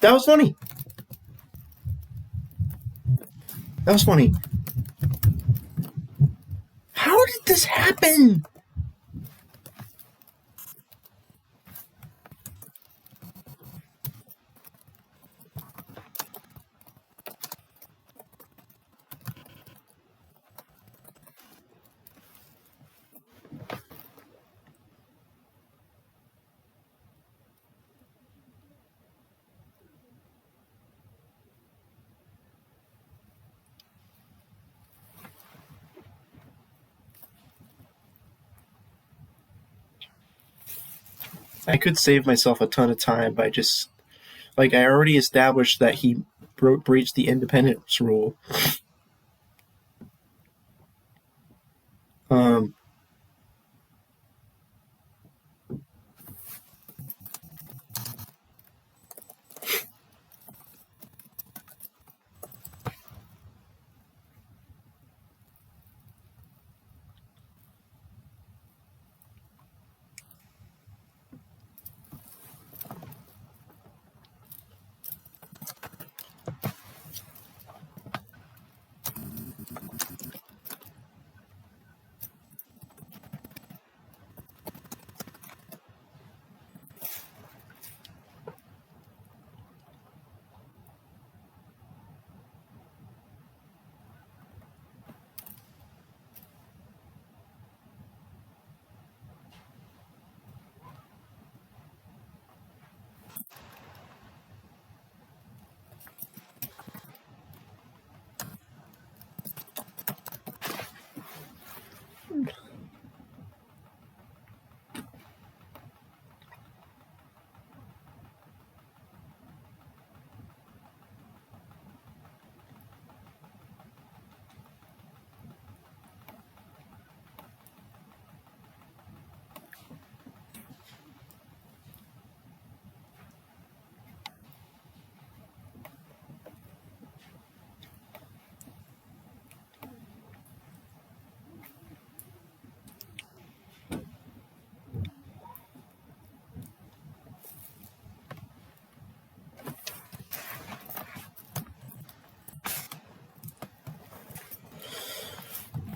That was funny. That was funny. How did this happen? I could save myself a ton of time by just like I already established that he breached the independence rule. Um,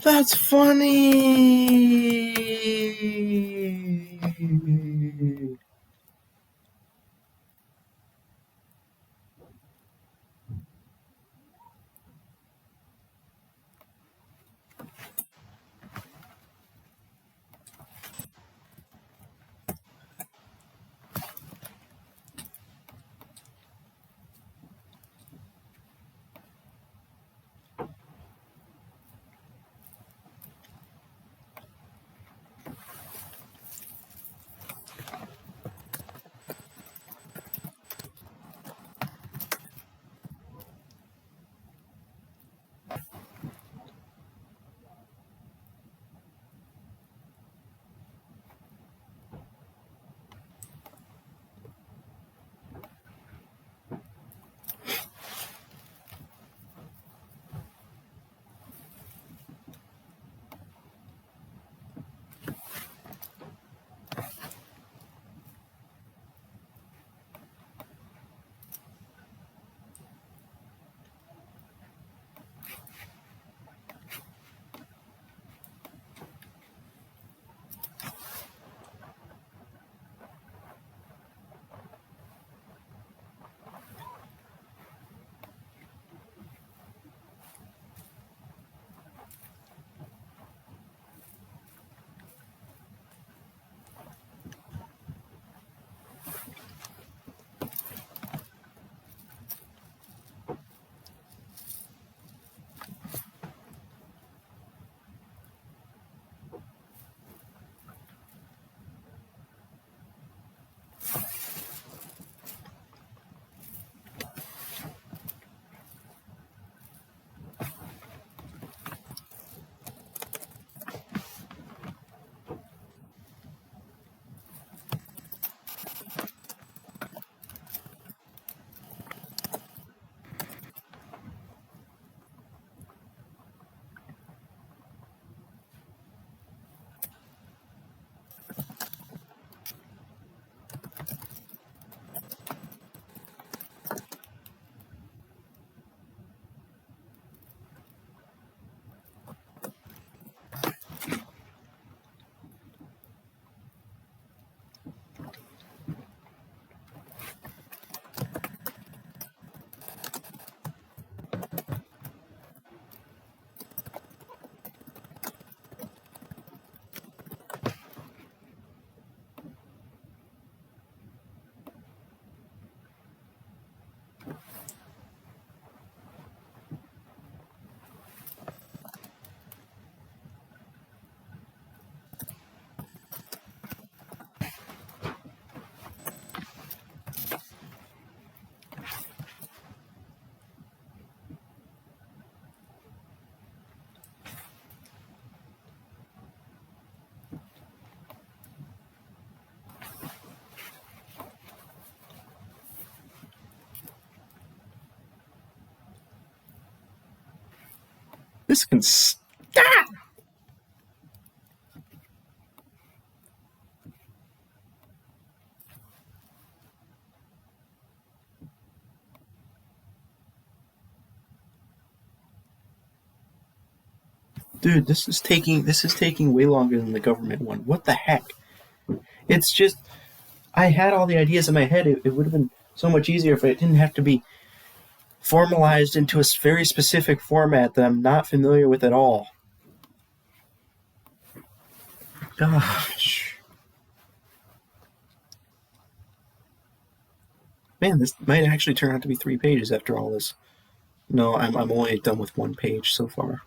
That's funny. This can stop. Dude, this is taking way longer than the government one. What the heck? It's just I had all the ideas in my head. It would have been so much easier if it didn't have to be formalized into a very specific format that I'm not familiar with at all. Gosh. Man, this might actually turn out to be 3 pages after all this. No, I'm only done with 1 page so far.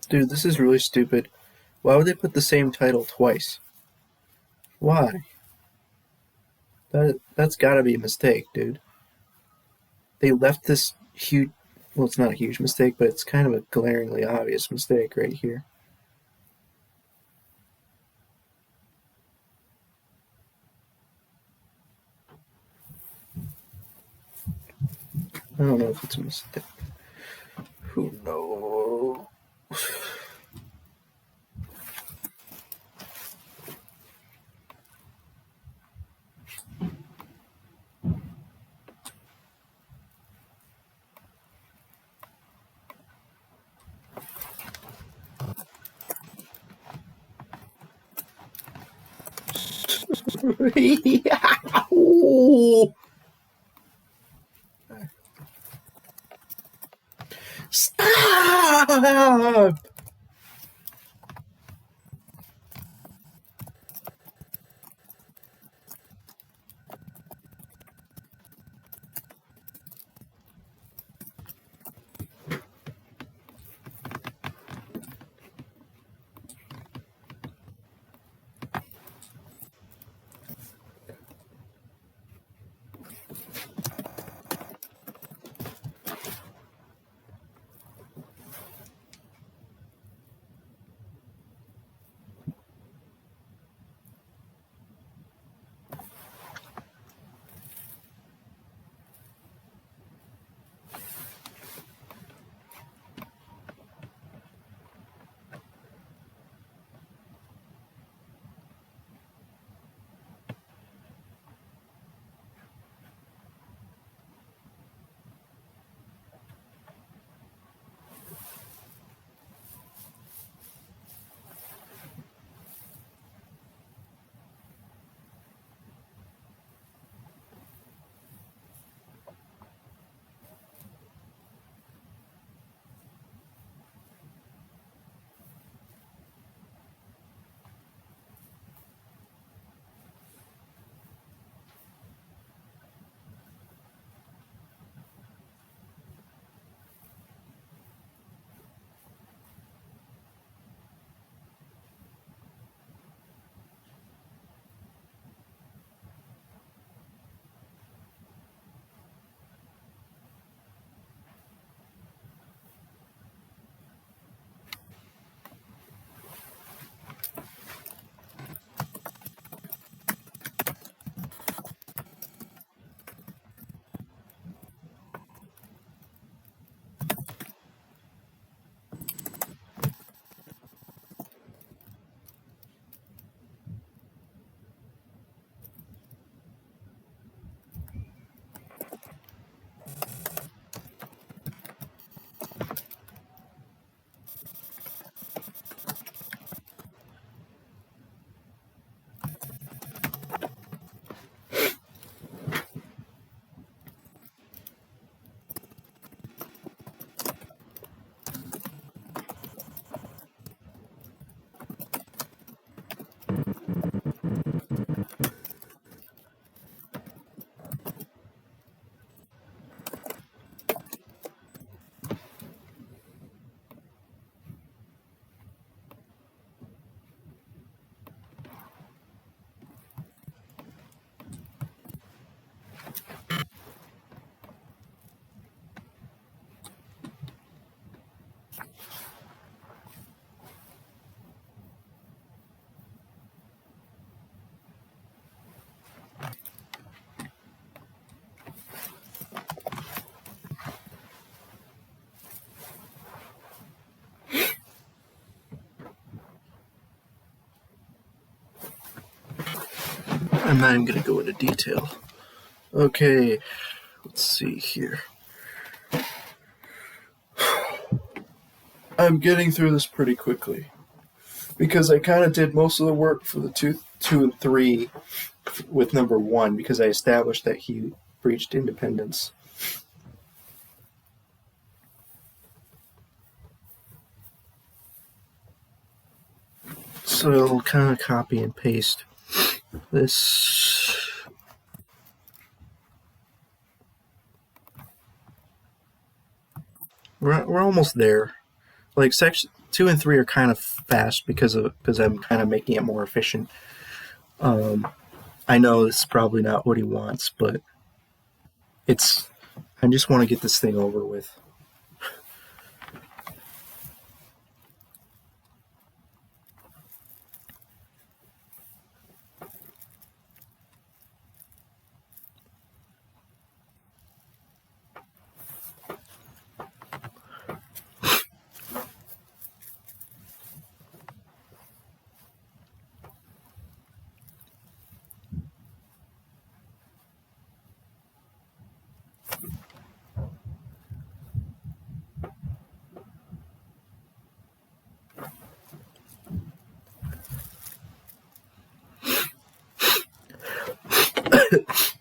Dude, this is really stupid. Why would they put the same title twice? Why? That's gotta be a mistake, dude. They left this huge. Well, it's not a huge mistake, but it's kind of a glaringly obvious mistake right here. I don't know if it's a mistake. Who knows? Stop! I'm not even going to go into detail. Okay, let's see here. I'm getting through this pretty quickly because I kind of did most of the work for the two and three with number one because I established that he breached independence. So I'll kind of copy and paste this. We're almost there. like section 2 and 3 are kind of fast because I'm kind of making it more efficient. I know it's probably not what he wants, but it's I just want to get this thing over with.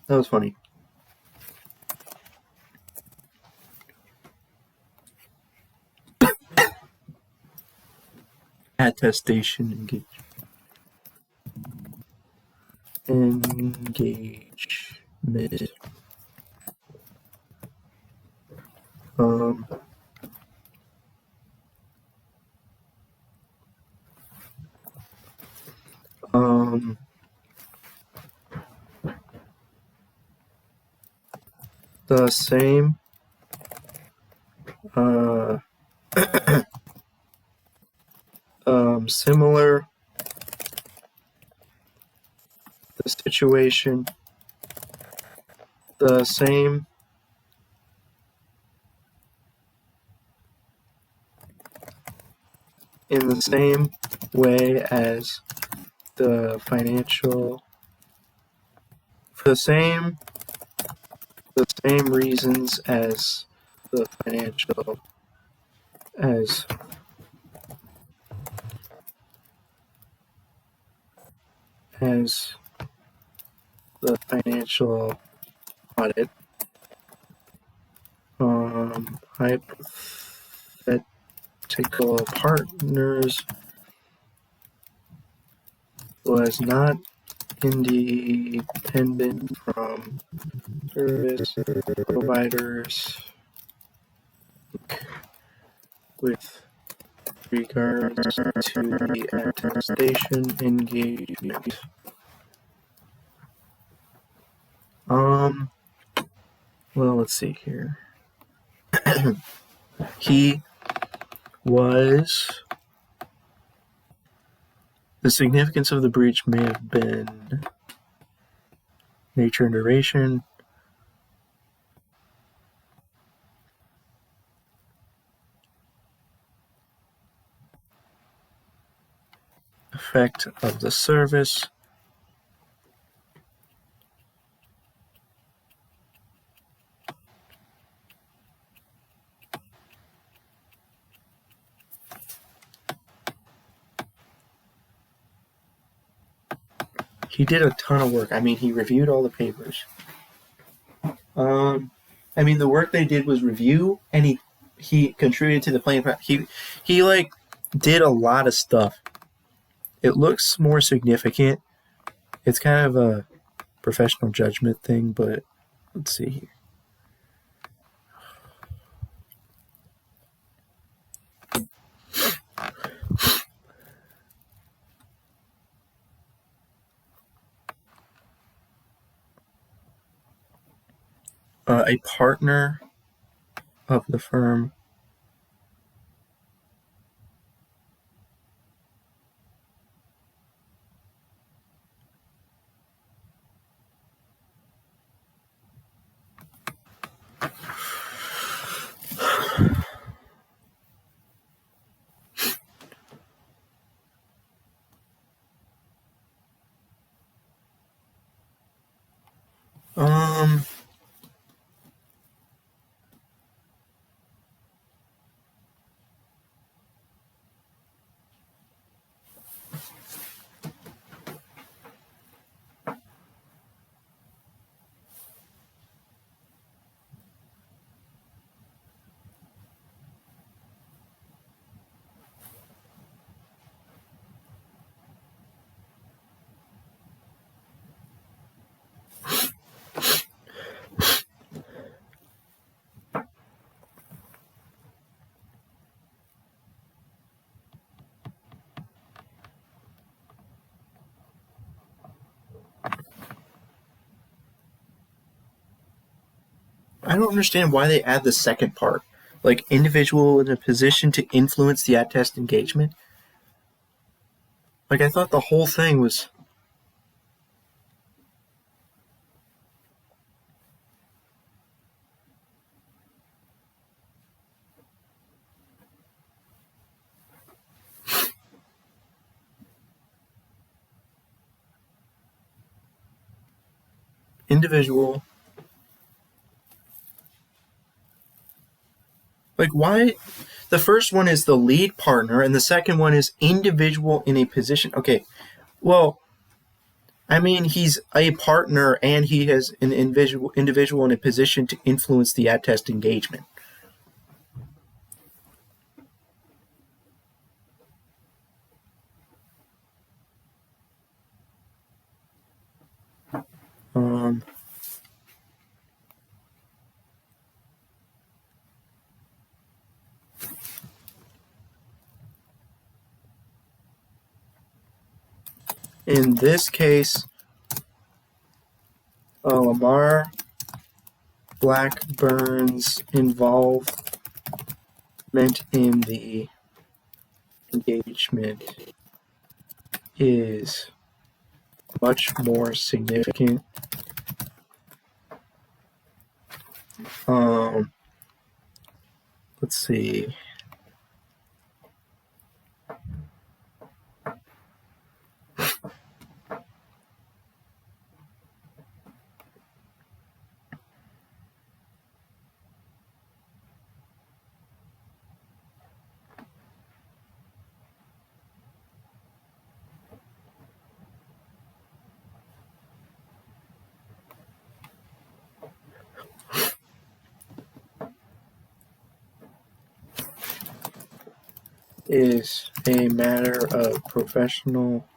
That was funny. Attestation engagement. Um, um, the same. Uh, Similar. The situation. The same. In the same way as the financial. For the same reasons as the financial as as the financial audit. Hypothetical partners was not independent from service providers with regards to the attestation engagement. Well, let's see here. He was. The significance of the breach may have been nature and duration. Effect of the service. He did a ton of work. I mean, he reviewed all the papers. I mean, the work they did was review, and he contributed to the plan. He like did a lot of stuff. It looks more significant. It's kind of a professional judgment thing, but let's see here. A partner of the firm. Um, I don't understand why they add the second part. Like, individual in a position to influence the at-test engagement. Like, I thought the whole thing was... individual. Like, why? The first one is the lead partner, and the second one is individual in a position. Okay, well, I mean, he's a partner, and he has an individual in a position to influence the at-test engagement. In this case, Lamar Blackburn's involvement in the engagement is much more significant. Let's see. Is a matter of professional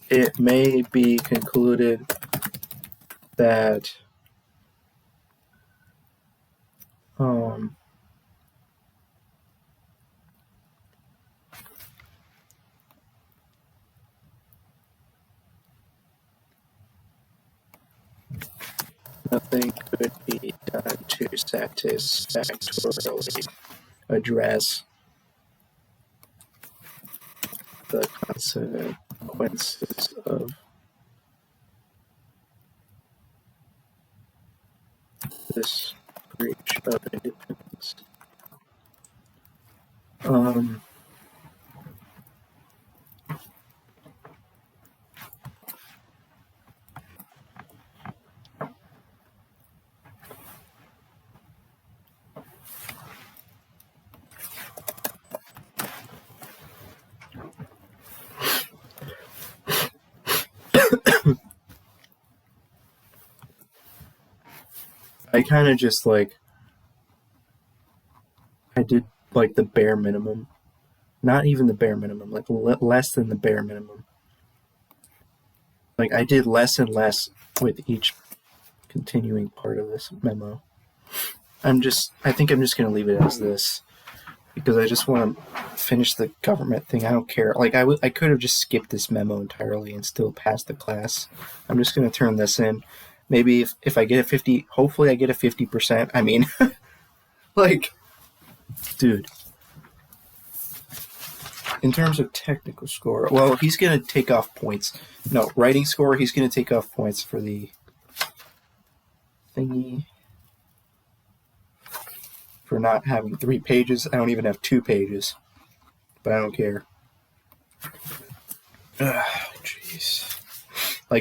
it may be concluded that nothing could be done to satisfactorily address the consequences of this breach of independence. I kind of just I did the bare minimum. Not even the bare minimum, less than the bare minimum. I did less and less with each continuing part of this memo. I think I'm just going to leave it as this because I just want to finish the government thing. I don't care. I could have just skipped this memo entirely and still passed the class. I'm just going to turn this in. Maybe if I get a 50, hopefully I get a 50%. I mean, dude. In terms of technical score, well, he's going to take off points. No, writing score, he's going to take off points for the thingy. For not having 3 pages. I don't even have 2 pages. But I don't care. Jeez.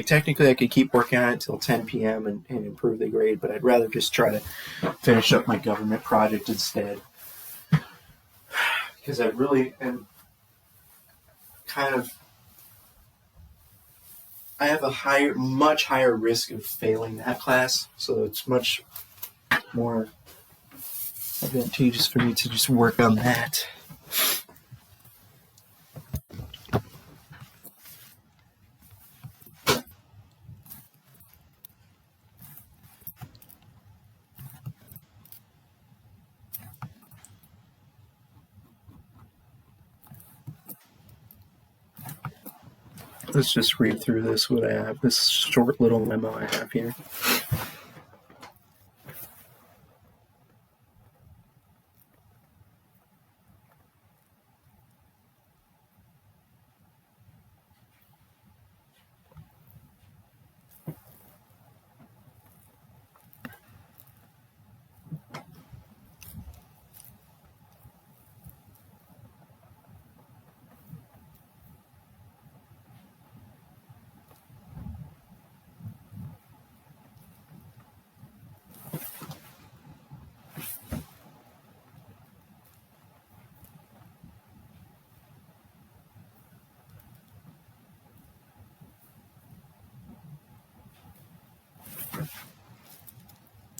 Technically, I could keep working on it until 10 p.m. and improve the grade, but I'd rather just try to finish up my government project instead. Because I really am I have a much higher risk of failing that class, so it's much more advantageous for me to just work on that. Let's just read through this, what I have, this short little memo I have here.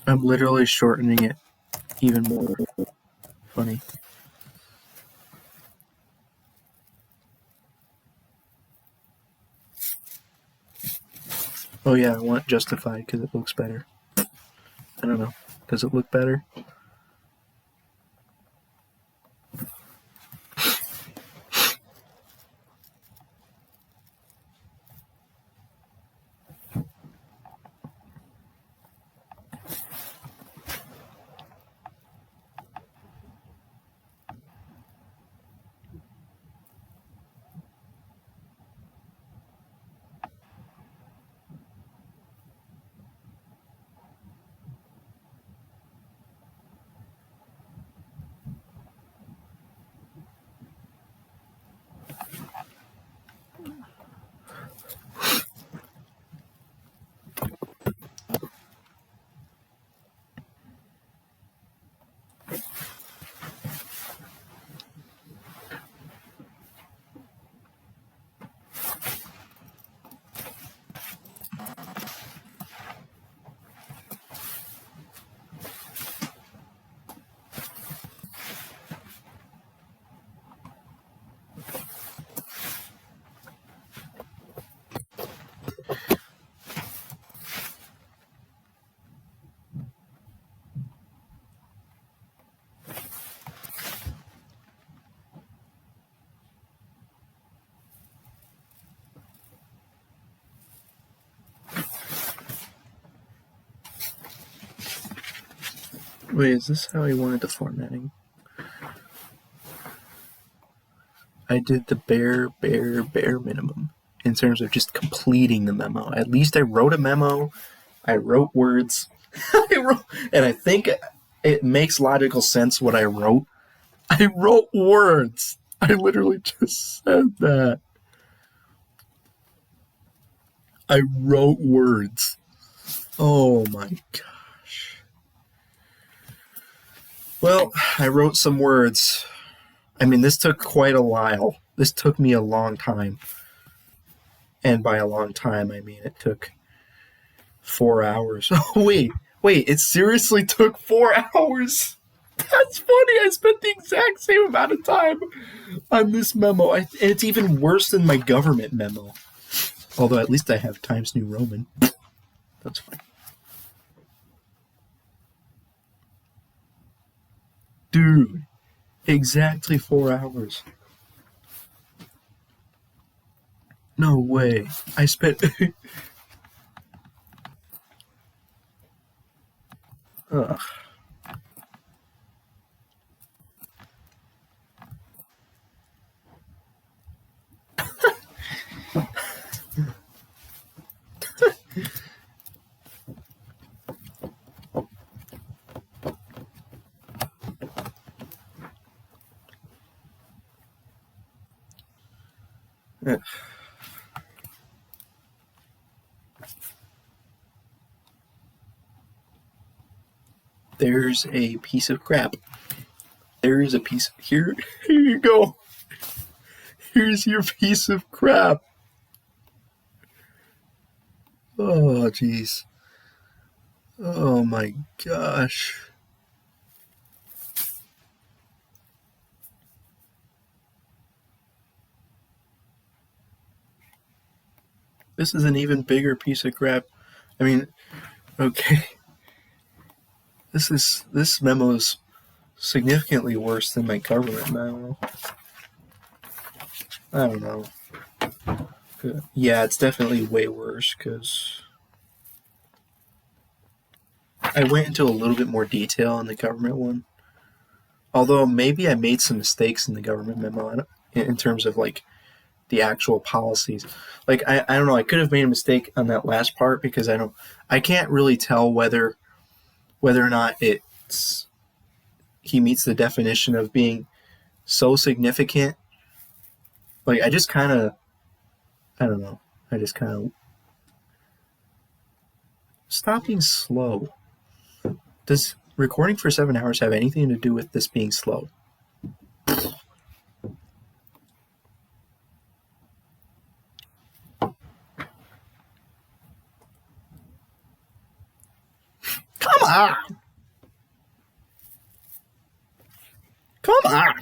I'm literally shortening it even more. Funny. Oh yeah, I want justified because it looks better. I don't know. Does it look better? Wait, is this how he wanted the formatting? I did the bare minimum in terms of just completing the memo. At least I wrote a memo. I wrote words. And I think it makes logical sense what I wrote. I wrote words. I literally just said that. I wrote words. Oh my gosh. Well, I wrote some words. I mean, this took quite a while. This took me a long time. And by a long time, I mean it took 4 hours. Oh, wait, it seriously took 4 hours? That's funny. I spent the exact same amount of time on this memo. And it's even worse than my government memo. Although at least I have Times New Roman. That's fine. Dude, exactly 4 hours. No way. I spent... Ugh. There's a piece of crap. There is a piece. Here you go. Here's your piece of crap. Oh, jeez. Oh my gosh. This is an even bigger piece of crap. I mean, okay. This memo is significantly worse than my government memo. I don't know. Yeah, it's definitely way worse because I went into a little bit more detail in the government one. Although maybe I made some mistakes in the government memo in terms of like the actual policies. Like I don't know, I could have made a mistake on that last part because I can't really tell whether or not it's he meets the definition of being so significant. Like I just kind of I don't know. I just kind of stop being slow. Does recording for 7 hours have anything to do with this being slow? Come on! Come on!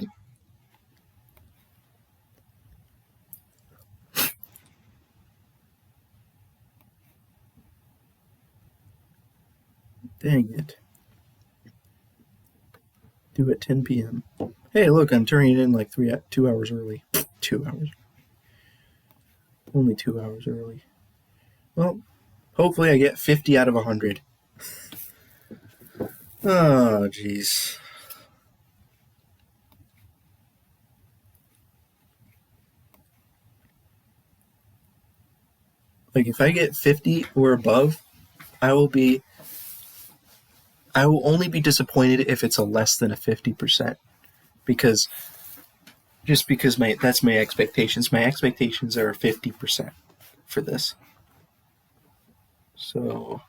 Dang it. Due at 10 p.m. Hey, look, I'm turning it in like 2 hours early. 2 hours. Only 2 hours early. Well, hopefully I get 50 out of 100. Oh, jeez. Like, if I get 50 or above, I will only be disappointed if it's a less than a 50%. Because, just because that's my expectations. My expectations are 50% for this. So...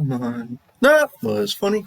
Come on. That was funny.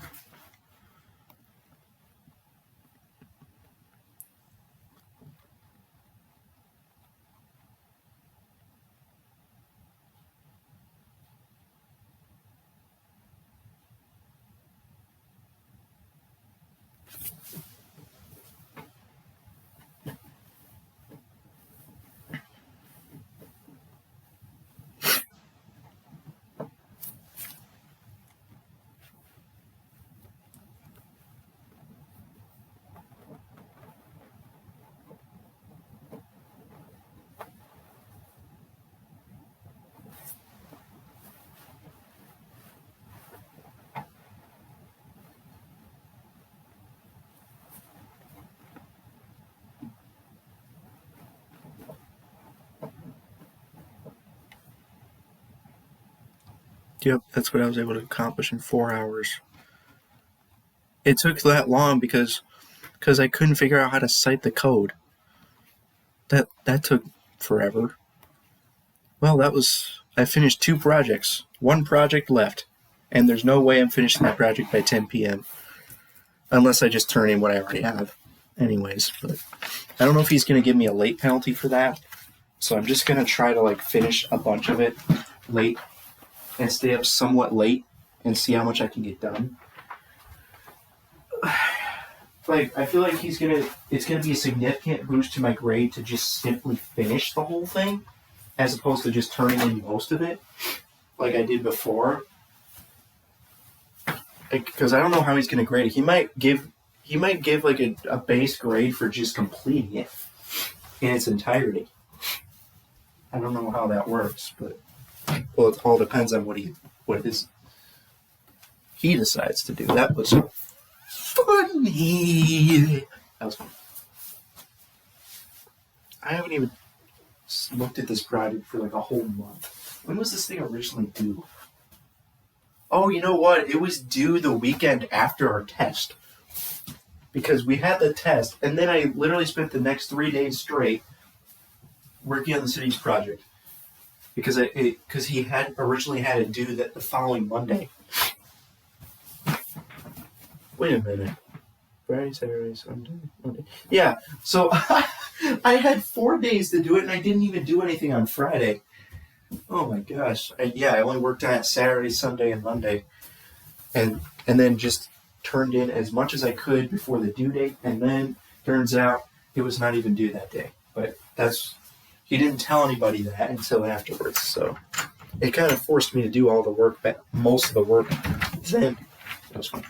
Yep, that's what I was able to accomplish in 4 hours. It took that long because I couldn't figure out how to cite the code. That took forever. Well, I finished 2 projects. 1 project left, and there's no way I'm finishing that project by 10 p.m. unless I just turn in what I already have. Anyways, but I don't know if he's going to give me a late penalty for that. So I'm just going to try to finish a bunch of it late and stay up somewhat late and see how much I can get done. I feel like it's gonna be a significant boost to my grade to just simply finish the whole thing, as opposed to just turning in most of it, like I did before. Because I don't know how he's gonna grade it. He might give a base grade for just completing it in its entirety. I don't know how that works, but it all depends on what he decides to do. That was funny. That was fun. I haven't even looked at this project for a whole month. When was this thing originally due? Oh, you know what? It was due the weekend after our test. Because we had the test, and then I literally spent the next 3 days straight working on the city's project. Because he had originally had it due the following Monday. Wait a minute. Friday, Saturday, Sunday, Monday. Yeah, so I had 4 days to do it, and I didn't even do anything on Friday. Oh my gosh. I only worked on it Saturday, Sunday, and Monday. And then just turned in as much as I could before the due date, and then turns out it was not even due that day. But he didn't tell anybody that until afterwards, so it kind of forced me to do all the work, most of the work then. That was fun.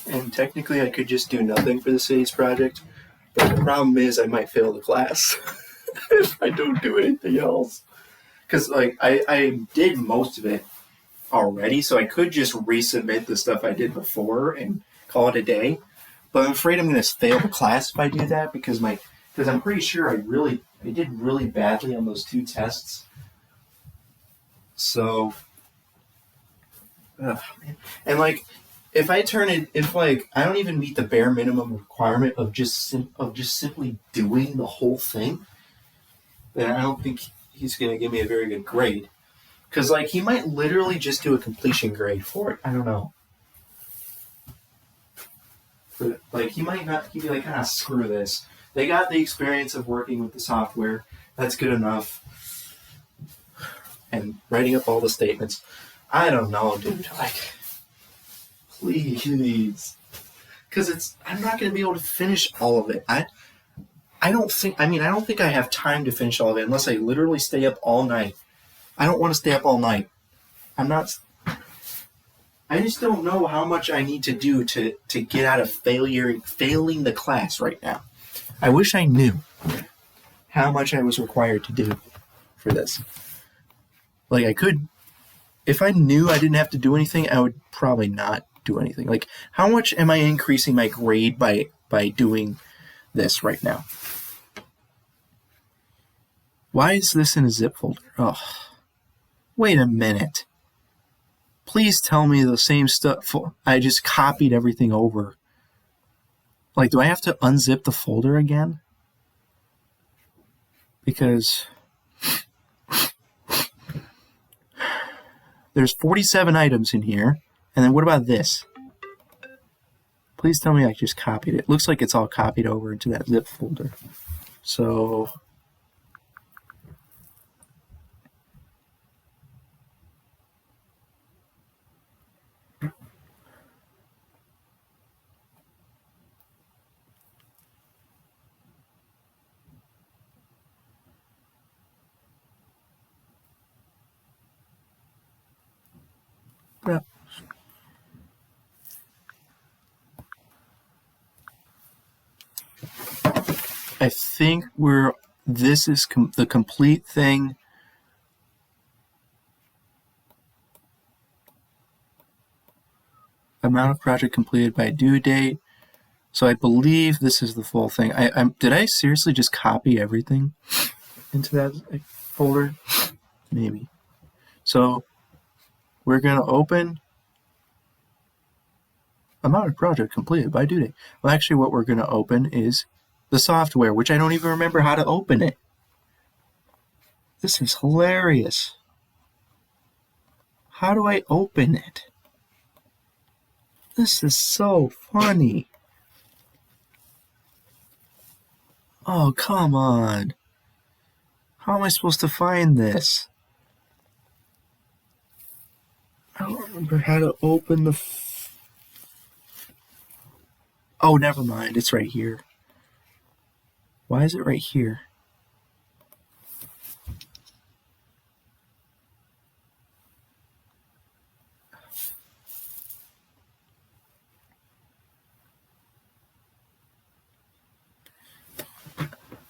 And technically I could just do nothing for the city's project, but the problem is I might fail the class if I don't do anything else. Because I did most of it already, so I could just resubmit the stuff I did before and call it a day. But I'm afraid I'm going to fail the class if I do that because I'm pretty sure I did really badly on those 2 tests. So, and if I turn it, if like I don't even meet the bare minimum requirement of just simply doing the whole thing, then I don't think he's gonna give me a very good grade. Because like he might literally just do a completion grade for it. I don't know. But, like he might not. He'd be like, screw this. They got the experience of working with the software. That's good enough. And writing up all the statements. I don't know, dude. Like, please. Because I'm not going to be able to finish all of it. I don't think I have time to finish all of it unless I literally stay up all night. I don't want to stay up all night. I just don't know how much I need to do to get out of failing the class right now. I wish I knew how much I was required to do for this. Like I could, if I knew I didn't have to do anything, I would probably not do anything. Like how much am I increasing my grade by doing this right now? Why is this in a zip folder? Oh, wait a minute. Please tell me the same stuff. I just copied everything over. Like, do I have to unzip the folder again? Because there's 47 items in here. And then what about this? Please tell me I just copied it. Looks like it's all copied over into that zip folder. So yeah. I think this is the complete thing. Amount of project completed by due date. So I believe this is the full thing. Did I seriously just copy everything into that folder? Maybe. So we're going to open amount of project completed by due date. Well, actually what we're going to open is the software, which I don't even remember how to open it. This is hilarious. How do I open it? This is so funny. Oh, come on. How am I supposed to find this? I don't remember how to open the... Oh, never mind. It's right here. Why is it right here?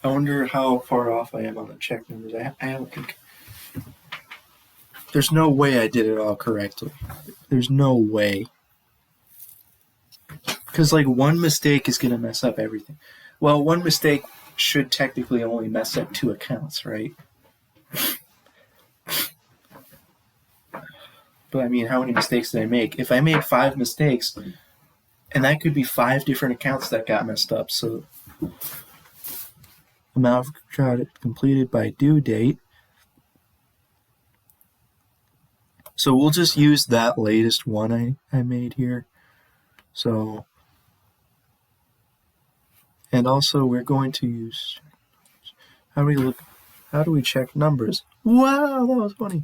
I wonder how far off I am on the check numbers. I don't think... There's no way I did it all correctly. There's no way. Because, like, one mistake is going to mess up everything. Well, one mistake should technically only mess up 2 accounts, right? But, I mean, how many mistakes did I make? If I made 5 mistakes, and that could be 5 different accounts that got messed up, so... Amount of project completed by due date. So we'll just use that latest one I made here. So, and also we're going to use, how do we check numbers? Wow, that was funny.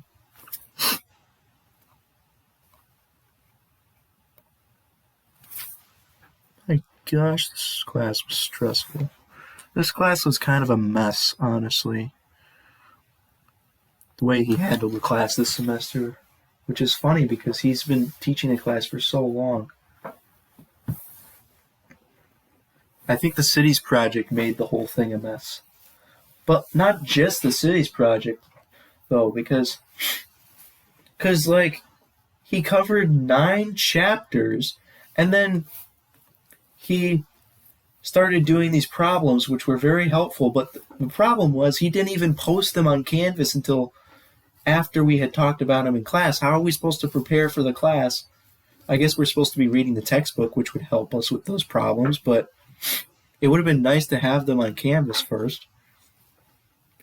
My gosh, this class was stressful. This class was kind of a mess, honestly. The way he handled the class this semester, which is funny because he's been teaching the class for so long. I think the cities project made the whole thing a mess. But not just the cities project, though, because like, he covered 9 chapters, and then he started doing these problems, which were very helpful, but the problem was he didn't even post them on Canvas until after we had talked about them in class. How are we supposed to prepare for the class I guess we're supposed to be reading the textbook, which would help us with those problems, but it would have been nice to have them on Canvas first,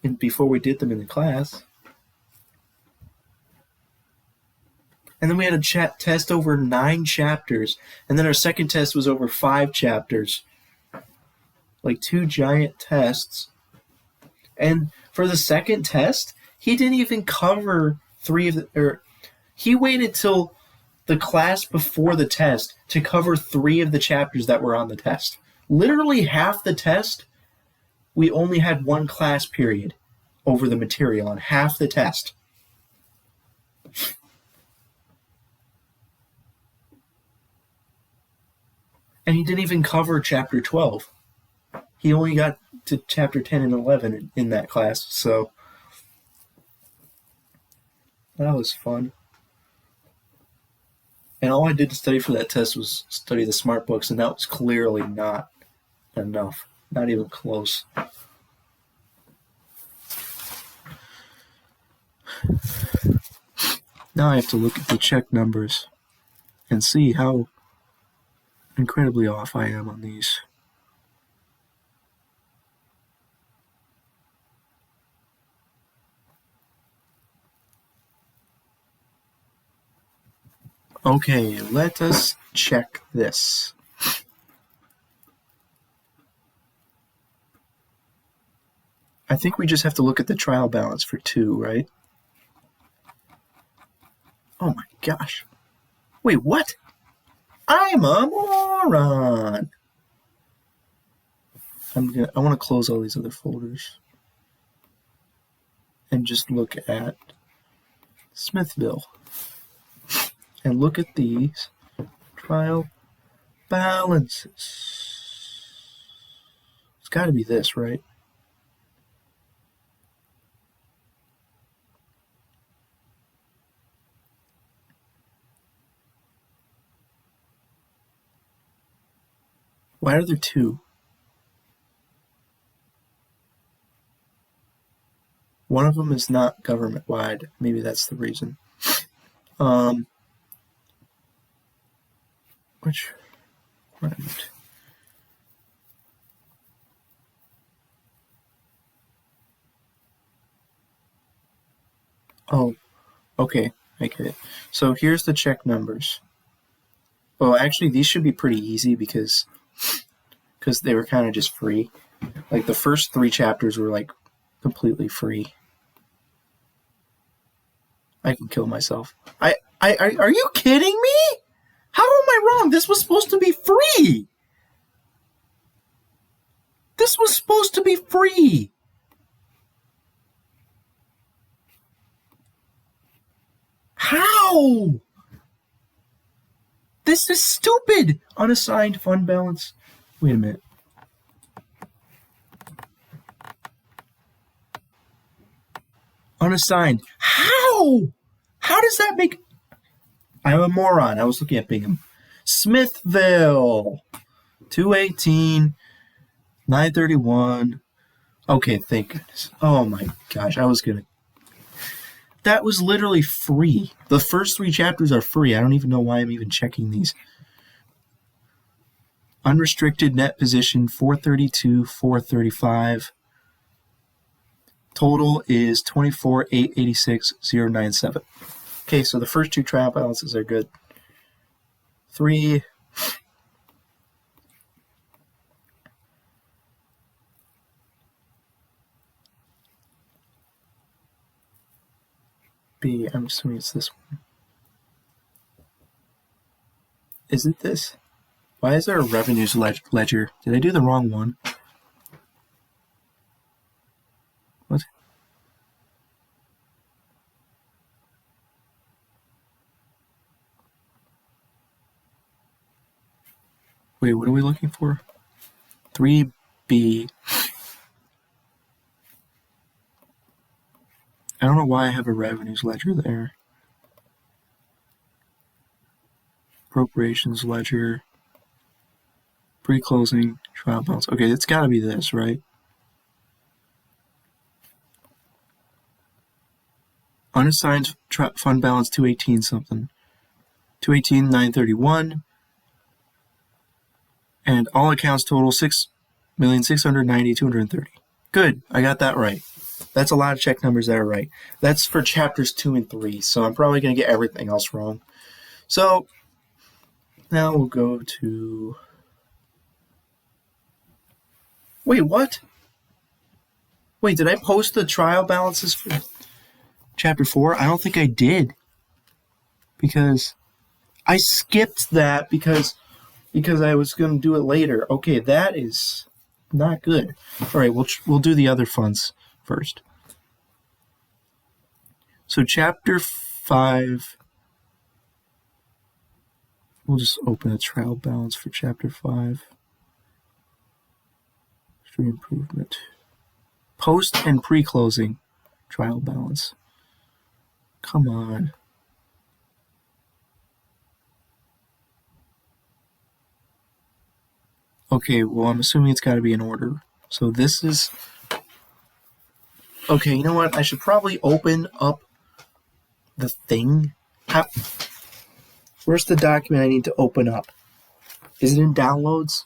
and before we did them in the class. And then we had a test over 9 chapters, and then our second test was over 5 chapters. Like 2 giant tests. And for the second test, he didn't even cover 3 of the... he waited till the class before the test to cover 3 of the chapters that were on the test. Literally half the test, we only had 1 class period over the material on half the test. And he didn't even cover chapter 12. He only got to chapter 10 and 11 in that class, so that was fun. And all I did to study for that test was study the smart books, and that was clearly not enough. Not even close. Now I have to look at the check numbers and see how incredibly off I am on these. Okay, let us check this. I think we just have to look at the trial balance for 2, right? Oh my gosh. Wait, what? I'm a moron. I want to close all these other folders and just look at Smithville. And look at these trial balances. It's got to be this, right? Why are there 2? One of them is not government-wide. Maybe that's the reason. Which right? Oh, okay, I get it. So here's the check numbers. Well, actually, these should be pretty easy because they were kind of just free. Like the first 3 chapters were like completely free. I can kill myself. Are you kidding me? How am I wrong? This was supposed to be free. This was supposed to be free. How? This is stupid. Unassigned fund balance. Wait a minute. Unassigned. How? How does that make... I'm a moron. I was looking at Bingham. Smithville. 218. 931. Okay, thank goodness. Oh my gosh, I was gonna... That was literally free. The first 3 chapters are free. I don't even know why I'm even checking these. Unrestricted net position, 432, 435. Total is 24,886,097. Okay, so the first 2 trial balances are good. 3. B, I'm assuming it's this one. Is it this? Why is there a revenues ledger? Did I do the wrong one? What? Wait, what are we looking for? 3B. I don't know why I have a revenues ledger there. Appropriations ledger. Pre-closing trial balance. Okay, it's got to be this, right? Unassigned fund balance 218 something. 218,931, and all accounts total 6,690,230. Good, I got that right. That's a lot of check numbers that are right. That's for chapters 2 and 3, so I'm probably going to get everything else wrong. So now we'll go to... Wait, what? Wait, did I post the trial balances for chapter 4? I don't think I did. Because I skipped that because I was going to do it later. Okay, that is not good. All right, we'll do the other funds first. So chapter 5, we'll just open a trial balance for chapter 5. Street improvement. Post and pre-closing trial balance. Come on. Okay, well, I'm assuming it's got to be in order. So this is... Okay, you know what? I should probably open up the thing. Where's the document I need to open up? Is it in downloads?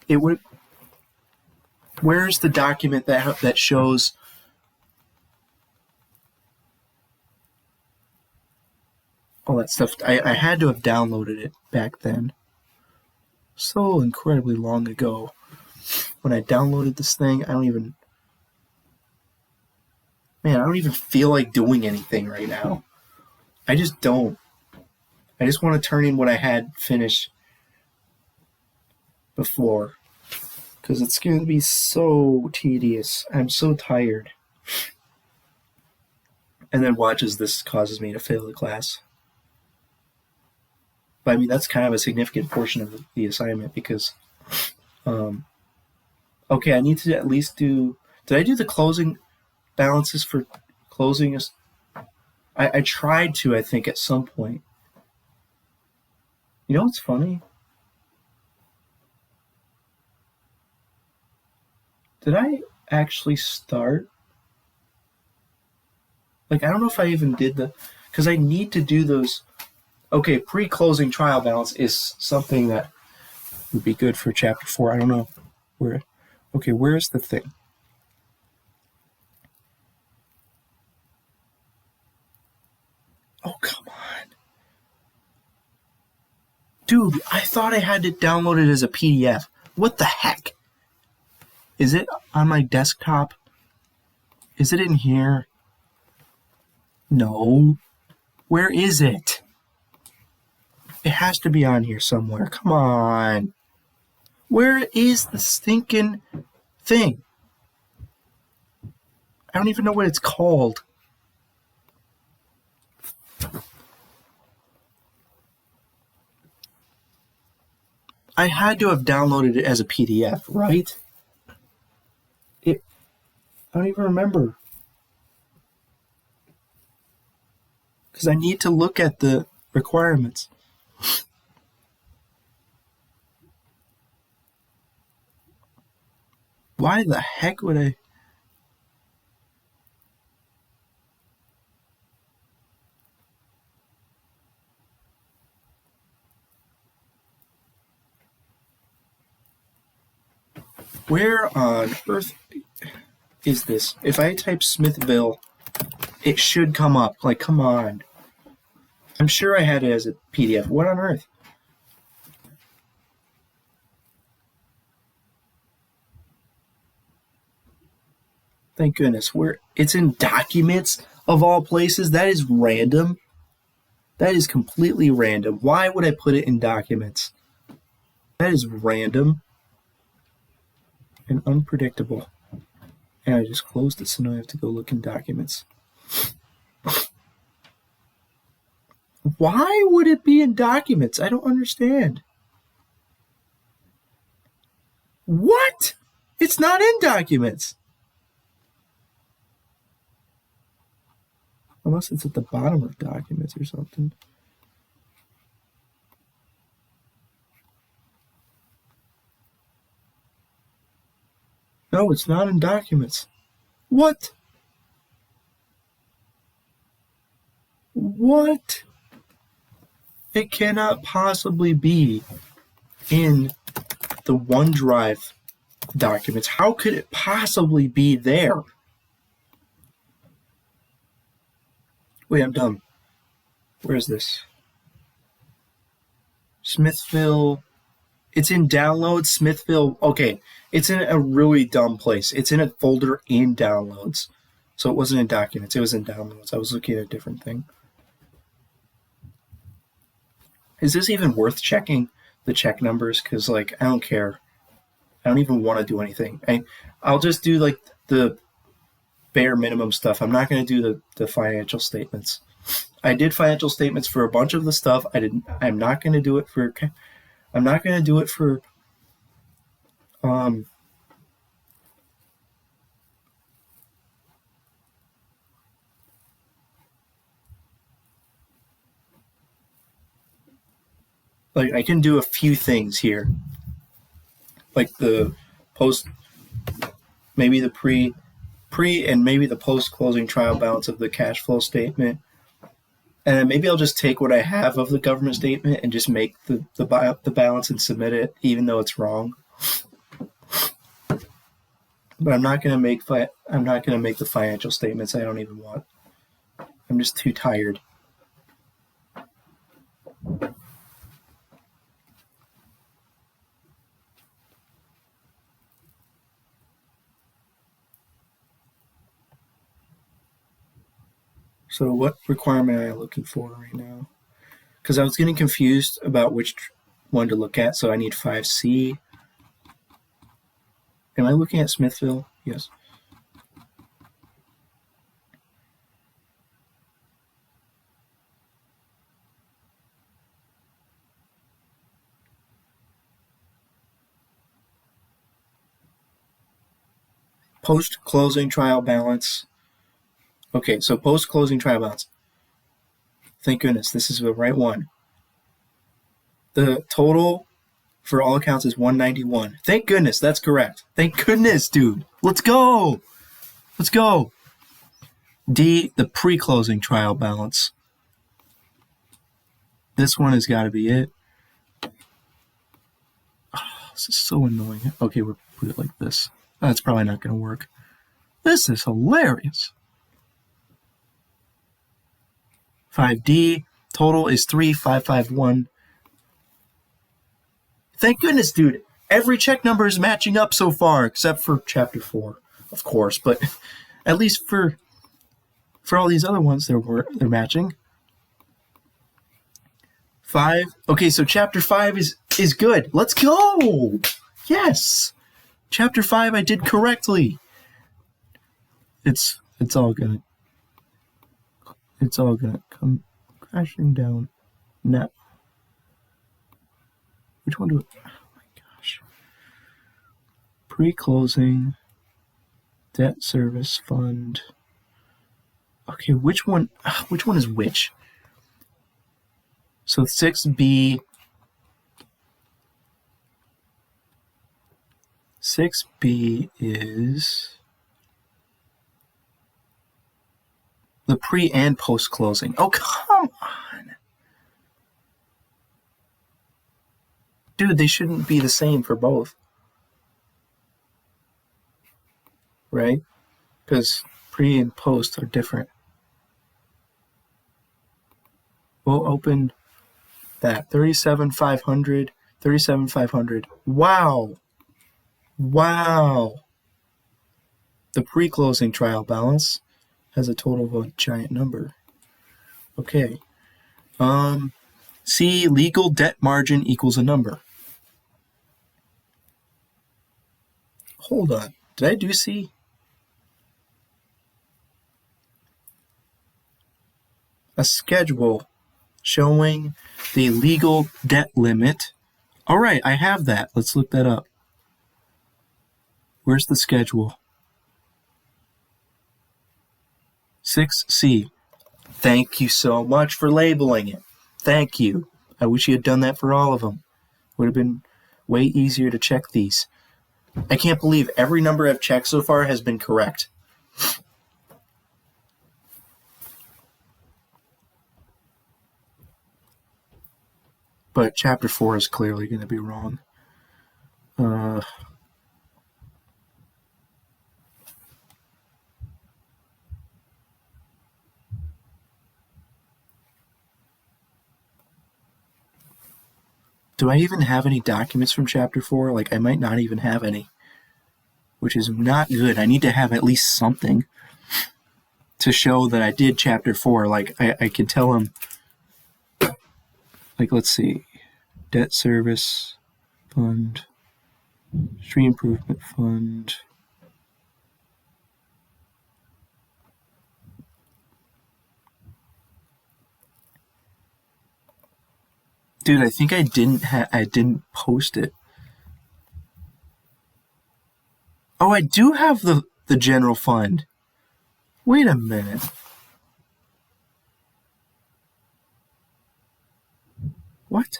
It would... Where's the document that shows... all that stuff? I had to have downloaded it back then. So incredibly long ago. When I downloaded this thing, I don't even feel like doing anything right now. I just don't. I just want to turn in what I had finished before. Because it's going to be so tedious. I'm so tired. And then watch as this causes me to fail the class. But I mean, that's kind of a significant portion of the assignment because, okay, I need to at least do, did I do the closing balances for closing? I tried to, I think, at some point. You know what's funny? Did I actually start? Like, I don't know if I even did because I need to do those. Okay, pre-closing trial balance is something that would be good for chapter 4. I don't know where. Okay, where's the thing? Oh, come on. Dude, I thought I had it downloaded as a PDF. What the heck? Is it on my desktop? Is it in here? No. Where is it? It has to be on here somewhere. Come on. Where is the stinking thing? I don't even know what it's called. I had to have downloaded it as a PDF, right? I don't even remember. Because I need to look at the requirements. Why the heck would I... Where on earth is this? If I type Smithville, it should come up. Like, come on. I'm sure I had it as a PDF. What on earth? Thank goodness. It's in documents of all places. That is random. That is completely random. Why would I put it in documents? That is random and unpredictable. And I just closed it, so now I have to go look in documents. Why would it be in documents? I don't understand. What? It's not in documents. Unless it's at the bottom of documents or something. No, it's not in documents. What? What? It cannot possibly be in the OneDrive documents. How could it possibly be there? Wait, I'm dumb. Where is this? Smithville. It's in downloads, Smithville. Okay, it's in a really dumb place. It's in a folder in downloads. So it wasn't in documents, it was in downloads. I was looking at a different thing. Is this even worth checking the check numbers? Because, like, I don't care. I don't even want to do anything. I'll just do, like, the bare minimum stuff. I'm not going to do the financial statements. I did financial statements for a bunch of the stuff. I'm not going to do it for... I'm not going to do it for... Like, I can do a few things here. Like the post, maybe the pre and maybe the post-closing trial balance of the cash flow statement. And then maybe I'll just take what I have of the government statement and just make the balance and submit it, even though it's wrong. But I'm not gonna make the financial statements. I don't even want. I'm just too tired. So what requirement am I looking for right now? Because I was getting confused about which one to look at, so I need 5C. Am I looking at Smithville? Yes. Post-closing trial balance. Okay, so post-closing trial balance. Thank goodness, this is the right one. The total for all accounts is 191. Thank goodness, that's correct. Thank goodness, dude. Let's go. Let's go. D, the pre-closing trial balance. This one has got to be it. Oh, this is so annoying. Okay, we'll put it like this. That's probably not going to work. This is hilarious. 5D, total is 3,551. Thank goodness, dude. Every check number is matching up so far, except for Chapter 4, of course. But at least for all these other ones, they're matching. 5. Okay, so Chapter 5 is good. Let's go! Yes! Chapter 5 I did correctly. It's all gonna come crashing down now. Which one do it? Oh my gosh. Pre-closing debt service fund. Okay, which one is which? So 6B 6B is the pre and post closing. Oh, come on. Dude, they shouldn't be the same for both. Right? Because pre and post are different. We'll open that. 37,500. 37,500. Wow. Wow. The pre-closing trial balance has a total of a giant number. Okay. C, legal debt margin equals a number. Hold on. Did I do C? A schedule showing the legal debt limit. All right, I have that. Let's look that up. Where's the schedule? 6C. Thank you so much for labeling it. Thank you. I wish you had done that for all of them. Would have been way easier to check these. I can't believe every number I've checked so far has been correct. But chapter 4 is clearly going to be wrong. Do I even have any documents from chapter 4? Like, I might not even have any, which is not good. I need to have at least something to show that I did chapter 4. Like, I can tell him, like, let's see, debt service fund, street improvement fund. Dude, I think I didn't post it. Oh, I do have the general fund. Wait a minute. What?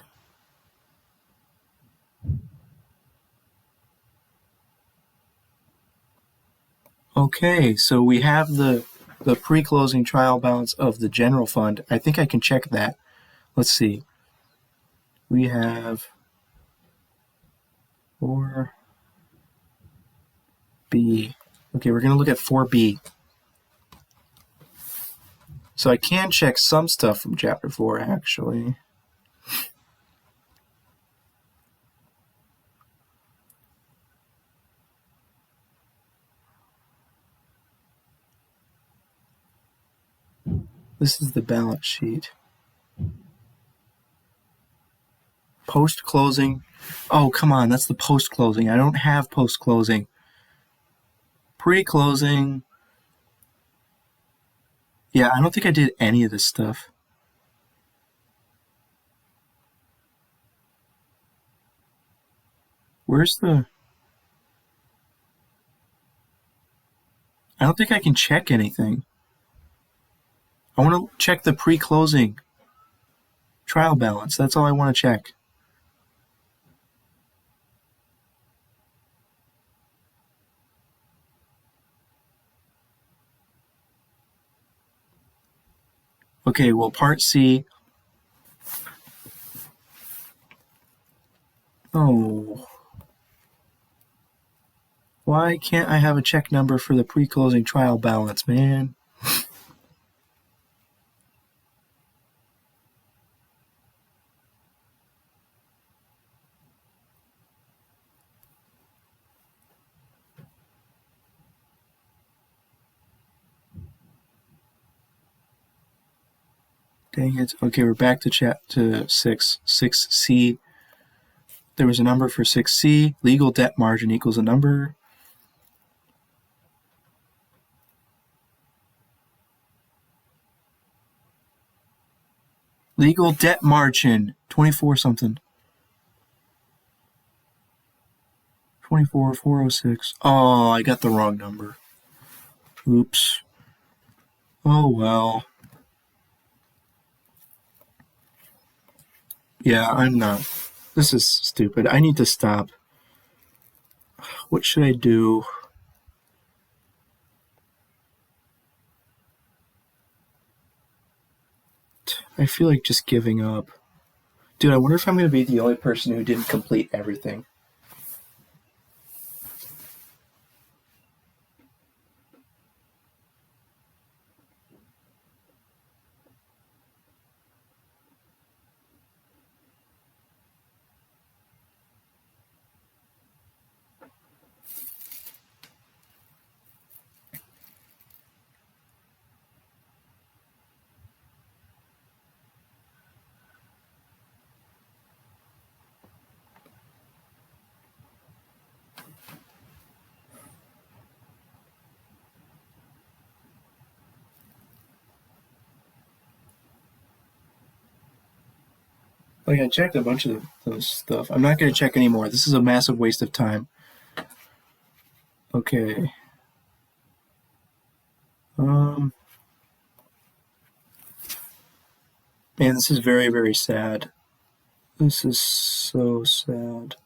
Okay, so we have the pre-closing trial balance of the general fund. I think I can check that. Let's see. We have 4B. Okay, we're going to look at 4B. So I can check some stuff from chapter 4, actually. This is the balance sheet. Post-closing. Oh, come on, that's the post-closing. I don't have post-closing. Pre-closing. Yeah, I don't think I did any of this stuff. Where's the... I don't think I can check anything. I want to check the pre-closing trial balance. That's all I want to check. Okay, well, part C. Oh. Why can't I have a check number for the pre-closing trial balance, man? Dang it. Okay, we're back to 6. 6C. There was a number for 6C. Legal debt margin equals a number. Legal debt margin. 24 something. 24,406. Oh, I got the wrong number. Oops. Oh, well. Yeah, I'm not. This is stupid. I need to stop. What should I do? I feel like just giving up. Dude, I wonder if I'm going to be the only person who didn't complete everything. Like, I checked a bunch of those stuff. I'm not going to check anymore. This is a massive waste of time. Okay. Man, this is very, very sad. This is so sad.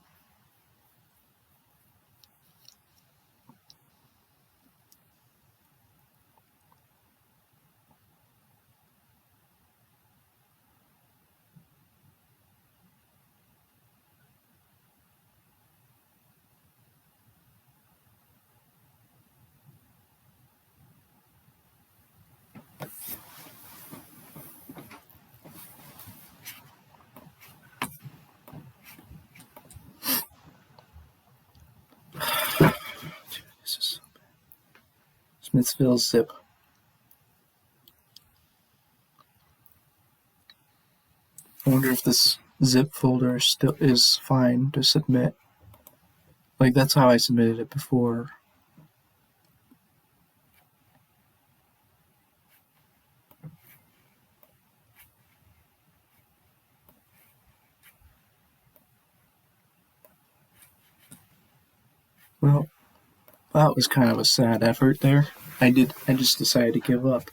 Smithsville zip. I wonder if this zip folder still is fine to submit. Like, that's how I submitted it before. Well, that was kind of a sad effort there. I just decided to give up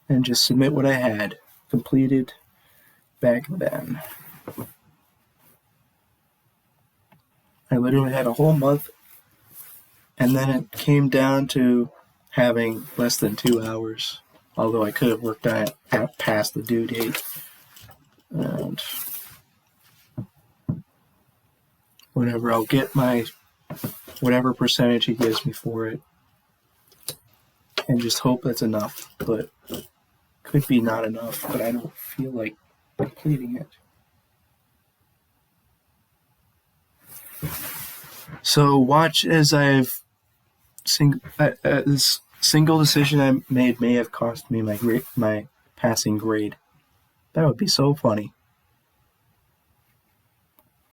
and just submit what I had completed back then. I literally had a whole month, and then it came down to having less than 2 hours, although I could have worked on it past the due date. And whatever, I'll get my whatever percentage he gives me for it, and just hope that's enough. But could be not enough, but I don't feel like completing it. So watch as this single decision I made may have cost me my passing grade. That would be so funny.